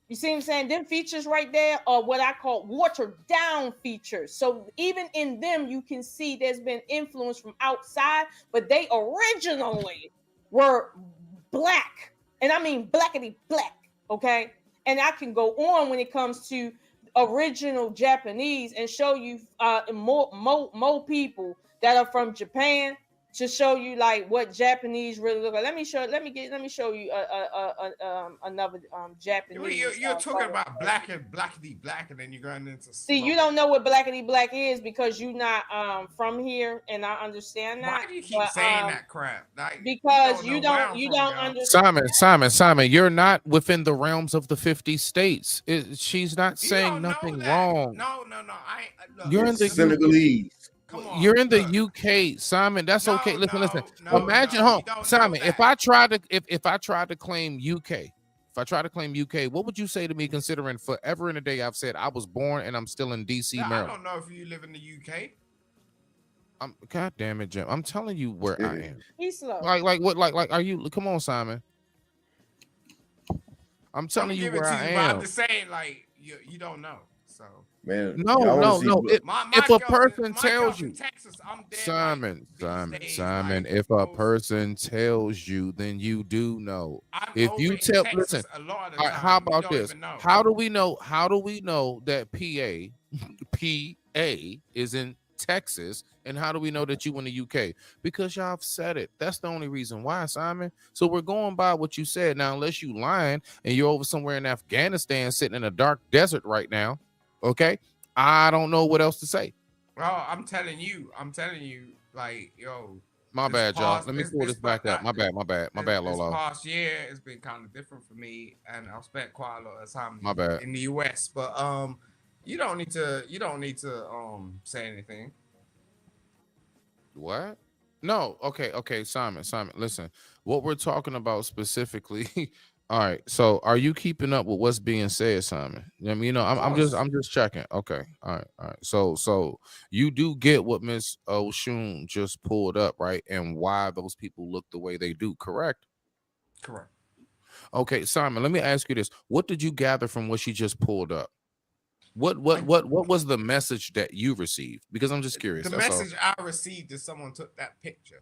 Speaker 5: You see what I'm saying? Them features right there are what I call watered down features. So even in them, you can see there's been influence from outside, but they originally were black. And I mean blackety black. Okay, and I can go on when it comes to original Japanese and show you more people that are from Japan to show you like what Japanese really look like. Let me show you another Japanese.
Speaker 13: You're talking about blackety black, and then you're going into.
Speaker 5: See, you don't know what blackety black is because you're not from here, and I understand that.
Speaker 13: Why do you keep saying that crap? Like,
Speaker 5: because you don't understand.
Speaker 4: Simon, you're not within the realms of the 50 states. She's not saying nothing wrong.
Speaker 13: No.
Speaker 4: You're in the
Speaker 14: Senegalese.
Speaker 4: You're in the UK, Simon. That's okay. Listen. Imagine, Simon. If I tried to claim UK, what would you say to me? Considering forever and a day I've said I was born and I'm still in DC, Maryland.
Speaker 13: I don't know if you live in the UK.
Speaker 4: God damn it, Jim. I'm telling you where I am.
Speaker 5: He's slow.
Speaker 4: Like what? Like are you? Come on, Simon. I'm telling you where I am.
Speaker 13: I'm just saying, like you don't know. So.
Speaker 14: Man,
Speaker 4: no. If a person tells you,
Speaker 13: Texas,
Speaker 4: Simon, if a person tells you, then you do know. If you tell, listen. How about this? How do we know that PA is in Texas, and how do we know that you in the UK? Because y'all have said it. That's the only reason why, Simon. So we're going by what you said. Now, unless you lying and you're over somewhere in Afghanistan, sitting in a dark desert right now. Okay, I don't know what else to say.
Speaker 13: Well, I'm telling you, like, yo.
Speaker 4: My bad, y'all. Let me pull this back up. My bad, Lolo.
Speaker 13: This past year has been kind of different for me, and I've spent quite a lot of time in the US. But you don't need to say anything.
Speaker 4: What? No. Okay, Simon. Listen, what we're talking about specifically. All right. So, are you keeping up with what's being said, Simon? I mean, I'm just checking. Okay. All right. So you do get what Miss Oshun just pulled up, right? And why those people look the way they do, correct?
Speaker 13: Correct.
Speaker 4: Okay, Simon. Let me ask you this: what did you gather from what she just pulled up? What was the message that you received? Because I'm just curious.
Speaker 13: The message I received is someone took that picture.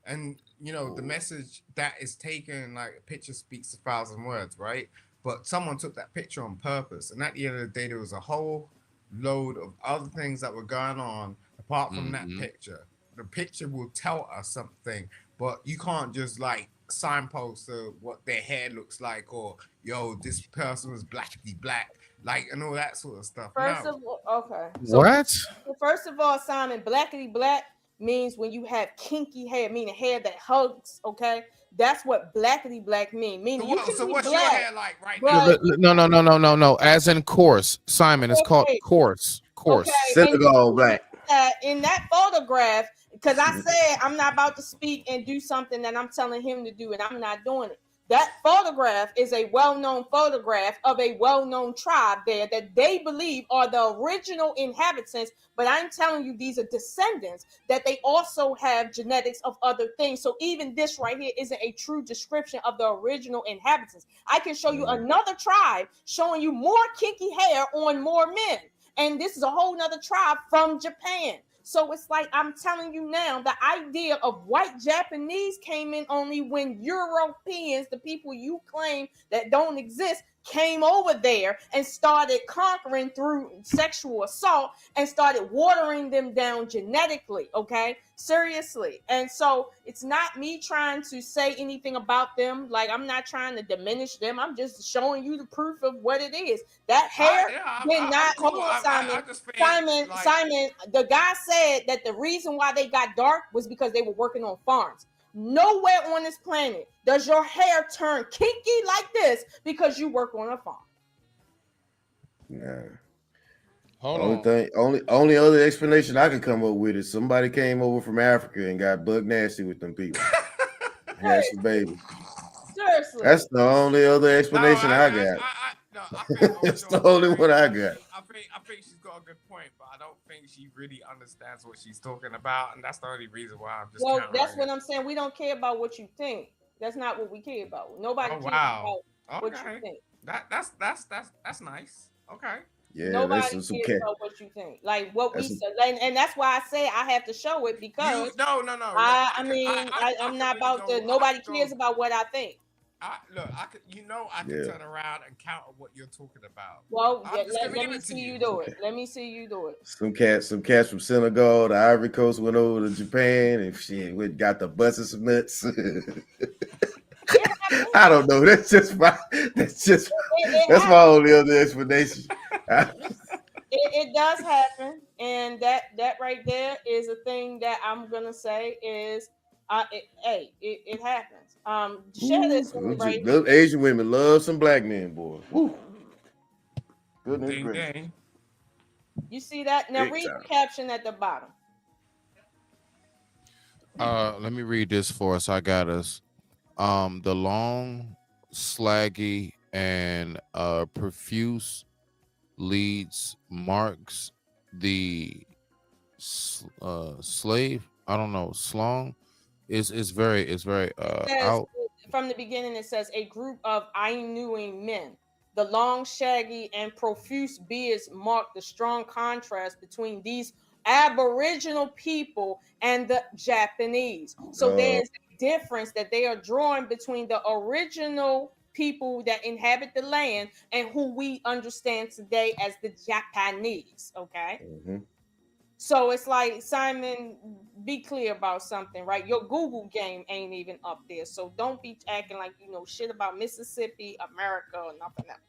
Speaker 13: And, the message that is taken, like a picture speaks 1,000 words, right? But someone took that picture on purpose. And at the end of the day, there was a whole load of other things that were going on apart from that picture. The picture will tell us something, but you can't just like signpost what their hair looks like or, yo, this person was blackety black. like and all that sort of stuff.
Speaker 5: First
Speaker 13: No.
Speaker 5: of all, okay.
Speaker 4: What?
Speaker 5: First of all, Simon, blackity black means when you have kinky hair, meaning hair that hugs. Okay, that's what blackity black mean. Meaning you can be
Speaker 13: What's
Speaker 5: black,
Speaker 13: your hair like right now?
Speaker 5: but
Speaker 4: No. As in coarse. Simon, it's called
Speaker 5: Okay.
Speaker 4: coarse. Coarse.
Speaker 5: Okay,
Speaker 14: Senegal black.
Speaker 5: in that photograph, because I said I'm not about to speak and do something that I'm telling him to do, and I'm not doing it. That photograph is a well-known photograph of a well-known tribe there that they believe are the original inhabitants, but I'm telling you these are descendants, that they also have genetics of other things. So even this right here isn't a true description of the original inhabitants. I can show you another tribe showing you more kinky hair on more men. And this is a whole nother tribe from Japan. So it's like I'm telling you now, the idea of white Japanese came in only when Europeans, the people you claim that don't exist, came over there and started conquering through sexual assault and started watering them down genetically. Okay, seriously. And so it's not me trying to say anything about them. Like, I'm not trying to diminish them. I'm just showing you the proof of what it is. That hair did not. Hold on, Simon. Simon, the guy said that the reason why they got dark was because they were working on farms. Nowhere on this planet does your hair turn kinky like this because you work on a farm.
Speaker 14: Nah.
Speaker 4: Hold
Speaker 14: on. Only other explanation I can come up with is somebody came over from Africa and got bug nasty with them people. Had some baby.
Speaker 5: Seriously.
Speaker 14: That's the only other explanation I got. It's the only one I got.
Speaker 13: I think she's got a good point, but I don't think she really understands what she's talking about, and that's the only reason why I'm just.
Speaker 5: Well, that's what I'm saying. We don't care about what you think. That's not what we care about. Nobody cares about what you think.
Speaker 13: That's nice. Okay.
Speaker 14: Yeah,
Speaker 5: nobody
Speaker 14: that's some
Speaker 5: cares about what you think. Like what we said, and that's why I say I have to show it because
Speaker 13: no.
Speaker 5: I'm not about to. Nobody cares about what I think.
Speaker 13: I can turn around and counter what you're talking about.
Speaker 5: Well, let me see you do it. Let me see you do it.
Speaker 14: Some cats from Senegal, the Ivory Coast went over to Japan and shit, got the busting some nuts. I don't know. That's my only other explanation.
Speaker 5: It does happen, and that right there is a thing that I'm gonna say is, it happens. Share this with me right
Speaker 14: Those Asian women love some black men, boy. Woo. Goodness gracious.
Speaker 5: You see that? Now read the caption at the bottom.
Speaker 4: Let me read this for us. I got us. The long, slaggy, and profuse leads marks the slave. I don't know. Slong is very out.
Speaker 5: From the beginning, it says a group of Ainuing men. The long, shaggy, and profuse beards mark the strong contrast between these Aboriginal people and the Japanese. So there's a difference that they are drawing between the original people that inhabit the land and who we understand today as the Japanese. Okay.
Speaker 14: Mm-hmm.
Speaker 5: So it's like, Simon, be clear about something, right? Your Google game ain't even up there. So don't be acting like you know shit about Mississippi, America, or nothing else.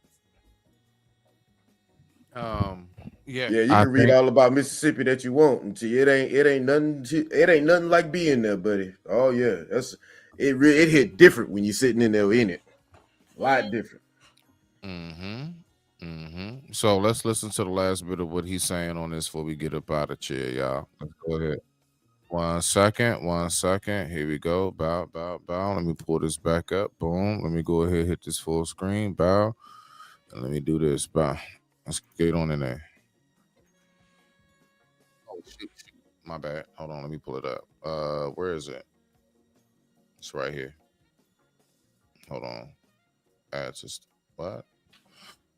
Speaker 14: Yeah, you can read all about Mississippi that you want until it ain't nothing like being there, buddy. Oh yeah, it hit different when you're sitting in there in it. A lot different.
Speaker 4: So let's listen to the last bit of what he's saying on this before we get up out of chair, y'all. Let's go ahead. 1 second. Here we go. Bow. Let me pull this back up. Boom. Let me go ahead, hit this full screen. Bow. And let me do this. Bow. Let's get on in there. Oh, shoot. My bad. Hold on. Let me pull it up. Where is it? It's right here. Hold on. Add to what?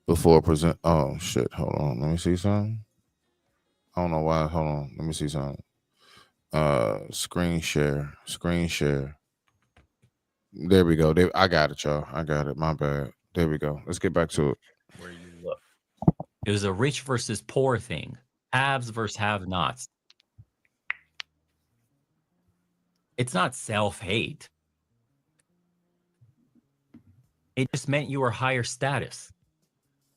Speaker 4: Before present. Oh shit. Hold on. Let me see something. I don't know why. Hold on. Let me see something. Screen share. There we go. I got it, y'all. I got it. My bad. There we go. Let's get back to it.
Speaker 6: Where you look. It was a rich versus poor thing. Haves versus have-nots. It's not self-hate. It just meant you were higher status.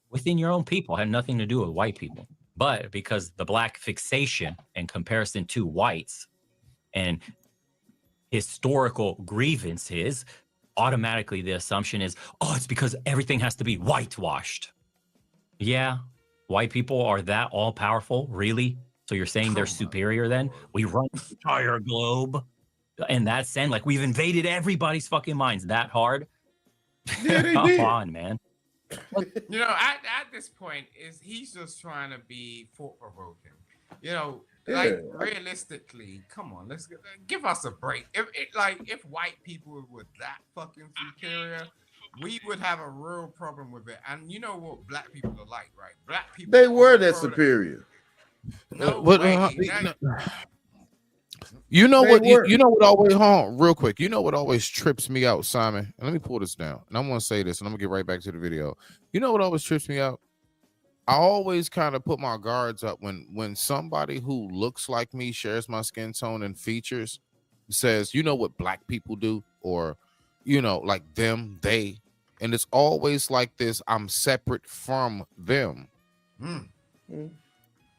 Speaker 6: within your own people. It had nothing to do with white people. But because the black fixation in comparison to whites and historical grievances, automatically the assumption is, oh, it's because everything has to be whitewashed. Yeah, white people are that all powerful, really? So you're saying they're superior then? We run the entire globe in that sense? Like we've invaded everybody's fucking minds that hard?
Speaker 14: Yeah, they
Speaker 6: Come
Speaker 14: did.
Speaker 6: on, man.
Speaker 16: You know, at this point, he's just trying to be thought provoking. You know, like
Speaker 14: Yeah.
Speaker 16: realistically, come on, let's give us a break. If white people were that fucking superior, we would have a real problem with it. And you know what black people are like, right? Black people.
Speaker 14: They were that superior.
Speaker 16: No
Speaker 4: But,
Speaker 16: way.
Speaker 4: You know
Speaker 14: They
Speaker 4: what?
Speaker 14: were.
Speaker 4: You know what always hold on, real quick. You know what always trips me out, Simon. And let me pull this down. And I'm gonna say this, and I'm gonna get right back to the video. You know what always trips me out? I always kind of put my guards up when somebody who looks like me, shares my skin tone and features, says, you know what black people do, or you know, like them, they, and it's always like this. I'm separate from them.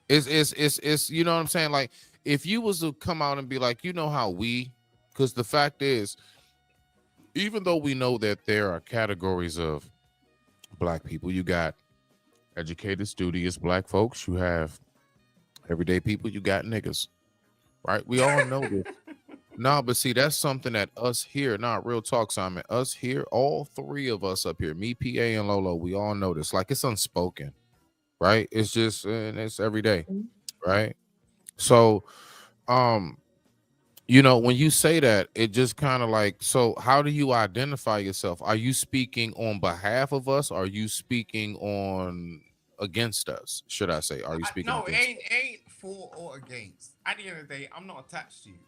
Speaker 4: It's you know what I'm saying? Like if you was to come out and be like, you know how we, because the fact is, even though we know that there are categories of black people, you got educated, studious black folks, you have everyday people, you got niggas, right? We all know this. No, but see, that's something that us here, not real talk, Simon, us here, all three of us up here, me, PA, and Lolo, we all know this. Like it's unspoken, right? It's just, and it's every day, right? So, you know, when you say that, it just kind of like, so how do you identify yourself? Are you speaking on behalf of us? Are you speaking on against us? Should I say? Are you speaking?
Speaker 16: No, it
Speaker 4: against
Speaker 16: ain't for or against. At the end of the day, I'm not attached to you.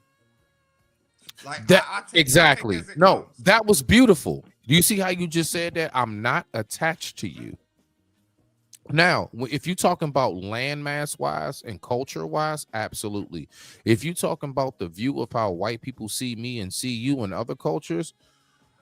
Speaker 16: Like
Speaker 4: that?
Speaker 16: I take
Speaker 4: Exactly.
Speaker 16: as it
Speaker 4: No,
Speaker 16: comes.
Speaker 4: that was beautiful. Do you see how you just said that? I'm not attached to you. Now, if you're talking about landmass wise and culture wise, absolutely. If you're talking about the view of how white people see me and see you in other cultures,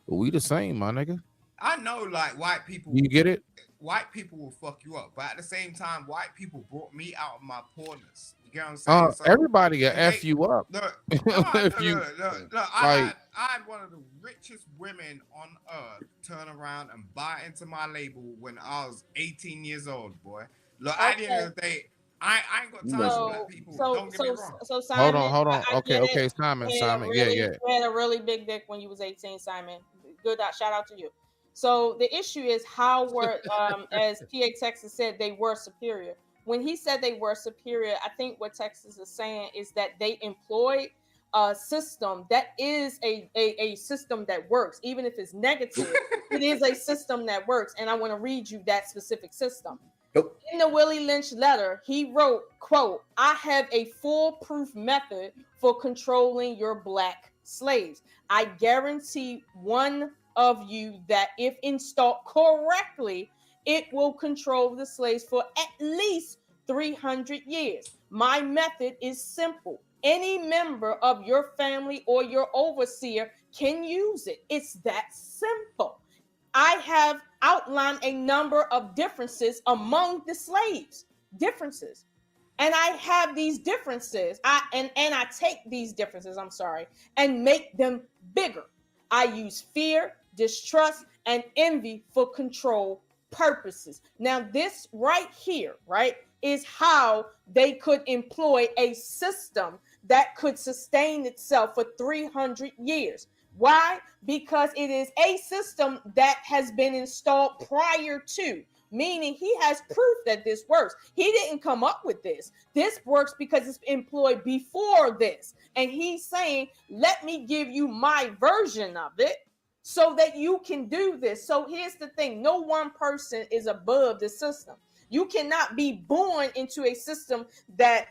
Speaker 4: we the same, my nigga.
Speaker 16: I know, like white people.
Speaker 4: You get it?
Speaker 16: White people will fuck you up, but at the same time, white people brought me out of my poorness. You get what I'm saying? So
Speaker 4: Everybody will
Speaker 16: if
Speaker 4: F
Speaker 16: they-
Speaker 4: you up.
Speaker 16: Look,
Speaker 4: If you
Speaker 16: look,
Speaker 4: like,
Speaker 16: I had one of the richest women on earth turn around and buy into my label when I was 18 years old, boy. Look, at the end of the day, I ain't got time for black people. Don't get me wrong.
Speaker 5: So Simon,
Speaker 4: hold on.
Speaker 5: I
Speaker 4: Okay,
Speaker 5: get it.
Speaker 4: okay, Simon,
Speaker 5: You had a
Speaker 4: Simon.
Speaker 5: really-
Speaker 4: Yeah.
Speaker 5: You had a really big dick when you was 18, Simon. Good, shout out to you. So the issue is how were, as PA Texas said, they were superior. When he said they were superior, I think what Texas is saying is that they employed a system that is a system that works, even if it's negative. It is a system that works, and I want to read you that specific system. In the Willie Lynch letter, he wrote, quote, I have a foolproof method for controlling your black slaves. I guarantee one of you that if installed correctly, it will control the slaves for at least 300 years. My method is simple. Any member of your family or your overseer can use it. It's that simple. I have outlined a number of differences among the slaves. Differences. And I have these differences. I take these differences, and make them bigger. I use fear, distrust, and envy for control purposes. Now, this right here, right, is how they could employ a system that could sustain itself for 300 years. Why? Because it is a system that has been installed prior to, meaning he has proof that this works. He didn't come up with this. This works because it's employed before this. And he's saying, let me give you my version of it so that you can do this. So here's the thing. No one person is above the system. You cannot be born into a system that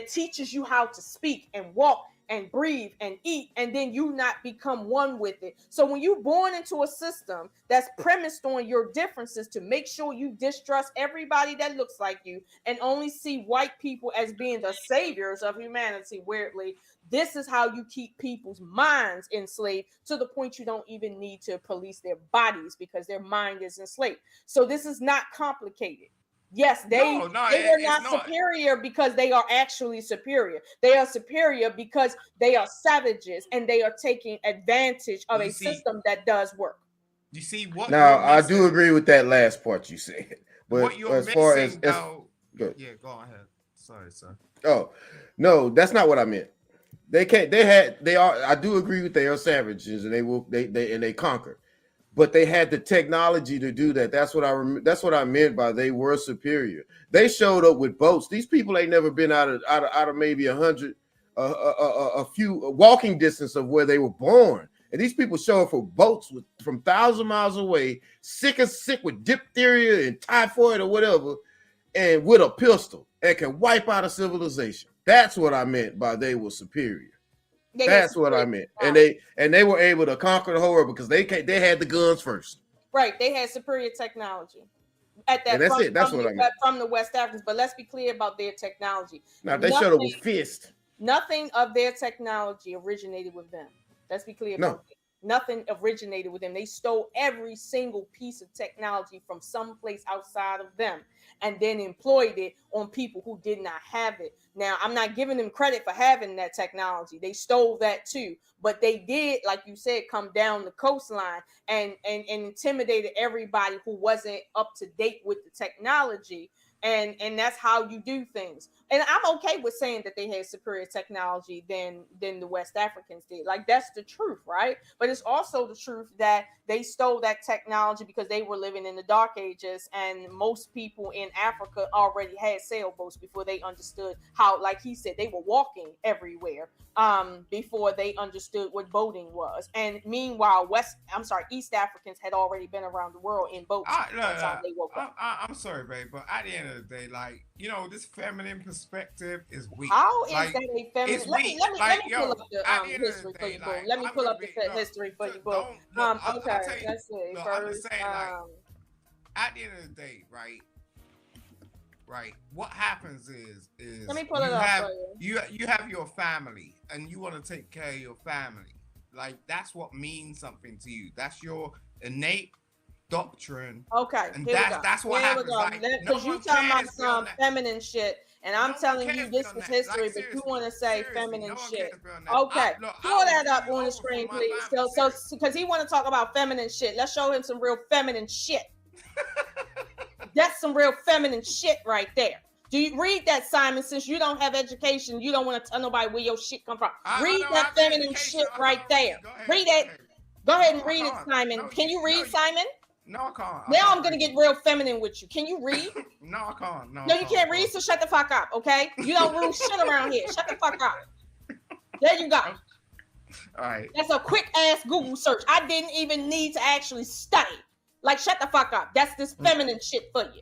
Speaker 5: teaches you how to speak and walk and breathe and eat, and then you not become one with it. So when you're born into a system that's premised on your differences to make sure you distrust everybody that looks like you and only see white people as being the saviors of humanity, weirdly, this is how you keep people's minds enslaved to the point you don't even need to police their bodies because their mind is enslaved. So this is not complicated. Yes, they are not superior because they are actually superior. They are superior because they are savages and they are taking advantage of a system that does work.
Speaker 16: You see what?
Speaker 14: Now I do agree with that last part you said, but
Speaker 16: what you're
Speaker 14: as far
Speaker 16: missing,
Speaker 14: as
Speaker 16: go ahead. Sorry, sir.
Speaker 14: Oh no, that's not what I meant. They can't. They are. I do agree with they are savages and they conquered. But they had the technology to do that. That's what I meant by they were superior. They showed up with boats. These people ain't never been out of maybe 100, a few walking distance of where they were born. And these people show up for boats from 1,000 miles away, sick with diphtheria and typhoid or whatever, and with a pistol and can wipe out a civilization. That's what I meant by they were superior. That's what I meant, and they were able to conquer the whole world because they had the guns first.
Speaker 5: Right, they had superior technology at that.
Speaker 14: And that's it. That's what I meant
Speaker 5: from the West Africans. But let's be clear about their technology.
Speaker 14: Now they showed up with fists.
Speaker 5: Nothing of their technology originated with them. Let's be clear about it. Nothing originated with them. They stole every single piece of technology from someplace outside of them and then employed it on people who did not have it. Now, I'm not giving them credit for having that technology. They stole that too. But they did, like you said, come down the coastline and intimidated everybody who wasn't up to date with the technology. And that's how you do things. And I'm okay with saying that they had superior technology than the West Africans did. Like, that's the truth, right? But it's also the truth that they stole that technology because they were living in the dark ages, and most people in Africa already had sailboats before they understood how, like he said, they were walking everywhere before they understood what boating was. And meanwhile, East Africans had already been around the world in boats. They woke up.
Speaker 16: I'm sorry, babe, but at the end of the day, like, you know, this feminine perspective is weak.
Speaker 5: How is
Speaker 16: like,
Speaker 5: that a feminine?
Speaker 16: It's weak. Let me pull up the history for you, boo.
Speaker 5: Let me pull up the history for you, boo. Okay, let's see.
Speaker 16: No, I'm just saying, at the end of the day, right? What happens is
Speaker 5: let me pull it up for
Speaker 16: you. You have your family, and you want to take care of your family. Like, that's what means something to you. That's your innate doctrine.
Speaker 5: Okay,
Speaker 16: and that's what happens.
Speaker 5: Because you talking about some feminine shit, and I'm telling you this is history, but you want to say feminine shit. Okay, pull that up on the screen, please. So because he want to talk about feminine shit, let's show him some real feminine shit. That's some real feminine shit right there. Do you read that, Simon? Since you don't have education, you don't want to tell nobody where your shit come from. Read that feminine shit right there. Read it. Go ahead and read it, Simon. Can you read, Simon?
Speaker 16: No, I can't.
Speaker 5: Now I'm gonna get real feminine with you. Can you read?
Speaker 16: No, I can't.
Speaker 5: No, you can't read, so shut the fuck up, okay? You don't rule shit around here. Shut the fuck up. There you go.
Speaker 16: All right.
Speaker 5: That's a quick ass Google search. I didn't even need to actually study. Like, shut the fuck up. That's this feminine shit for you.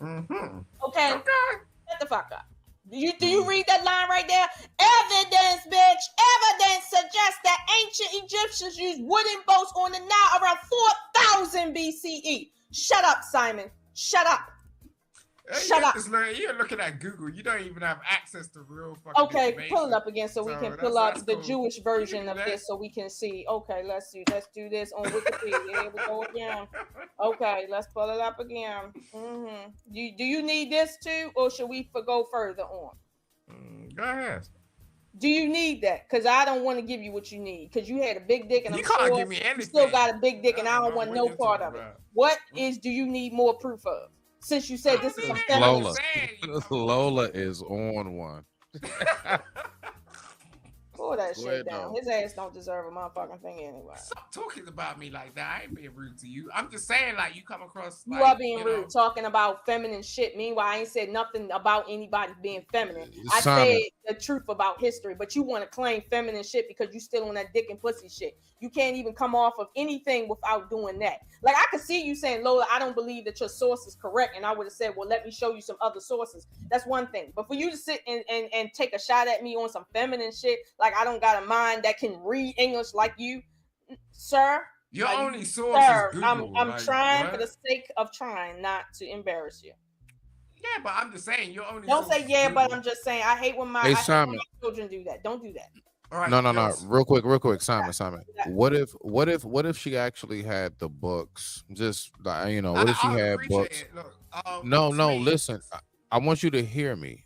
Speaker 16: Mm-hmm.
Speaker 5: Okay? Shut the fuck up. Do you read that line right there? Evidence, bitch. Evidence suggests that ancient Egyptians used wooden boats on the Nile around 4000 BCE. Shut up, Simon. Shut up. Shut up.
Speaker 16: You're looking at Google. You don't even have access to real fucking information.
Speaker 5: Pull it up again so we can pull up the Jewish version of this so we can see. Okay, let's see. Let's do this on Wikipedia. Here we go again. Okay, let's pull it up again. Mm-hmm. Do you need this too, or should we go further on?
Speaker 16: Go ahead.
Speaker 5: Do you need that? Because I don't want to give you what you need. Because you had a big dick, and
Speaker 16: you can't give me anything.
Speaker 5: You still got a big dick, and I don't want no part of it. What do you need more proof of? Since you said this is a feminine.
Speaker 17: Lola is on one.
Speaker 5: Pull that shit down. His ass don't deserve a motherfucking thing anyway.
Speaker 16: Stop talking about me like that. I ain't being rude to you. I'm just saying, like, you come across.
Speaker 5: You are being rude, talking about feminine shit. Meanwhile, I ain't said nothing about anybody being feminine. I said the truth about history, but you want to claim feminine shit because you still on that dick and pussy shit. You can't even come off of anything without doing that. Like, I could see you saying, Lola, I don't believe that your source is correct. And I would have said, well, let me show you some other sources. That's one thing. But for you to sit and take a shot at me on some feminine shit, like I don't got a mind that can read English like you, sir.
Speaker 16: Your
Speaker 5: like,
Speaker 16: only source is Google.
Speaker 5: I'm
Speaker 16: like,
Speaker 5: trying
Speaker 16: what?
Speaker 5: for the sake of trying not to embarrass you.
Speaker 16: Yeah, but I'm just saying your only.
Speaker 5: Don't
Speaker 16: source
Speaker 5: say
Speaker 16: is
Speaker 5: yeah,
Speaker 16: Google.
Speaker 5: but I'm just saying I hate when my,
Speaker 4: Hey,
Speaker 5: I hate when
Speaker 4: Simon.
Speaker 5: my children do that. Don't do that.
Speaker 16: All right,
Speaker 4: No. Real quick. Simon.
Speaker 5: Yeah.
Speaker 4: What if she actually had the books? Just like, what if she
Speaker 16: I
Speaker 4: had
Speaker 16: appreciate
Speaker 4: books?
Speaker 16: it. Look,
Speaker 4: No.
Speaker 16: Smee,
Speaker 4: Listen, I want you to hear me.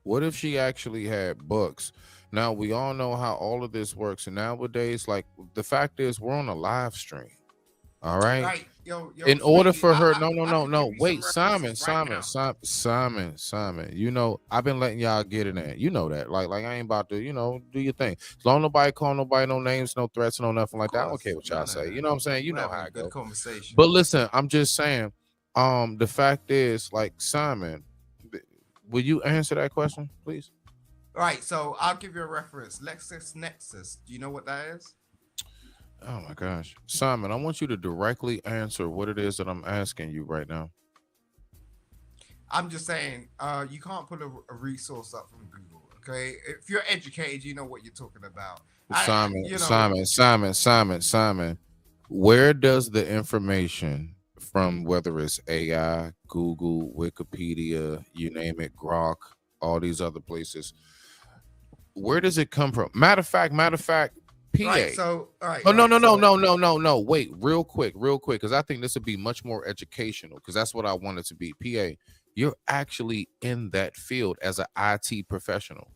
Speaker 4: What if she actually had books? Now we all know how all of this works, and nowadays, like the fact is, we're on a live stream. All right.
Speaker 16: Right, yo,
Speaker 4: In order
Speaker 16: Smee,
Speaker 4: for her,
Speaker 16: I can
Speaker 4: no.
Speaker 16: give you
Speaker 4: Wait,
Speaker 16: some references right now.
Speaker 4: Simon. I've been letting y'all get in there. You know that. Like I ain't about to, do your thing. As long as nobody call nobody no names, no threats, no nothing like that. I don't care what y'all say. You know what I'm saying? You know how it
Speaker 16: Good
Speaker 4: goes.
Speaker 16: conversation.
Speaker 4: But listen, I'm just saying. The fact is, like Simon, will you answer that question, please?
Speaker 16: All right, so I'll give you a reference. LexisNexis. Do you know what that is?
Speaker 4: Oh my gosh, Simon, I want you to directly answer what it is that I'm asking you right now.
Speaker 16: I'm just saying, you can't put a resource up from Google. Okay, if you're educated, you know what you're talking about.
Speaker 4: Simon, where does the information from, whether it's AI, Google, Wikipedia, you name it, Grok, all these other places, where does it come from? Matter of fact, PA.
Speaker 16: Right, so all right.
Speaker 4: No. Wait, real quick, because I think this would be much more educational, because that's what I want it to be. PA, you're actually in that field as an IT professional.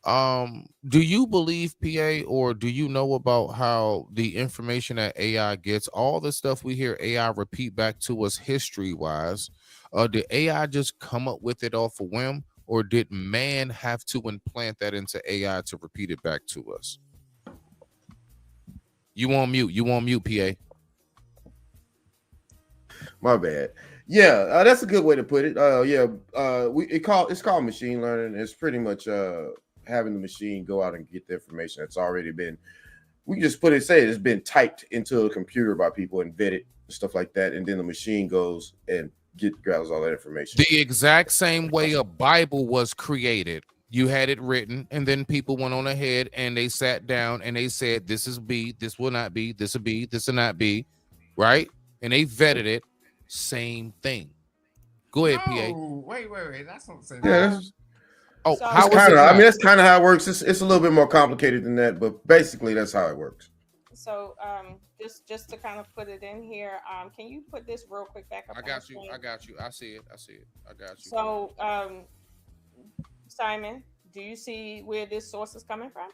Speaker 4: Do you believe, PA, or do you know about how the information that AI gets, all the stuff we hear AI repeat back to us history-wise, did AI just come up with it off a whim, or did man have to implant that into AI to repeat it back to us? You on mute, PA.
Speaker 14: My bad. Yeah, that's a good way to put it. It's called machine learning. It's pretty much having the machine go out and get the information that's already been. We just it's been typed into a computer by people and vetted and stuff like that, and then the machine goes and grabs all that information.
Speaker 4: The exact same way a Bible was created. You had it written, and then people went on ahead and they sat down and they said, this is B, this will not be, this will be, this will not be, right? And they vetted it. Same thing. Go ahead, PA.
Speaker 16: Wait. That's not the same.
Speaker 14: Yeah.
Speaker 4: How is it?
Speaker 14: I mean, that's kind of how it works. It's a little bit more complicated than that, but basically that's how it works.
Speaker 5: So just to kind of put it in here, can you put this real quick back up?
Speaker 4: I got you. I see it. I got you.
Speaker 5: So Simon, do you see where this source is coming from?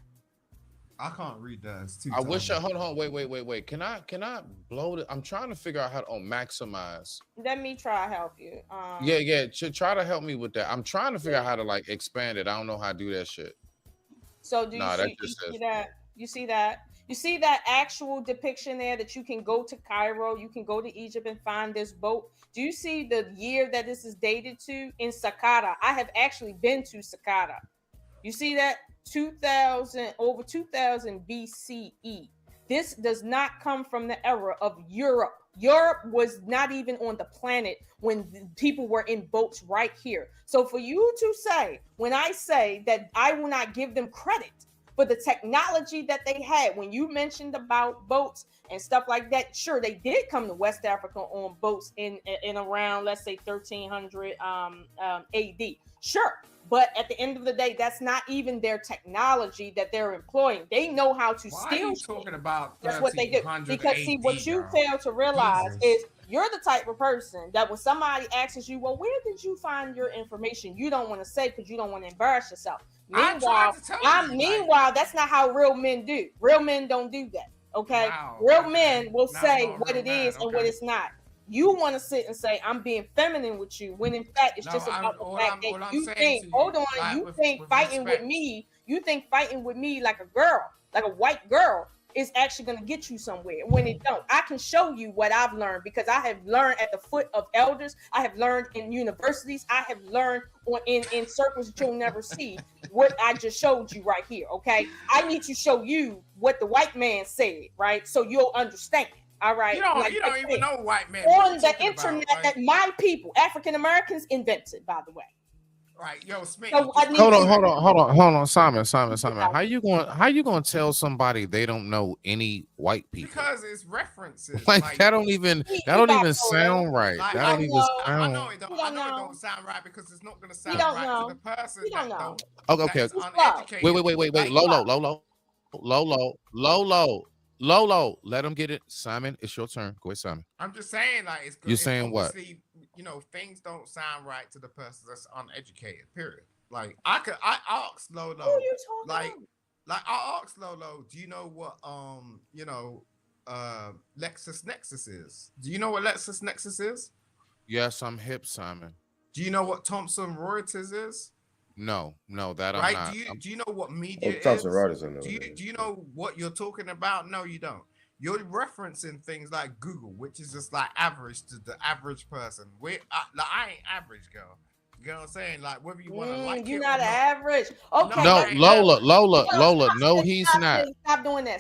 Speaker 16: I can't read that. It's too
Speaker 4: I wish I
Speaker 16: tiny.
Speaker 4: hold on. Wait. Can I blow it? I'm trying to figure out how to maximize.
Speaker 5: Let me try to help you.
Speaker 4: Yeah. Try to help me with that. I'm trying to figure out how to like expand it. I don't know how to do that shit.
Speaker 5: So do you see that? You see that? You see that actual depiction there that you can go to Cairo, you can go to Egypt and find this boat. Do you see the year that this is dated to? In Saqqara. I have actually been to Saqqara. You see that? 2000 BCE. This does not come from the era of Europe. Europe was not even on the planet when people were in boats right here. So for you to say, when I say that I will not give them credit for the technology that they had, when you mentioned about boats and stuff like that, sure, they did come to West Africa on boats in around, let's say, 1300 AD. Sure. But at the end of the day, that's not even their technology that they're employing. They know how to
Speaker 16: Why
Speaker 5: steal.
Speaker 16: are you talking about?
Speaker 5: That's what they do. Because see, what you fail to realize is you're the type of person that when somebody asks you, well, where did you find your information? You don't want to say because you don't want to embarrass yourself. Meanwhile, that's not how real men do. Real men don't do that. Okay.
Speaker 16: Wow.
Speaker 5: Real men will say what it is and what it's not. You want to sit and say I'm being feminine with you, when in fact it's just about the fact that you think. Hold on, you think fighting with me. You think fighting with me like a girl, like a white girl, is actually going to get you somewhere. When it don't, I can show you what I've learned because I have learned at the foot of elders. I have learned in universities. I have learned in circles that you'll never see what I just showed you right here. Okay, I need to show you what the white man said, right? So you'll understand. All right,
Speaker 16: you don't even know white man
Speaker 5: on the internet that my people, African Americans, invented. By the way.
Speaker 16: Right, yo, Smith.
Speaker 5: So
Speaker 17: hold on, Simon. How you going to tell somebody they don't know any white people?
Speaker 16: Because it's references.
Speaker 17: Like that don't even sound right.
Speaker 16: Like,
Speaker 17: that don't even sound.
Speaker 16: I know it don't sound right because it's not going to sound right to the person that don't.
Speaker 17: Okay. Wait. Lolo. Let him get it. Simon, it's your turn. Go ahead, Simon.
Speaker 16: I'm just saying, like, it's good.
Speaker 17: You're saying what?
Speaker 16: Things don't sound right to the person that's uneducated. Period. Like, I asked Lolo.
Speaker 5: Who are you talking
Speaker 16: about? I asked Lolo. Do you know what LexisNexis is? Do you know what LexisNexis is?
Speaker 17: Yes, I'm hip, Simon.
Speaker 16: Do you know what Thomson Reuters is?
Speaker 17: No, that
Speaker 16: right?
Speaker 17: I'm not.
Speaker 16: Do you know what media is?
Speaker 14: Thomson Reuters, I know.
Speaker 16: Do you know what you're talking about? No, you don't. You're referencing things like Google, which is just like average to the average person. I ain't average, girl. You know what I'm saying? Like, whether you want to like
Speaker 5: you're
Speaker 16: it
Speaker 5: not
Speaker 16: or not.
Speaker 5: average. Okay.
Speaker 17: No, Lola. No, he's not.
Speaker 5: Stop doing that.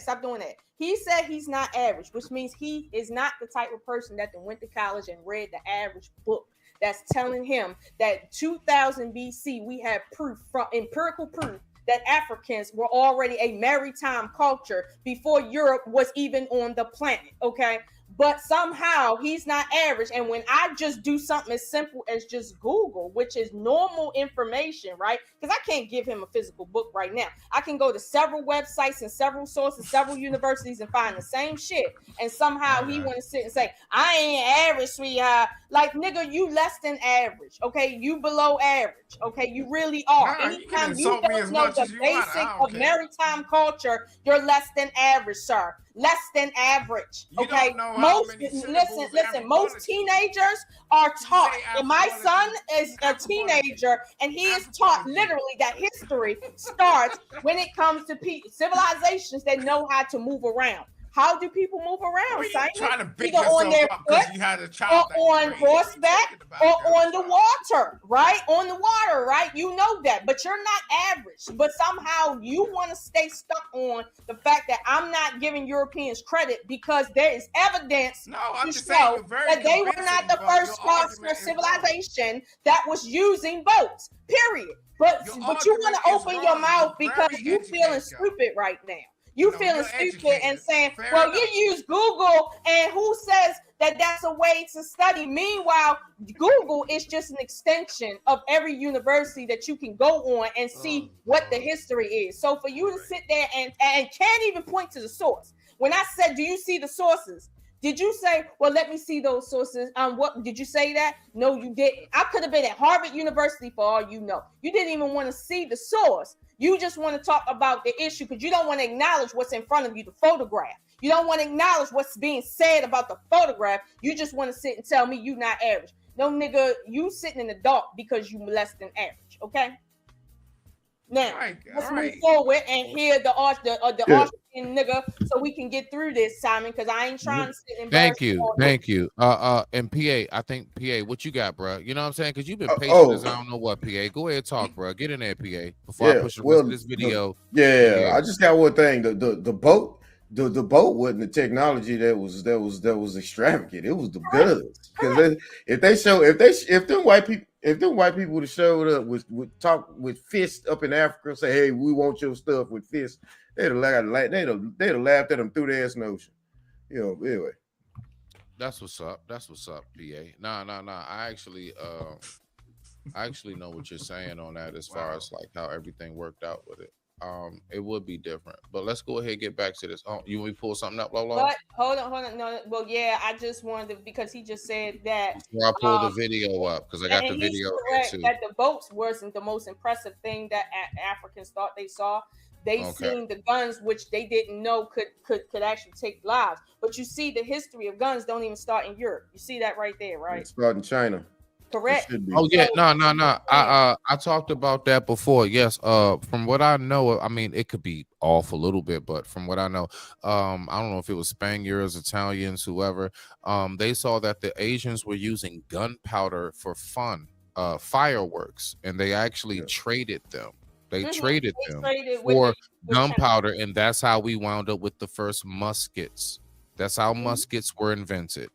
Speaker 5: He said he's not average, which means he is not the type of person that went to college and read the average book. That's telling him that 2000 BC, we have proof, from empirical proof, that Africans were already a maritime culture before Europe was even on the planet, okay? But somehow he's not average. And when I just do something as simple as just Google, which is normal information, right? Because I can't give him a physical book right now. I can go to several websites and several sources, several universities and find the same shit. And somehow he want to sit and say, I ain't average, sweetheart. Like, nigga, you less than average, okay? You below average, okay? You really are. Anytime you don't know the basic of maritime culture, you're less than average, sir. Less than average, okay? Most teenagers are taught, and my son is a teenager, and he is taught literally that history starts when it comes to civilizations that know how to move around. How do people move around, Simon? Either on their foot, or on horseback, or on the water, right? On the water, right? You know that, but you're not average. But somehow you want to stay stuck on the fact that I'm not giving Europeans credit because there is evidence to show that they were not the first culture civilization that was using boats, period. But you want to open your mouth because you feeling stupid right now. You feeling stupid and saying, well, you use Google, and who says that that's a way to study? Meanwhile, Google is just an extension of every university that you can go on and see what the history is. So for you to sit there and can't even point to the source. When I said, do you see the sources? Did you say, well, let me see those sources? What did you say that? No, you didn't. I could have been at Harvard University for all you know. You didn't even want to see the source. You just want to talk about the issue because you don't want to acknowledge what's in front of you, the photograph. You don't want to acknowledge what's being said about the photograph. You just want to sit and tell me you not average. No, nigga, you sitting in the dark because you less than average, okay? Now, let's move forward and hear the Austrian nigga so we can get through this, Simon, because I ain't trying to sit and
Speaker 17: Thank you. And PA, I think PA, what you got, bro? You know what I'm saying? Because you've been patient as I don't know what, PA. Go ahead, talk, bro. Get in there, PA, before I push the rest of this video.
Speaker 14: I just got one thing. The boat. The boat wasn't the technology that was extravagant. It was the guns. Because if them white people would have showed up with talk with fists up in Africa and say, hey, we want your stuff with fists, they'd have laughed at them through the ass ocean. You know, anyway.
Speaker 17: That's what's up. PA. Nah. I actually know what you're saying on that as far as like how everything worked out with it. It would be different, but let's go ahead and get back to this. You want me to pull something up, Lola?
Speaker 5: But hold on. No, well, yeah, I just wanted to, because he just said that.
Speaker 17: I pulled the video up because I got the video here too.
Speaker 5: That the boats wasn't the most impressive thing that Africans thought they saw. They seen the guns, which they didn't know could actually take lives. But you see, the history of guns don't even start in Europe. You see that right there, right?
Speaker 14: It started in China.
Speaker 5: Correct.
Speaker 17: Oh yeah, no. I talked about that before. Yes. From what I know, I mean, it could be off a little bit, but from what I know, I don't know if it was Spaniards, Italians, whoever. They saw that the Asians were using gunpowder for fun, fireworks, and they actually traded them. They traded them for gunpowder, and that's how we wound up with the first muskets. That's how muskets were invented,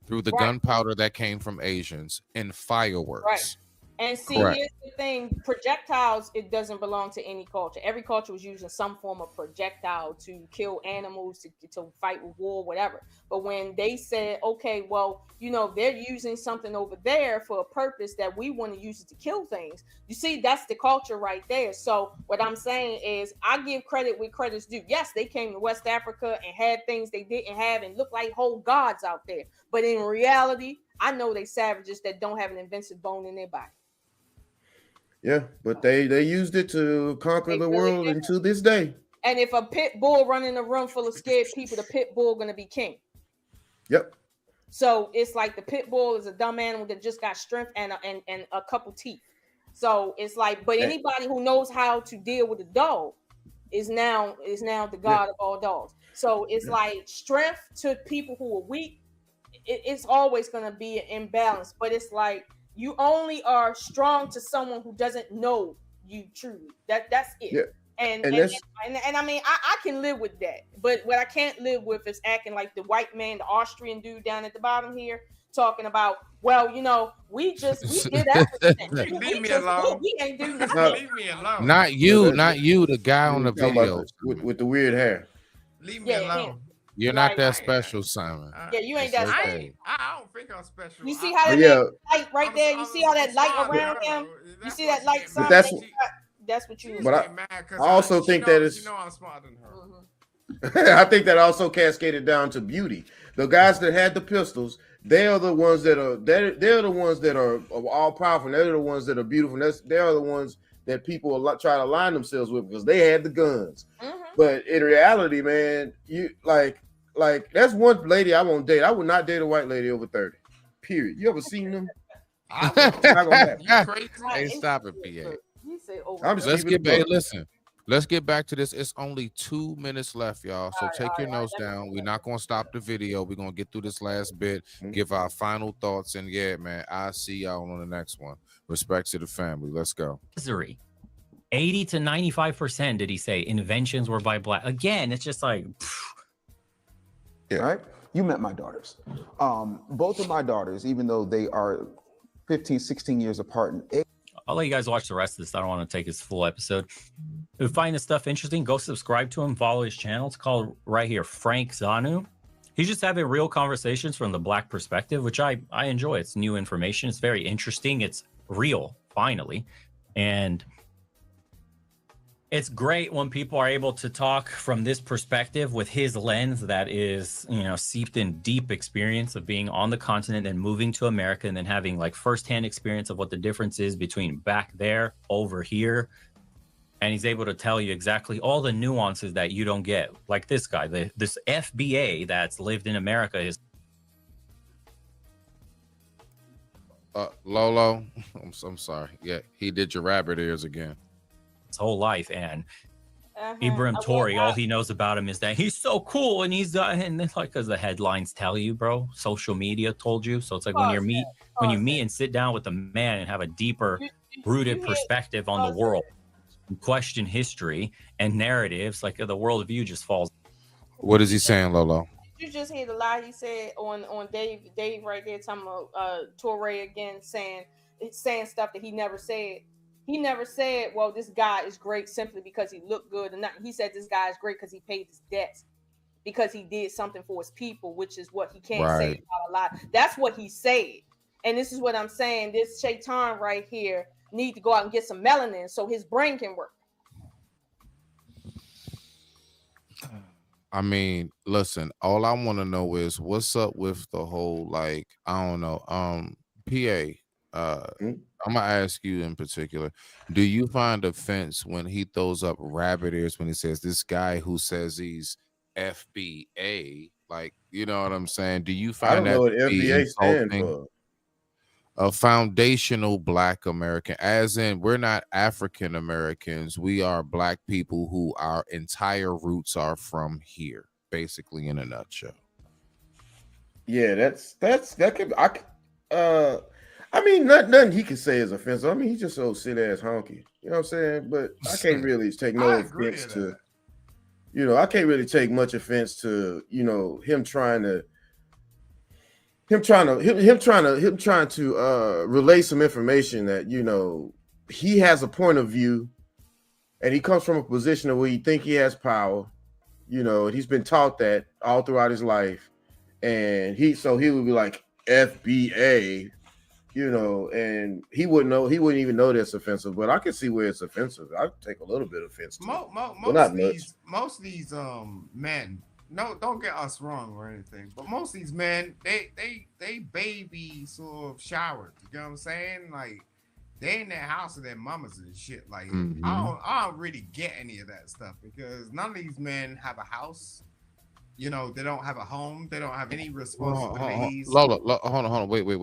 Speaker 17: through the gunpowder that came from Asians and fireworks.
Speaker 5: Right. And see, here's the thing: projectiles, it doesn't belong to any culture. Every culture was using some form of projectile to kill animals, to fight with war, whatever. But when they said, okay, well, you know, they're using something over there for a purpose that we want to use it to kill things. You see, that's the culture right there. So what I'm saying is, I give credit where credit's due. Yes, they came to West Africa and had things they didn't have and looked like whole gods out there. But in reality, I know they savages that don't have an invincible bone in their body.
Speaker 14: Yeah, but they used it to conquer the world, and to this day.
Speaker 5: And if a pit bull running a room full of scared people, the pit bull gonna be king.
Speaker 14: Yep.
Speaker 5: So it's like the pit bull is a dumb animal that just got strength and a couple teeth. So it's like, but anybody who knows how to deal with a dog is now the god of all dogs. So it's like strength to people who are weak. It's always gonna be an imbalance, but it's like, you only are strong to someone who doesn't know you truly. That's it.
Speaker 14: Yeah.
Speaker 5: And I mean, I can live with that. But what I can't live with is acting like the white man, the Austrian dude down at the bottom here, talking about, well, you know, we did everything.
Speaker 16: Leave me alone.
Speaker 5: We ain't do nothing.
Speaker 16: Leave me alone.
Speaker 17: Not you, the guy on the video
Speaker 14: with the weird hair.
Speaker 16: Leave me alone.
Speaker 17: You're not that special, Simon.
Speaker 5: Yeah, you ain't that special.
Speaker 16: I don't think I'm special.
Speaker 5: You see how that light right there? You see all that light around him? You see that light?
Speaker 14: But that's
Speaker 5: what you.
Speaker 14: But I also think that it's.
Speaker 16: I'm smarter than her.
Speaker 14: I think that also cascaded down to beauty. The guys that had the pistols, they are the ones that are. They're the ones that are all powerful. They're the ones that are beautiful. They are the ones that people try to align themselves with because they had the guns. But in reality, man, you like that's one lady I won't date. I would not date a white lady over 30. Period. You ever seen them? Not gonna happen.
Speaker 17: Hey, stop it, PA.
Speaker 14: Let's get back.
Speaker 17: Listen, let's get back to this. It's only 2 minutes left, y'all. So take your notes down. We're not gonna stop the video. We're gonna get through this last bit, give our final thoughts, and yeah, man, I'll see y'all on the next one. Respect to the family. Let's go.
Speaker 6: Missouri. 80 to 95%, did he say, inventions were by black? Again, it's just like,
Speaker 8: right? You met my daughters. Both of my daughters, even though they are 15, 16 years apart.
Speaker 6: I'll let you guys watch the rest of this. I don't want to take his full episode. If you find this stuff interesting, go subscribe to him, follow his channel. It's called right here, Frank Zanu. He's just having real conversations from the black perspective, which I enjoy. It's new information. It's very interesting. It's real, finally. And it's great when people are able to talk from this perspective with his lens that is, you know, seeped in deep experience of being on the continent and moving to America and then having like firsthand experience of what the difference is between back there, over here. And he's able to tell you exactly all the nuances that you don't get. Like this guy, this FBA that's lived in America is.
Speaker 17: Lolo, I'm sorry. Yeah, he did your rabbit ears again.
Speaker 6: His whole life, and Ibrahim Tori, all he knows about him is that he's so cool, and he's and it's like, because the headlines tell you, bro, social media told you. So it's like when you meet and sit down with a man and have a deeper rooted perspective on the world, and question history and narratives, like the worldview just falls.
Speaker 17: What is he saying, Lolo?
Speaker 5: Did you just hear the lie he said on Dave right there, talking about Torre again, saying stuff that he never said. He never said, well, this guy is great simply because he looked good. And he said this guy is great because he paid his debts, because he did something for his people, which is what he can't say about a lot. That's what he said. And this is what I'm saying. This Shaitan right here need to go out and get some melanin so his brain can work.
Speaker 17: I mean, listen, all I want to know is what's up with the whole, like, I don't know, PA. I'm gonna ask you in particular, do you find offense when he throws up rabbit ears when he says this guy who says he's FBA, like, you know what I'm saying? Do you find that
Speaker 14: FBA stand for?
Speaker 17: a foundational Black American, as in we're not African Americans. We are Black people who our entire roots are from here, basically, in a nutshell.
Speaker 14: Yeah, that could I mean, nothing he can say is offensive. I mean, he's just so silly ass honky. You know what I'm saying? But I can't really take no offense to, I can't really take much offense to, him trying to relay some information that, he has a point of view and he comes from a position where he think he has power, and he's been taught that all throughout his life. And he would be like FBA, and he wouldn't even know that's offensive, but I can see where it's offensive. I take a little bit of offense to it.
Speaker 16: Most of these men, no, don't get us wrong or anything, but most of these men, they baby sort of showered. You know what I'm saying? Like they in their house with their mamas and shit. Like I don't really get any of that stuff because none of these men have a house. They don't have a home. They don't have any responsibilities.
Speaker 17: Lola, hold on. Wait. What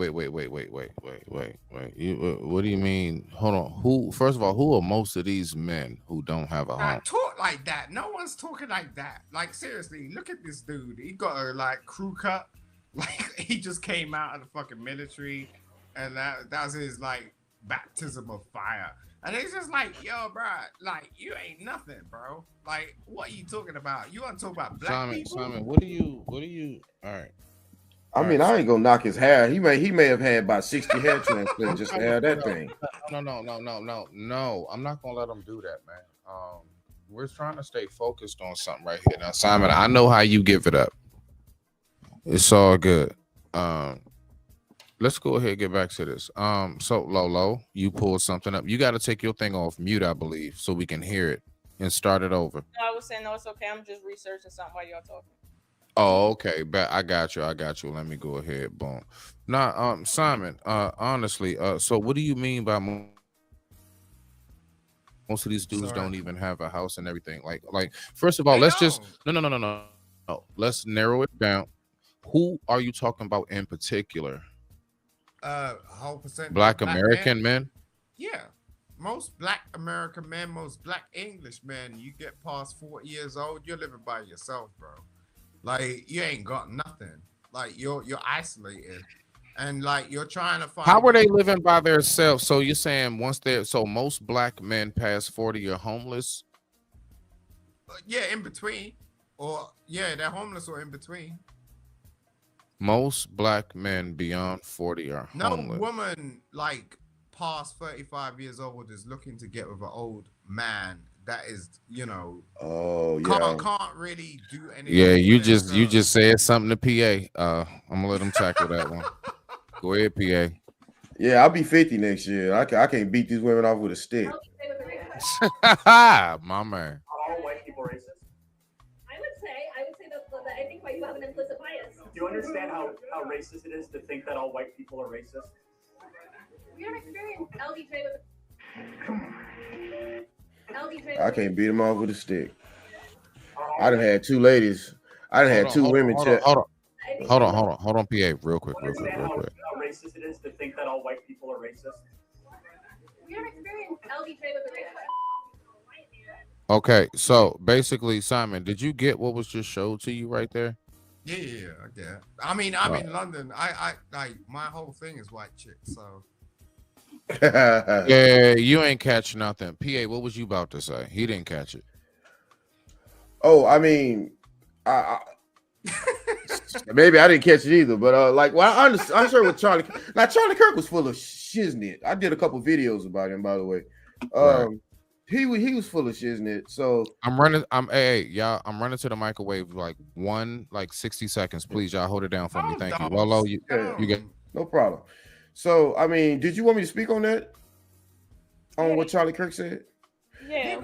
Speaker 17: do you mean? Hold on. First of all, who are most of these men who don't have a home?
Speaker 16: Talk like that. No one's talking like that. Like seriously, look at this dude. He got a crew cut. Like he just came out of the fucking military, and that's his baptism of fire. And it's just like, yo, bro, you ain't nothing, bro. Like, what are you talking about? You want to talk about Black people?
Speaker 17: Simon, what do you? All right.
Speaker 14: I mean, I ain't gonna knock his hair. He may have had about 60 hair transplants just to have that thing.
Speaker 17: No. I'm not gonna let him do that, man. We're trying to stay focused on something right here. Now, Simon, I know how you give it up. It's all good. Let's go ahead and get back to this. So Lolo, you pulled something up. You got to take your thing off mute, I believe, so we can hear it and start it over.
Speaker 5: No, I was saying no, it's okay. I'm just researching something while y'all talking.
Speaker 17: Oh, okay. But I got you. Let me go ahead. Boom. Now, Simon, honestly, so what do you mean by most of these dudes don't even have a house and everything? Like first of all, let's just no. Let's narrow it down. Who are you talking about in particular?
Speaker 16: Whole percent
Speaker 17: Black American men?
Speaker 16: Yeah, most Black American men, most Black English men, you get past 40 years old, you're living by yourself, bro. Like you ain't got nothing. Like you're isolated, and like you're trying to find.
Speaker 17: How are they living by themselves? So you're saying most Black men past 40 are homeless?
Speaker 16: Yeah, in between, or they're homeless or in between.
Speaker 17: Most Black men beyond 40 are homeless.
Speaker 16: No woman past 35 years old is looking to get with an old man that is, can't really do anything.
Speaker 17: Yeah, you just said something to PA. I'm gonna let him tackle that one. Go ahead, PA.
Speaker 14: Yeah, I'll be 50 next year. I can't beat these women off with a stick.
Speaker 17: My man.
Speaker 18: All white people racist? I would say that I think you have an implicit bias. Do you understand how racist it is to think that all white people are racist? We don't experience LBJ with
Speaker 14: I can't beat them off with a stick. I done had two ladies. I done had two women.
Speaker 17: Hold on, PA, real quick.
Speaker 18: How racist it is to think that all white people are racist? We don't experience LBJ with a racist.
Speaker 17: Okay, so basically, Simon, did you get what was just showed to you right there?
Speaker 16: Yeah, I get. I mean, I'm in London. I my whole thing is white chicks, so.
Speaker 17: Yeah, you ain't catch nothing. PA, what was you about to say? He didn't catch it.
Speaker 14: Oh, I mean, I maybe I didn't catch it either, but I understand with Charlie. Now Charlie Kirk was full of shiznit. I did a couple videos about him, by the way.
Speaker 17: Right.
Speaker 14: He was full of shiznit. So
Speaker 17: I'm running to the microwave 60 seconds, please. Y'all hold it down for me. Thank you. Lolo, you get
Speaker 14: no problem. So I mean, did you want me to speak on that? On what Charlie Kirk said?
Speaker 5: Yeah.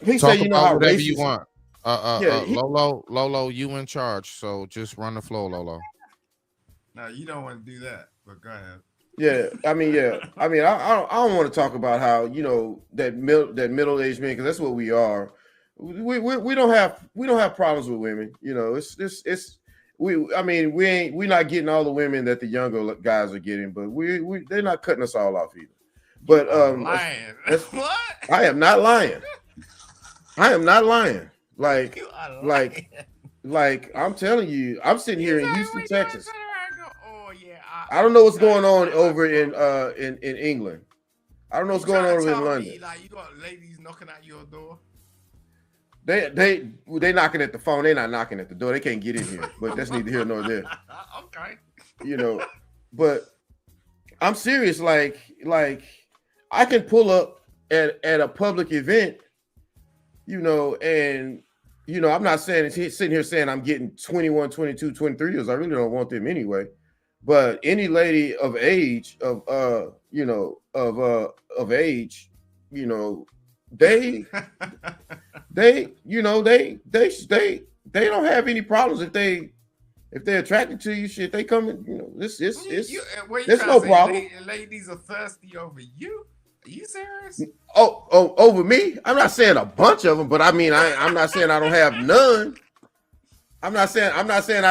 Speaker 14: He said, how
Speaker 17: whatever
Speaker 14: racist
Speaker 17: you want. Lolo, you in charge. So just run the flow, Lolo.
Speaker 16: No, you don't want to do that, but go ahead.
Speaker 14: I don't want to talk about how that middle-aged men, because that's what we are. We don't have problems with women. It's we're not getting all the women that the younger guys are getting, but they're not cutting us all off either. But
Speaker 16: lying. What?
Speaker 14: I am not lying. I am not lying. Like I'm telling you, I'm sitting here in Houston, Texas.
Speaker 16: Oh yeah.
Speaker 14: I don't know what's going on over in England. I don't know what's going on over in London.
Speaker 16: Like you got ladies knocking at your door.
Speaker 14: They knocking at the phone. They're not knocking at the door. They can't get in here. But that's neither here nor there.
Speaker 16: Okay.
Speaker 14: You know, but I'm serious. Like I can pull up at a public event, you know, and you know, I'm not saying sitting here saying I'm getting 21, 22, 23 years. I really don't want them anyway. But any lady of age, of age, you know, they don't have any problems if they're attracted to you. Shit, they come in, you know, there's no problem.
Speaker 16: Ladies are thirsty over you. Are you serious?
Speaker 14: Oh, over me? I'm not saying a bunch of them, but I mean, I'm not saying I don't have none. I'm not saying I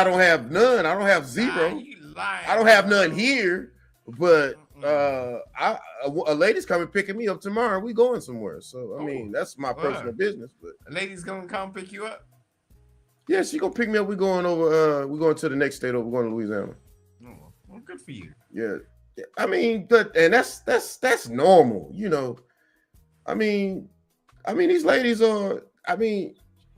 Speaker 14: don't have none. I don't have zero. I don't have none here, but a lady's coming picking me up tomorrow. We going somewhere. So I mean, that's my personal business. But
Speaker 16: a lady's gonna come pick you up.
Speaker 14: Yeah, she gonna pick me up. We're going over. We're going to the next state over. We're going to Louisiana.
Speaker 16: Oh, well, good for you.
Speaker 14: Yeah. I mean, that's normal, you know. I mean, these ladies are. I mean,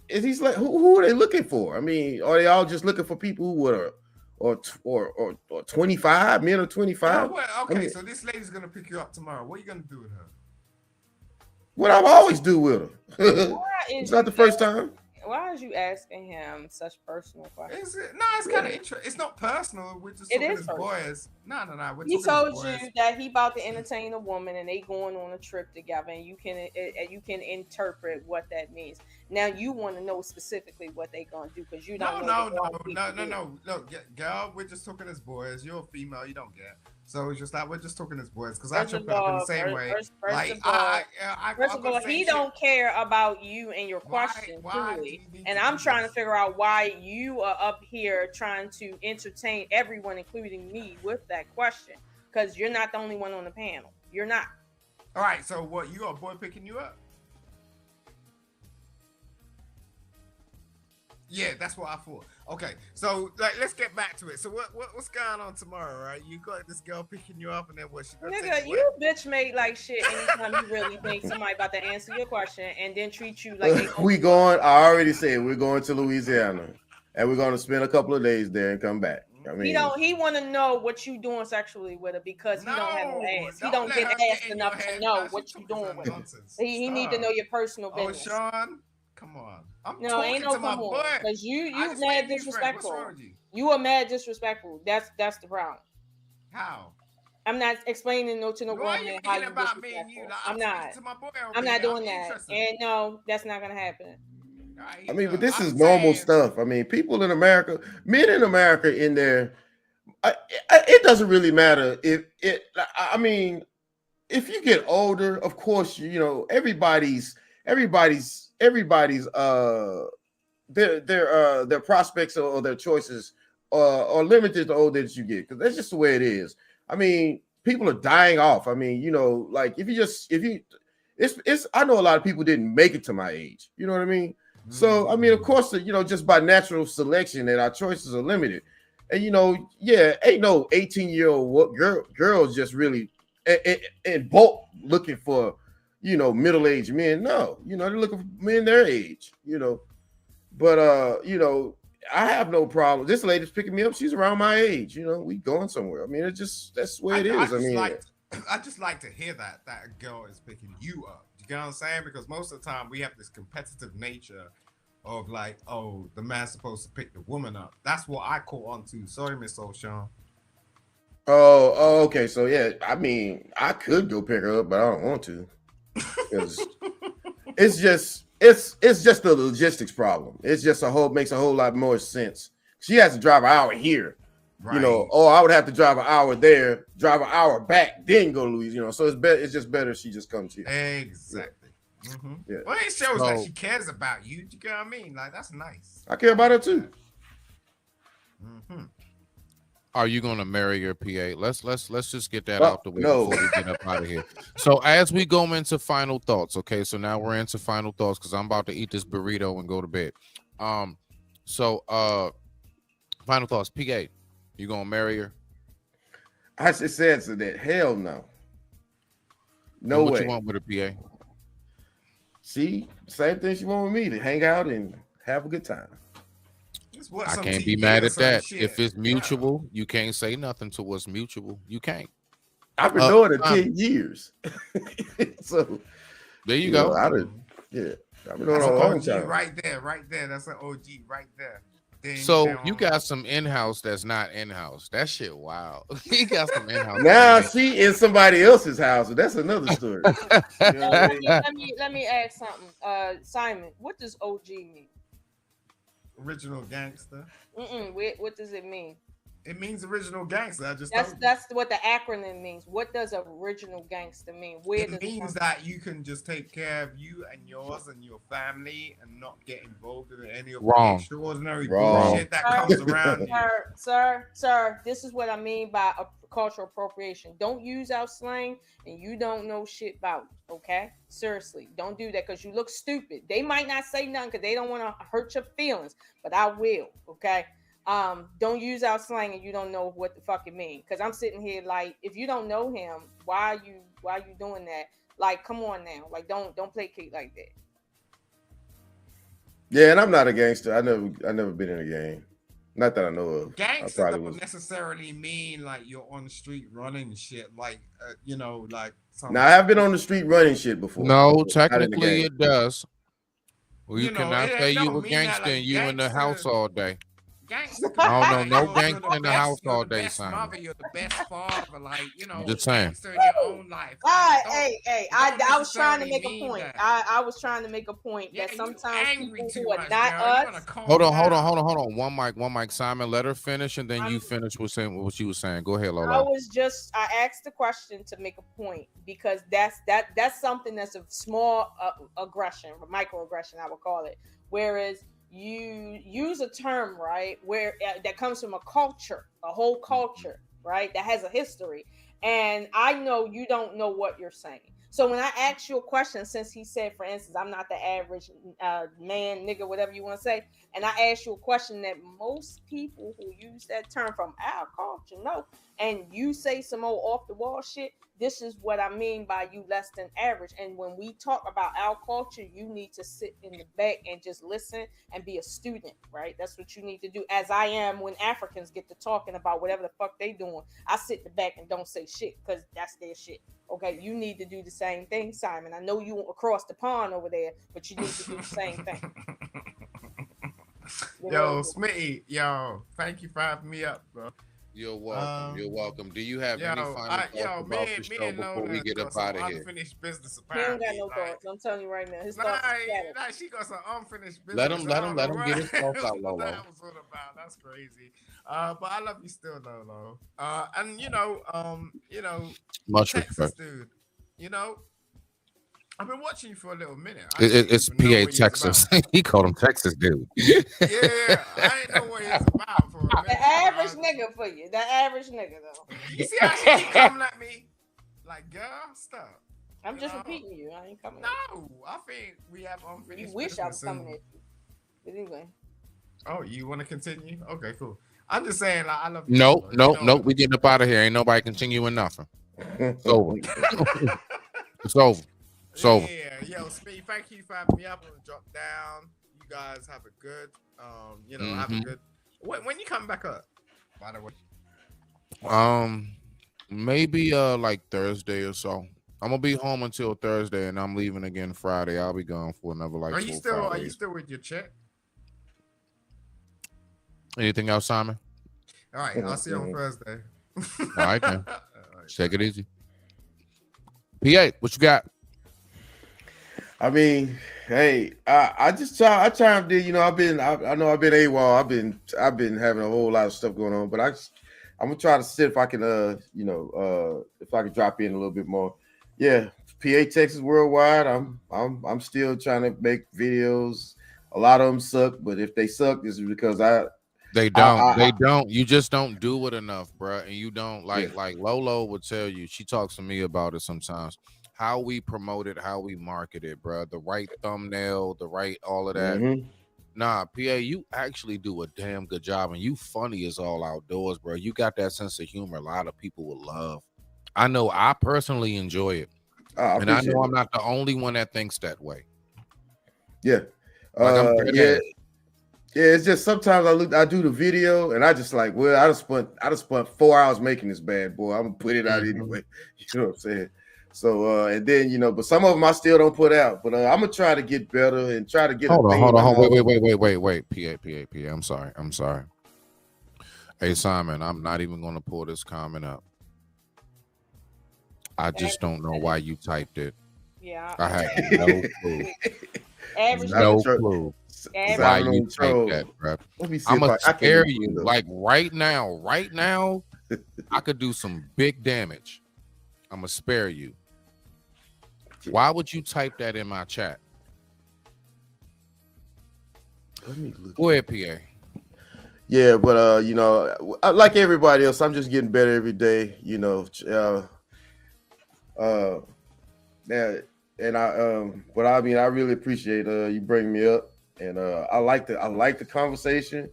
Speaker 14: is these like who are they looking for? I mean, are they all just looking for people who are or 25 men or 25?
Speaker 16: Oh, well, okay,
Speaker 14: I mean,
Speaker 16: so this lady's gonna pick you up tomorrow. What are you gonna do with her?
Speaker 14: What I've always do with her. It's not the first time.
Speaker 5: Why are you asking him such personal questions?
Speaker 16: It's kind of interesting. It's not personal. We're just talking as boys. No.
Speaker 5: He told you that he about to entertain a woman and they going on a trip together, and you can interpret what that means. Now you want to know specifically what they gonna do because you don't know.
Speaker 16: No. Look, girl, we're just talking as boys. You're a female. You don't get. So it's just like we're just talking as boys because I trip up in the same way.
Speaker 5: First of all, he don't care about you and your question, truly. And I'm trying to figure out why you are up here trying to entertain everyone, including me, with that question. Because you're not the only one on the panel. You're not.
Speaker 16: All right. So what? You got a boy picking you up? Yeah, that's what I thought. Okay, so let's get back to it. So what's going on tomorrow, right? You got this girl picking you up, and then what? She gonna
Speaker 5: nigga, you bitch made like shit anytime you really think somebody about to answer your question and then treat you like
Speaker 14: we going. I already said we're going to Louisiana, and we're going to spend a couple of days there and come back. I mean,
Speaker 5: he want to know what you doing sexually with her because he don't have no ass. He don't get ass enough to know what you doing with her. He need to know your personal business.
Speaker 16: Oh, Sean. Come on.
Speaker 5: No, ain't no come on. Because you mad disrespectful. You are mad disrespectful. That's the problem.
Speaker 16: How?
Speaker 5: I'm not explaining to no woman how you
Speaker 16: about me and you.
Speaker 5: I'm not. I'm not doing that. And no, that's not gonna happen.
Speaker 14: I mean, but this is normal stuff. I mean, people in America, men in America, in there, it doesn't really matter if it. I mean, if you get older, of course, you know everybody's their prospects or their choices are limited the older that you get, because that's just the way it is. I mean, people are dying off. I mean, you know, like it's I know a lot of people didn't make it to my age. You know what I mean? So I mean, of course, you know, just by natural selection, that our choices are limited. And you know, yeah, ain't no 18-year-old girls just really in bulk looking for, you know, middle-aged men. No, you know, they're looking for men their age, you know. But you know, I have no problem. This lady's picking me up. She's around my age. You know, we going somewhere. I mean, that's the way it is.
Speaker 16: I just like to hear that a girl is picking you up. You get what I'm saying? Because most of the time we have this competitive nature of like, oh, the man's supposed to pick the woman up. That's what I caught on to. Sorry, Miss O'Shawn.
Speaker 14: Oh, okay. So yeah, I mean, I could go pick her up, but I don't want to. It's just a logistics problem. It's just makes a whole lot more sense. She has to drive an hour here, right. You know, or I would have to drive an hour there, drive an hour back, then go to Louisiana. You know, so it's just better if she just comes here.
Speaker 16: Exactly.
Speaker 14: Yeah.
Speaker 16: Mm-hmm. Yeah. Well, it shows that she cares about you. You know what I mean? Like, that's nice.
Speaker 14: I care about her too.
Speaker 17: Are you gonna marry your PA? Let's just get that out the way before we get up out of here. So as we go into final thoughts, okay. So now we're into final thoughts because I'm about to eat this burrito and go to bed. So final thoughts, PA. You gonna marry her?
Speaker 14: I just said to that. Hell no. No
Speaker 17: what
Speaker 14: way.
Speaker 17: You want with a PA?
Speaker 14: See, same thing she want with me, to hang out and have a good time.
Speaker 17: I can't be mad at that. If it's mutual, you can't say nothing to what's mutual. You can't.
Speaker 14: I've been doing it 10 years. So
Speaker 17: there you go.
Speaker 14: I've been doing it a long time.
Speaker 16: Right there. That's an OG right there.
Speaker 17: So you got some in-house that's not in-house. That shit wild. You got some in-house.
Speaker 14: Now she in somebody else's house. That's another story. You know what I mean?
Speaker 5: Let me ask something. Simon, what does OG mean?
Speaker 16: Original gangster.
Speaker 5: What does it mean?
Speaker 16: It means original gangster.
Speaker 5: That's what the acronym means. What does original gangster mean?
Speaker 16: It means that you can just take care of you and yours and your family and not get involved in any of the extraordinary bullshit that comes around you.
Speaker 5: Sir, this is what I mean by cultural appropriation. Don't use our slang and you don't know shit about it, okay? Seriously, don't do that because you look stupid. They might not say nothing because they don't want to hurt your feelings, but I will, okay? Don't use our slang and you don't know what the fuck it means. Because I'm sitting here like, if you don't know him, why are you doing that? Like, come on now. Like, don't play cake like that.
Speaker 14: Yeah, and I'm not a gangster. I never been in a gang. Not that I know of.
Speaker 16: Gangster don't necessarily mean like you're on the street running shit. Like, like.
Speaker 14: Now I have been on the street running shit before.
Speaker 17: No, technically it does. Well, you cannot say you a gangster and you in the house all day.
Speaker 16: Gangster.
Speaker 17: I don't know no gangster in the house all day, Simon.
Speaker 16: You're the best father, like,
Speaker 17: just saying.
Speaker 16: In your own life.
Speaker 5: I was trying to make a point. I was trying to make a point that sometimes people who are not us.
Speaker 17: Hold on. One mic. Simon, let her finish, and then you finish with saying what you were saying. Go ahead, Lola.
Speaker 5: I asked the question to make a point because that's something that's a small aggression, microaggression, I would call it. Whereas you use a term, right, where that comes from a culture, a whole culture, right, that has a history, and I know you don't know what you're saying. So when I ask you a question, since he said, for instance, I'm not the average man, nigga, whatever you want to say, and I ask you a question that most people who use that term from our culture know, and you say some old off the wall shit, this is what I mean by you less than average. And when we talk about our culture, you need to sit in the back and just listen and be a student, right? That's what you need to do, as I am when Africans get to talking about whatever the fuck they doing. I sit in the back and don't say shit because that's their shit. Okay, you need to do the same thing, Simon. I know you across the pond over there, but you need to do the same thing.
Speaker 16: Yo, Smitty, thank you for having me up, bro.
Speaker 17: You're welcome. Do you have any final thoughts about the show before we get up out of here?
Speaker 16: Unfinished business.
Speaker 5: He ain't got no thoughts. I'm telling you right now. His thoughts are scattered.
Speaker 16: She got some unfinished business.
Speaker 17: Let him get his thoughts out, Lolo.
Speaker 16: That was what about. That's crazy. But I love you still, Lolo. And
Speaker 17: much
Speaker 16: Texas
Speaker 17: respect,
Speaker 16: dude. I've been watching you for a little minute.
Speaker 17: It's PA Texas. He called him Texas dude.
Speaker 16: Yeah, I didn't know what he was about for a minute.
Speaker 5: The average nigga for you. The average nigga though.
Speaker 16: You see how she keep coming at me? Like, girl, stop.
Speaker 5: I'm just repeating you. I ain't coming.
Speaker 16: No, I think we have unfinished.
Speaker 5: You wish I was coming at you. But anyway.
Speaker 16: Oh, you want to continue? Okay, cool. I'm just saying, like, I love you.
Speaker 17: Nope. We getting up out of here. Ain't nobody continuing nothing. It's over. It's over. It's over.
Speaker 16: Yeah, yo, Speed, thank you for having me up on the drop down. You guys have a good, have a good. When you come back up, by the way?
Speaker 17: Maybe like Thursday or so. I'm gonna be home until Thursday, and I'm leaving again Friday. I'll be gone for another like.
Speaker 16: Are you still with your check?
Speaker 17: Anything else, Simon?
Speaker 16: All right, I'll see you on Thursday.
Speaker 17: All right, man. Take it easy. PA, what you got?
Speaker 14: I mean, hey, I chimed in. I know I've been AWOL. I've been having a whole lot of stuff going on, but I'm gonna try to see if I can, if I can drop in a little bit more. Yeah, PA Texas Worldwide. I'm still trying to make videos. A lot of them suck, but if they suck, it's because
Speaker 17: They don't. You just don't do it enough, bro. And you don't like Lolo would tell you. She talks to me about it sometimes. How we promote it, how we market it, bro. The right thumbnail, the right all of that.
Speaker 14: Mhm.
Speaker 17: Nah, PA, you actually do a damn good job, and you funny as all outdoors, bro. You got that sense of humor a lot of people will love. I know I personally enjoy it. And I know I'm not the only one that thinks that way.
Speaker 14: Yeah.
Speaker 17: Like, I'm
Speaker 14: Yeah. Yeah, it's just sometimes I do the video and I just like, well, I just spent 4 hours making this bad boy. I'm gonna put it out anyway. You know what I'm saying? So and then but some of them I still don't put out. But I'm gonna try to get better and try to get
Speaker 17: Hold on. Wait. PA. I'm sorry. Hey Simon, I'm not even gonna pull this comment up. I just don't know why you typed it.
Speaker 5: Yeah.
Speaker 17: I have no clue. No clue why you typed that, bro. I'm gonna scare you. Like right now, I could do some big damage. I'm gonna spare you. Why would you type that in my chat?
Speaker 14: Let me look.
Speaker 17: Go ahead, PA.
Speaker 14: Yeah, but like everybody else, I'm just getting better every day. And I really appreciate you bringing me up, and I like the conversation.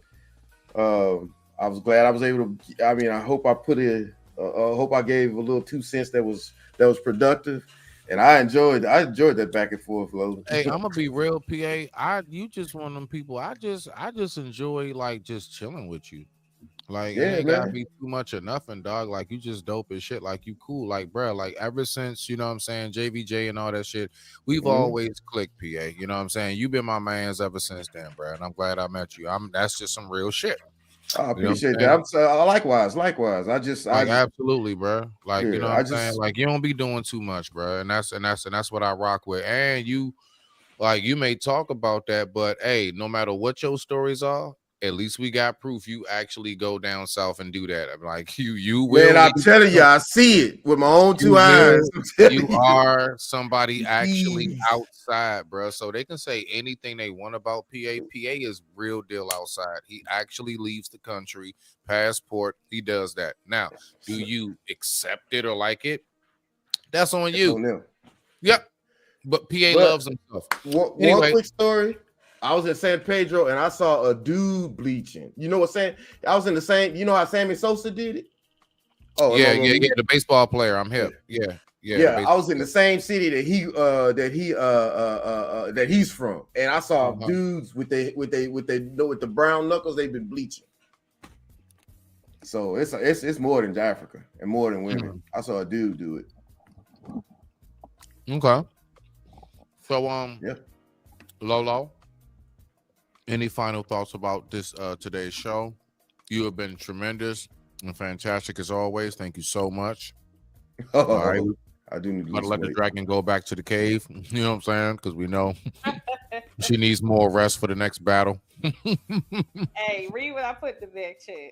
Speaker 14: I was glad I was able to. I hope I put in. Hope I gave a little 2 cents that was productive, and I enjoyed that back and forth flow.
Speaker 17: Hey, I'm gonna be real, PA. You just one of them people. I just enjoy like just chilling with you. Like, it ain't gotta be too much or nothing, dog. Like, you just dope as shit. Like, you cool. Like, bro, like ever since, you know what I'm saying, JVJ and all that shit, we've always clicked, PA. You know what I'm saying? You've been my mans ever since then, bro. And I'm glad I met you. That's just some real shit.
Speaker 14: I appreciate that. Likewise.
Speaker 17: Absolutely, bro. Like, you know what I'm saying? Like, you don't be doing too much, bro. And that's what I rock with. And you may talk about that, but hey, no matter what your stories are, at least we got proof you actually go down south and do that. I'm like, you will.
Speaker 14: Man, I'm telling you, I see it with my own 2 eyes.
Speaker 17: You are somebody actually outside, bro. So they can say anything they want about PA. PA is real deal outside. He actually leaves the country, passport. He does that. Now, do you accept it or like it? That's on you. Yep. But PA loves himself.
Speaker 14: One quick story. I was in San Pedro and I saw a dude bleaching. You know what I'm saying? I was in the same. You know how Sammy Sosa did it?
Speaker 17: Oh yeah. The baseball player. I'm hip. Yeah.
Speaker 14: I was in the same city that he's from, and I saw dudes with the brown knuckles. They've been bleaching. So it's more than Africa and more than women. I saw a dude do it.
Speaker 17: Okay. So Lolo. Any final thoughts about this today's show? You have been tremendous and fantastic as always. Thank you so much. All right.
Speaker 14: I do need to
Speaker 17: let the dragon go back to the cave. You know what I'm saying? Because we know she needs more rest for the next battle.
Speaker 5: Hey, read what I put in the back chat.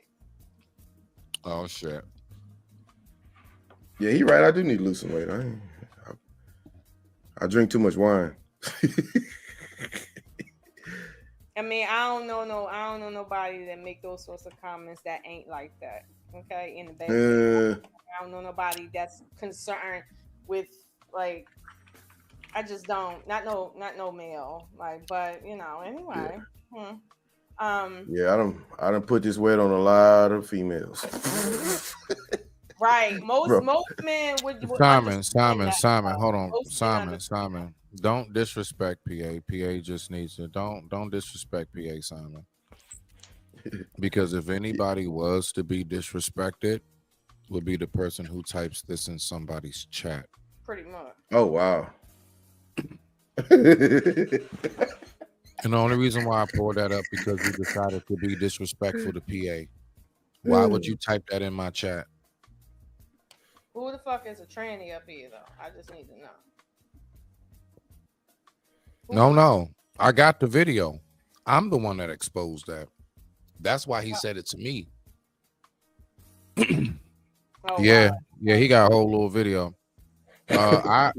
Speaker 17: Oh shit.
Speaker 14: Yeah, he right. I do need to lose some weight. I drink too much wine.
Speaker 5: I mean, I don't know nobody that make those sorts of comments that ain't like that. Okay, in the back. I don't know nobody that's concerned with like. I just don't. Not no male. Like, but anyway.
Speaker 14: Yeah. I don't put this weight on a lot of females.
Speaker 5: Right. Most men would.
Speaker 17: Simon. Hold on, Simon. Don't disrespect PA. PA just needs to don't disrespect PA, Simon. Because if anybody was to be disrespected, would be the person who types this in somebody's chat.
Speaker 5: Pretty much.
Speaker 14: Oh wow.
Speaker 17: And the only reason why I pulled that up because you decided to be disrespectful to PA. Why would you type that in my chat?
Speaker 5: Who the fuck is a tranny up here though? I just need to know.
Speaker 17: No. I got the video. I'm the one that exposed that. That's why he said it to me. Yeah, he got a whole little video. I'll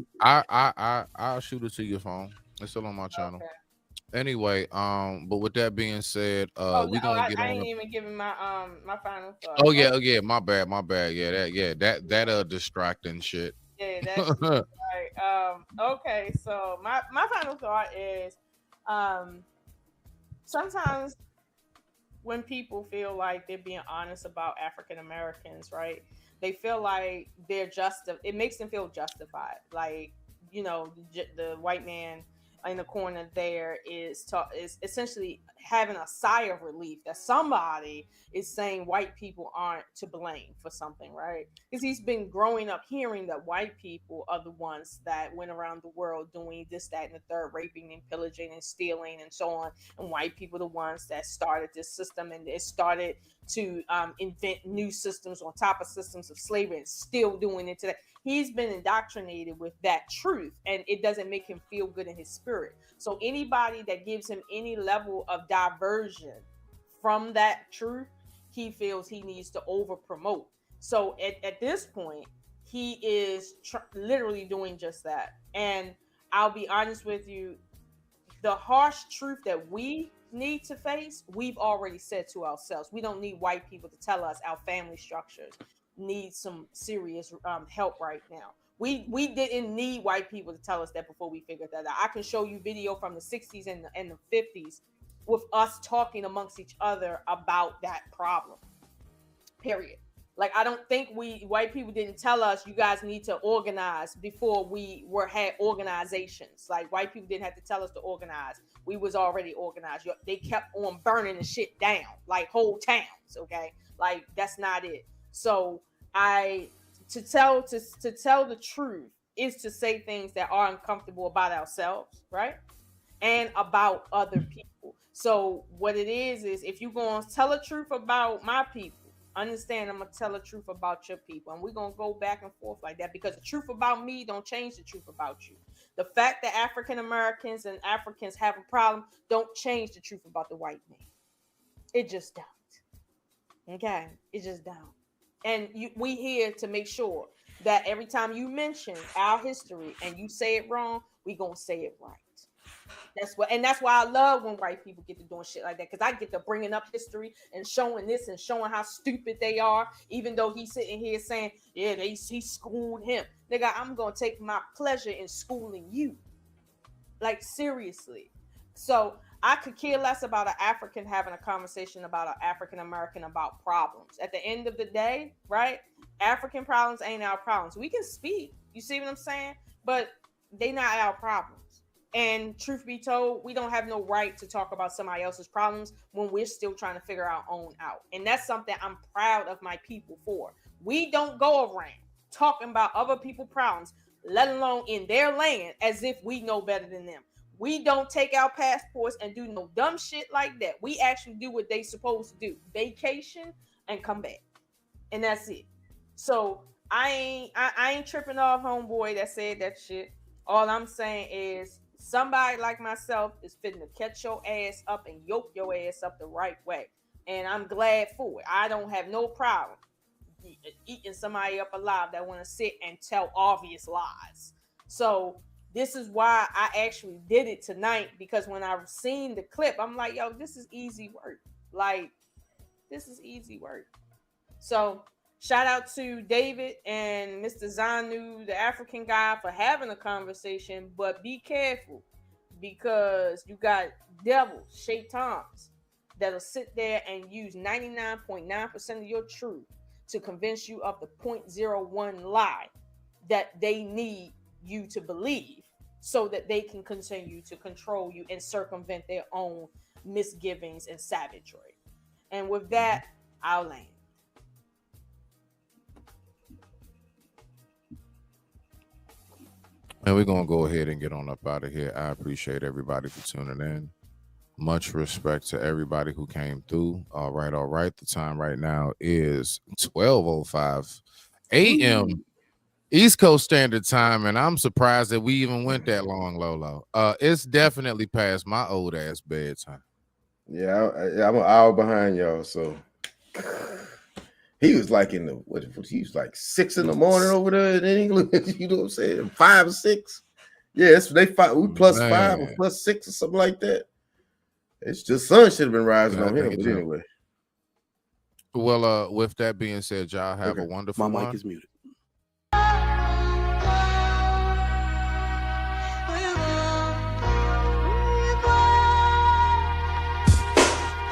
Speaker 17: shoot it to your phone. It's still on my channel. Anyway, but with that being said, we're gonna get
Speaker 5: I
Speaker 17: on
Speaker 5: ain't
Speaker 17: the
Speaker 5: even giving my my final thought.
Speaker 17: oh yeah, my bad. That distracting shit.
Speaker 5: Yeah, that's right. Okay, so my final thought is, sometimes when people feel like they're being honest about African Americans, right? They feel like they're it makes them feel justified. Like, the white man in the corner there is essentially having a sigh of relief that somebody is saying white people aren't to blame for something, right? Because he's been growing up hearing that white people are the ones that went around the world doing this, that, and the third, raping and pillaging and stealing and so on, and white people the ones that started this system, and it started to invent new systems on top of systems of slavery and still doing it today. He's been indoctrinated with that truth, and it doesn't make him feel good in his spirit. So anybody that gives him any level of diversion from that truth, he feels he needs to over promote. So at this point, he is literally doing just that. And I'll be honest with you, the harsh truth that we need to face, we've already said to ourselves. We don't need white people to tell us our family structures need some serious help right now. We didn't need white people to tell us that before we figured that out. I can show you video from the 60s and the 50s with us talking amongst each other about that problem. Period. Like, I don't think white people didn't tell us you guys need to organize before we had organizations. Like, white people didn't have to tell us to organize. We was already organized. They kept on burning the shit down, like whole towns. Okay, like that's not it. So to tell the truth is to say things that are uncomfortable about ourselves, right? And about other people. So what it is if you're going to tell the truth about my people, understand I'm going to tell the truth about your people. And we're going to go back and forth like that, because the truth about me don't change the truth about you. The fact that African Americans and Africans have a problem don't change the truth about the white man. It just don't. Okay? It just don't. And we here to make sure that every time you mention our history and you say it wrong, we gonna say it right. That's why I love when white people get to doing shit like that, because I get to bringing up history and showing this and showing how stupid they are, even though he's sitting here saying, yeah, he schooled him. Nigga, I'm gonna take my pleasure in schooling you. Like, seriously. So I could care less about an African having a conversation about an African American about problems. At the end of the day, right? African problems ain't our problems. We can speak, you see what I'm saying? But they not our problems. And truth be told, we don't have no right to talk about somebody else's problems when we're still trying to figure our own out. And that's something I'm proud of my people for. We don't go around talking about other people's problems, let alone in their land, as if we know better than them. We don't take our passports and do no dumb shit like that. We actually do what they supposed to do. Vacation and come back. And that's it. So I ain't tripping off homeboy that said that shit. All I'm saying is somebody like myself is fitting to catch your ass up and yoke your ass up the right way. And I'm glad for it. I don't have no problem eating somebody up alive that want to sit and tell obvious lies. So this is why I actually did it tonight, because when I've seen the clip, I'm like, yo, this is easy work. Like, this is easy work. So shout out to David and Mr. Zanu, the African guy, for having a conversation, but be careful, because you got devils, shaitans, that'll sit there and use 99.9% of your truth to convince you of the 0.01 lie that they need you to believe, so that they can continue to control you and circumvent their own misgivings and savagery. And with that, I'll land.
Speaker 17: And we're gonna go ahead and get on up out of here. I appreciate everybody for tuning in. Much respect to everybody who came through. All right. The time right now is 12:05 a.m. East Coast Standard Time, and I'm surprised that we even went that long, Lolo. It's definitely past my old ass bedtime.
Speaker 14: Yeah, I'm an hour behind y'all. So he was like he was like 6 in the morning over there in England. You know what I'm saying? 5 or 6. Yeah, we plus 5 or plus 6 or something like that. It's just sun should have been rising
Speaker 17: Yeah, I
Speaker 14: on him,
Speaker 17: think
Speaker 14: but
Speaker 17: it
Speaker 14: anyway.
Speaker 17: Well, with that being said, y'all have a wonderful
Speaker 19: My mic
Speaker 17: one.
Speaker 19: is muted.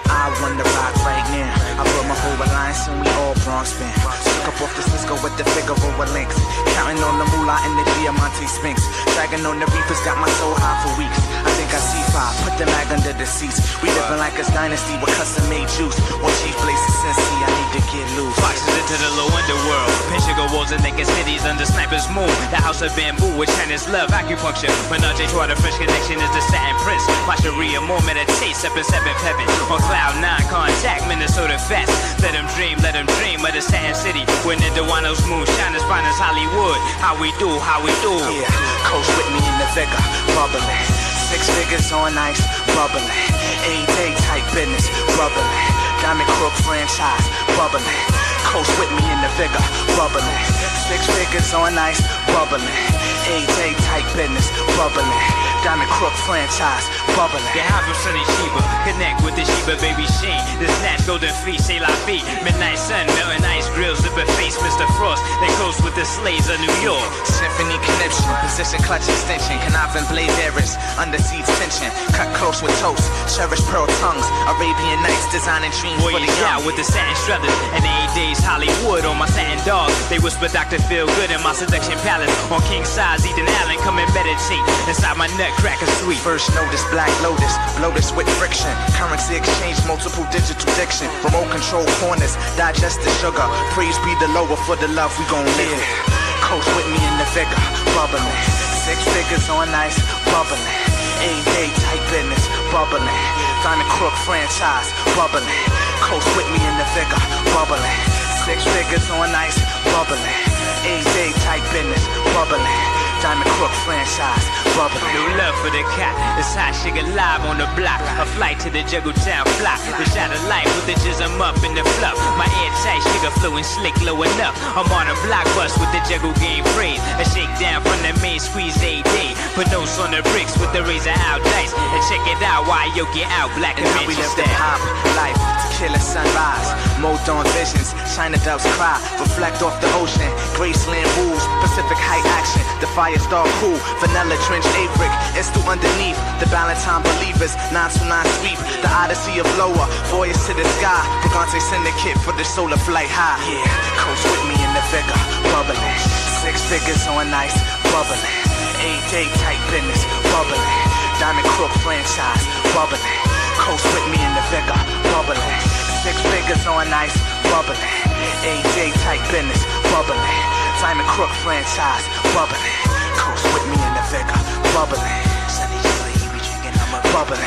Speaker 20: I won the rock right now. I put my whole alliance and we all Bronx fan. Took up off the Cisco with the Figaro links. Counting on the moolah and the Diamante Sphinx. Dragging on the reapers, got my soul high for weeks. I think I see five, put the mag under the seats. We living like it's dynasty with custom made juice. One chief blazes Cincy, I need to get loose.
Speaker 21: Boxes into the low underworld. Pentagon walls and naked cities under sniper's moon. The house of bamboo with China's love, acupuncture. Menage a trois, the French connection is the satin prince. My Sharia more meditate, 7-7 heaven. On cloud 9 contact, Minnesota fest. Let them dream of the satin city. When the Dewano's moonshine is fine as Hollywood. How we do.
Speaker 20: Yeah, coach with me in the Vega, bubbling. 6 figures on ice, bubbling. 8-day type business, bubbling. Diamond Crook franchise, bubbling. Coach with me in the Vega, bubbling. 6 figures on ice, bubbling. 8-day type business, bubbling. Diamond Crook franchise, bubbling.
Speaker 21: The house from Sunny Sheba, connect with the Sheba baby Sheen. The snatch golden fleece, say la vie. Midnight sun, melting ice grills, zipper face, Mr. Frost. They close with the slaves of New York.
Speaker 20: Symphony connection, position clutch extension. Conniving blade bearers, under siege tension. Cut close with toast, cherish pearl tongues. Arabian Nights, designing dreams
Speaker 21: Boy,
Speaker 20: for the
Speaker 21: out
Speaker 20: young.
Speaker 21: with the satin struthers and 8 days Hollywood on my satin dog. They whisper Dr. Feel Good in my seduction palace. On king size, Ethan Allen, come and meditate inside my nutcracker suite.
Speaker 20: First notice, Black Lotus, Lotus with friction. Currency exchange, multiple digital diction. Remote control corners, digest the sugar. Praise be the lower for the love we gon' live. Coach with me in the Vega, bubbling. 6 figures on ice, bubbling. 8-day type business, bubbling. Diamond Crook franchise, bubbling. Coach with me in the Vega, bubbling. 6 figures on ice, bubbling. 8-day type business, bubbling. Diamond Crook franchise, bubbling.
Speaker 21: New love for the cat, it's hot sugar live on the block. A flight to the Juggle Town flock. The shot of life with the jism up in the fluff. My airtight sugar flowing slick, low enough. I'm on a block bus with the Juggle game phrase. A shakedown from the main squeeze AD. Put notes on the bricks with the razor out dice. And check it out while you get out black and
Speaker 20: we live the pop life, tequila sunrise. Mode on visions, China doves cry. Reflect off the ocean, Graceland rules. Pacific height action, the fire star cool. Vanilla trench Averick, it's still underneath. The Valentine believers, 929 sweep. The Odyssey of lower, voyage to the sky. Brigante syndicate for the solar flight high. Yeah, coach with me in the Vega, bubbling. 6 figures on ice, bubbling. 8-day type business, bubbling. Diamond Crook franchise, bubbling. Coach with me in the Vega, bubbling. 6 figures on ice, bubbling. 8-day type business, bubbling. Diamond Crook franchise, bubbling. Coach with me in the Vega, bubbling. Sunny J, we drinking, I'm a bubbling.